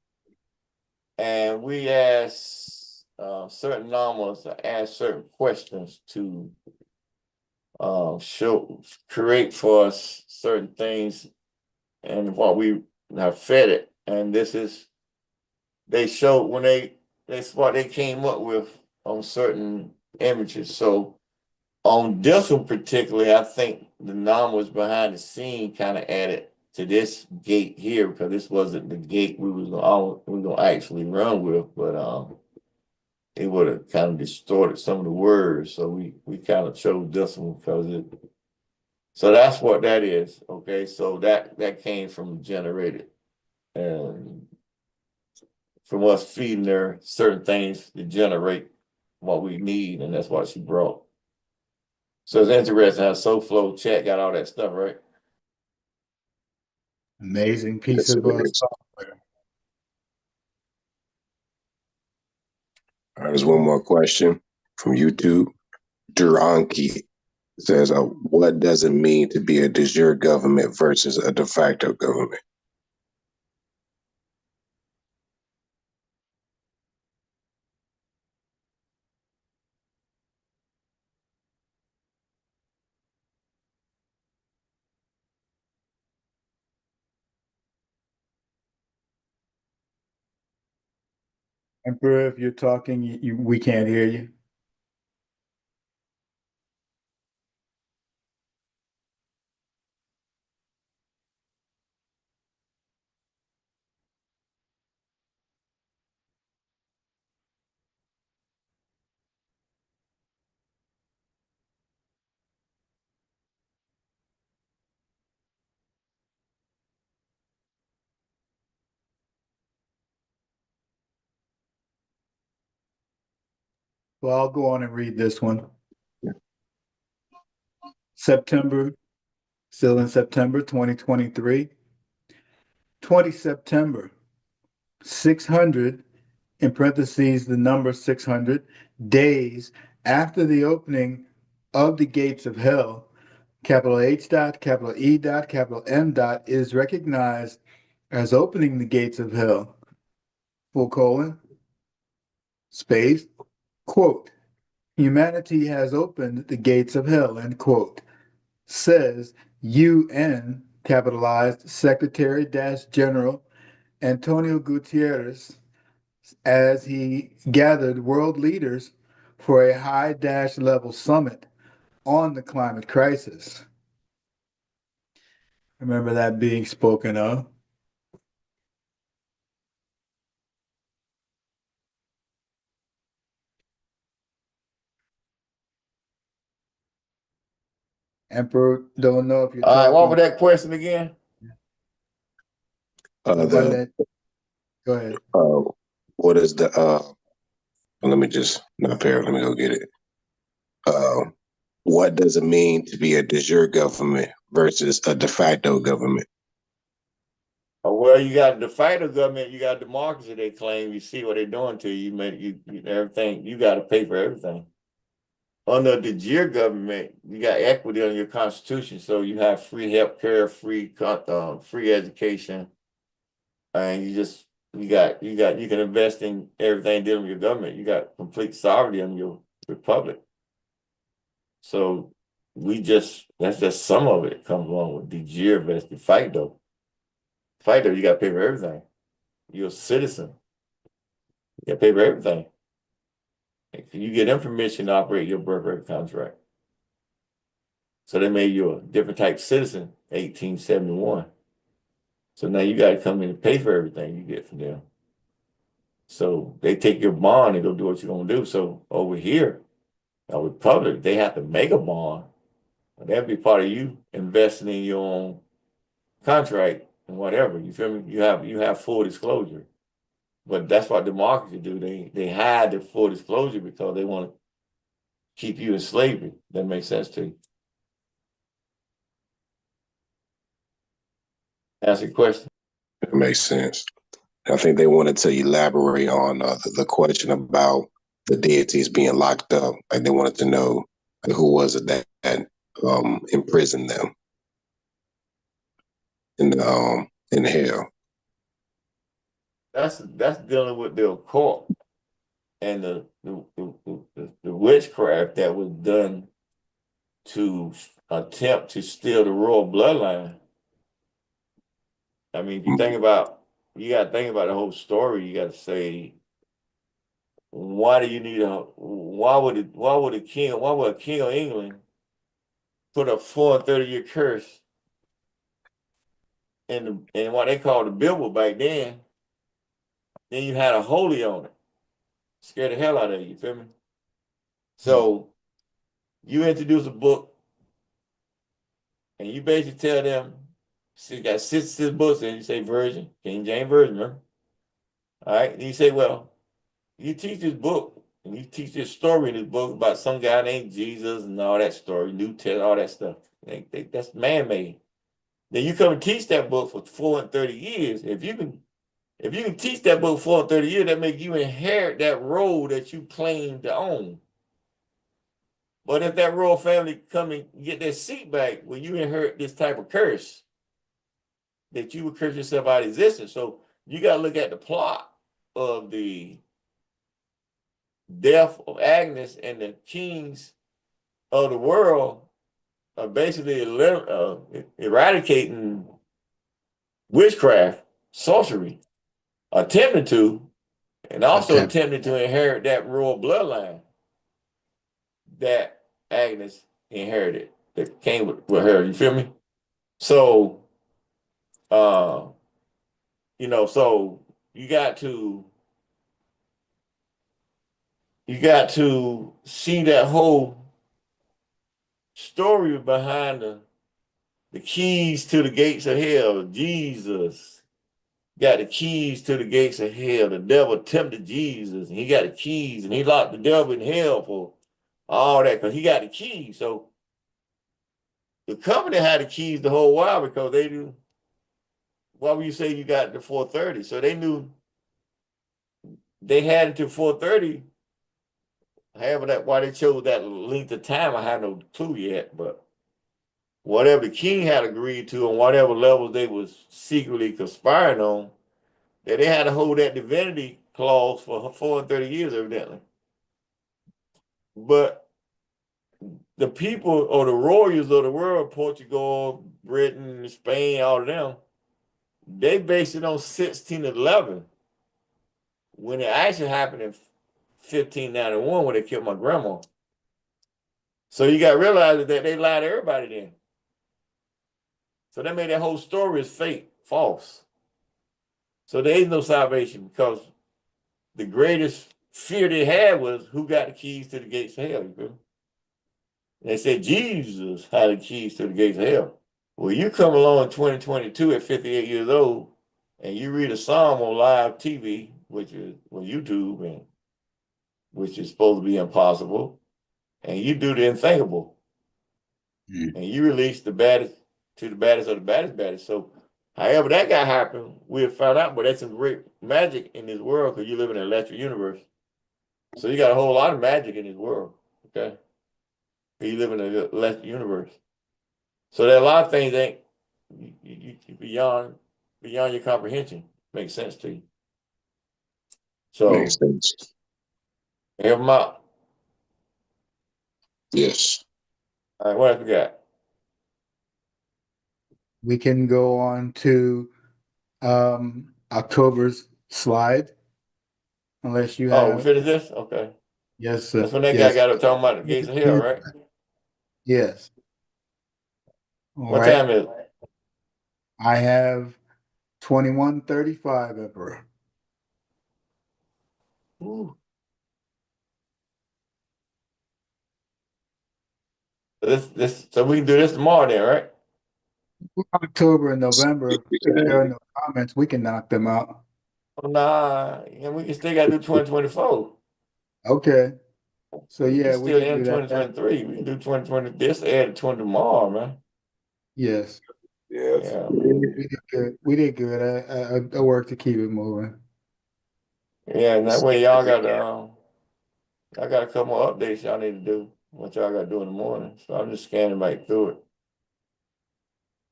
and we asked certain llamas to ask certain questions to create for us certain things, and what we have fed it. And this is, they showed when that's what they came up with on certain images. So on this one particularly, I think the numbers behind the scene kind of added to this gate here, because this wasn't the gate we was gonna actually run with, but it would have kind of distorted some of the words. So we kind of chose this one because it. So that's what that is. Okay, so that came from generated, and from us feeding her certain things to generate what we need, and that's what she brought. So it's interesting how SoFlo chat got all that stuff, right? Amazing piece Yes, of it is. software. All right, there's one more question from YouTube. Duranki says, what does it mean to be a de jure government versus a de facto government? Emperor, if you're talking, we can't hear you. Well, I'll go on and read this one. September, still in September 2023. 20 September, 600, in parentheses, the number 600, days after the opening of the gates of hell, capital H dot, capital E dot, capital M dot is recognized as opening the gates of hell, full colon, space, quote, humanity has opened the gates of hell, end quote, says UN, capitalized, Secretary General Antonio Gutierrez, as he gathered world leaders for a high level summit on the climate crisis. Remember that being spoken of. Emperor, don't know if you're All right, what talking. was that question again? Go ahead. What is the let me just not pair, let me go get it. What does it mean to be a de jure government versus a de facto government? Well, you got the fighter government, you got democracy. They claim, you see what they're doing to you. You everything. You got to pay for everything. Under the de jure government, you got equity on your constitution, so you have free health care, free education, and you can invest in everything dealing with your government. You got complete sovereignty on your republic. So that's just some of it comes along with de jure versus de facto. Facto, you got to pay for everything. You're a citizen. You got to pay for everything. You get them permission to operate your birthright contract. So they made you a different type of citizen, 1871. So now you got to come in and pay for everything you get from them. So they take your bond and go do what you're going to do. So over here, a republic, they have to make a bond. That'd be part of you investing in your own contract and whatever. You feel me? You have full disclosure. But that's what democracy do. They hide the full disclosure because they want to keep you in slavery. That makes sense to you. Ask a question. It makes sense. I think they wanted to elaborate on the question about the deities being locked up. Like they wanted to know who was it that imprisoned them. And in hell. That's dealing with the occult and the witchcraft that was done to attempt to steal the royal bloodline. I mean, if you think about, you got to think about the whole story. You got to say, why do you need why would a king of England put a 430-year curse in what they called the Bible back then? Then you had a holy on it. Scared the hell out of you, feel me? So you introduce a book and you basically tell them, see, you got 66 books and you say Version, King James Version, remember? All right. And you say, well, you teach this book and you teach this story in this book about some guy named Jesus and all that story, New Testament, all that stuff. That's man-made. Then you come and teach that book for 430 years. If you can teach that book for 430 years, that make you inherit that role that you claim to own. But if that royal family come and get their seat back, well, you inherit this type of curse that you would curse yourself out of existence. So you got to look at the plot of the death of Agnes and the kings of the world are basically eradicating witchcraft, sorcery, attempting to, and also attempting to inherit that royal bloodline that Agnes inherited, that came with her. You feel me? So, so you got to see that whole story behind the keys to the gates of hell. Jesus got the keys to the gates of hell. The devil tempted Jesus, and he got the keys, and he locked the devil in hell for all that because he got the keys. So the company had the keys the whole while because they knew. Why would you say you got the 430? So they knew they had until 430. However, why they chose that length of time, I have no clue yet. But whatever the king had agreed to, and whatever levels they was secretly conspiring on, that they had to hold that divinity clause for 430 years, evidently. But the people or the royals of the world, Portugal, Britain, Spain, all of them, they based it on 1611 when it actually happened in 1591 when they killed my grandma. So you got to realize that they lied to everybody then. So that made that whole story is fake, false. So there is no salvation because the greatest fear they had was who got the keys to the gates of hell. You feel me? They said Jesus had the keys to the gates of hell. Well, you come along in 2022 at 58 years old and you read a psalm on live TV, which is on YouTube, and which is supposed to be impossible, and you do the unthinkable. And you release the baddest to the baddest of the baddest. So however that got happened, we'll find out, but that's some great magic in this world because you live in an electric universe. So you got a whole lot of magic in this world, okay? You live in an electric universe. So there are a lot of things that you beyond your comprehension. Makes sense to you. So Makes sense. Help them out. Yes. All right, what else we got? We can go on to October's slide, unless you Oh, we have. finished this? Okay. Yes, sir. That's when that guy got up talking about the gates of hell, right? Yes. All What right. time is it? I have 21:35, Emperor. Ooh. So we can do this tomorrow then, right? October and November, if there are no comments, we can knock them out. Oh, nah, and we can still got to do 2024. Okay. So We can yeah, we still can do end that. 2023. We can do 2020. This add 20 tomorrow, man. Yes. Yes. Yeah. We did good. We did good. I worked to keep it moving. Yeah, and that way y'all got a couple more updates y'all need to do. What y'all got to do in the morning. So I'm just scanning back through it.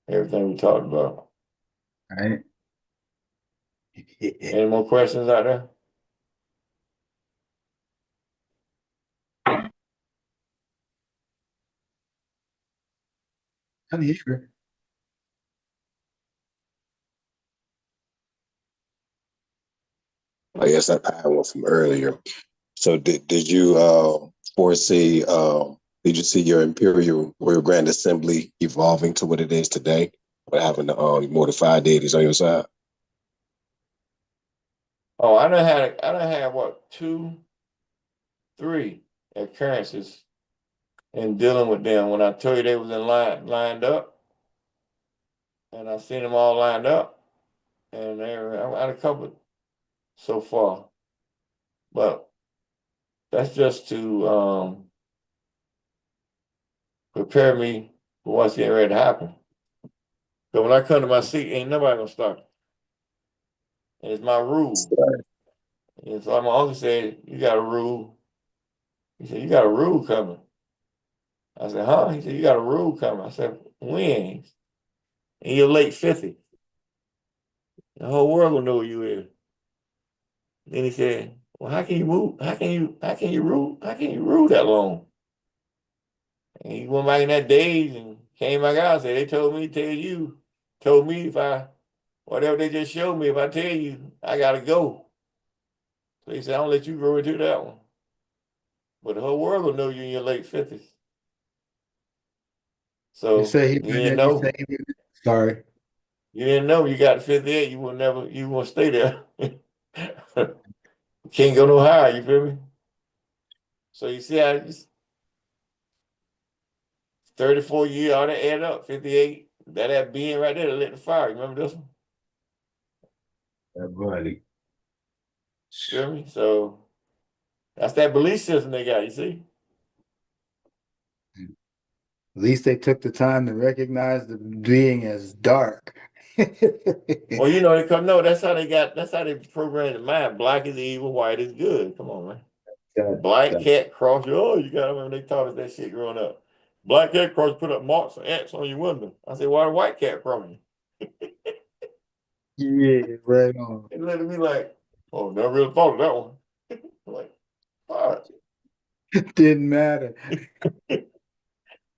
Everything we talked about. All right. Any more questions out there? I'm here. I guess I had one from earlier. So did you foresee did you see your Imperial Royal Grand Assembly evolving to what it is today, or having more than 5 deities on your side? Oh, I done had what, 2, 3 occurrences in dealing with them. When I told you they was in lined up, and I seen them all lined up, and I had a couple so far, but that's just to prepare me for what's getting ready to happen. So when I come to my seat, ain't nobody gonna stop. And it's my rule. And so my uncle said, "You got a rule." He said, "You got a rule coming." I said, "Huh?" He said, "You got a rule coming." I said, "When?" In your late 50s. The whole world will know who you is. Then he said, "Well, how can you move? How can you rule? How can you rule that long?" And he went back in that days and came back out and said, "They told me to tell you, told me if I, whatever they just showed me, if I tell you, I gotta go." So he said, "I don't let you grow into that one. But the whole world will know you in your late 50s. You So say he you didn't you say know. he sorry. You didn't know you got 58, you won't stay there. Can't go no higher, you feel me? So you see how it's 34 years, all that add up, 58. That being right there that lit the fire. You remember this one? That buddy. Feel me? So that's that belief system they got, you see? At least they took the time to recognize the being as dark. Well, you know, that's how they programmed the mind. Black is evil, white is good. Come on, man. Black cat cross. Oh, you gotta remember they taught us that shit growing up. Black cat cross, put up marks and ants on your window. I said, why the white cat crossing? Yeah, right on. And let me like, oh, never really thought of that one. I'm like, all right. Didn't matter.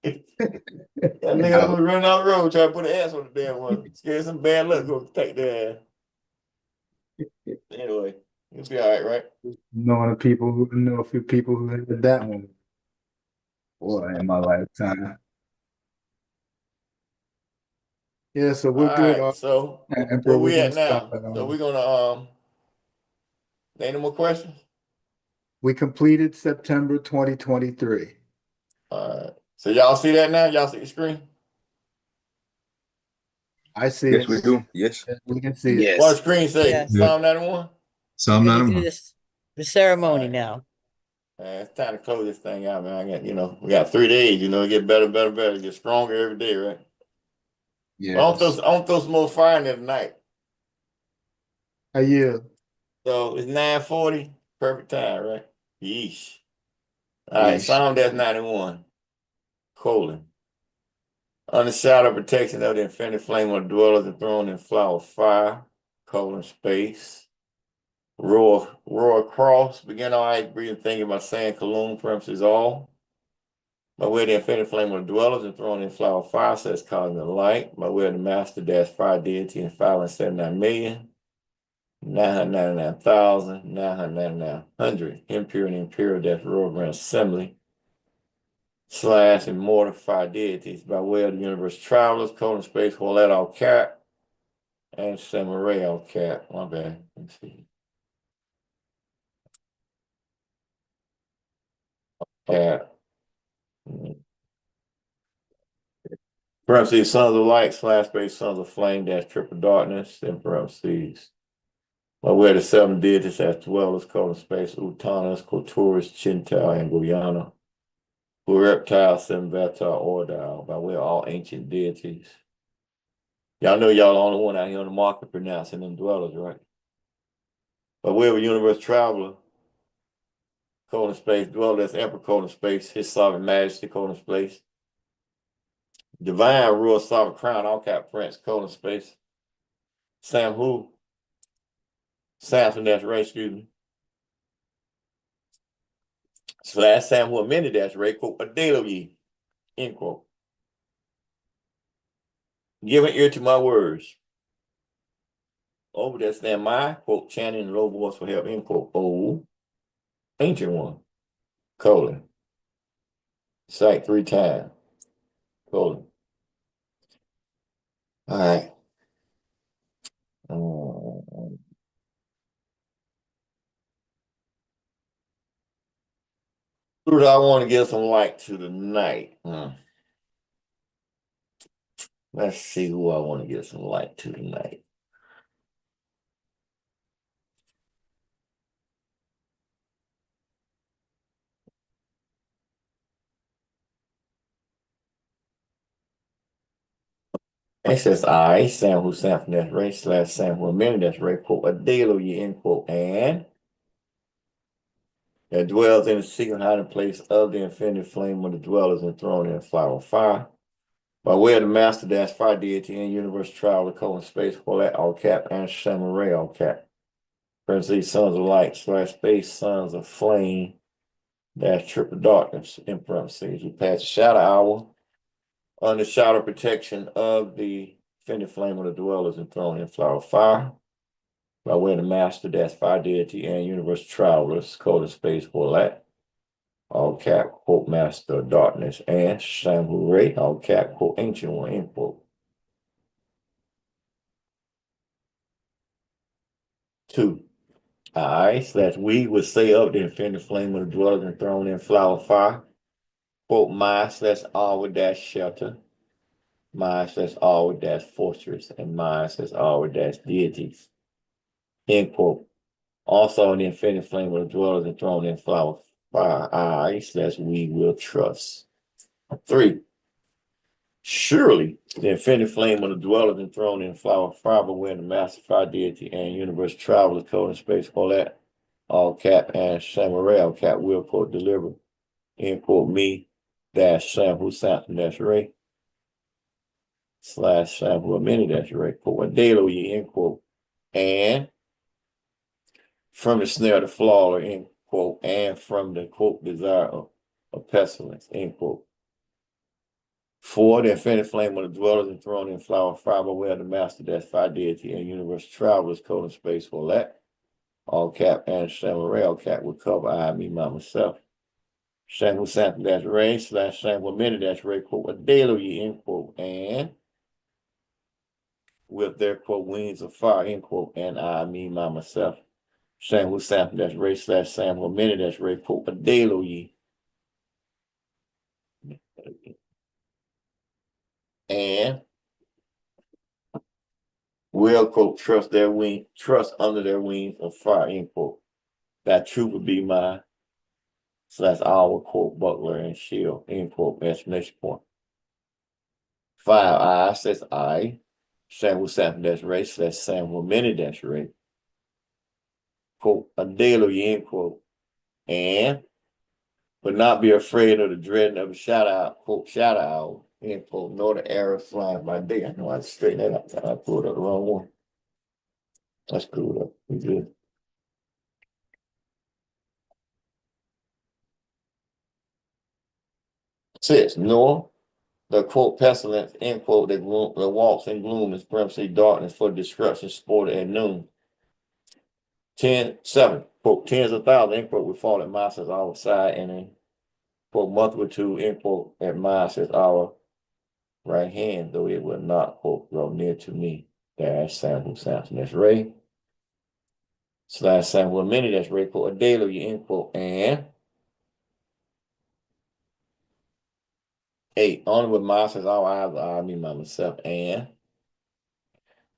That nigga was running out the road trying to put an ass on the damn one. Scared some bad luck go take their ass. Anyway, you'll be all right, right? Knowing know a few people who had that one. Boy, in my lifetime. Yeah, so we're All good. right. So Emperor, where we're we gonna at stop now? it So on. we're gonna any more questions? We completed September 2023. All right. So y'all see that now? Y'all see the screen? I see Yes, it. we do. Yes. We can see it. What the Yes. screen say? Yes. Yeah. Psalm 91? Psalm We're gonna do 91. the ceremony Alright. now. Man, it's time to close this thing out, man. We got 3 days, it get better, it get stronger every day, right? Well, Yes. I don't throw some more fire in there tonight. Are you? So it's 9:40, perfect time, right? Yeesh. All right, Yeesh. Psalm 91, colon. Under shadow of protection of the infinite flame of the dwellers enthroned in flower of fire, colon space. Roar cross, begin all right, breathing, thinking about saying Kalum, parentheses all. By way of the infinite flame of the dwellers enthroned in flower of fire, says causing the light. By way of the master dash fire deity and 579,999,999 impure and imperial death royal grand assembly / immortal fire deities by way of the universe travelers, colon space, Holet all cat, and Samurai all cat. My bad. Let's see. Cat. Parentheses, sons of light, / space, sons of flame, dash triple darkness, in parentheses. By way of the 7 deities as dwellers, colon space, Utanas, Koturis, Chintal, and Guyana. Who reptile, Simveta, Ordal, by way of all ancient deities. Y'all know y'all the only one out here on the market pronouncing them dwellers, right? By way of a universe traveler, colon space, dweller, that's emperor, colon space, his sovereign majesty, colon space. Divine rule, sovereign crown, all cap prince, colon space. Sam who? Samson dash Ray, excuse me. Slash Samuel Mini dash Ray, quote, Adelo ye, end quote. Give an ear to my words. Over there stand my, quote, chanting in low voice for help, end quote. Oh, ancient one, colon. Cite 3 times, colon. All right. Who do I want to give some light to tonight? Let's see who I want to give some light to tonight. It says, I, Sam who Sam that's Ray slash Sam who many that's Ray, quote, Adelo ye, end quote, and that dwells in the secret hiding place of the infinite flame of the dwellers enthroned in a flower of fire. By way of the master dash fire deity and universe traveler, colon space, that all cap, and Samurai all cap. Parentheses, sons of light slash space, sons of flame, dash triple darkness, in parentheses. We pass the shadow hour under shadow protection of the infinite flame of the dwellers enthroned in flower of fire. By way of the master dash fire deity and universe travelers, colon space, that. All cap, quote, master of darkness, and Samurai, all cap, quote, ancient one, end quote. 2. I slash we would say of the infinite flame of the dwellers enthroned in flower fire. Quote, my slash our dash shelter. My slash our dash fortress. And my slash our dash deities. End quote. Also in the infinite flame of the dwellers enthroned in flower fire. I slash we will trust. 3. Surely the infinite flame of the dwellers enthroned in flower fire, but when the master fire deity and universe travelers, code in space, all cap and Samurai, all cap will quote deliver, end quote, me dash Sam who Samson dash Ray slash Sam who many dash Ray, quote, Adelo ye, end quote, and from the snare of the flawed, end quote, and from the quote desire of pestilence, end quote. 4. The infinite flame of the dwellers enthroned in flower fire, by way of the master dash fire deity and universe travelers, code in space, that. All cap and Samurai, all cap will cover I, me, myself. Samuel Samson dash Ray slash Samuel Mini dash Ray, quote, Adelo ye, end quote, and with their quote wings of fire, end quote, and I, me, myself. Samuel Samson dash Ray slash Samuel Mini dash Ray, quote, Adelo ye. And will quote trust under their wings of fire, end quote. That truth would be my slash our quote buckler and shield, end quote, exclamation point. 5. I says I, Samuel Samson dash Ray slash Samuel Mini dash Ray, quote, Adelo ye, end quote, and but not be afraid of the dread of a shout out, quote, shout out, end quote, nor the arrow flying by day. I know I straighten that up. I pulled up the wrong one. I screwed up. We good. Six, nor the quote pestilence, end quote, that walks in gloom is parenthesis darkness for destruction sport at noon. 7, quote, tens of thousands, end quote, we fall at monsters our side, and then quote, multitude, end quote, at monsters our right hand, though it will not, quote, draw near to me. Dash Samuel Samson, that's Ray. Slash Samuel Mini, that's Ray, quote, Adelo ye, end quote, and 8, only with monsters our eyes are me, myself, and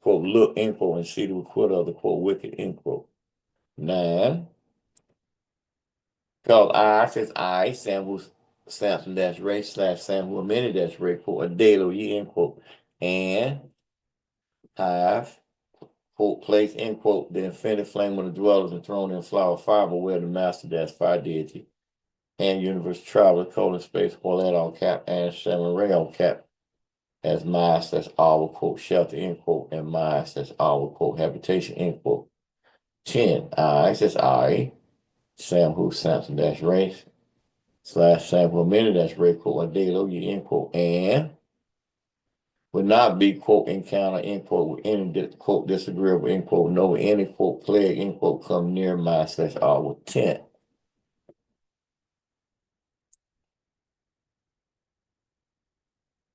quote, look, end quote, and see the requital of the quote, wicked, end quote. 9, because I says I, Samuel Samson dash Ray slash Samuel Mini dash Ray, quote, Adelo ye, end quote, and have, quote, place, end quote, the infinite flame of the dwellers enthroned in flower fire, but where the master dash fire deity and universe traveler, colon space, that all cap, and Samurai all cap, as mine, that's our quote, shelter, end quote, and mine, that's our quote, habitation, end quote. 10. I says I, Sam who Samson dash race, slash sample minute dash rate, quote, a daily, you end quote, and would not be, quote, encounter, end quote, with any, quote, disagreeable, end quote, no, any, quote, plague, end quote, come near my slash our tent.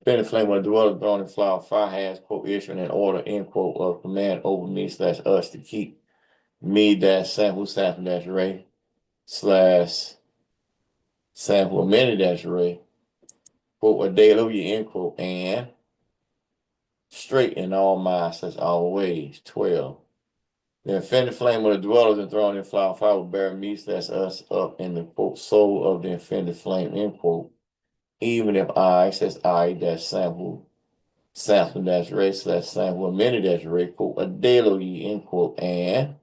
Spinning flame when the dweller thrown in flower fire has, quote, issuing an order, end quote, of command over me slash us to keep me dash sample sample dash ray slash sample minute dash ray, quote, a daily, end quote, and straight in all minds as always. 12. The infinite flame of the dwellers enthroned in flower fire will bear me slash us up in the quote soul of the infinite flame, end quote. Even if I says I dash sample dash ray slash sample minute dash ray, quote, a daily, end quote, and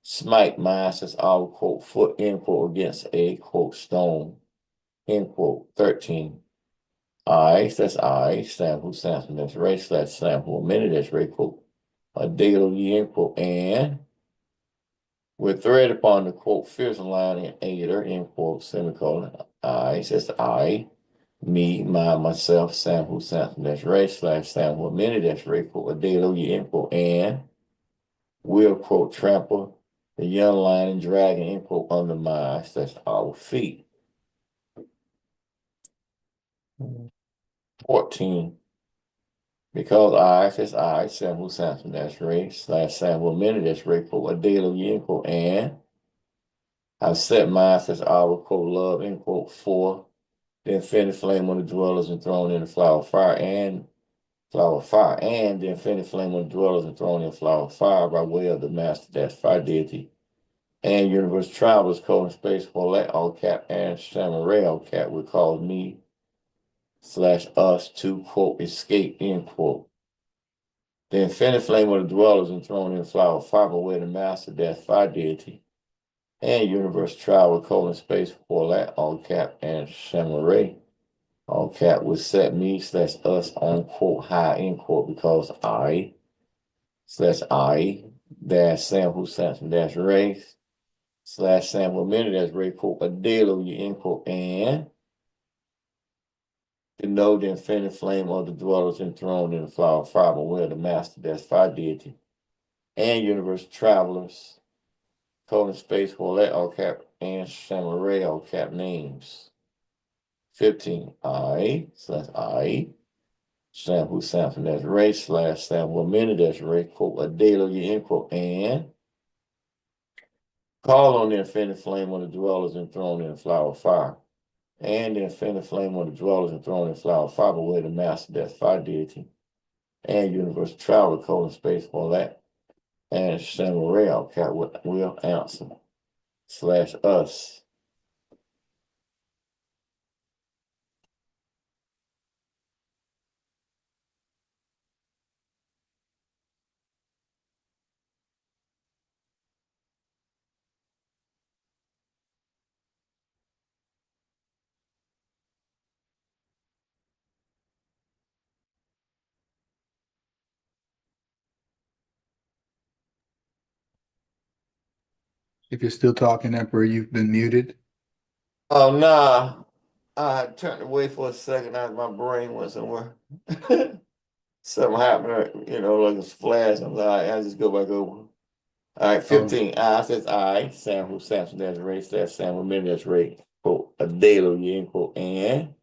smite mine says our quote foot, end quote, against a quote stone, end quote. 13. I says I sample dash ray slash sample minute dash ray, quote, a daily, end quote, and with thread upon the quote fierce line in Aider, end quote, semicolon. I says I, me, my, myself, sample dash ray slash sample minute dash ray, quote, a daily, end quote, and will, quote, trample the young lion and dragon, end quote, under my slash our feet. 14. Because I says I, sample dash ray slash sample minute dash ray, quote, a daily, end quote, and I've set mine says our quote love, end quote, for the infinite flame on the dwellers enthroned in the flower fire, and the infinite flame on the dwellers enthroned in the flower fire by way of the master dash fire deity and universe travelers, colon space, Holet, all cap, and Samurai, all cap, would cause me slash us to quote escape, end quote. The infinite flame of the dwellers enthroned in the flower fire by way of the master dash fire deity and universe travel, colon space, Holet, all cap, and Samurai, all cap, would set me slash us on quote high, end quote, because I slash I dash sample dash race slash sample minute dash ray, quote, a daily, end quote, and to know the infinite flame of the dwellers enthroned in the flower of fire, where the master dash fire deity and universe travelers, colon space, Holet, all cap, and Samurai, all cap names. 15. I slash I sample dash ray slash sample minute dash ray, quote, a daily, end quote, and call on the infinite flame of the dwellers enthroned in the flower of fire, and the infinite flame of the dwellers enthroned in the flower of fire, where the master dash fire deity and universe travel, colon space, all that, and Samurai, all cap, will answer slash us. If you're still talking, Emperor, you've been muted. Oh, nah. I turned away for a second. My brain went somewhere. Something happened, like a flash. I'm like, I just go back over. All right, 15. I says I, sample dash ray, slash sample minute dash ray, quote, a daily, end quote, and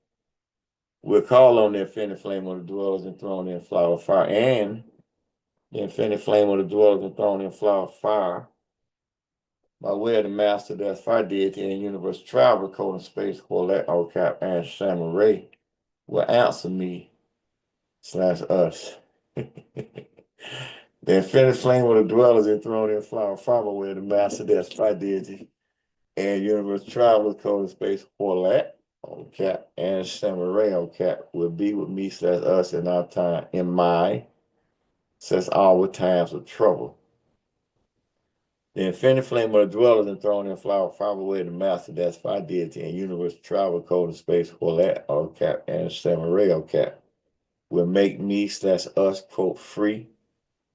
we'll call on the infinite flame of the dwellers enthroned in flower of fire, and the infinite flame of the dwellers enthroned in flower of fire by way of the master that's fire deity and universe travel, colon space, Corlett, all cap, and Samurai will answer me slash us. The infinite flame of the dwellers enthroned in flower fire by way of the master that's fire deity and universe travel, colon space, Corlett, all cap, and Samurai, all cap, will be with me slash us in our time, in my says our times of trouble. The infinite flame of the dwellers enthroned in flower fire away the master that's fire deity and universe travel code in space Holet, all cap, and Samurai, all cap, will make me slash us, quote, free,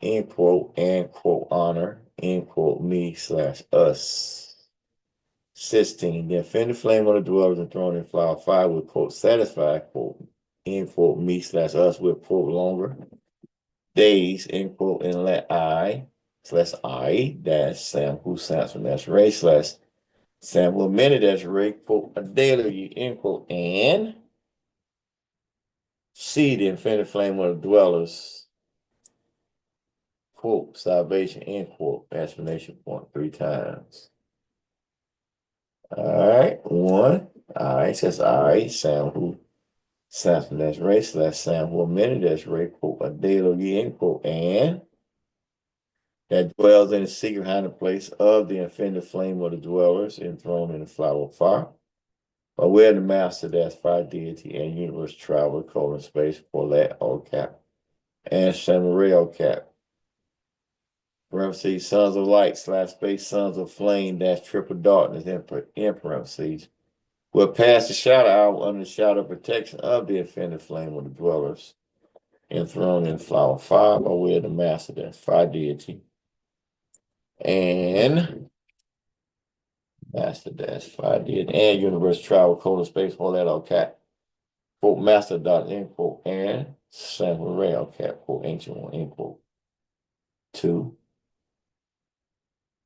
end quote, and quote, honor, end quote, me slash us. 16, the infinite flame of the dwellers enthroned in flower fire will, quote, satisfy, quote, end quote, me slash us with, quote, longer days, end quote, and let I slash I dash Sam who Samson dash Ray slash Sam will minute dash Ray, quote, a daily, end quote, and see the infinite flame of the dwellers, quote, salvation, end quote, exclamation point 3 times. All right, 1. I says I, Sam who Samson dash Ray slash Sam who minute dash Ray, quote, a daily, end quote, and that dwells in the secret hiding place of the infinite flame of the dwellers enthroned in the flower of fire. But where the master, that's fire deity and universe traveler, colon space, for that all cap, and Samurai all cap. Parentheses, sons of light slash space, sons of flame, dash triple darkness, in parentheses. Will pass the shadow hour under the shadow protection of the infinite flame of the dwellers enthroned in the flower of fire, or where the master, that's fire deity. And master dash 5 did and universe travel colon space all that all cat quote master dot end quote and Samuel Ray all cat quote ancient one end quote 2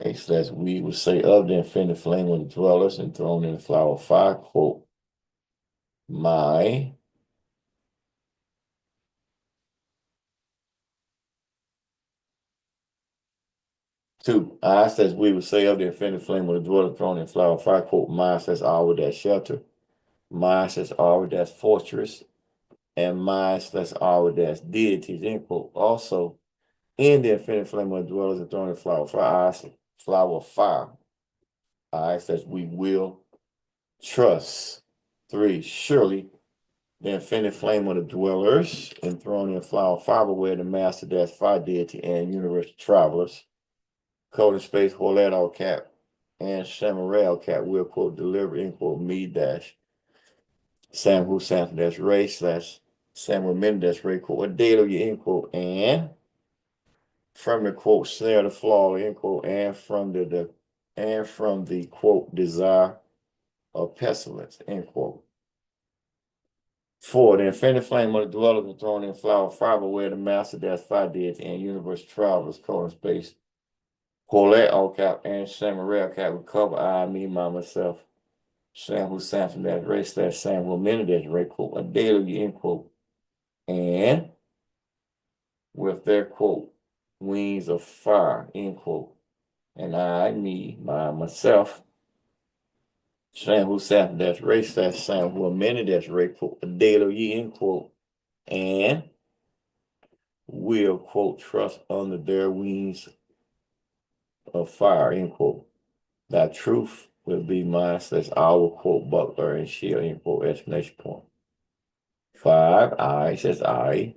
a slash we would say of the infinite flame of the dwellers enthroned in the flower of fire quote my two I says we would say of the infinite flame of the dwellers enthroned in the flower of fire quote my says our that shelter my says our that's fortress and my slash our that's deities end quote also in the infinite flame of dwellers and throwing the flower fire. I says we will trust. 3, surely the infinite flame of the dwellers enthroned in flower fire where the master dash fire deity and universal travelers, code in space, Horlet all cap, and Samurai all cap will quote deliver end quote me dash Sam who Samson dash Ray slash Samuel Men dash Ray quote a date of your end quote and from the quote snare the flaw end quote and from the quote desire of pestilence end quote. 4, the infinite flame of the dwellers was thrown in flower fiber where the master that's fire deity and universe travelers colon space Colette all cap and Samurai cap would cover I me my myself Sam who Samson that race that Sam will minute that Ray quote a daily end quote and with their quote wings of fire end quote. And I, me, myself, Sam who sat that's race, that's Sam who amended that's race, quote, a daily ye end quote, and will, quote, trust under their wings of fire, end quote. That truth will be mine, says our, quote, buckler and shield, end quote, exclamation point. 5, I, says I,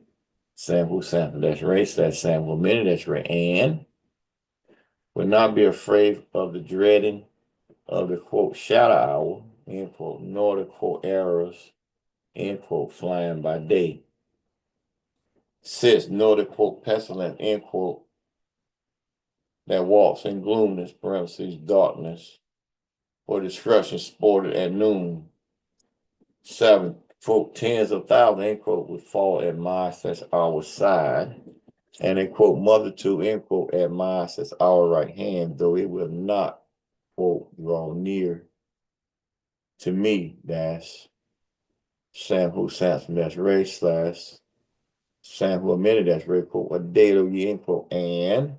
Sam who Sam that's race, that's Sam who amended that's race, and will not be afraid of the dreading of the quote shadow hour, end quote, nor the quote arrows, end quote, flying by day. 6, nor the quote pestilence, end quote, that walks in gloomness, parentheses, darkness, or destruction sported at noon. 7, quote, tens of thousands, end quote, would fall at my says our side. And a quote, multitude, end quote, at my says our right hand, though it will not, quote, draw near to me, dash Sam who Samson that's race slash Sam who amended that's red quote a daily end quote and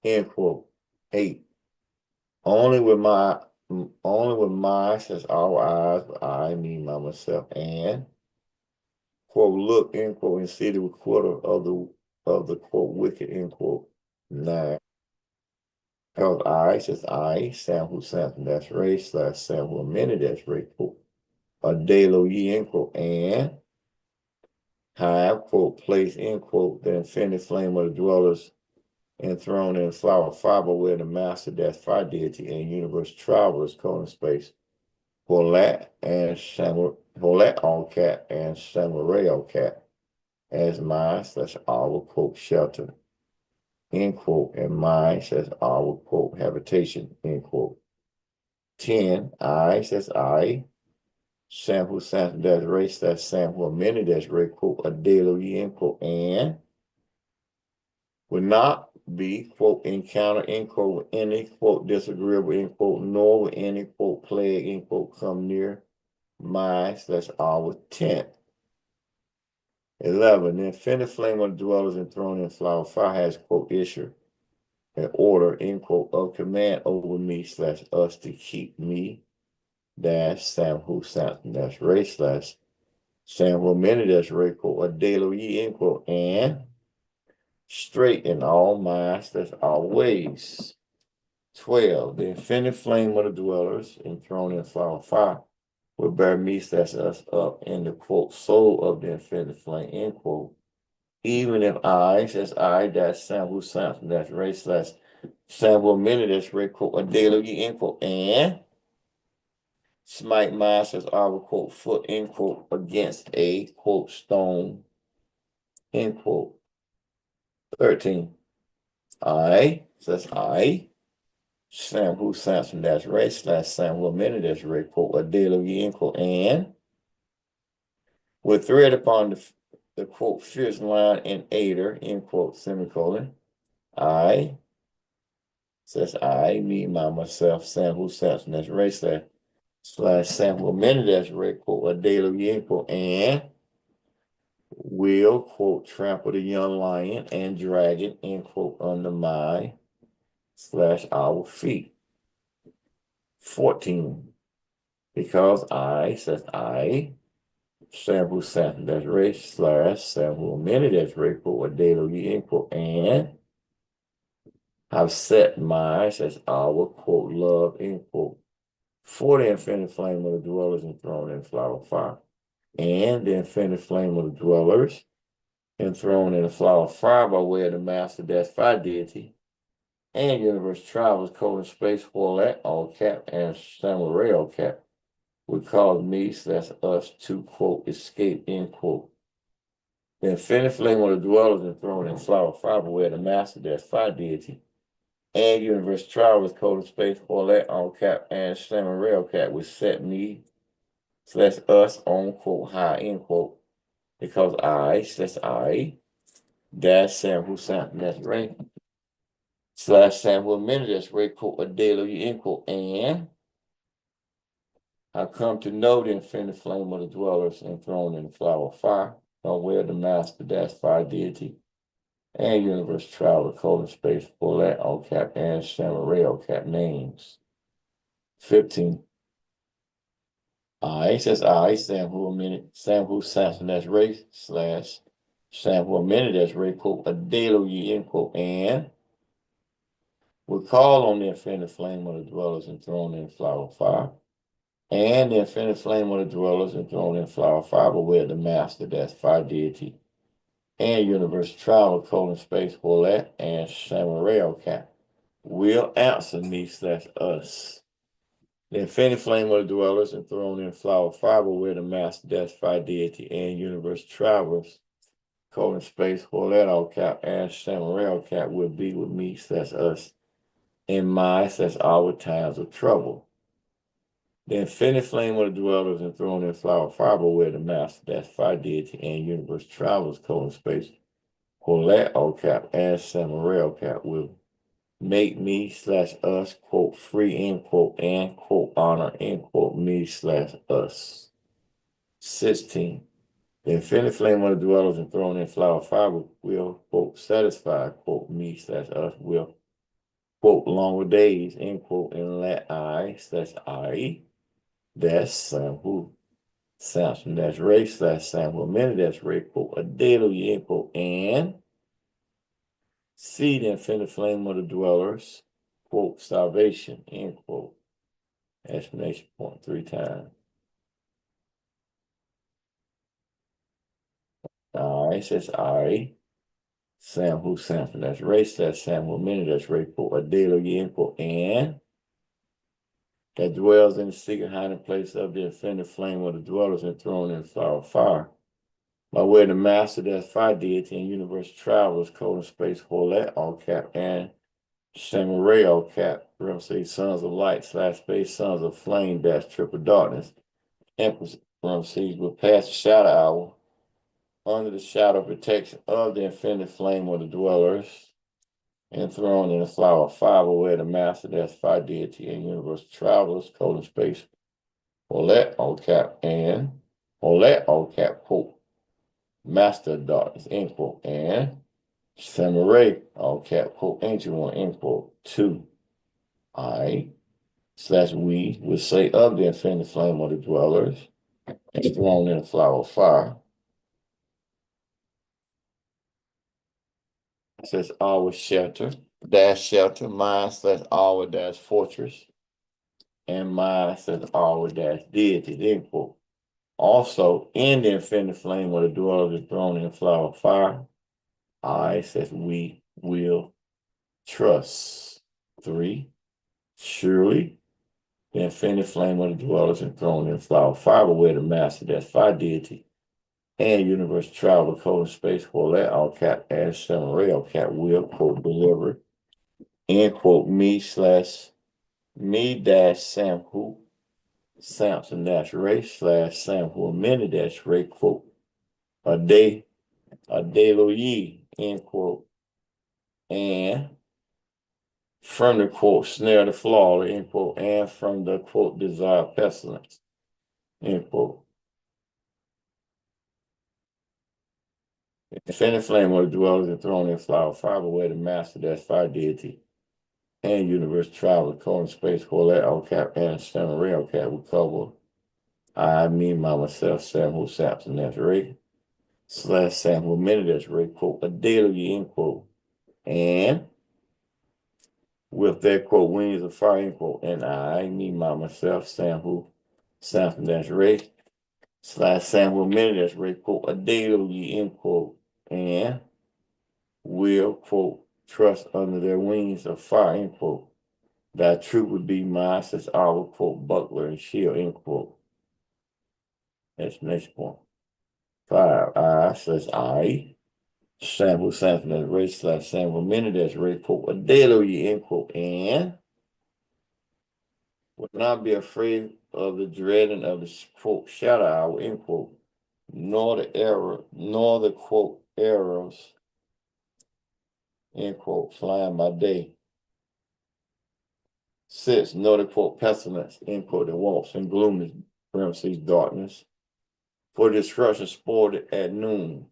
end quote 8 only with my says our eyes but I mean by myself and quote look end quote and see the quarter of the quote wicked end quote 9 because I says I Sam who Samson that's race slash Sam who amended that's red quote a daily end quote and have, quote, place, end quote, the infinite flame of the dwellers enthroned in the flower fiber where the master, that's fire deity and universe travelers, colon space, Holat all cat and Samurai all cat as mine, slash our, quote, shelter. end quote, and my says our quote habitation, end quote. 10, I says I, sample dash race dash sample amended dash rate quote a daily end quote, and would not be quote encounter end quote with any quote disagreeable end quote, nor with any quote plague end quote come near my slash our tent. 11, the infinite flame of the dwellers enthroned in flower fire has quote issued an order end quote of command over me slash us to keep me dash Sam who Samson dash race slash Sam who minute dash Ray quote a daily end quote, and straight in all minds that's all ways. 12, the infinite flame of the dwellers enthroned in flower fire will bear me slash us up in the quote soul of the infinite flame end quote, even if I says I dash Sam who Samson dash race slash Sam who minute dash Ray quote a daily end quote, and smite masters our quote foot end quote against a quote stone end quote. 13. I says I Sam who Samson dash race slash Sam who minute dash Ray quote a daily end quote, and with thread upon the quote fierce line in Ader end quote semicolon. I says I me myself Sam who Samson dash race slash Sam who minute dash Ray quote a daily end quote, and will quote trample the young lion and dragon end quote under my slash our feet. 14, because I says I sample Samson dash race slash sample minute dash Ray quote a daily end quote, and have set my says our quote love end quote for the infinite flame of the dwellers enthroned in flower fire, and the infinite flame of the dwellers enthroned in the flower fire by way of the master dash fire deity and universe travels colon space Horlet all cap and Samurai all cap would cause me slash us to quote escape end quote. The infinite flame of the dwellers enthroned in flower fire by way of the master dash fire deity and universe travels colon space Horlet all cap and Samurai all cap would set me slash us on quote high end quote, because I slash I dash Sam who Sam that's right slash sample minute that's Ray quote a daily end quote, and I come to know the infinite flame of the dwellers enthroned in the flower of fire, on where the master dash fire deity and universe traveler colon space bullet all cap and samurai all cap names. 15. I says I sample a minute sample Samson that's Ray slash sample a minute that's Ray quote a daily end quote, and we call on the infinite flame of the dwellers enthroned in the flower of fire, and the infinite flame of the dwellers enthroned in flower of fire, where the master, that's fire deity, and universe travel, colon space, Horlet, and Samurai cap will answer me slash us. The infinite flame of the dwellers enthroned in flower of fire, where the master, that's fire deity, and universe travels, colon space, Horlet cap, and Samurai cap will be with me slash us in my slash our times of trouble. The infinite flame of the dwellers enthroned in flower fiber where the master, that's fire deity and universe travels colon space, Horlet all cap and Samurai cap will make me slash us quote free end quote and quote honor end quote me slash us. 16. The infinite flame of the dwellers enthroned in flower fiber will quote satisfy quote me slash us will quote longer days end quote and let I slash I dash sample Samson dash race slash sample minute dash rate quote a daily end quote, and see the infinite flame of the dwellers quote salvation end quote exclamation point 3 times. I says I sample Samson dash race slash sample minute dash rate quote a daily end quote, and that dwells in the secret hiding place of the infinite flame of the dwellers enthroned in flower fire By way of the master, that's Phi deity and universal travelers, colon space, Holet, all cap, and CMYE-IRK, all cap, parentheses, sons of light, slash space, sons of flame, dash triple darkness, empress, parentheses, will pass the shadow hour under the shadow protection of the infinite flame of the dwellers, enthroned in the flower of fire, away the master, that's Phi deity and universal travelers, colon space, Holet, all cap, and Holet, all cap, quote, master of darkness, end quote, and CMYE-IRK, all cap, quote, ancient one, end quote, 2, I, slash we, would say of the infinite flame of the dwellers, enthroned in the flower of fire. It says our shelter, dash shelter, mine slash our dash fortress, and mine says our dash deity, end quote. Also, in the infinite flame of the dwellers enthroned in the flower of fire, I says we will trust. 3, surely the infinite flame of the dwellers enthroned in the flower of fire, away the master, that's Phi deity, and universe travel, colon space, Holet, all cap, and CMYE-IRK, all cap, will, quote, deliver, end quote, me slash me dash Samhu, Samson dash Ray slash Samhu mini dash Ray, quote, a day lo ye, end quote, and from the quote, snare the flaw, end quote, and from the quote, desire pestilence, end quote. Infinite flame of the dwellers enthroned in flower, fire, away the master, that's fire deity, and universe travel, colon space, Holet, all cap, and CMYE-IRK, all cap, will cover I, me, myself, Samuel Samson, that's Ray, slash Samuel Minute, that's Ray, quote, a daily, end quote, and with their quote, wings of fire, end quote, and I, me, myself, Samuel Samson, that's Ray, slash Samuel Minute, that's Ray, quote, a daily, end quote, and will, quote, trust under their wings of fire, end quote. That truth would be mine, says our, quote, buckler and shield, end quote. That's the next point. 5, I, says I, Samuel Samson, that's Ray, slash Samuel Minute, that's Ray, quote, a daily, end quote, and would not be afraid of the dreading of the, quote, shadow hour, end quote, nor the error, nor the, quote, arrows, end quote, flying by day. 6, nor the, quote, pestilence, end quote, that walks in gloomy, parentheses, darkness, for destruction sported at noon.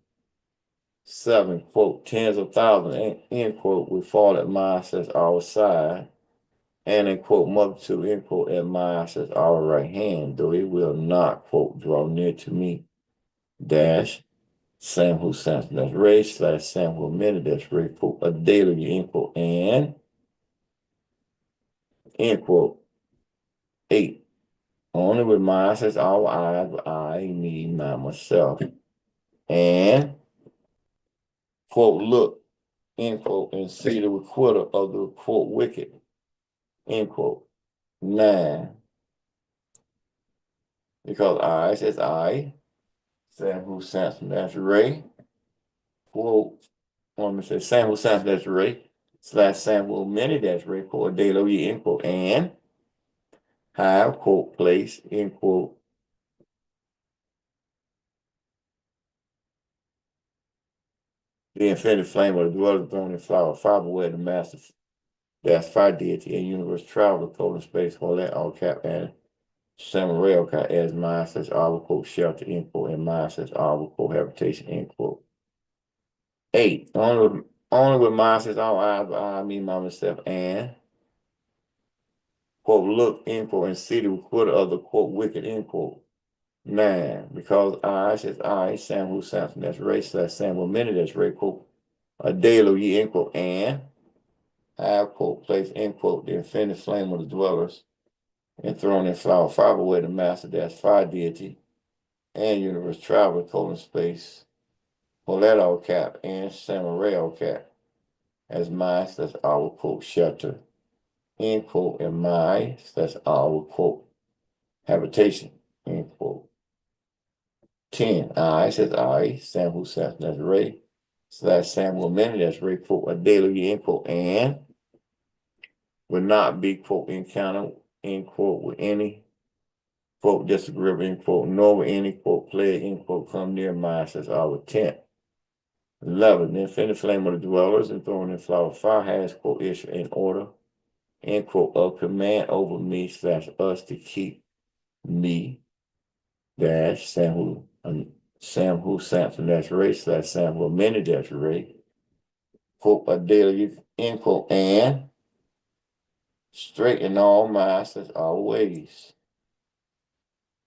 7, quote, tens of thousands, end quote, would fall at mine, says our side, and in quote, multitude, end quote, at mine, says our right hand, though it will not, quote, draw near to me, dash, Samuel Samson, that's Ray, slash Samuel Minute, that's Ray, quote, a daily, end quote, and, end quote, 8, only with mine, says our eyes, I, me, myself, and, quote, look, end quote, and see the requital of the, quote, wicked, end quote. 9, because I says I, Samuel Samson, that's Ray, quote, want me to say Samuel Samson, that's Ray, slash Samuel Minute, that's Ray, quote, day lo ye, end quote, and have, quote, place, end quote, the infinite flame of the dwelling throne in flower, fire, away the master, that's fire deity and universe travel, colon space, Holet, all cap, and CMYE-IRK, as mine says our, quote, shelter, end quote, and mine says our, quote, habitation, end quote. 8, only with mine says all eyes, I, me, myself, and, quote, look, end quote, and see the requital of the, quote, wicked, end quote. 9, because I says I, Samuel Samson, that's Ray, slash Samuel Minute, that's Ray, quote, a daily ye, end quote, and have, quote, place, end quote, the infinite flame of the dwellers, enthroned in flower, fire, away the master, that's fire deity, and universe travel, colon space, Holet, all cap, and CMYE-IRK, all cap, as mine, that's our, quote, shelter, end quote, and mine, that's our, quote, habitation, end quote. 10. I says I, Sam who Sam, that's Ray, slash Samuel Minnie, that's Ray, quote, a daily, end quote, and would not be, quote, encountered, end quote, with any, quote, disagreeable, end quote, nor with any, quote, plague, end quote, come near mine, says our tent. 11. The infinite flame of the dwellers and thrown in flower fire has, quote, issued in order, end quote, of command over me, slash us to keep me, dash, Sam who Samson, that's Ray, slash Sam who Minnie, that's Ray, quote, a daily, end quote, and straighten all minds, says all ways.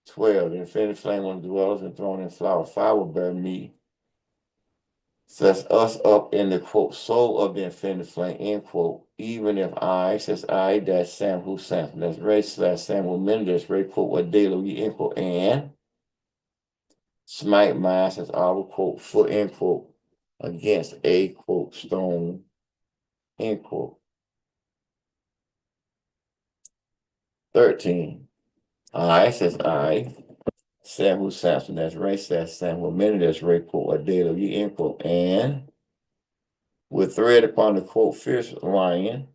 12. The infinite flame on the dwellers and thrown in flower fire will bear me, sets us up in the quote soul of the infinite flame, end quote, even if I, says I, that's Sam who Samson, that's Ray slash Samuel Mendes, Ray, quote, what daily, end quote, and smite mine, says I will quote, foot, end quote, against a quote stone, end quote. 13. I, says I, Sam who Samson, that's Ray slash Samuel Mendes, Ray, quote, a daily, end quote, and with thread upon the quote fierce lion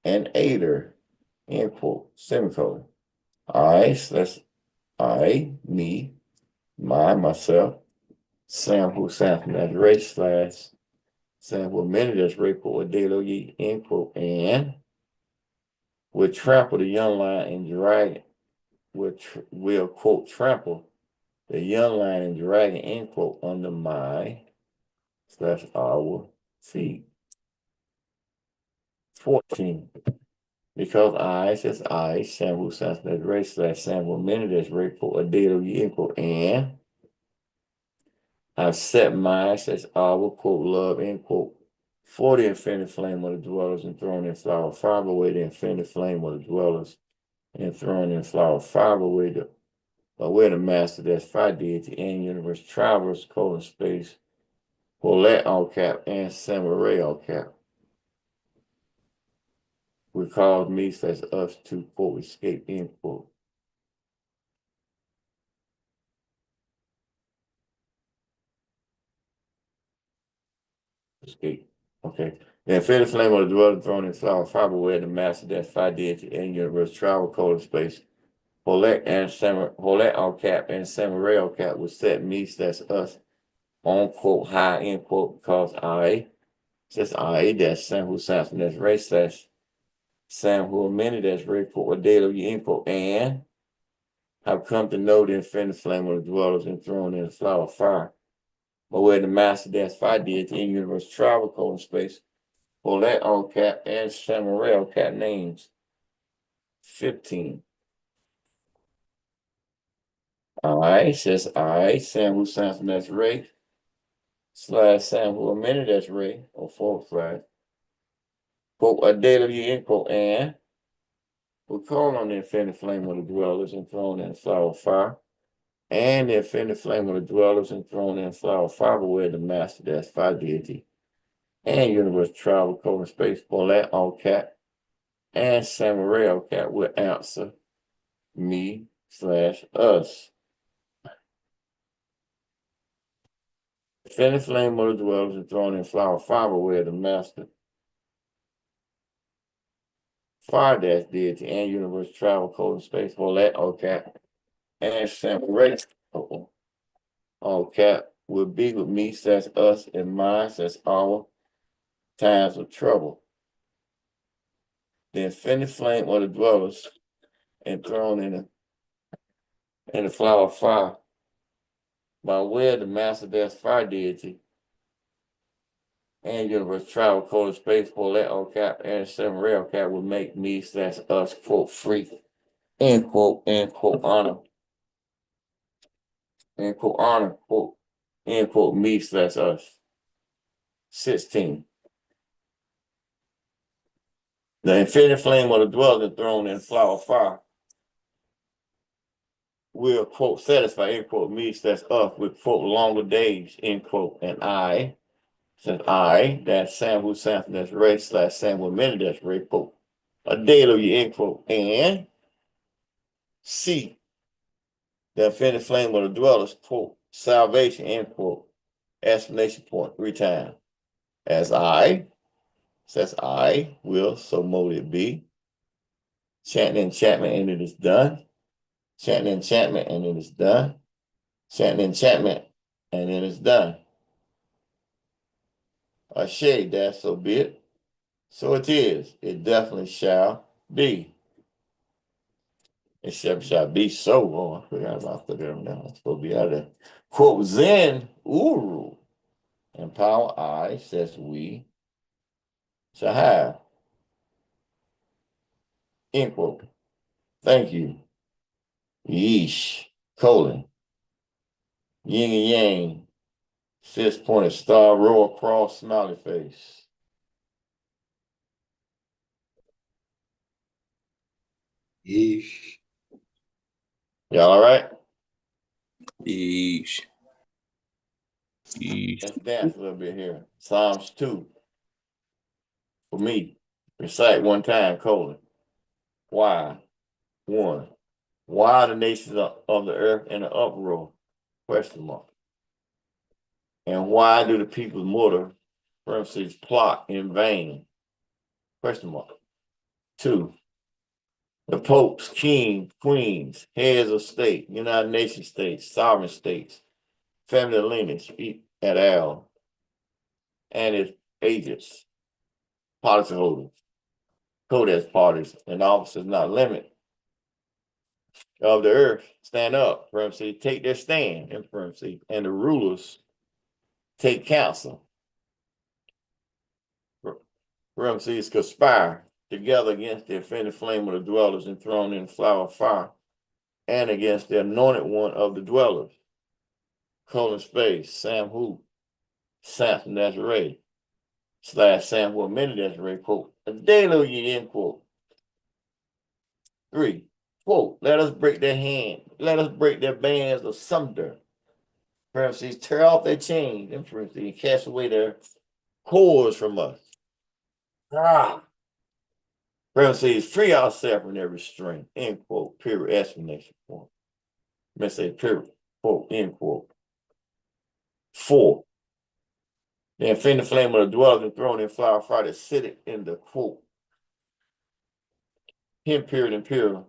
and aider, end quote, semicolon. I, slash I, me, myself, Sam who Samson, that's Ray slash Samuel Mendes, Ray, quote, a daily, end quote, and will trample the young lion and dragon, will quote, trample the young lion and dragon, end quote, under my slash our feet. 14. Because I, says I, Samuel Samson, that's Ray slash Samuel Mendes, Ray, quote, a daily, end quote, and I've set mine, says I will quote, love, end quote, for the infinite flame of the dwellers and thrown in flower fire away the infinite flame of the dwellers and thrown in flower fire away the master, that's fire deity and universe travelers, colon space, Paulette all cap and Samurai all cap. We called me slash us to quote escape, end quote. Escape. Okay. The infinite flame of the dwelling thrown in flower fiber where the master, that's fire deity and universe travel colon space. Paulette all cap and Samurai all cap would set me slash us on quote high, end quote, because I, says I, that's Sam who Samson, that's Ray slash Sam who a minute, that's Ray quote, a daily, end quote, and have come to know the infinite flame of the dwellers and thrown in the flower fire. But where the master, that's fire deity in universe travel colon space, Paulette all cap and Samurai all cap names. 15. I, says I, Sam who Samson, that's Ray, slash Sam who a minute, that's Ray, or forward slash, quote, a daily, end quote, and we call on the infinite flame of the dwellers and thrown in the flower fire. And the infinite flame of the dwellers and thrown in flower fire where the master, that's fire deity and universe travel colon space Paulette all cap and Samurai all cap will answer me slash us. Infinite flame of the dwellers and thrown in flower fire where the master, fire dash deity and universe travel colon space Paulette all cap and Samurai all cap will be with me slash us and mine slash our times of trouble. The infinite flame of the dwellers and thrown in the flower fire by way of the master, that's fire deity and universe travel colon space Paulette all cap and Samurai all cap will make me slash us quote free, end quote, honor, end quote, honor, quote, end quote, me slash us. 16. The infinite flame of the dwellers thrown in flower fire will quote satisfy, end quote, me slash us with quote longer days, end quote, and I, since I, that's Sam who Samson, that's Ray slash Samuel Minute, that's Ray, quote, a daily, end quote, and C, the infinite flame of the dwellers, quote, salvation, end quote. Exclamation point 3 times. As I, says I will, so mote it be. Chant the enchantment, and it is done. Chant the enchantment, and it is done. Chant the enchantment, and it is done. Ashe, that so be it. So it is. It definitely shall be. It shall be so. Oh, I forgot about that. Now it's supposed to be out of there. Quote Zen Uru. And power I says we shall have. End quote. Thank you. Yeesh. Colon. Yin and yang. 6-pointed star, row across, smiley face. Yeesh. Y'all all right? Yeesh. Yeesh. Let's dance a little bit here. Psalms 2. For me. Recite one time, colon. Why? 1. Why are the nations of the earth in an uproar? Question mark. And why do the people's mortar, parentheses, plot in vain? Question mark. 2. The popes, kings, queens, heads of state, United Nations states, sovereign states, family lineage, et al., and its agents, policyholders, codex parties, and officers not limit of the earth stand up, parentheses, take their stand, in parentheses, and the rulers take counsel, parentheses, conspire together against the offended flame of the dwellers enthroned in the flower of fire, and against the anointed one of the dwellers, colon space, Sam who, Samson Nazareth, / Sam who amended Nazareth, quote, a daily, end quote. 3, quote, let us break their bands asunder, parentheses, tear off their chains, in parentheses, and cast away their cords from us. Parentheses, free ourselves from their restraint, end quote, period, explanation point. Let's say, period, quote, end quote. 4, the offended flame of the dwellers and thrown in flower fire that sitteth in the, quote, him period and period,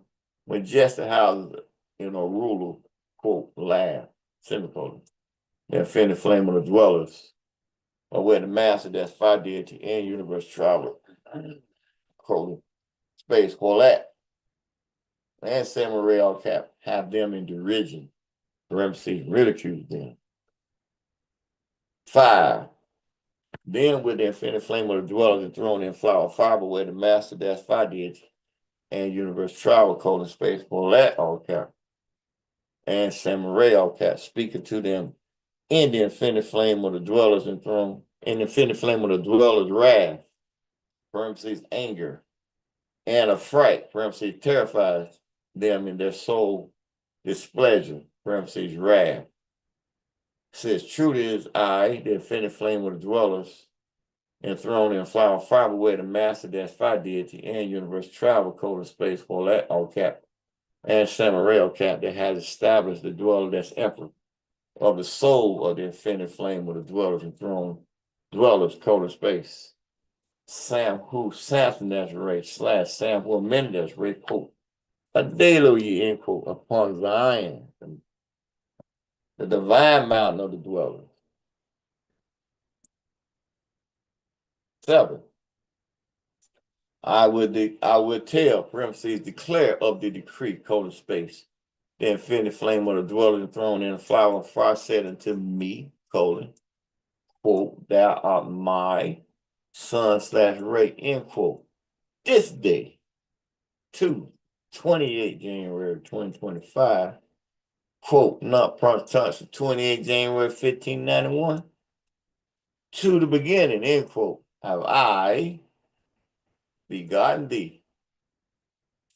when just the houses, ruler, quote, laugh, semicolon. The offended flame of the dwellers, or where the master, that's fire deity and universe traveler, quote, space, Colette, and CMYE-IRK have them in derision, parentheses, ridicule them. 5, then with the infinite flame of the dwellers and thrown in flower fiber where the master, that's fire deity and universe travel, colon space, Colette-IRK, and CMYE-IRK, speaking to them in the infinite flame of the dwellers and throne, in the infinite flame of the dwellers' wrath, parentheses, anger, and affright, parentheses, terrifies them in their soul displeasure, parentheses, wrath. It says, truly is I, the infinite flame of the dwellers, enthroned in flower fiber where the master, that's fire deity and universe travel, colon space, Colette-IRK, and CMYE-IRK that has established the dweller, that's emperor of the soul of the infinite flame of the dwellers enthroned, dwellers, colon space. Sam who, Samson Nazareth, / Sam who amended Nazareth, quote, a daily, end quote, upon Zion, the divine mountain of the dwellers. 7, I would tell, parentheses, declare of the decree, colon space, the infinite flame of the dwellers enthroned in a flower of fire said unto me, colon, quote, thou art my son / Ray, end quote. This day, 28 January 2025, quote, not Protestant 28 January 1591, to the beginning, end quote, have I begotten thee.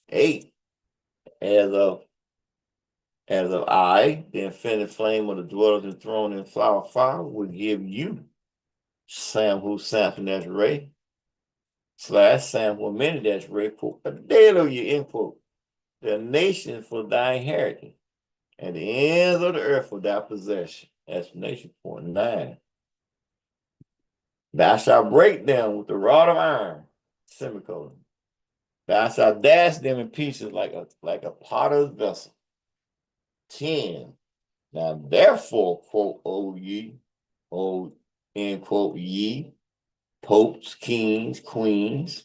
8, as of I, the infinite flame of the dwellers enthroned in flower fire, will give you Sam who Samson Nazareth, / Sam who amended Nazareth, quote, a daily, end quote, the nation for thy inheritance. and the ends of the earth for thy possession. Explanation point 9. Thou shalt break them with the rod of iron. Semicolon. Thou shalt dash them in pieces like a potter's vessel. 10. Now therefore, quote, O ye, O, end quote, ye, popes, kings, queens,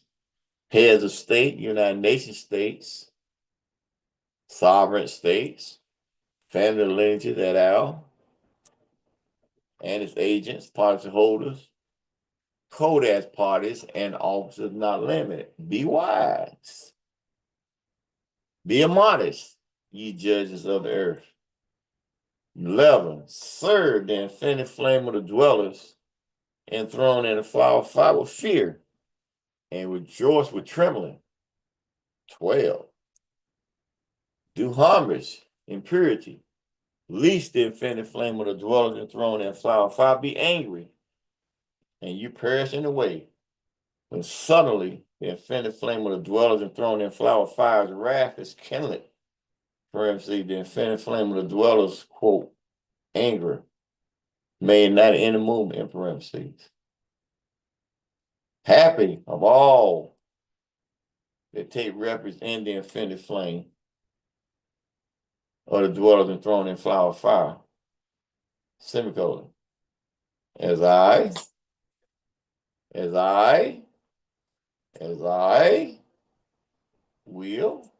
heads of state, United Nations states, sovereign states, family lineages et al., and its agents, policy holders, Kodash parties, and officers not limited. Be wise. Be immodest, ye judges of the earth. 11. Serve the infinite flame of the dwellers enthroned in the flower of fire with fear, and rejoice with trembling. 12. Do homage in purity, lest the infinite flame of the dwellers enthroned in the flower of fire be angry, and you perish in the way. And suddenly the infinite flame of the dwellers enthroned in flower of fire's wrath is kindled. Parentheses, the infinite flame of the dwellers, quote, anger, made not in the movement, in parentheses. Happy of all that take refuge in the infinite flame of the dwellers enthroned in flower of fire. Semicolon. As I will,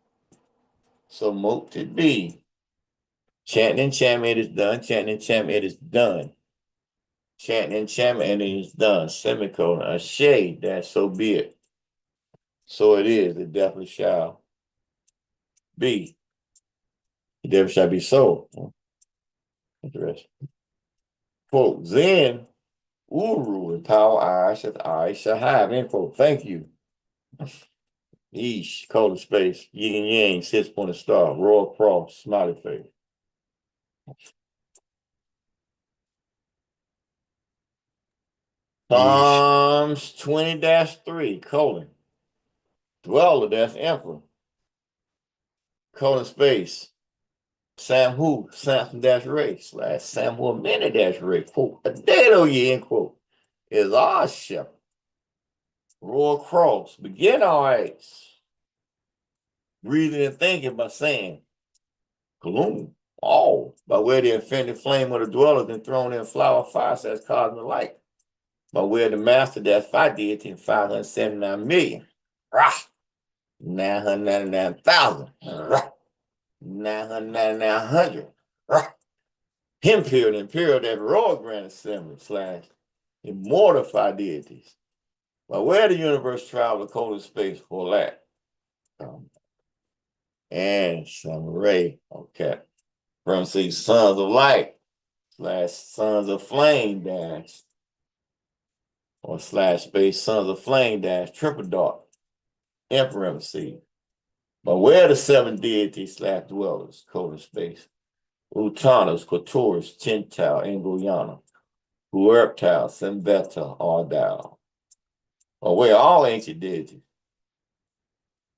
so mote it be. Chanting enchantment is done. Chanting enchantment it is done. Chanting enchantment it is done. Semicolon. A shade that so be it. So it is. It definitely shall be. It definitely shall be so. Interesting. Quote, Zen, Uru, and power I shall have, end quote. Thank you. Yeesh, colon space, yin and yang, 6-pointed star, royal cross, smiley face. Psalms 20-3, colon. Dweller, that's emperor. Colon space. Samhu, Samson-Ray, / Samuel Many-Ray, quote. A dado ye, end quote. Is our shepherd. Royal cross, begin our acts. Breathing and thinking by saying, gloom, all, by way of the infinite flame of the dwellers enthroned in flower fire, says cosmic light. By way of the master, that's 5 deity and 579 million. Rah! 999,000. Rah! 999,100. Rah! Imperial, that Royal Grand Assembly / immortal 5 deities. By way of the universe travel to colon space for that. And some ray, okay. From see sons of light / sons of flame dash or / space sons of flame dash triple dark in parentheses. But where the 7 deities / dwellers, colon space, Utanas, Quatorus, Chintal, Inguyana, Huertal, Sembeta, Ardal. Or where all ancient deities.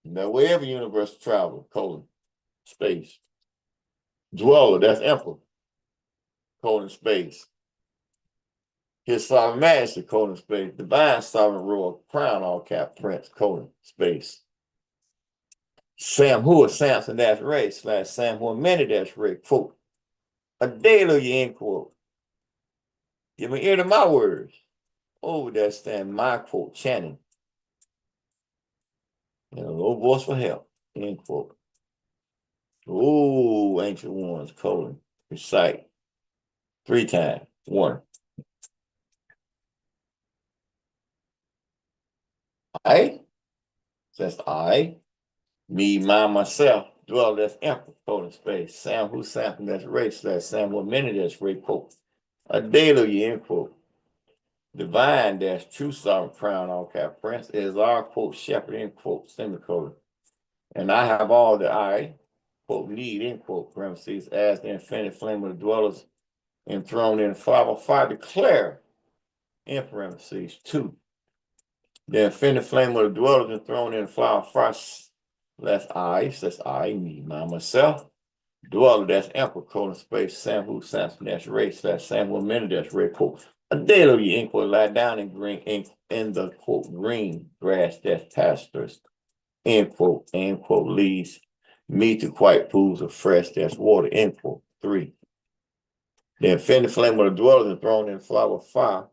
Now wherever universe travel, colon space. Dweller, that's emperor, colon space. His sovereign majesty, colon space. Divine sovereign royal crown, all cap prince, colon space. Samhu, Samson dash Ray / Samhu Many dash Ray, quote. A daily, end quote. Give me ear to my words. Oh, that stand my quote chanting. In a low voice for help, end quote. Oh, ancient ones, colon, recite 3 times. 1. Says I, me, myself, dwell that's emperor, colon space. Sam who sample that's race, / Sam what many that's race, quote. A daily, end quote. Divine dash true sovereign crown, all cap prince, is our quote shepherd, end quote, semicolon. And I have all that I, quote, need, end quote, parentheses, as the infinite flame of the dwellers enthroned in 505 declare, in parentheses, 2. The infinite flame of the dwellers enthroned in flower fire, / says I, me, myself, dweller, that's ample, colon space, Samhu, Samson, that's race, slash Samuel, minute, that's red, quote. A daily ink will lie down in green ink in the quote green grass, that's pastures, end quote, leads me to quiet pools of fresh, that's water, end quote. 3. The infinite flame of the dwellers enthroned in flower fire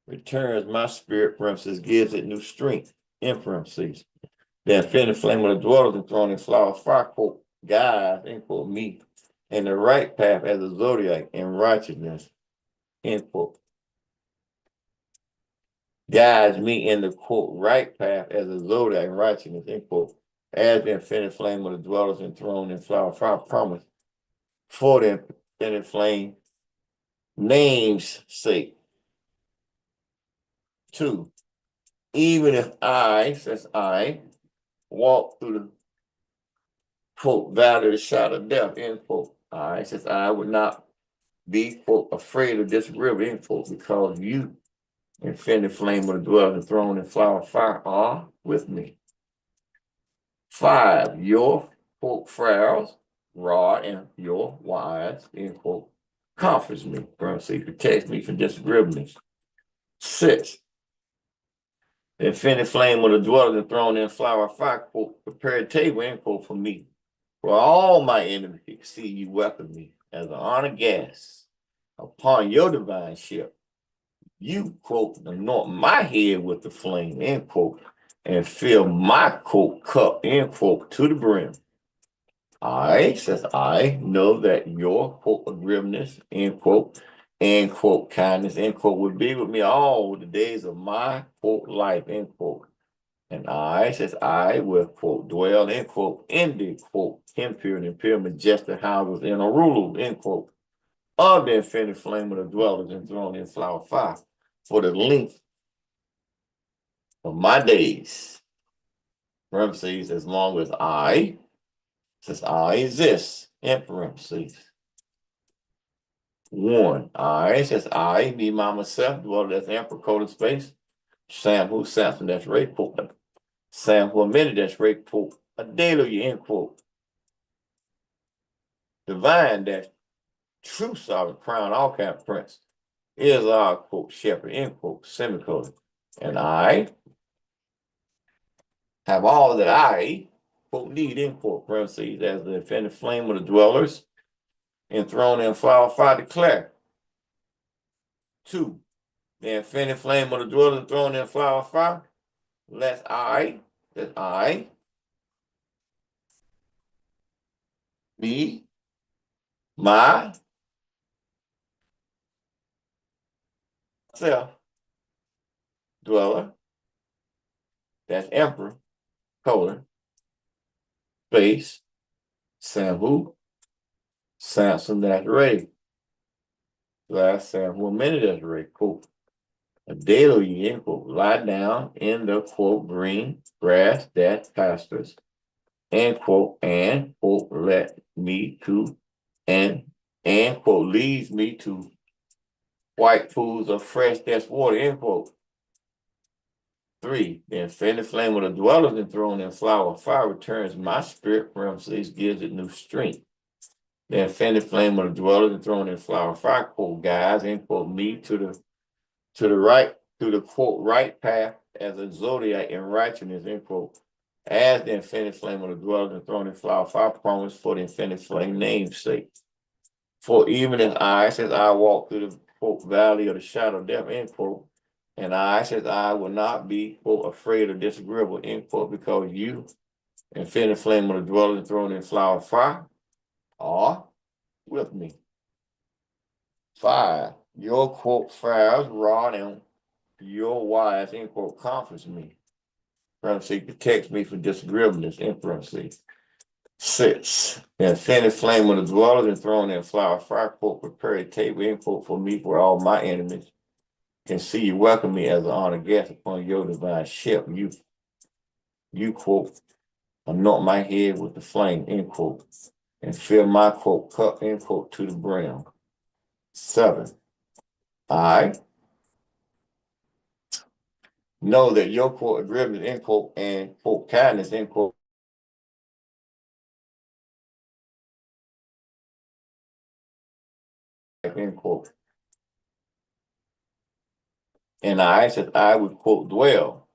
returns my spirit, parentheses, gives it new strength, in parentheses. The infinite flame of the dwellers enthroned in flower fire, quote, guides, end quote, me in the right path as a zodiac in righteousness, end quote. Guides me in the quote right path as a zodiac in righteousness, end quote. As the infinite flame of the dwellers enthroned in flower fire promise for the infinite flame name's sake. 2. Even if I, says I, walk through the quote valley of the shadow of death, end quote. I, says I would not be quote afraid of this river, end quote, because you, infinite flame of the dwelling and throne and flower fire, are with me. 5. Your quote frowns, rod, and your wives, end quote, comforts me, parentheses, protects me from disagreeableness. 6. The infinite flame of the dwelling and throne and flower fire, quote, prepare a table, end quote, for me. For all my enemies can see you welcome me as an honored guest upon your divine ship. You, quote, anoint my head with the flame, end quote, and fill my, quote, cup, end quote, to the brim. I, says I, know that your, quote, agreeableness, end quote, and, quote, kindness, end quote, will be with me all the days of my, quote, life, end quote. And I, says I, will, quote, dwell, end quote, in the, quote, impure and impure majestic houses in Orulu, end quote, of the infinite flame of the dwellers enthroned in flower fire for the length of my days. Parentheses, as long as I, says I exist, in parentheses. 1. I, says I, me, my, myself, dwell as ample colon space. Samhu, Samson, that's right, quote. Samhu, a minute, that's right, quote. A daily, end quote. Divine, that's true sovereign crown, all kind of prince, is our, quote, shepherd, end quote, semicolon. And I have all that I, quote, need, end quote, parentheses, as the infinite flame of the dwellers enthroned in flower fire declare. 2. The infinite flame of the dwellers enthroned in flower fire, lest I, that I, me, my, self, dweller, that's emperor, colon, space, Samhu, Samson, that's ready. Last Samhu, minute, that's ready, quote. A daily, end quote, lie down in the, quote, green grass that pastures, end quote, and, quote, let me to, and, quote, leads me to white pools of fresh that's water, end quote. 3. The infinite flame of the dwellers enthroned in flower fire returns my spirit, parentheses, gives it new strength. The infinite flame of the dwellers enthroned in flower fire, quote, guides, end quote, me to the right, to the, quote, right path as a zodiac in righteousness, end quote. As the infinite flame of the dwellers enthroned in flower fire promise for the infinite flame namesake. For even as I, says I walk through the, quote, valley of the shadow of death, end quote, and I, says I will not be, quote, afraid or disagreeable, end quote, because you, infinite flame of the dwellers enthroned in flower fire, are with me. 5. Your, quote, fires, rod, and your wives, end quote, comforts me. Parentheses, protects me from disagreeableness, end parentheses. 6. The infinite flame of the dwellers enthroned in flower fire, quote, prepare a table, end quote, for me where all my enemies can see you welcome me as an honored guest upon your divine ship. You, quote, anoint my head with the flame, end quote, and fill my, quote, cup, end quote, to the brim. 7. I know that your, quote, agreeableness, end quote, and, quote, kindness, end quote, end quote. And I says I would quote dwell.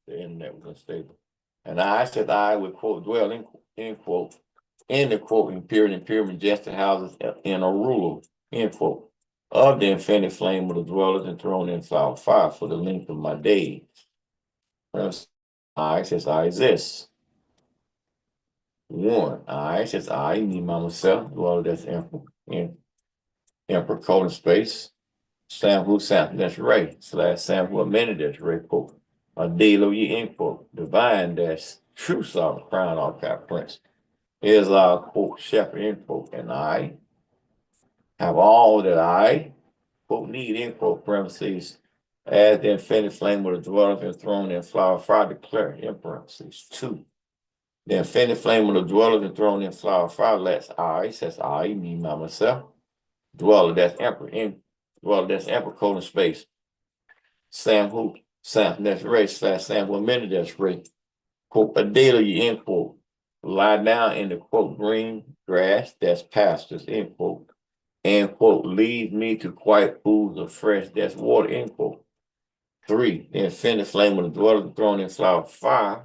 The internet was unstable. And I said I would quote dwell end quote in the quote imperial majestic houses in a ruler end quote of the infinite flame of the dwellers enthroned in flower fire for the length of my days. I says I exist. One, I says I need myself, dweller that's emperor colon space. Sample sample that's right. / sample a minute that's right quote. A deal ye end quote. Divine that's true sovereign crown archive prince. Is our quote shepherd end quote. And I have all that I quote need end quote parentheses as the infinite flame of the dwellers enthroned in flower fire declare in parentheses. 2. The infinite flame of the dwellers enthroned in flower fire lets I says I me myself dweller that's emperor in dweller that's emperor colon space. Sam who Sam that's race / sample a minute that's right. Quote a daily end quote. Lie down in the quote green grass that's pastures end quote. And quote lead me to quiet pools of fresh that's water end quote. 3. The infinite flame of the dweller thrown in flower fire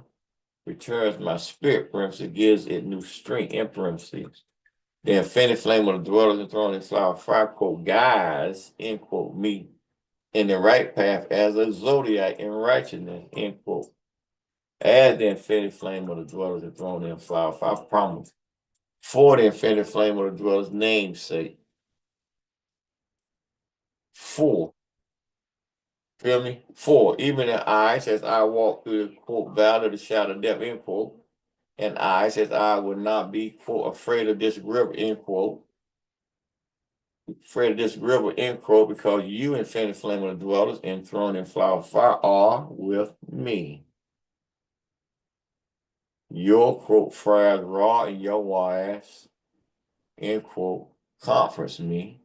returns my spirit parenthesis gives it new strength in parentheses. The infinite flame of the dwellers thrown in flower fire quote guides end quote me in the right path as a zodiac in righteousness end quote. As the infinite flame of the dwellers are thrown in flower fire promise. For the infinite flame of the dwellers namesake. 4. Feel me? 4. Even in I says I walk through the quote valley of the shadow of death end quote. And I says I would not be quote afraid of this river end quote. Afraid of this river end quote because you infinite flame of the dwellers enthroned in flower fire are with me. Your quote fries raw and your wives end quote comforts me.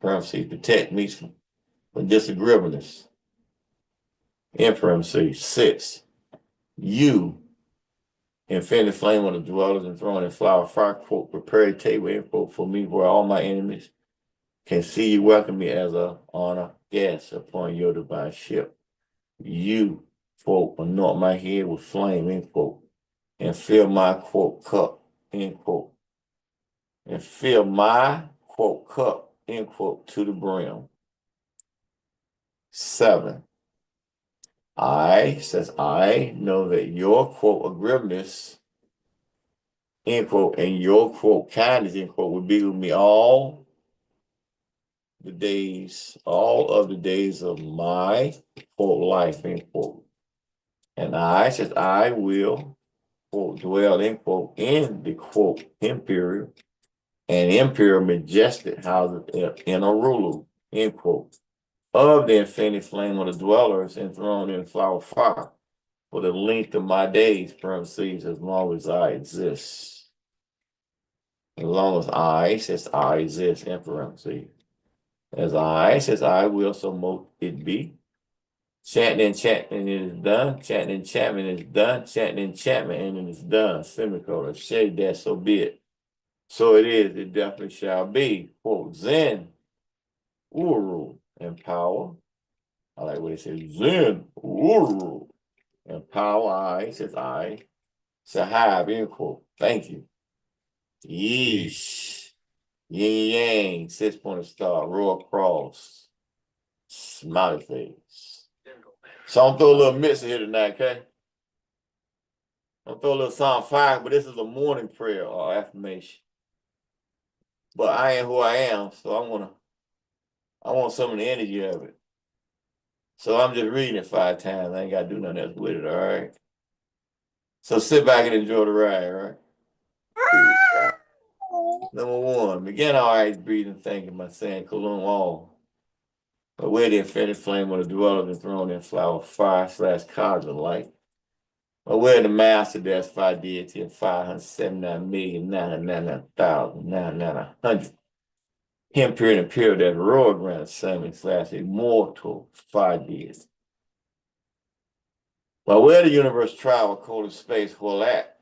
Parentheses protect me from disagreeableness. In parentheses 6. You infinite flame of the dwellers enthroned in flower fire quote prepare a table end quote for me where all my enemies can see you welcome me as a honor guest upon your divine ship. You quote anoint my head with flame end quote and fill my quote cup end quote and fill my quote cup end quote to the brim. 7. I says I know that your quote agreeableness end quote and your quote kindness end quote will be with me all of the days of my quote life end quote. And I says I will quote dwell end quote in the quote imperial majestic houses in a ruler end quote of the infinite flame of the dwellers enthroned in flower fire for the length of my days parentheses as long as I exist. As long as I says I exist in parentheses. As I says I will, so mote it be. Chanting enchantment is done. Chanting enchantment is done. Chanting enchantment and it is done. Semicolon. Shade that, so be it. So it is, it definitely shall be. Quote, Zen, Uru, and power. I like what it says. Zen, Uru, and power. I says I. Sahab, end quote. Thank you. Yeesh. Yin yang, 6-pointed star, royal cross, smiley face. So I'm throw a little mix in here tonight, okay? I'm throw a little Psalm 5, but this is a morning prayer or affirmation. But I am who I am, so I want some of the energy of it. So I'm just reading it 5 times. I ain't got to do nothing else with it, all right? So sit back and enjoy the ride, all right? Number 1, begin all right breathing, thanking by saying Kalum all. But where the infinite flame of the dweller enthroned in flower fire / cosmic light. But where the master that's 5 deity and 579,999,999 him period and period that royal grand summon / immortal 5 deity. But where the universe travel, cold space, whole at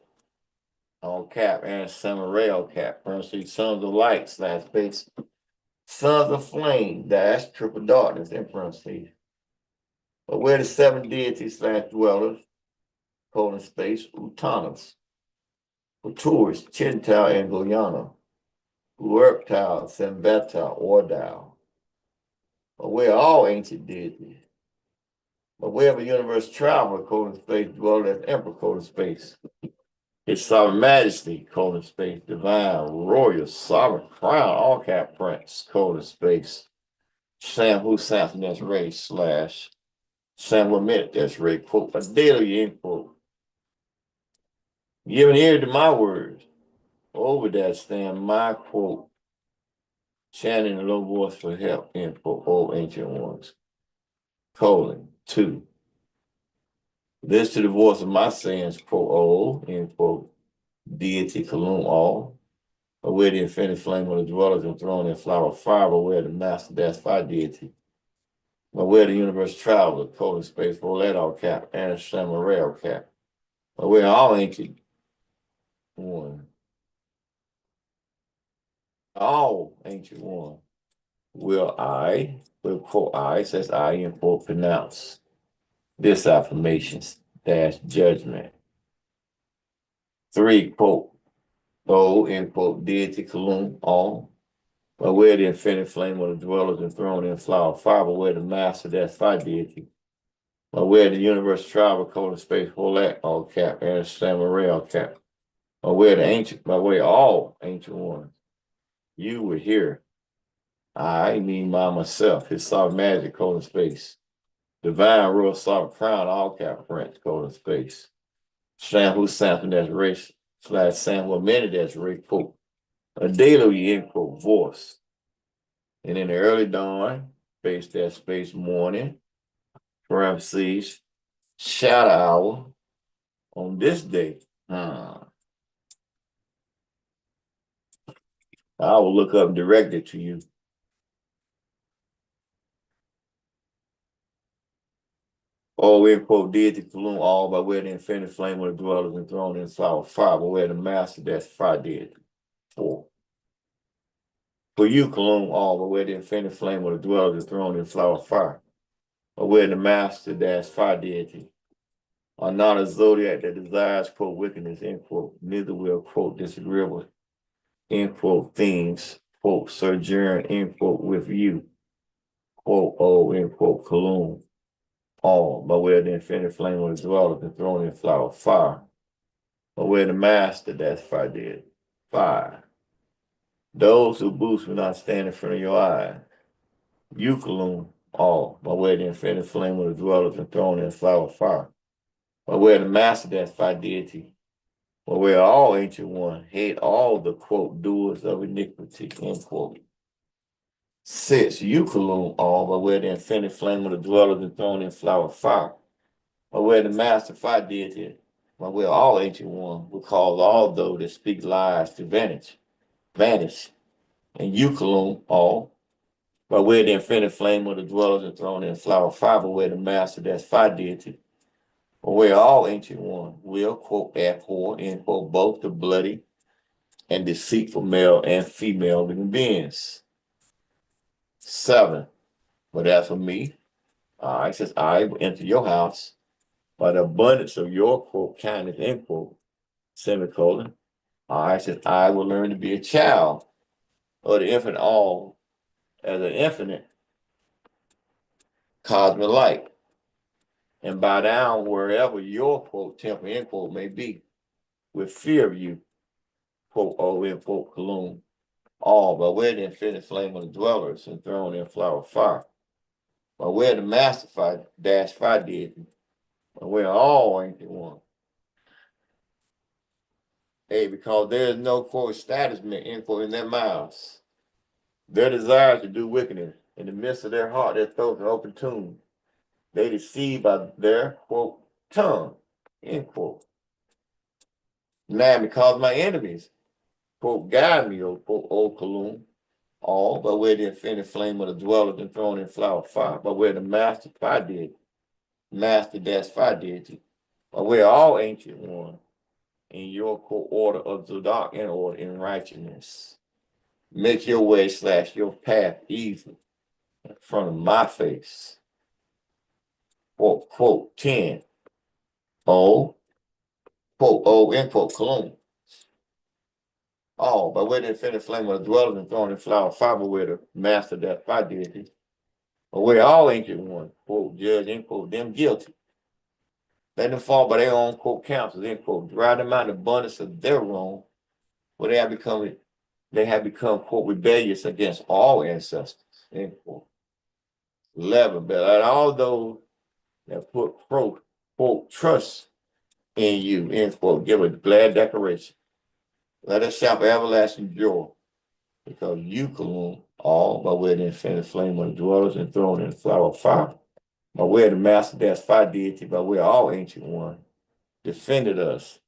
all cap, and Samurai, all cap, parentheses, sons of light, slash space, sons of flame, dash, triple darkness, in parentheses. But where the seven deities slash dwellers, colon space, Utanas, Uturis, Chintal, and Guyana, Uerptal, Sembeta, Ordal. But where all ancient deities. But wherever universe travel, colon space, dwell as emperor, colon space. His sovereign majesty, colon space, divine, royal, sovereign crown, all cap prince, colon space. Sam Samson, that's Ray, slash Sam Minute, that's Ray, quote, a daily, end quote. Giving ear to my words, over that stand my quote, chanting a low voice for help, end quote, old ancient ones. Colon, 2. This to the voice of my sayings, quote, old, end quote, deity, Kalum, all. Aware the infinite flame of the dwellers enthroned in flower fire, aware the master, that's fire deity. Aware the universe traveler, colon space, Roulette, all cap, and Samurai, all cap. Aware all ancient one. All ancient one. Will quote I, says I, in quote, pronounce this affirmation dash judgment. 3, quote, O, end quote, deity, Kalum, all. Aware the infinite flame of the dwellers enthroned in flower fire, aware the master, that's fire deity. Aware the universe travel, colon space, Roulette, all cap, and Samurai, all cap. Aware the ancient, by way all ancient ones. You were here. I mean by myself, his sovereign magic, colon space. Divine royal sovereign crown, all cap prince, colon space. Sam Samson, that's race, slash Sam minute, that's Ray, quote. A daily, end quote, voice. And in the early dawn, space, that space, morning, parentheses, shadow hour, on this day, I will look up and direct it to you. Oh, end quote, deity, Kalum, all by way of the infinite flame of the dwellers enthroned in flower 5, by way of the master, that's fire deity. 4. For you, Kalum, all by way of the infinite flame of the dwellers enthroned in flower 5, by way of the master, that's fire deity. Are not a zodiac that desires, quote, wickedness, end quote, neither will, quote, disagreeable, end quote, things, quote, sojourn, end quote, with you, quote, oh, end quote, Kalum. All by way of the infinite flame of the dwellers enthroned in flower fire, by way of the master, that's fire dead. 5. Those who boost will not stand in front of your eyes. You, Kalum, all by way of the infinite flame of the dwellers enthroned in flower fire, by way of the master, that's fire deity. By way of all ancient one, hate all the quote doers of iniquity, end quote. 6. You, Kalum, all by way of the infinite flame of the dwellers enthroned in flower fire, by way of the master fire deity, by way of all ancient one, will cause all those that speak lies to vanish. And you, Kalum, all, by way of the infinite flame of the dwellers enthroned in flower fire, by way of the master, that's fire deity, by way of all ancient one, will, quote, abhor, end quote, both the bloody and deceitful male and female living beings. 7. But as for me, I, says I will enter your house by the abundance of your, quote, kindness, end quote, semicolon. I said, I will learn to be a child of the infinite all as an infinite cosmic light and bow down wherever your, quote, temple, end quote, may be with fear of you, quote, oh, end quote, Kalum, all by way of the infinite flame of the dwellers enthroned in flower fire, by way of the master fire, dash fire deity, by way of all ancient one. Hey, because there is no, quote, establishment, end quote, in their mouths. Their desire to do wickedness in the midst of their heart, their throats are open tomb. They deceive by their, quote, tongue, end quote. Now, because my enemies, quote, guide me, O, quote, O Kalum, all by way of the infinite flame of the dwellers enthroned in flower fire, by way of the master fire deity, master dash fire deity, by way of all ancient one, in your order of the dark and order in righteousness. Make your way / your path easy in front of my face. Quote 10. O, quote O, end quote, Cologne. All by way of the infinite flame of the dwellers and thrown in flower fiber with the master that by deity. But we're all ancient ones, quote, judge, end quote, them guilty. Let them fall by their own, quote, counsels, end quote, drive them out of the abundance of their wrong, where they have become, quote, rebellious against all ancestors, end quote. 11, but let all those that put, quote, trust in you, end quote, give a glad declaration. Let us shout for everlasting joy, because you, Kalum, all by way of the infinite flame of the dwellers and thrown in the flower of fire, by way of the master that's fire deity, by way of all ancient one, defended us.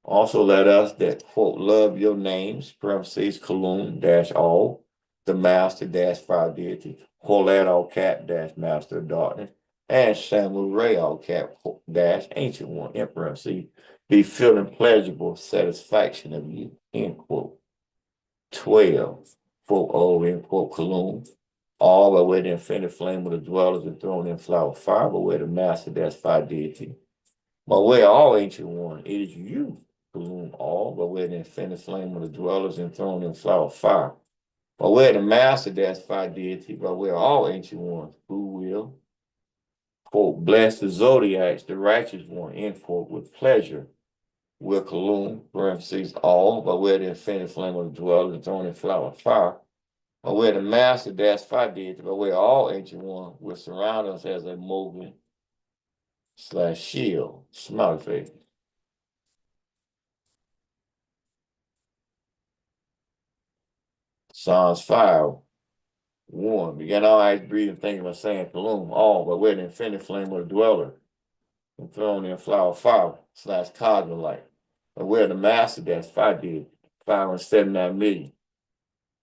Also let us that, quote, love your names, parentheses, Kalum, dash all, the master dash fire deity, Holat all cat dash master of darkness, and CMYE-IRK all cat dash ancient one, in parentheses, be feeling pleasurable satisfaction of you, end quote. 12, quote, O, end quote, Kalum, all by way of the infinite flame of the dwellers and thrown in flower fire, by way of the master that's fire deity. By way of all ancient one, it is you, Kalum, all by way of the infinite flame of the dwellers and thrown in flower fire. By way of the master that's fire deity, by way of all ancient ones, who will, quote, bless the zodiacs, the righteous one, end quote, with pleasure. Will Kalum, parentheses, all, by way of the infinite flame of the dwellers and thrown in flower fire. By way of the master that's fire deity, by way of all ancient ones, will surround us as a movement / shield, smiley face. Psalms 5:1. Began all eyes breathing, thinking about saying Kalum, all by way of the infinite flame of the dweller, and thrown in flower fire / cosmic light. By way of the master that's fire deity, 579 million.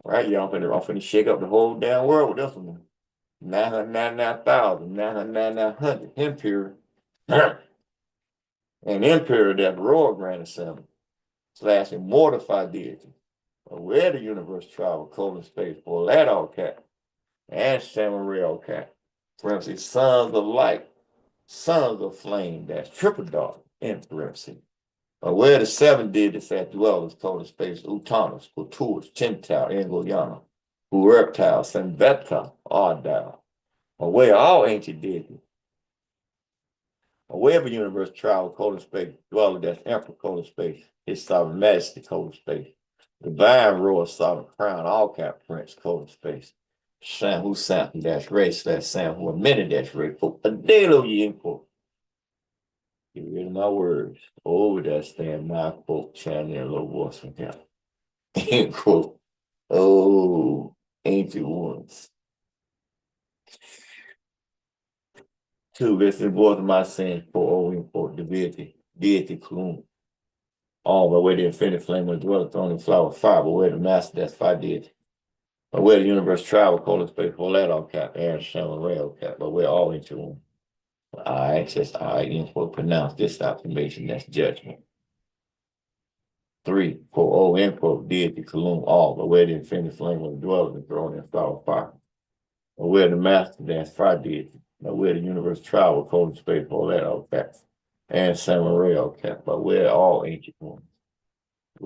Right, y'all, I'm finna shake up the whole damn world with this one. 999,000, 999,100, impure. And impure that royal grand assembly / immortified deity. Where the universe travel, colon space, for that all cat, and CMYE-IRK, parentheses, sons of light, sons of flame, that's triple dark, in parentheses. Where the 7 deities that dwellers, colon space, Utanos, Kulturas, Chintau, Engoyana, who reptile, Senveta, Ardal. Where all ancient deities. Wherever universe travel, colon space, dweller, that's emperor, colon space, his sovereign majesty, colon space. Divine royal sovereign crown, all cap prince, colon space. Sam who sample dash race, that Sam who a minute dash race, for a day of you info. Get rid of my words. Over that stand my quote, channel low voice from him. End quote. Oh, ancient ones. 2, listen, both of my sins for end quote, deity, Kalum. All by way of the infinite flame of the dweller, thrown in flower fire, by way of the master that's fire deity. By way of the universe travel, colon space, for that all cap, Aaron, CMYE-IRK all cap, by way of all ancient ones. I, says I, end quote, pronounce this affirmation, that's judgment. 3, quote, O, end quote, deity, Kalum, all, by way of the infinite flame of the dweller and thrown in flower fire. By way of the master that's fire deity. By way of the universe travel, colon space, for that all cap, and CMYE-IRK all cap, by way of all ancient ones.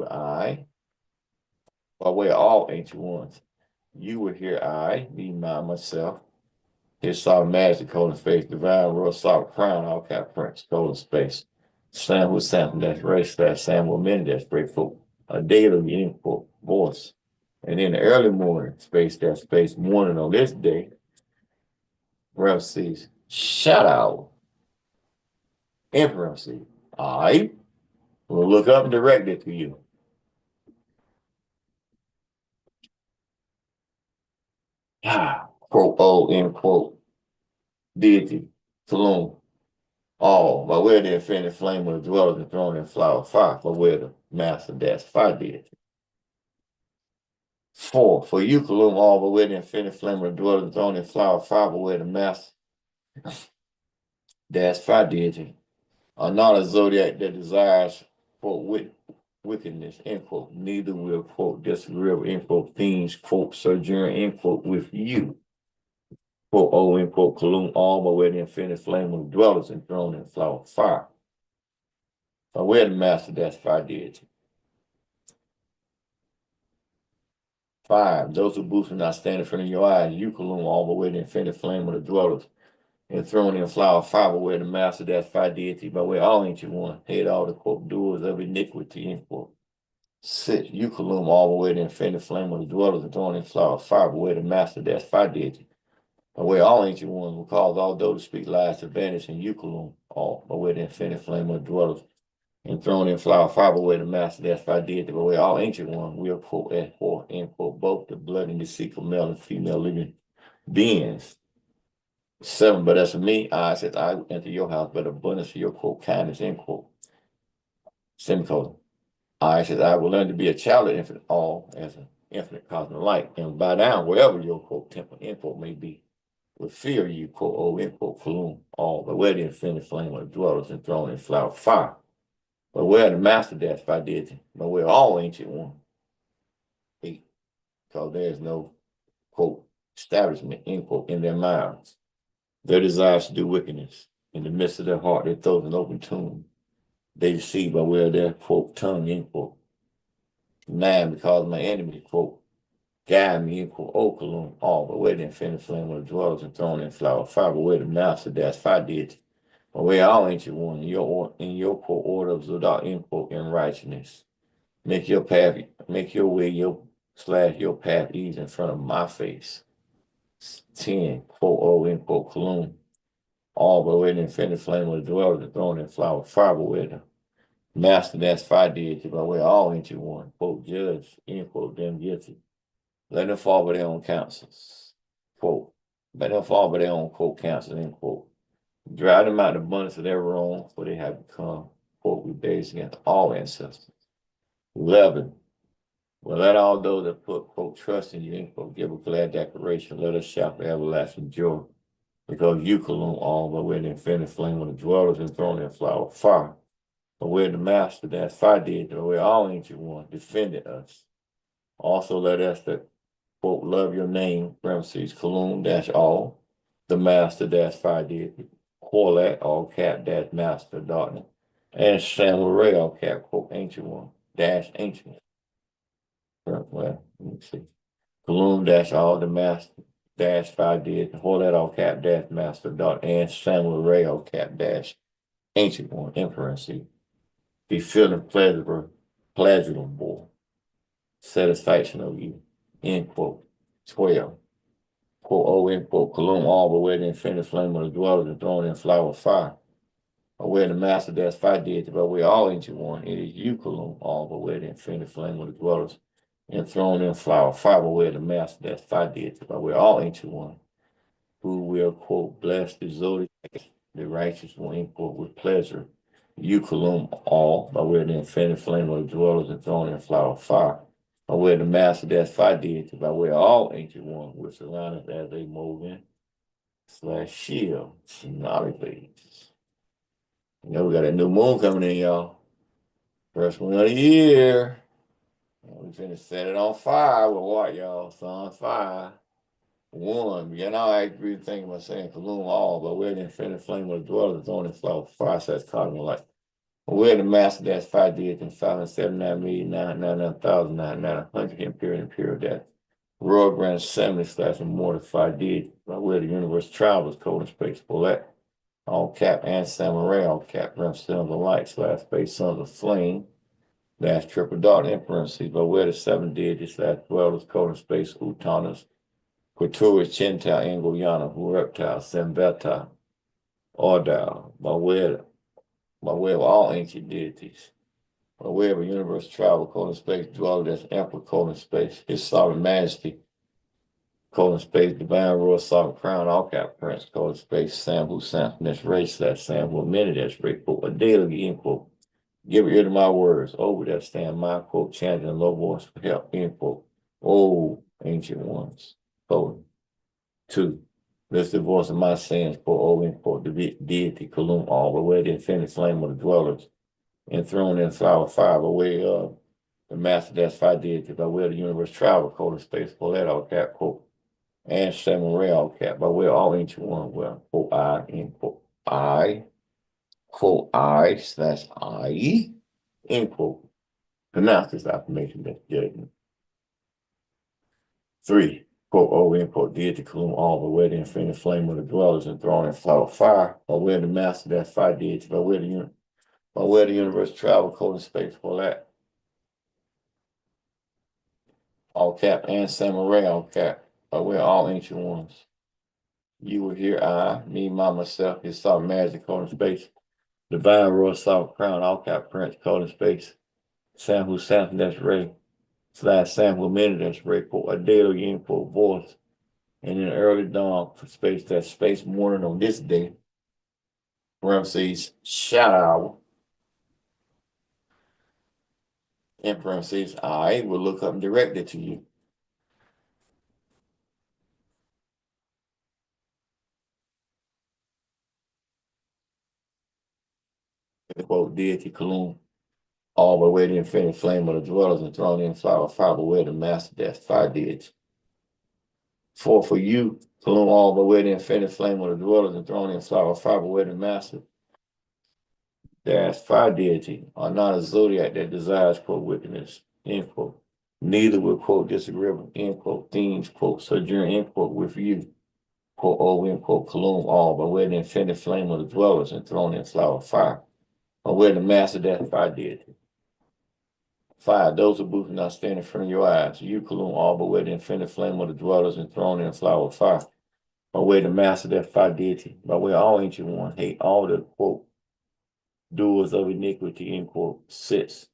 I, by way of all ancient ones, you will hear I, me, myself, his sovereign majesty, colon space, divine royal sovereign crown, all cap prince, colon space. Sam who sample that's race, that Sam will mend that's grateful, a daily input voice. And in the early morning, space that space morning on this day, parentheses, shout out, in parentheses, I will look up and direct it to you. Quote, O, end quote, deity, Kalum, all by way of the infinite flame of the dwellers and thrown in flower fire, by way of the master that's fire deity. 4, for you, Kalum, all by way of the infinite flame of the dwellers and thrown in flower fire, by way of the master that's fire deity. Are not a zodiac that desires quote, wickedness, end quote. Neither will, quote, disagreeable, end quote, things, quote, sojourn, end quote, with you. Quote, O, end quote, Kalum, all by way of the infinite flame of dwellers enthroned in flower fire. By way of the master, that's fire deity. 5. Those who boost and not stand in front of your eyes, you, Kalum, all by way of the infinite flame of the dwellers enthroned in flower fire, by way of the master, that's fire deity, by way of all ancient one, head all the, quote, doers of iniquity, end quote. 6. You, Kalum, all the way to the infinite flame of the dwellers enthroned in flower fire, by way of the master, that's fire deity. By way of all ancient ones will cause all those to speak lies to vanish in Eukalum, all by way of the infinite flame of the dwellers, enthroned in flower fire, by way of the master, that's fire deity, by way of all ancient ones, we'll quote at or end quote both the blood and the seek of male and female living beings. 7. But as for me, I said I will enter your house, but abundance of your quote kindness, end quote. Semicolon. I said I will learn to be a child of infinite all as an infinite cosmic light, and bow down wherever your quote temple, end quote, may be. With fear you, quote, O, end quote, Kalum, all but where the infinite flame of the dwellers enthroned in flower fire. But where the master death I did, but where all ancient one. 8. Because there is no, quote, establishment, end quote, in their minds. Their desires to do wickedness. In the midst of their heart, their throat an open tomb. They deceive by where their, quote, tongue, end quote. 9. Because my enemy, quote, guide me, equal, O Kalum, all, but where the infinite flame of the dwellers enthroned in flower fire, but where the master that's fire did, but where all ancient one in your quote order of Zodak, end quote, in righteousness. Make your path, make your way, your path easy in front of my face. 10, quote, O, end quote, Kalum, all, but where the infinite flame of the dwellers enthroned in flower fire, but where the master that's fire did, but where all ancient one, quote, judge, end quote, them guilty. Let them fall by their own counsels. Quote. Let them fall by their own, quote, counsel, end quote. Drive them out of the abundance of their wrong, for they have become, quote, rebellious against all ancestors. 11. Well, let all those that put, quote, trust in you, end quote, give a glad declaration. Let us shout for everlasting joy. Because you, Kalum, all by way of the infinite flame of the dwellers enthroned in flower fire. But where the master that fire did, but where all ancient one defended us. Also let us that, quote, love your name, parentheses, Kalum dash all, the master dash fire deity, Corlat, all cap dash master darkness, and Samurai, all cap, quote, ancient one, dash ancient. Well, let me see. Kalum dash all, the master dash fire deity, Corlat, all cap dash master dark, and Samurai, all cap dash ancient one, in parentheses. Be feeling pleasurable, satisfaction of you, end quote. 12. Quote, O, end quote, Kalum, all but where the infinite flame of the dwellers enthroned in flower fire. Or where the master that's fire did, but where all ancient one, it is you, Kalum, all but where the infinite flame of the dwellers enthroned in flower fire, but where the master that's fire did, but where all ancient one, who will, quote, bless the zodiac, the righteous one, end quote, with pleasure. You, Kalum, all, by where the infinite flame of the dwellers enthroned in flower fire. By where the master that's fire did, by where all ancient ones were surrounded as they move in / shield, symbolic bases. You know, we got a new moon coming in, y'all. First one of the year. We finna set it on fire with what, y'all? Sun fire. 1. You know, I agree with thinking about saying Kalum all, but where the infinite flame of the dwellers on the flower fire says cosmic light. Where the master that's fire did in 579,999,999 imperial death. Royal Grand Assembly / mortified did by where the universe travels, code and space bullet. All cap and samurai, all cap, rem sons of light / space sons of flame. Dash triple dot in parentheses, by where the 7 deities / dwellers, code and space, Utanas. Quaturis, Chinta, Angoliana, Reptile, Sembeta, Ordal, by where of all ancient deities. By wherever universe travel, colon space, dwell that's ample colon space, his sovereign majesty, colon space, divine royal sovereign crown, all cap prince, colon space, Sam who this race, that Sam who minute that's great quote, a daily end quote. Give ear to my words, over that stand my quote, chanting in low voice for help, end quote. Oh, ancient ones, colon. 2. Lift the voice of my sins, quote, oh, end quote, the deity, Kalum, all the way the infinite flame of the dwellers enthroned in flower fire by way of the master that's five deity by way of the universe travel, code of space, Polet, all cap, quote, and Samurai, all cap, by way of all ancient one, well, quote, end quote, quote, /I, end quote. Pronounce this affirmation that's judgment. 3, quote, end quote, deity, Kalum, all by way of the infinite flame of the dwellers enthroned in flower fire, by way of the master that's five deity, by way of the universe travel, code of space, Polet, all cap, and Samurai, all cap, by way of all ancient ones. You will hear me, myself, his soft magic, code in space. Divine royal soft crown, all cap prince, code in space. Sam who Samson, that's Ray. / Sam who minute, that's Ray, quote, a daily input voice. And in the early dawn for space, that's space morning on this day. Parentheses, shout out. In parentheses, I will look up and direct it to you. Quote, deity Kalum, all by way of the infinite flame of the dwellers enthroned in flower fire by way of the master that's fire deity. 4, for you, Kalum, all by way of the infinite flame of the dwellers enthroned in flower fire by way of the master that's fire deity, are not a zodiac that desires, quote, wickedness, end quote. Neither will, quote, disagreeable, end quote, themes, quote, sojourn, end quote, with you, quote, end quote, Kalum, all by way of the infinite flame of the dwellers enthroned in flower fire by way of the master that's fire deity. 5, those who booth not stand in front of your eyes. You, Kalum, all by way of the infinite flame of the dwellers enthroned in flower of fire. By way of the master that fire deity. By way of all ancient one. Hate all the, quote, doers of iniquity, end quote. 6,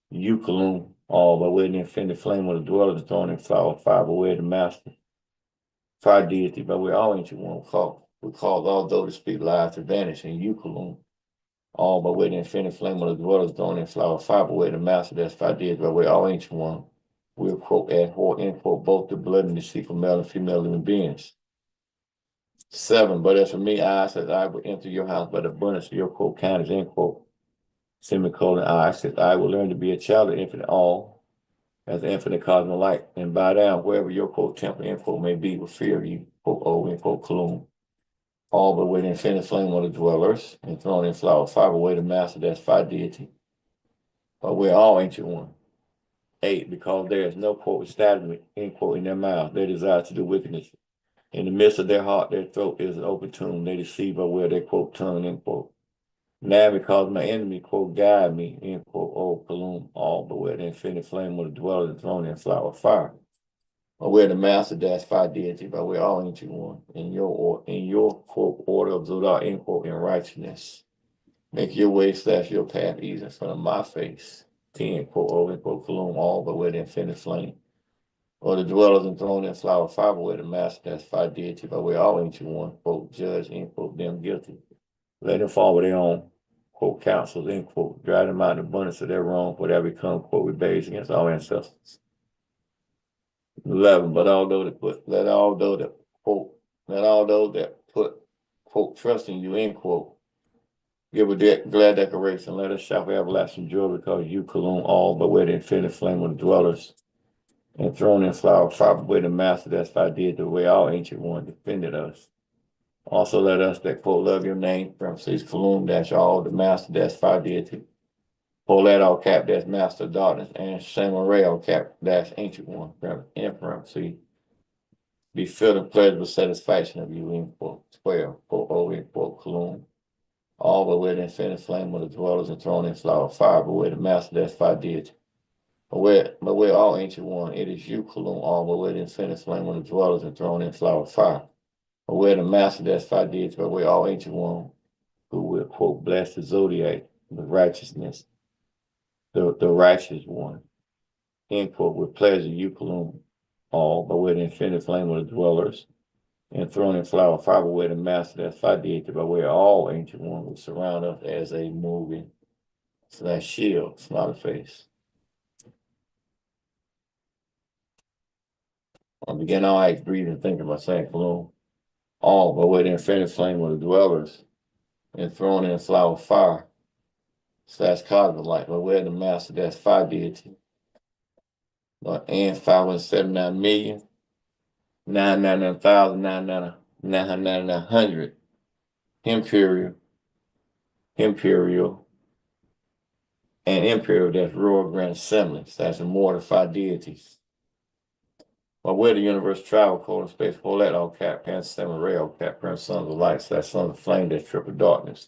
you, Kalum, all by way of the infinite flame of the dwellers enthroned in flower of fire. By way of the master fire deity. By way of all ancient one. We cause all those to speak lies to vanish. And you, Kalum, all by way of the infinite flame of the dwellers thrown in flower fire, by way of the master that's five deeds, by way of all ancient one. We'll quote, abhor, end quote, both the blood and the secret male and female living beings. 7, but as for me, I says I will enter your house by the abundance of your quote kindness, end quote. Semicolon, I says I will learn to be a child of infinite all, as the infinite cosmic light, and bow down wherever your quote temple, end quote, may be with fear of you, quote, end quote, Kalum. All but with the infinite flame of the dwellers, enthroned in flower fire, by way of the master that's fire deity. But we're all ancient one. 8, because there is no quote establishment, end quote, in their mouth. They desire to do wickedness. In the midst of their heart, their throat is an open tomb. They deceive by way of their quote tongue, end quote. Now because my enemy, quote, guide me, end quote, oh, Kalum, all but with the infinite flame of the dwellers enthroned in flower fire. But we're the master that's fire deity, but we're all ancient one. In your quote order of Zodar, end quote, in righteousness. Make your way / your path easy in front of my face. 10, quote, end quote, Kalum, all but with the infinite flame. Or the dwellers enthroned in flower fire, but we're the master that's fire deity, but we're all ancient one, quote, judge, end quote, them guilty. Let them fall with their own, quote, counsels, end quote, drive them out in abundance of their wrong, for they become, quote, rebellious against all ancestors. 11, but although that put, let all those that, quote, let all those that put, quote, trust in you, end quote, give a glad declaration. Let us shout for everlasting joy because you, Kalum, all but with the infinite flame of the dwellers, enthroned in flower fire, with the master that's fire did the way all ancient one defended us. Also let us that quote love your name, parentheses, Kalum dash all the master that's fire deity. Polet all cap that's master of darkness, and Samurai all cap that's ancient one, in parentheses. Be filled in pleasurable satisfaction of you, end quote. 12, quote, end quote, Kalum. All but with the infinite flame of the dwellers enthroned in flower fire, but with the master that's fire deity. But we're all ancient one. It is you, Kalum, all but with the infinite flame of the dwellers enthroned in flower fire. But we're the master that's fire deity, but we're all ancient one who will, quote, bless the zodiac, the righteousness, the righteous one, end quote, with pleasure, you, Kalum, all but with the infinite flame of the dwellers enthroned in flower fire, by way of the master that's fire deity, by way of all ancient one who surround us as a moving / shield, smiley face. I began all acts breathing and thinking by saying Kalum, all by way of the infinite flame of the dwellers enthroned in flower fire, slash cosmic light, by way of the master, that's phi deity. And 579,999,999 imperial, and imperial, that's royal grand assemblies, that's immortal phi deities. By way of the universe travel, code and space, whole that all cap, pan system array, all cap, parent sons of light, slash sons of flame, that's triple darkness.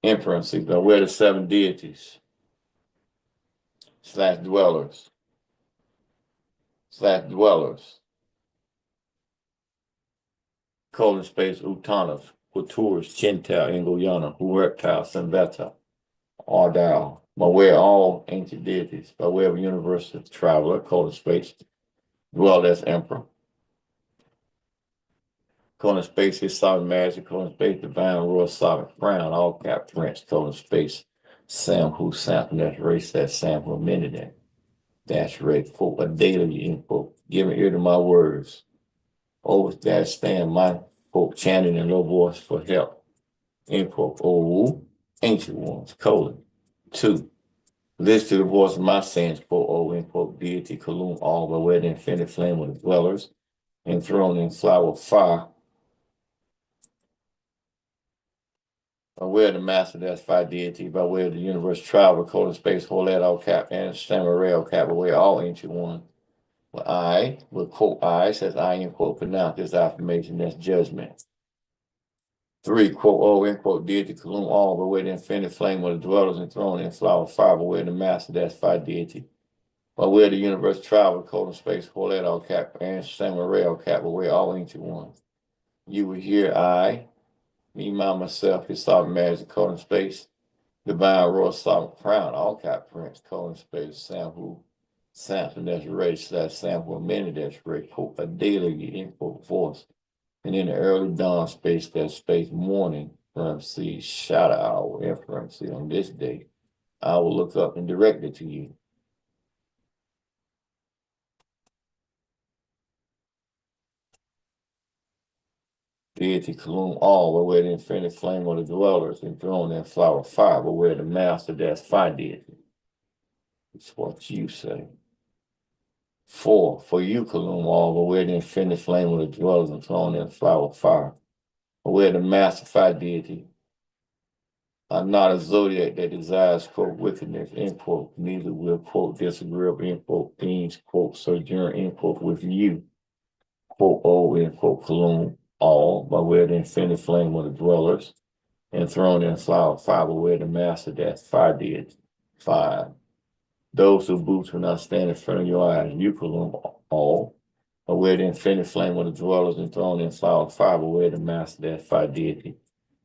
Inference, by way of the seven deities, slash dwellers, colon space, Utanov, Kulturs, Chintal, Ingoliana, Reptile, Sinveta, Ardal, by way of all ancient deities, by way of a universal traveler, colon space, dwell as emperor. Colon space, his sovereign majesty, colon space, divine royal sovereign crown, all cap prince, colon space, Sam who sample that race, that sample minute that. Dash rate for a daily info. Giving ear to my words. Over that stand my folk chanting in low voice for help. Info. Oh, ancient ones. Colon. 2. Listen to the voice of my sayings for oh info deity Kalum all by way of the infinite flame of the dwellers, enthroned in flower fire. By way of the master, that's phi deity, by way of the universe travel, colon space, whole that all cap, and samurai all cap, by way of all ancient ones. Well, I will quote I says I end quote pronounce this affirmation, that's judgment. 3, quote, oh, end quote, deity, Kalum, all, by way of the infinite flame of the dwellers enthroned in flower fire, by way of the master, that's phi deity. By way of the universe travel, colon space, whole that all cap, and samurai all cap, by way of all ancient ones. You will hear I, me, myself, his sovereign majesty, colon space, divine royal sovereign crown, all cap prince, colon space, sample that's race, that sample of many that's race, hope a daily info force. And in the early dawn space, that space morning, parentheses, shadow hour, in parentheses, on this day, I will look up and direct it to you. Deity Kalum all, by way of the infinite flame of the dwellers, enthroned in flower fire, by way of the master, that's phi deity. It's what you say. 4, for you, Kalum all, by way of the infinite flame of the dwellers, enthroned in flower fire, by way of the master phi deity. I'm not a zodiac that desires, quote, wickedness, end quote, neither will, quote, disagreeable, end quote, things, quote, sojourn, end quote, with you, quote, oh, end quote, Kalum all, by way of the infinite flame of the dwellers, enthroned in flower fire, by way of the master, that's phi deity. 5. Those who boots will not stand in front of your eyes, you, Kalum all, by way of the infinite flame of the dwellers, enthroned in flower fire, by way of the master, that's phi deity.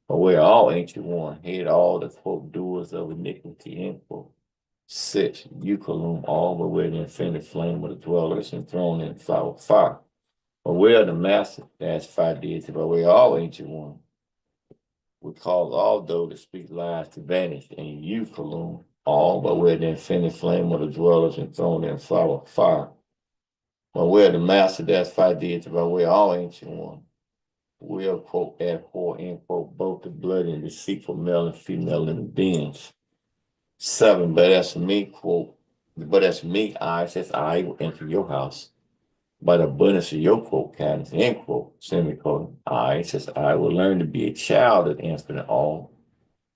But we're all ancient one, hate all the quote doers of iniquity, end quote. 6, you Kalum all, but we're the infinite flame of the dwellers enthroned in flower fire. But we're the master, that's phi deity, but we're all ancient one. We cause all those to speak lies to vanish, and you Kalum all, but we're the infinite flame of the dwellers enthroned in flower fire. But we're the master, that's phi deity, but we're all ancient one. Will quote abhor, end quote, both the blood and deceitful male and female in the beings. 7, but as for me, quote, but as for me, I says I will enter your house by the abundance of your quote kindness, end quote, semicolon. I says I will learn to be a child of infinite all,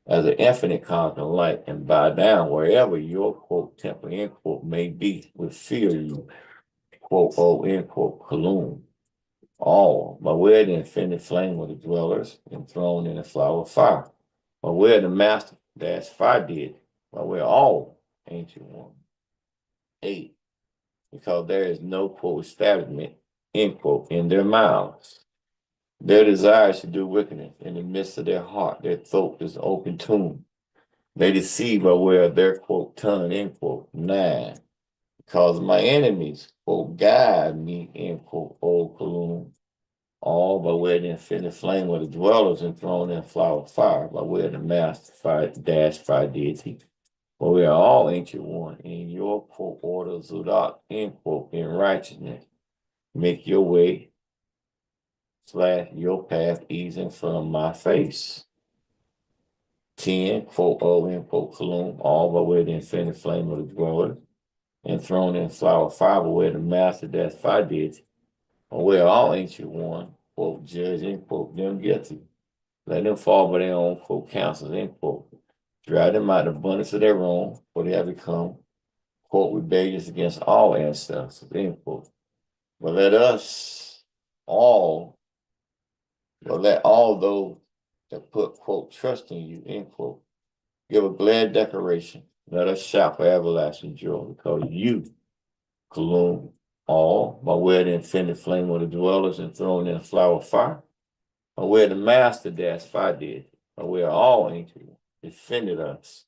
as an infinite cosmic light, and bow down wherever your quote temple, end quote, may be, with fear you, quote, oh, end quote, Kalum. All, by way of the infinite flame of the dwellers, enthroned in the flower of fire. By way of the master, that's phi deity, by way of all ancient one. 8, because there is no quote establishment, end quote, in their mouths. Their desires to do wickedness in the midst of their heart, their throat is open tomb. They deceive by way of their quote tongue, end quote. 9, because my enemies, quote, guide me, end quote, old Kalum. All by way of the infinite flame of the dwellers enthroned in flower fire, by way of the master phi deity. For we are all ancient one, in your quote order Zudak, end quote, in righteousness. Make your way / your path easy in front of my face. 10, quote, O, end quote, Kalum, all by way of the infinite flame of the dweller, enthroned in flower 5, by way of the master, that's 5 deity, aware all ancient one, quote, judge, end quote, them guilty. Let them fall by their own, quote, counsels, end quote. Drive them out of the abundance of their own, for they have become, quote, rebellious against all ancestors, end quote. But let all those that put, quote, trust in you, end quote, give a glad declaration. Let us shout for everlasting joy, because you, Kalum, all, by way of the infinite flame of the dwellers enthroned in a flower of fire, by way of the master dash 5 did, by way of all ancient, defended us.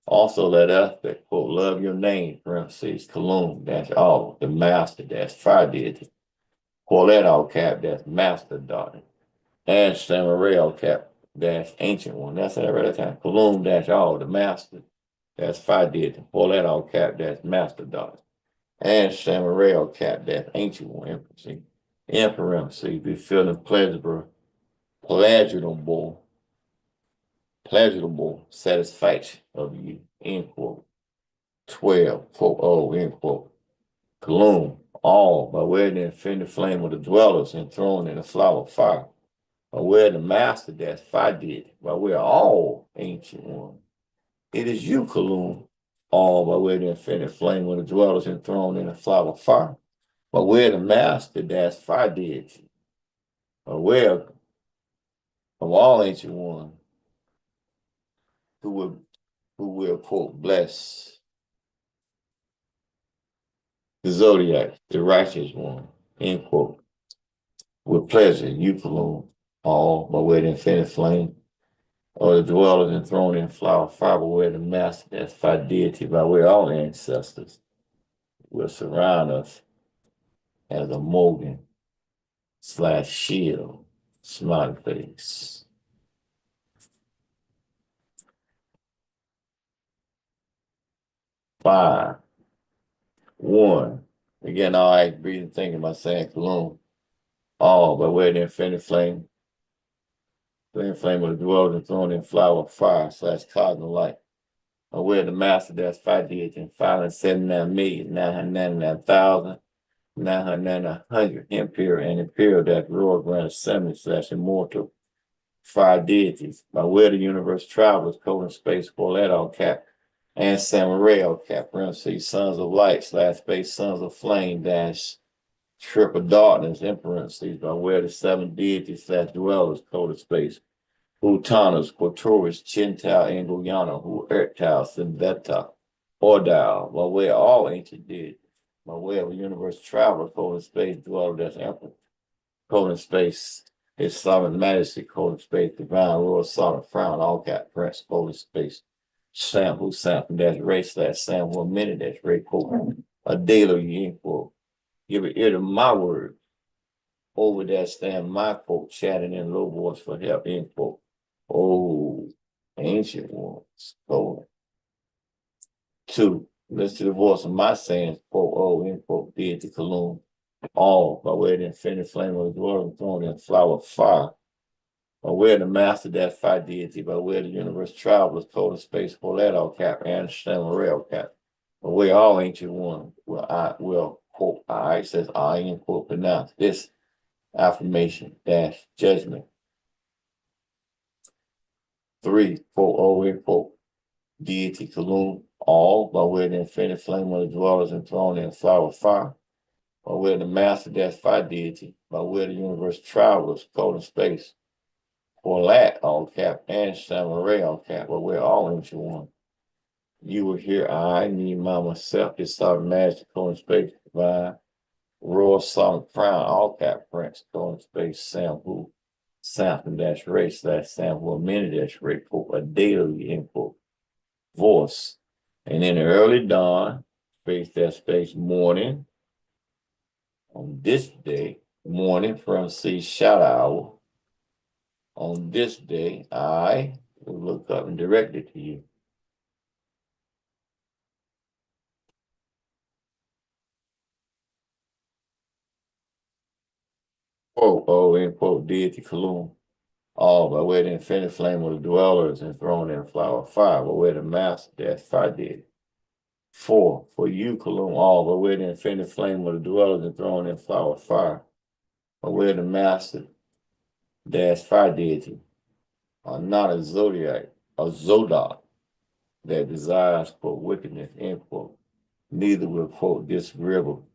Also let us that, quote, love your name, parentheses, Kalum, dash all, the master dash 5 did, quote, that all cap, dash master daughter, and Samurai cap, dash ancient one. That's it every time. Kalum dash all, the master, dash 5 did, quote, that all cap, dash master daughter. And Samurai cap, dash ancient one, emphasis. In parentheses, be feeling pleasurable satisfaction of you, end quote. 12, quote, oh, end quote. Kalum, all, by way of the infinite flame of the dwellers enthroned in the flower of fire, by way of the master that's 5 did, by way of all ancient one. It is you, Kalum, all, by way of the infinite flame of the dwellers enthroned in the flower of fire, by way of the master that's 5 did, by way of all ancient one, who will, quote, bless the zodiac, the righteous one, end quote. With pleasure, you, Kalum, all by way of the infinite flame, or the dwellers enthroned in flower fire, by way of the master, that's 5 deity, by way of all ancestors, will surround us as a molding / shield, smiley face. 5, 1. Again, all right, breathing, thinking about saying Kalum, all by way of the infinite flame, flame of the dwellers enthroned in flower fire / cosmic light. Aware the master that's 5 deity and 579,999,999 imperial and imperial that royal grand assembly / immortal 5 deities. By way of the universe travelers, coding space, all cap, and Samurai cap, parentheses, sons of light / space, sons of flame - triple darkness, in parentheses, by way of the 7 deities / dwellers, coding space. Hutanas, Quatoris, Chintao, and Guyana, who Ertao, Sinveta, Ordal, by way of all ancient deities, by way of a universe traveler, colon space, dweller, that's emperor, colon space, his sovereign majesty, colon space, divine royal sovereign frown, all cap, prince, colon space, Sam, who Sam, dash race, / Sam, 1 minute, that's Ray, colon, a daily, end quote. Give an ear to my word. Over that stand my quote, chatting in low voice for help, end quote. Oh, ancient ones. Oh. 2, listen to the voice of my sayings, quote, oh, end quote, deity Kalum, all, by way of the infinite flame of the dwelling throne in flower of fire, by way of the master that 5 deity, by way of the universe travelers, code of space, all cap, and rail cap, by way of all ancient ones, quote, I says, I, end quote, pronounce this affirmation - judgment. 3, quote, oh, end quote, deity Kalum, all, by way of the infinite flame of the dwellers enthroned in flower of fire, by way of the master that's 5 deity, by way of the universe travelers, code in space, Lat, all cap, and Samurai, all cap, by way of all ancient one. You will hear I, me, myself, this sovereign majesty, code in space, divine, royal sovereign crown, all cap, prince, code in space, Sam, who, Samson dash race / Sam, who, minute dash rate, quote, a daily, end quote. Voice. And in the early dawn, space that space morning, on this day, morning from sea shout hour, on this day, I will look up and direct it to you. Quote, oh, end quote, deity Kalum, all by way of the infinite flame of the dwellers and thrown in flower of fire, by way of the master that fire did. 4, for you, Kalum, all by way of the infinite flame of the dwellers and thrown in flower of fire, by way of the master dash fire deity, are not a zodiac, a zodok that desires for wickedness, end quote. Neither will, quote, disagreeable,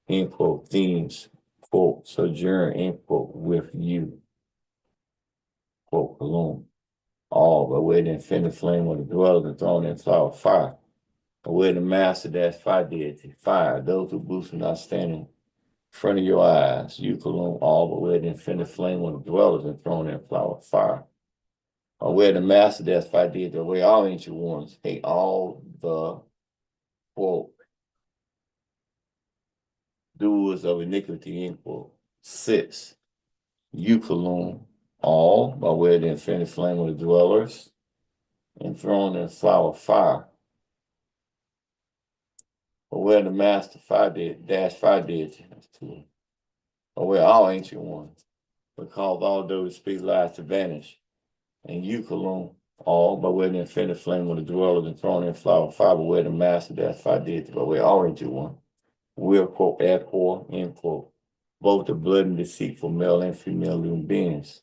end quote, themes, quote, sojourn, end quote, with you, quote, Kalum. All by way of the infinite flame of the dwellers and thrown in flower of fire, by way of the master dash fire deity, fire, those who boost are not standing in front of your eyes, you, Kalum, all by way of the infinite flame of the dwellers and thrown in flower of fire. Where the master that's fire did the way all ancient ones hate all the quote doers of iniquity, end quote. 6, you, Kalum, all by way of the infinite flame of the dwellers and thrown in flower of fire. Where the master fire did dash fire did, that's 2. Where all ancient ones, because all those who speak lies to vanish. And you, Kalum, all by way of the infinite flame of the dwellers and thrown in flower of fire, by way of the master that fire did, by way all ancient one. Will, quote, abhor, end quote, both the blood and deceitful male and female living beings.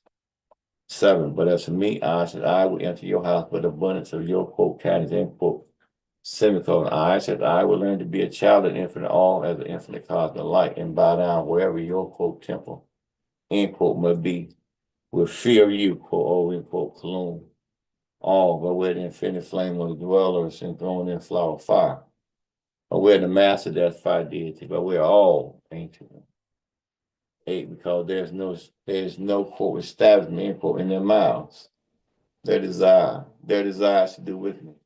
7, but as for me, I will enter your house with abundance of your, quote, kindness, end quote. Semicolon, I will learn to be a child of infinite all as an infinite cosmic light and bow down wherever your, quote, temple, end quote, must be. Will fear you, quote, oh, end quote, Kalum, all by way of the infinite flame of the dwellers and thrown in flower of fire. By way of the master that fire deity, by way of all ancient. 8, because there's no quote establishment, end quote, in their mouths. Their desires to do with me.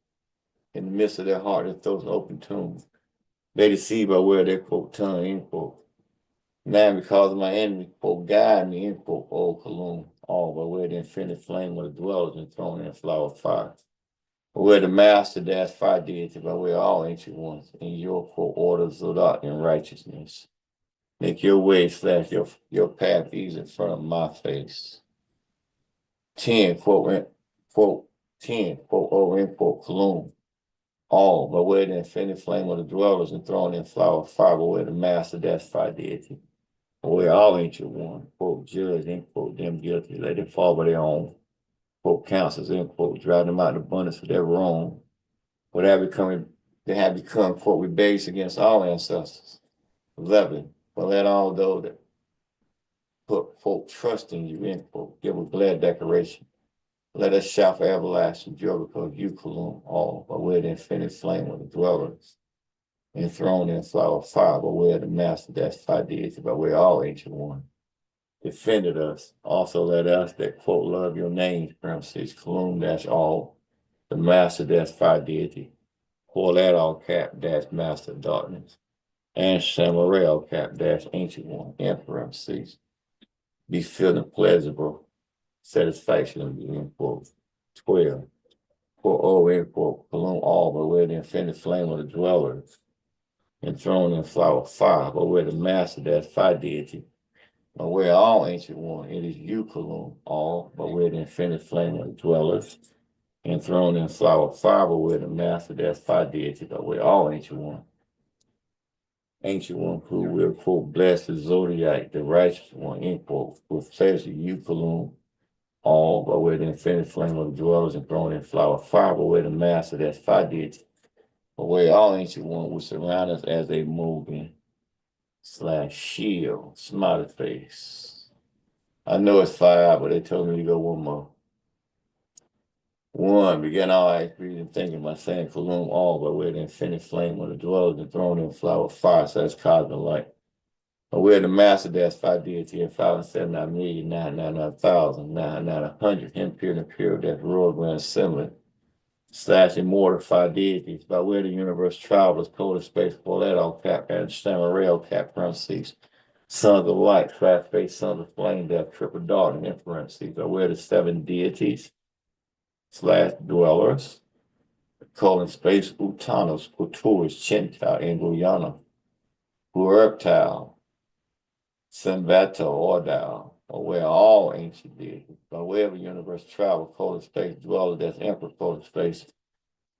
In the midst of their heart, their throats an open tomb. They deceive by way of their, quote, tongue, end quote. 9, because of my enemy, quote, guide me, end quote, O Kalum, all by way of the infinite flame of the dwellers and thrown in flower of fire. By way of the master that's fire deity, by way of all ancient ones, in your, quote, order Zodak in righteousness. Make your way / your path easy in front of my face. 10, quote, 10, quote, O, end quote, Kalum, all by way of the infinite flame of the dwellers and thrown in flower of fire, by way of the master that's fire deity. We all ancient one, quote, judge, end quote, them guilty, let them fall by their own, quote, counsels, end quote, drive them out in abundance for their wrong. They have become, quote, rebellious against all ancestors. 11, but let all those that put, quote, trust in you, end quote, give a glad declaration. Let us shout for everlasting joy because you, Kalum, all by way of the infinite flame of the dwellers, enthroned in flower of fire, by way of the master that's fire deity, by way of all ancient one. Defended us. Also let us that, quote, love your names, parentheses, Kalum dash all, the master dash fire deity, pour that all cap dash master of darkness, and CMYE-IRK all cap dash ancient one, in parentheses, be feeling pleasurable, satisfaction of you, end quote. 12, quote, oh, end quote, Kalum all, by way of the infinite flame of the dwellers, enthroned in flower of fire, by way of the master dash fire deity, by way of all ancient one, it is you, Kalum, all, by way of the infinite flame of the dwellers, enthroned in flower of fire, by way of the master that's fire deity, by way of all ancient one. Ancient one who will, quote, bless the zodiac, the righteous one, end quote, with pleasure, you, Kalum, all, by way of the infinite flame of the dwellers, enthroned in flower of fire, by way of the master that's fire deity, by way of all ancient one will surround us as a moving / shield, smiley face. I know it's 5, but they told me to go one more. 1, begin all eyes breathing, thinking by saying Kalum all by way of the infinite flame of the dwellers and thrown in flower of fire, so that's cosmic light. By way of the master that's fire deity and 579,999,999 impure and impure that's royal grand assembly / immortal fire deities by way of the universe travelers, polar space, all cap, and CMYE-IRK cap parentheses. Sons of light, fast space, sons of flame, that triple dart in parentheses, by way of the 7 deities / dwellers, colon space, Utanos, Kuturis, Chinta, and Guyana, Reptile, Senvato, Ordal, aware of all ancient deities, by way of a universal travel, colon space, dweller, that's emperor, colon space,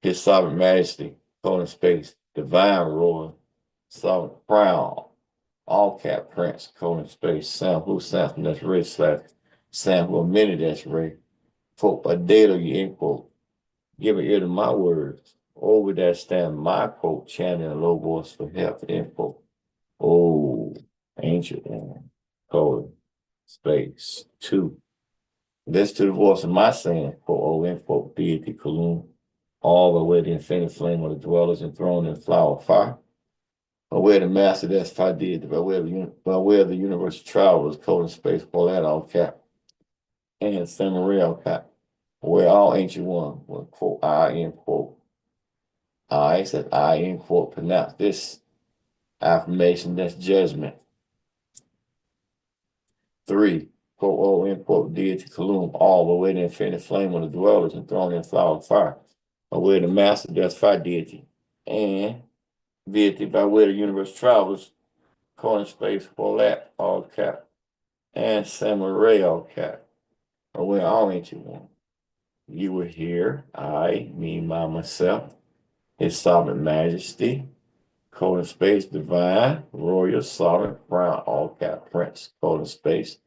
his sovereign majesty, colon space, divine royal, sovereign crown, all cap prince, colon space, Sam who Samson, that's Ray slash Sam who a minute, that's Ray. Quote, a data you end quote. Give an ear to my words. Over that stand my quote, chanting a low voice for help, end quote. Oh, ancient one, colon space, 2. Listen to the voice of my saying, quote, O end quote, deity Kalum, all the way the infinite flame of the dwellers enthroned in flower fire. By way of the master that's did, by way of the universal travelers, colon space, pull that all cap, and samurai all cap. Where all ancient one will quote I end quote. I said I end quote pronounce this affirmation, that's judgment. 3, quote, O end quote, deity Kalum, all the way the infinite flame of the dwellers enthroned in flower fire. By way of the master that's deity. And deity by way of the universe travelers, colon space, pull that all cap. And samurai all cap. By way of all ancient one. You were here, I, me, myself, his sovereign majesty, colon space, divine, royal, sovereign, crown, all cap, prince, colon space,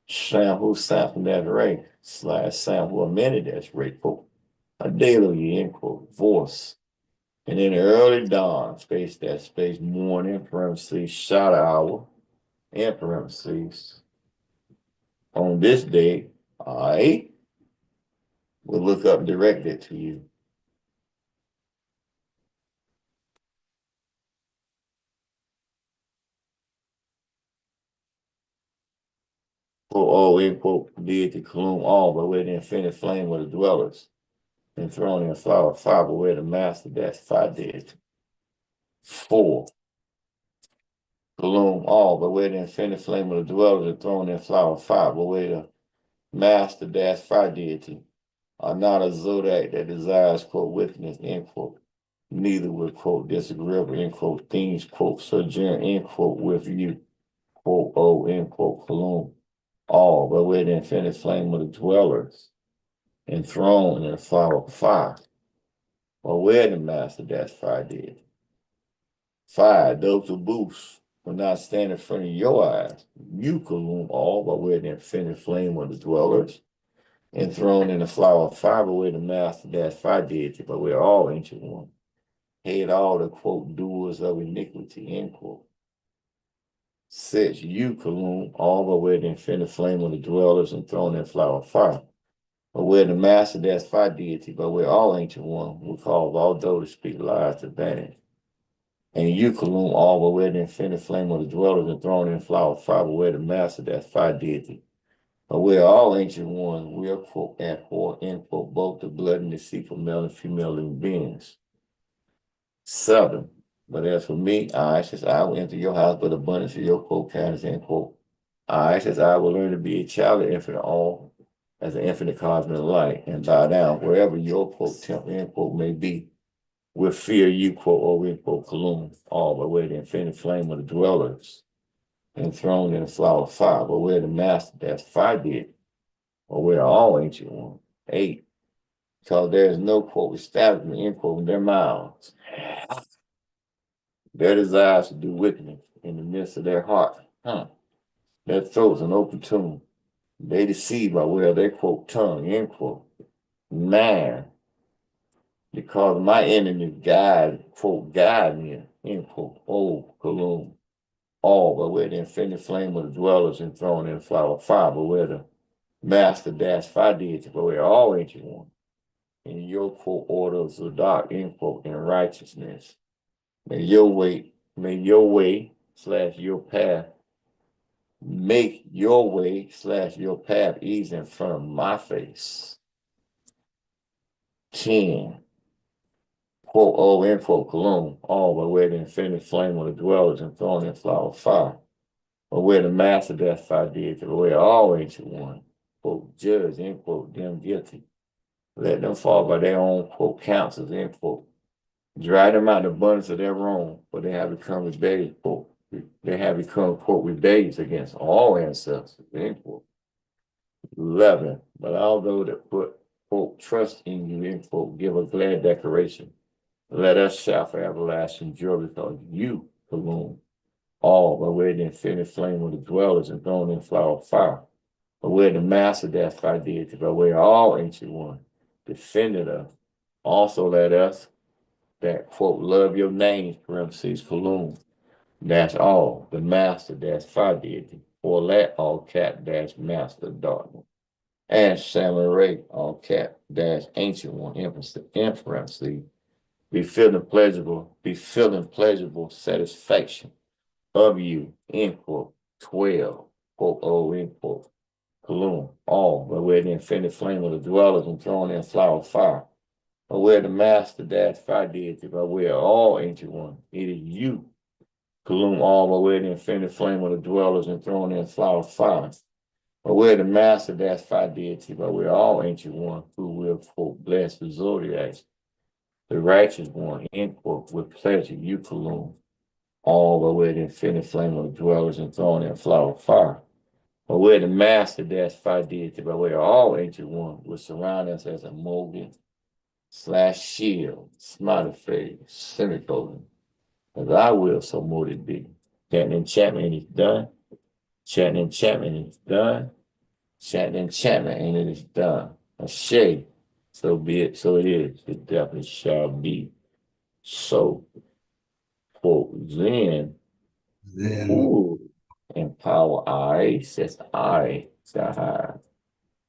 Shampoo, Samson, that Ray, slash Sample, amended, that's Ray, quote, a daily, end quote, voice. And in the early dawn, space, that space, morning, parentheses, shadow hour, and parentheses. On this day, I will look up and direct it to you. Quote, end quote, deity Kalum, all by way of the infinite flame of the dwellers, enthroned in flower fire, by way of the master, that's deity. 4. Kalum, all by way of the infinite flame of the dwellers, enthroned in flower fire, by way of the master, that's deity. Are not a zodiac that desires, quote, wickedness, end quote. Neither will, quote, disagreeable, end quote, things, quote, sojourn, end quote, with you, quote, O, end quote, Kalum. All by way of the infinite flame of the dwellers, enthroned in a flower of fire. Or where the master, that's deity. 5, those who boost will not stand in front of your eyes. You, Kalum, all by way of the infinite flame of the dwellers, enthroned in a flower of fire, by way of the master, that's deity, but we're all ancient one. Hate all the, quote, doers of iniquity, end quote. 6, you, Kalum, all by way of the infinite flame of the dwellers, enthroned in flower of fire. But where the master, that's deity, but we're all ancient one, we call all those to speak lies to vanish. And you, Kalum, all by way of the infinite flame of the dwellers, enthroned in flower of fire, but where the master, that's deity. But we're all ancient ones, we are, quote, abhor, end quote, both the blood and the deceitful male and female living beings. 7, but as for me, I, says I will enter your house, but abundance of your quote, kindness, end quote. I, says I will learn to be a child of infinite all, as an infinite cosmic light, and bow down wherever your, quote, temple, end quote, may be, with fear you, quote, or end quote, Kalum, all by way of the infinite flame of the dwellers, enthroned in a flower of fire, but where the master, that's deity, or where all ancient one. 8, because there is no, quote, establishment, end quote, in their mouths. Their desires to do wickedness in the midst of their heart. Their throats an open tomb. They deceive by way of their, quote, tongue, end quote. Man, because my enemy guide, quote, guide me, end quote. Oh, Kalum. All by way of the infinite flame of the dwellers enthroned in the flower of fire, but where the master dash deity, but where all ancient one. In your, quote, orders of dark, end quote, in righteousness. May your way slash your path make your way slash your path easy in front of my face. 10, quote, O, end quote, Kalum, all by way of the infinite flame of the dwellers enthroned in flower of fire, or where the master that's deity, or where all ancient one, quote, judge, end quote, them guilty. Let them fall by their own, quote, counsels, end quote. Dry them out in the abundance of their wrong, for they have become rebellious, quote. They have become, quote, rebellious against all ancestors, end quote. 11. But although that put, quote, trust in you, end quote, give a glad declaration. Let us shout for everlasting joy because you, Kalum, all by way of the infinite flame of the dwellers and thrown in flower of fire. By way of the master that fire deity, by way of all ancient one, defended us. Also let us, that quote, love your names, parentheses, Kalum, dash all, the master dash fire deity, or let all cap dash master darkness. And CMYE-IRK, all cap dash ancient one, parentheses, be feeling pleasurable satisfaction of you, end quote, 12, quote, oh, end quote, Kalum, all, by way of the infinite flame of the dwellers and thrown in flower of fire, by way of the master dash fire deity, by way of all ancient one, it is you, Kalum, all, by way of the infinite flame of the dwellers and thrown in flower of fire, by way of the master dash fire deity, by way of all ancient one, who will, quote, bless the zodiacs, the righteous one, end quote, with pleasure, you, Kalum, all by way of the infinite flame of the dwellers and thrown in flower of fire. By way of the master dash fire deity, by way of all ancient one, will surround us as a molding / shield, smiley face, semicolon. As I will, so mote it be. Chanting enchantment is done. Chanting enchantment is done. Chanting enchantment and it is done. Ashe, so be it, so it is. It definitely shall be. So, quote, then, ooh, empower I, says I shall have.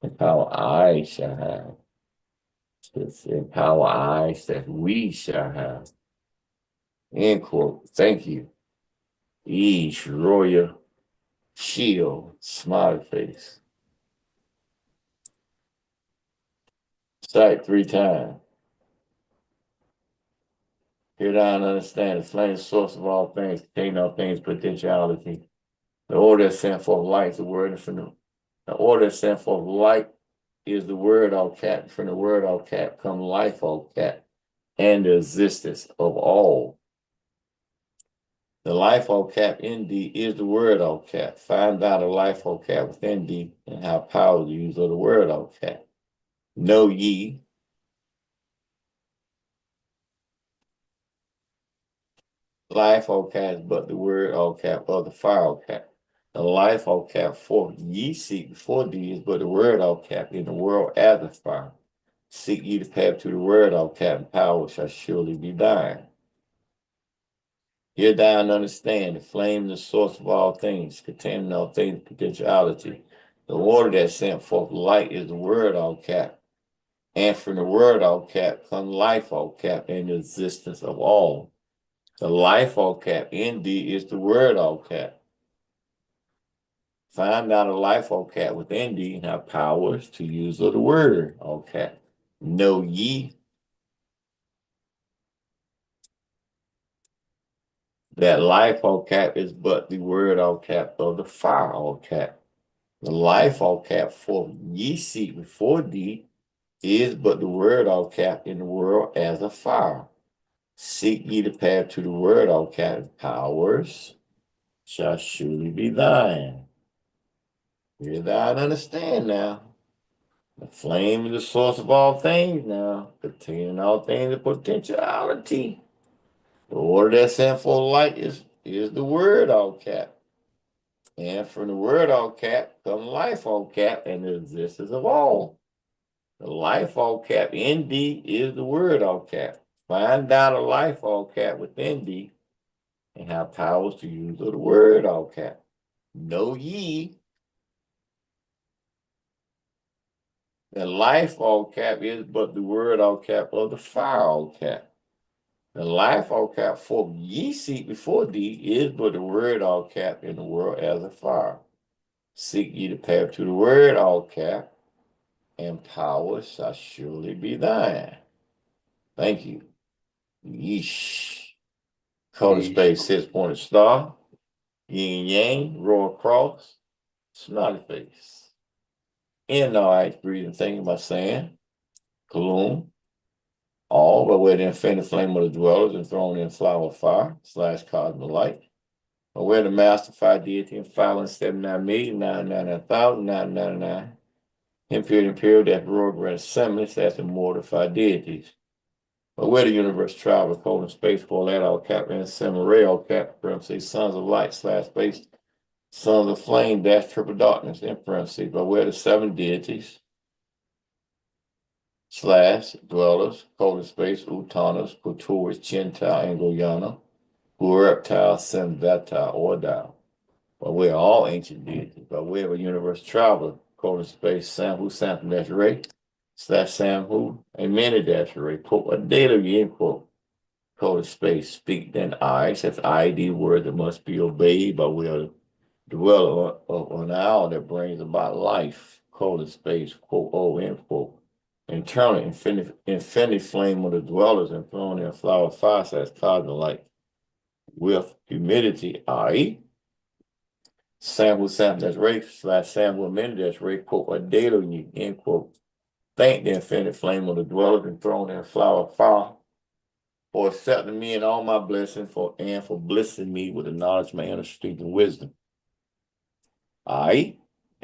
Empower I shall have. Says empower I, says we shall have. End quote. Thank you. Each royal shield, smiley face. Cite 3 times. Hear thou and understand the flame source of all things, contain all things, potentiality. The order that sent forth light, the word from the order that sent forth light is the word all cap. From the word all cap come life all cap and the existence of all. The life all cap in thee is the word all cap. Find out the life all cap within thee and have power to use of the word all cap. Know ye. Life all cap is but the word all cap of the fire all cap. The life all cap for ye seek before thee is but the word all cap in the world as a fire. Seek ye the path to the word all cap and power shall surely be thine. Hear thou and understand the flame is the source of all things, containing all things, potentiality. The order that sent forth light is the word all cap. And from the word all cap come life all cap and the existence of all. The life all cap in thee is the word all cap. Find out a life all cap within thee and have powers to use of the word all cap. Know ye that life all cap is but the word all cap of the fire all cap. The life all cap for ye seek before thee is but the word all cap in the world as a fire. Seek ye the path to the word all cap, powers shall surely be thine. Hear thou and understand now. The flame is the source of all things now, containing all things of potentiality. The order that sent for light is the word all cap. And from the word all cap come life all cap and the existence of all. The life all cap in thee is the word all cap. Find out a life all cap within thee and have powers to use of the word all cap. Know ye that life all cap is but the word all cap of the fire all cap. The life all cap for ye seek before thee is but the word all cap in the world as a fire. Seek ye the path to the word all cap, and power shall surely be thine. Thank you. Yeesh. Color space 6-pointed star, yin yang, roll across, smiley face. In the eyes, breathing, thinking by saying, Kalum, all by way of the infinite flame of the dwellers and thrown in flower of fire / cosmic light. By way of the master fire deity and 579,999,999 Imperial that road semblance as immortified deities. But where the universe travels, colon space, for that all cap and samurai all cap, parentheses, sons of light slash space, sons of flame dash triple darkness, in parentheses, but where the seven deities slash dwellers, colon space, Utanas, Kulturas, Chinta, and Guyana, who are reptiles, Semveta, or Tao. But we're all ancient deities, but we have a universe traveler, colon space, Samhu, Samhu dash ray, slash Samhu, and many dash ray, quote, a data you end quote, colon space, speak then I, says ID word that must be obeyed, but we are dweller on owl that brings about life, colon space, quote, O, end quote. Internal infinity flame of the dwellers and thrown in flower fire says cosmic light with humidity, i.e. Sample that's rape slash sample minute that's rape, quote, a data you, end quote. Thank the infinite flame of the dwellers and thrown in flower fire for accepting me and all my blessings for blessing me with the knowledge, my inner strength, and wisdom. I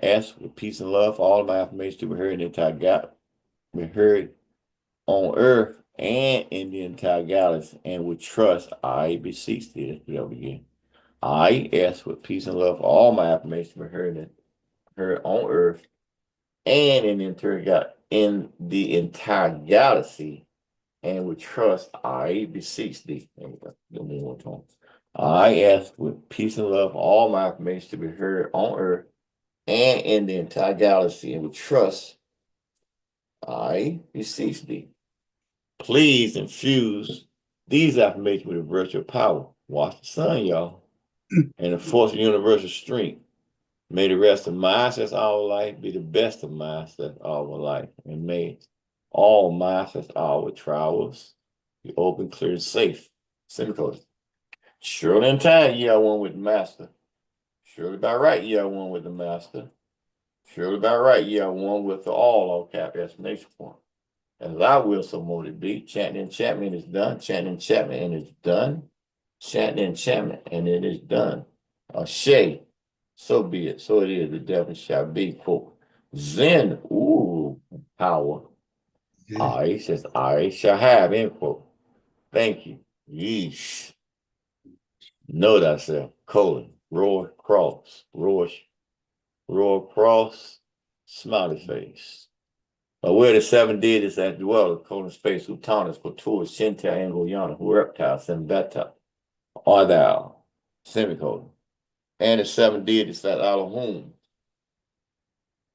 ask with peace and love for all of my affirmations to be heard in the entire galaxy, be heard on earth and in the entire galaxy, and with trust, I beseech thee. Again. I ask with peace and love for all my affirmations to be heard on earth and in the entire galaxy, and with trust, I beseech thee. I ask with peace and love for all my affirmations to be heard on earth and in the entire galaxy, and with trust, I beseech thee. Please infuse these affirmations with a virtual power. Watch the sun, y'all, and the force of universal strength. May the rest of mindsets our life be the best of mindsets our life, and may all mindsets our travels be open, clear, and safe. Semicolon. Surely in time, ye are one with the master. Surely by right, ye are one with the master. Surely by right, ye are one with the all cap explanation point. As I will, so mote it be. Chanting enchantment is done. Chanting enchantment and it's done. Chanting enchantment and it is done. Ashe. So be it. So it is. The devil shall be. Quote. Zen. Ooh. Power. I says I shall have. End quote. Thank you. Yeesh. Know thyself. Colon. Roar cross. Roar cross. Smiley face. Where the seven deities that dwell, colon space, Utanas, Kulturas, Shinta, and Guyana, who reptiles, Sembeta, are thou, semicolon. And the seven deities that out of whom,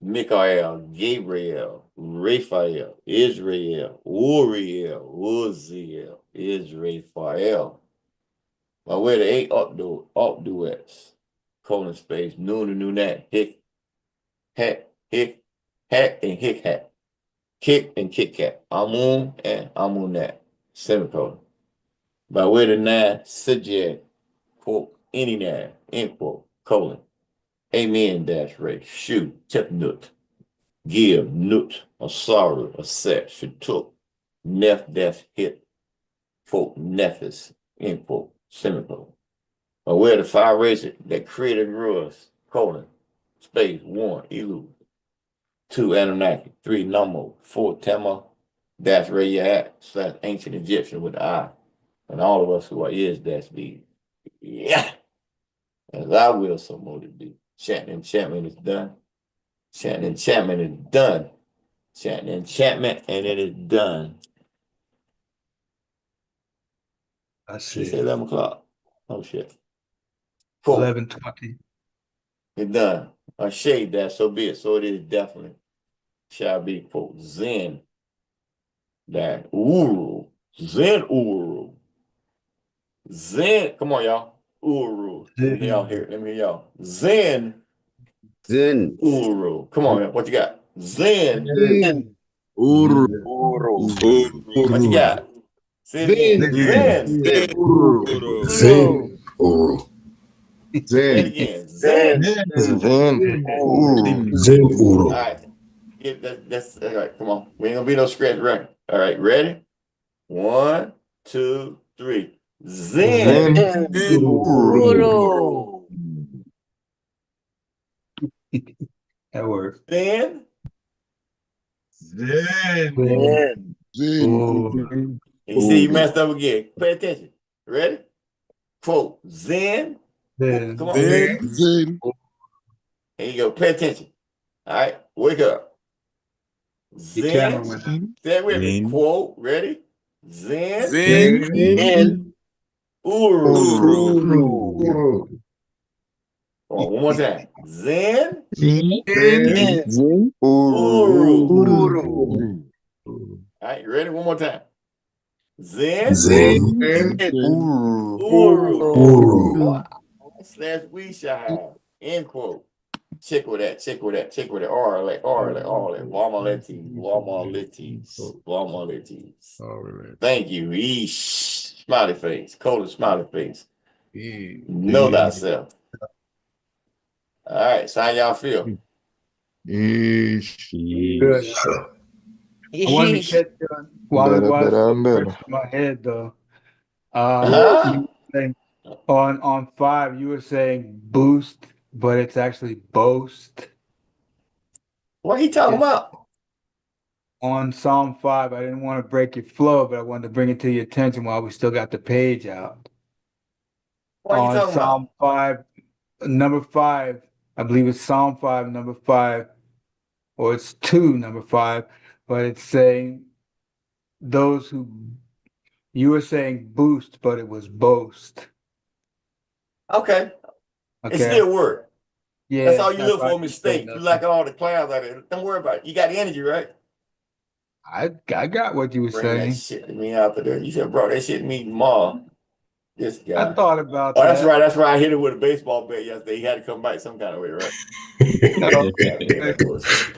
Michael, Gabriel, Raphael, Israel, Uriel, Uziel, Israel. Where the eight up duets, colon space, Nunat, Hick, and Hick Hat. Kick and Kit Kat. Amun and Amunat. Semicolon. By way of the nine, Sajed, quote, any nine, end quote, colon. Amen dash ray. Shu, Tepnut. Give, Nut, a sorrow, a set, Shatuk. Nef dash hit, quote, Nephis, end quote, semicolon. By way of the five races that created Ruas, colon, space, one, Iiehu. 2, Anunnaki. 3, Namo. 4, Tema. Dash Rayat / ancient Egyptian with the I. And all of us who are is dash be. Yeah. As I will, so mote it be. Chanting enchantment is done. Chanting enchantment is done. Chanting enchantment and it is done. I She see. said 11 o'clock. Oh shit. 11:20. It's done. A shade that, so be it. So it is definitely. Shall be, quote, Zen. That Uru. Zen Uru. Zen, come on, y'all. Uru. Let me y'all hear. Let me hear y'all. Zen. Zen. Uru. Come on, man. What you got? Zen. Zen. Uru. What you got? Say it again. Zen. Uru. Zen. Uru. Say it Zen. again. Zen. Zen. Uru. Zen. Uru. All right. Yeah, that's all right. Come on. We ain't gonna be no scratch record. All right, ready? 1, 2, 3. Zen. Uro. That works. Zen. Zen. Zen. You see, you messed up again. Pay attention. Ready? Quote, Zen. Zen. Come on. Zen. Here you go. Pay attention. All right. Wake up. Your camera Zen. went. Say it with me. Quote. Ready? Zen. Zen. Uru. Uru. Come on, one more time. Zen. Zen. Uru. Uru. All right. You ready? One more time. Zen. Uru. Slash we shall have. End quote. Check with that. Check with that. Check with that. All that. Walmaletes. Thank you. Eesh. Smiley face. Colon smiley face. Know thyself. All right. So how y'all feel? Good. I wanted to catch you while it was fresh in my head though. You were saying on 5, you were saying boost, but it's actually boast. What he talking about? On Psalm 5, I didn't want to break your flow, but I wanted to bring it to your attention while we still got the page out. What are you On talking Psalm 5, number 5, I believe it's Psalm 5, number 5, or it's 2, number 5, but it's saying those who, you were saying boost, but it was boast. Okay. Okay. It still work. Yeah. That's all you look for, mistake. You like all the clouds out there. Don't worry about it. You got the energy, right? I got what you were Bring saying. that shit to me out there. You should have brought that shit to me tomorrow. This guy. I thought about that. That's right. That's right. I hit it with a baseball bat yesterday. He had to come back some kind of way, right? No,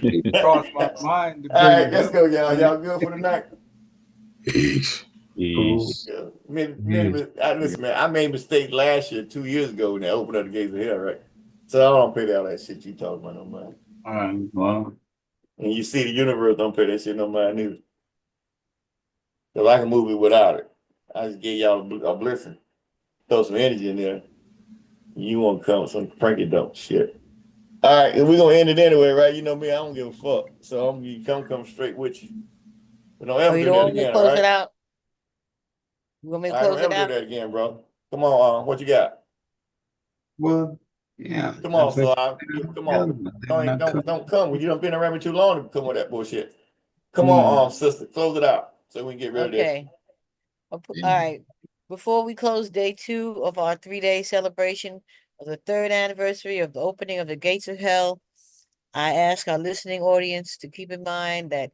it crossed my mind to bring all right, it let's up. go, y'all. Y'all good for the night? Peace. Listen, man, I made mistakes last year, 2 years ago, when they opened up the gates of hell, right? So I don't pay all that shit you talking about no mind. All right, well. And you see the universe don't pay that shit no mind either. So I can move it without it. I just gave y'all a blessing. Throw some energy in there. You want to come with some pranky dump shit. All right, and we're going to end it anyway, right? You know me, I don't give a fuck. So I'm going to come straight with you. But don't ever do that again, all right? Close it out? You want me to close it Don't out? ever do that again, bro. Come on, what you got? Well, yeah. Come on, Slime. Come on. Don't come. You done been around me too long to come with that bullshit. Come on, sister. Close it out so we can get rid of this. Okay. All right. Before we close day 2 of our 3-day celebration of the 3rd anniversary of the opening of the gates of hell, I ask our listening audience to keep in mind that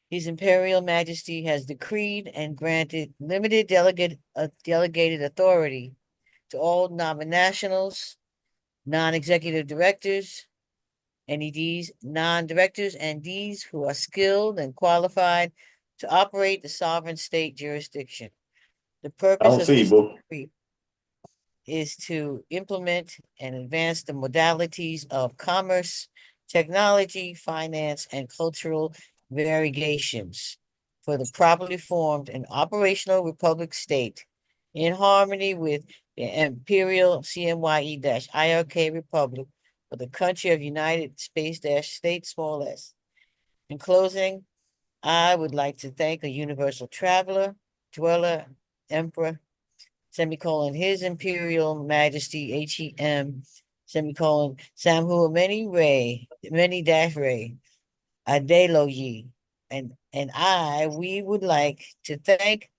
His Imperial Majesty has decreed and granted limited delegated authority to all non-nationals, non-executive directors, NEDs, non-directors, and Ds who are skilled and qualified to operate the sovereign state jurisdiction. The purpose of this decree is to implement and advance the modalities of commerce, technology, finance, and cultural variegations for the properly formed and operational republic state in harmony with the Imperial CMYE-IRK Republic for the country of United States, small s. In closing, I would like to thank a universal traveler, dweller, emperor, semicolon, His Imperial Majesty HEM, semicolon, Samhu many dash Ray, Adelo Yi, and we would like to thank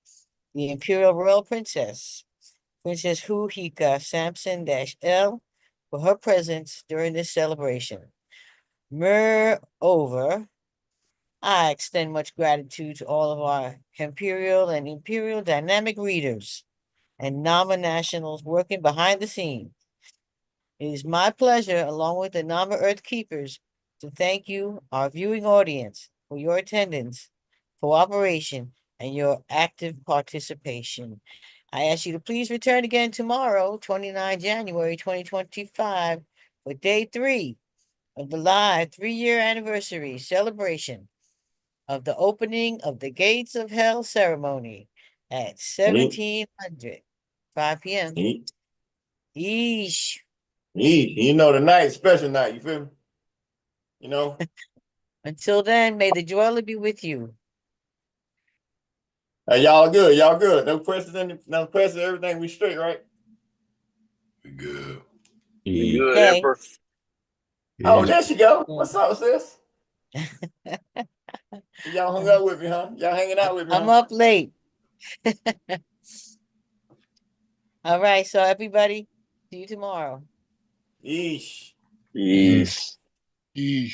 the Imperial Royal Princess, Princess Hu Hika Samson L, for her presence during this celebration. Moreover, I extend much gratitude to all of our Imperial and Imperial dynamic readers and Nama nationals working behind the scenes. It is my pleasure, along with the Nama Earth Keepers, to thank you, our viewing audience, for your attendance, cooperation, and your active participation. I ask you to please return again tomorrow, 29 January 2025, for day 3 of the live 3-year anniversary celebration of the opening of the Gates of Hell ceremony at 1700, 5 p.m. Yeesh. You know, the night, special night, you feel me? You know? Until then, may the dweller be with you. Y'all good. Y'all good. No questions. No questions. Everything we straight, right? We good. We good, Okay. Emperor. Oh, there she go. What's up, sis? Yeah. Y'all hung out with me, huh? Y'all hanging out with me, I'm huh? up late. All right, so everybody, see you tomorrow. Yeesh. Yes. Yeah.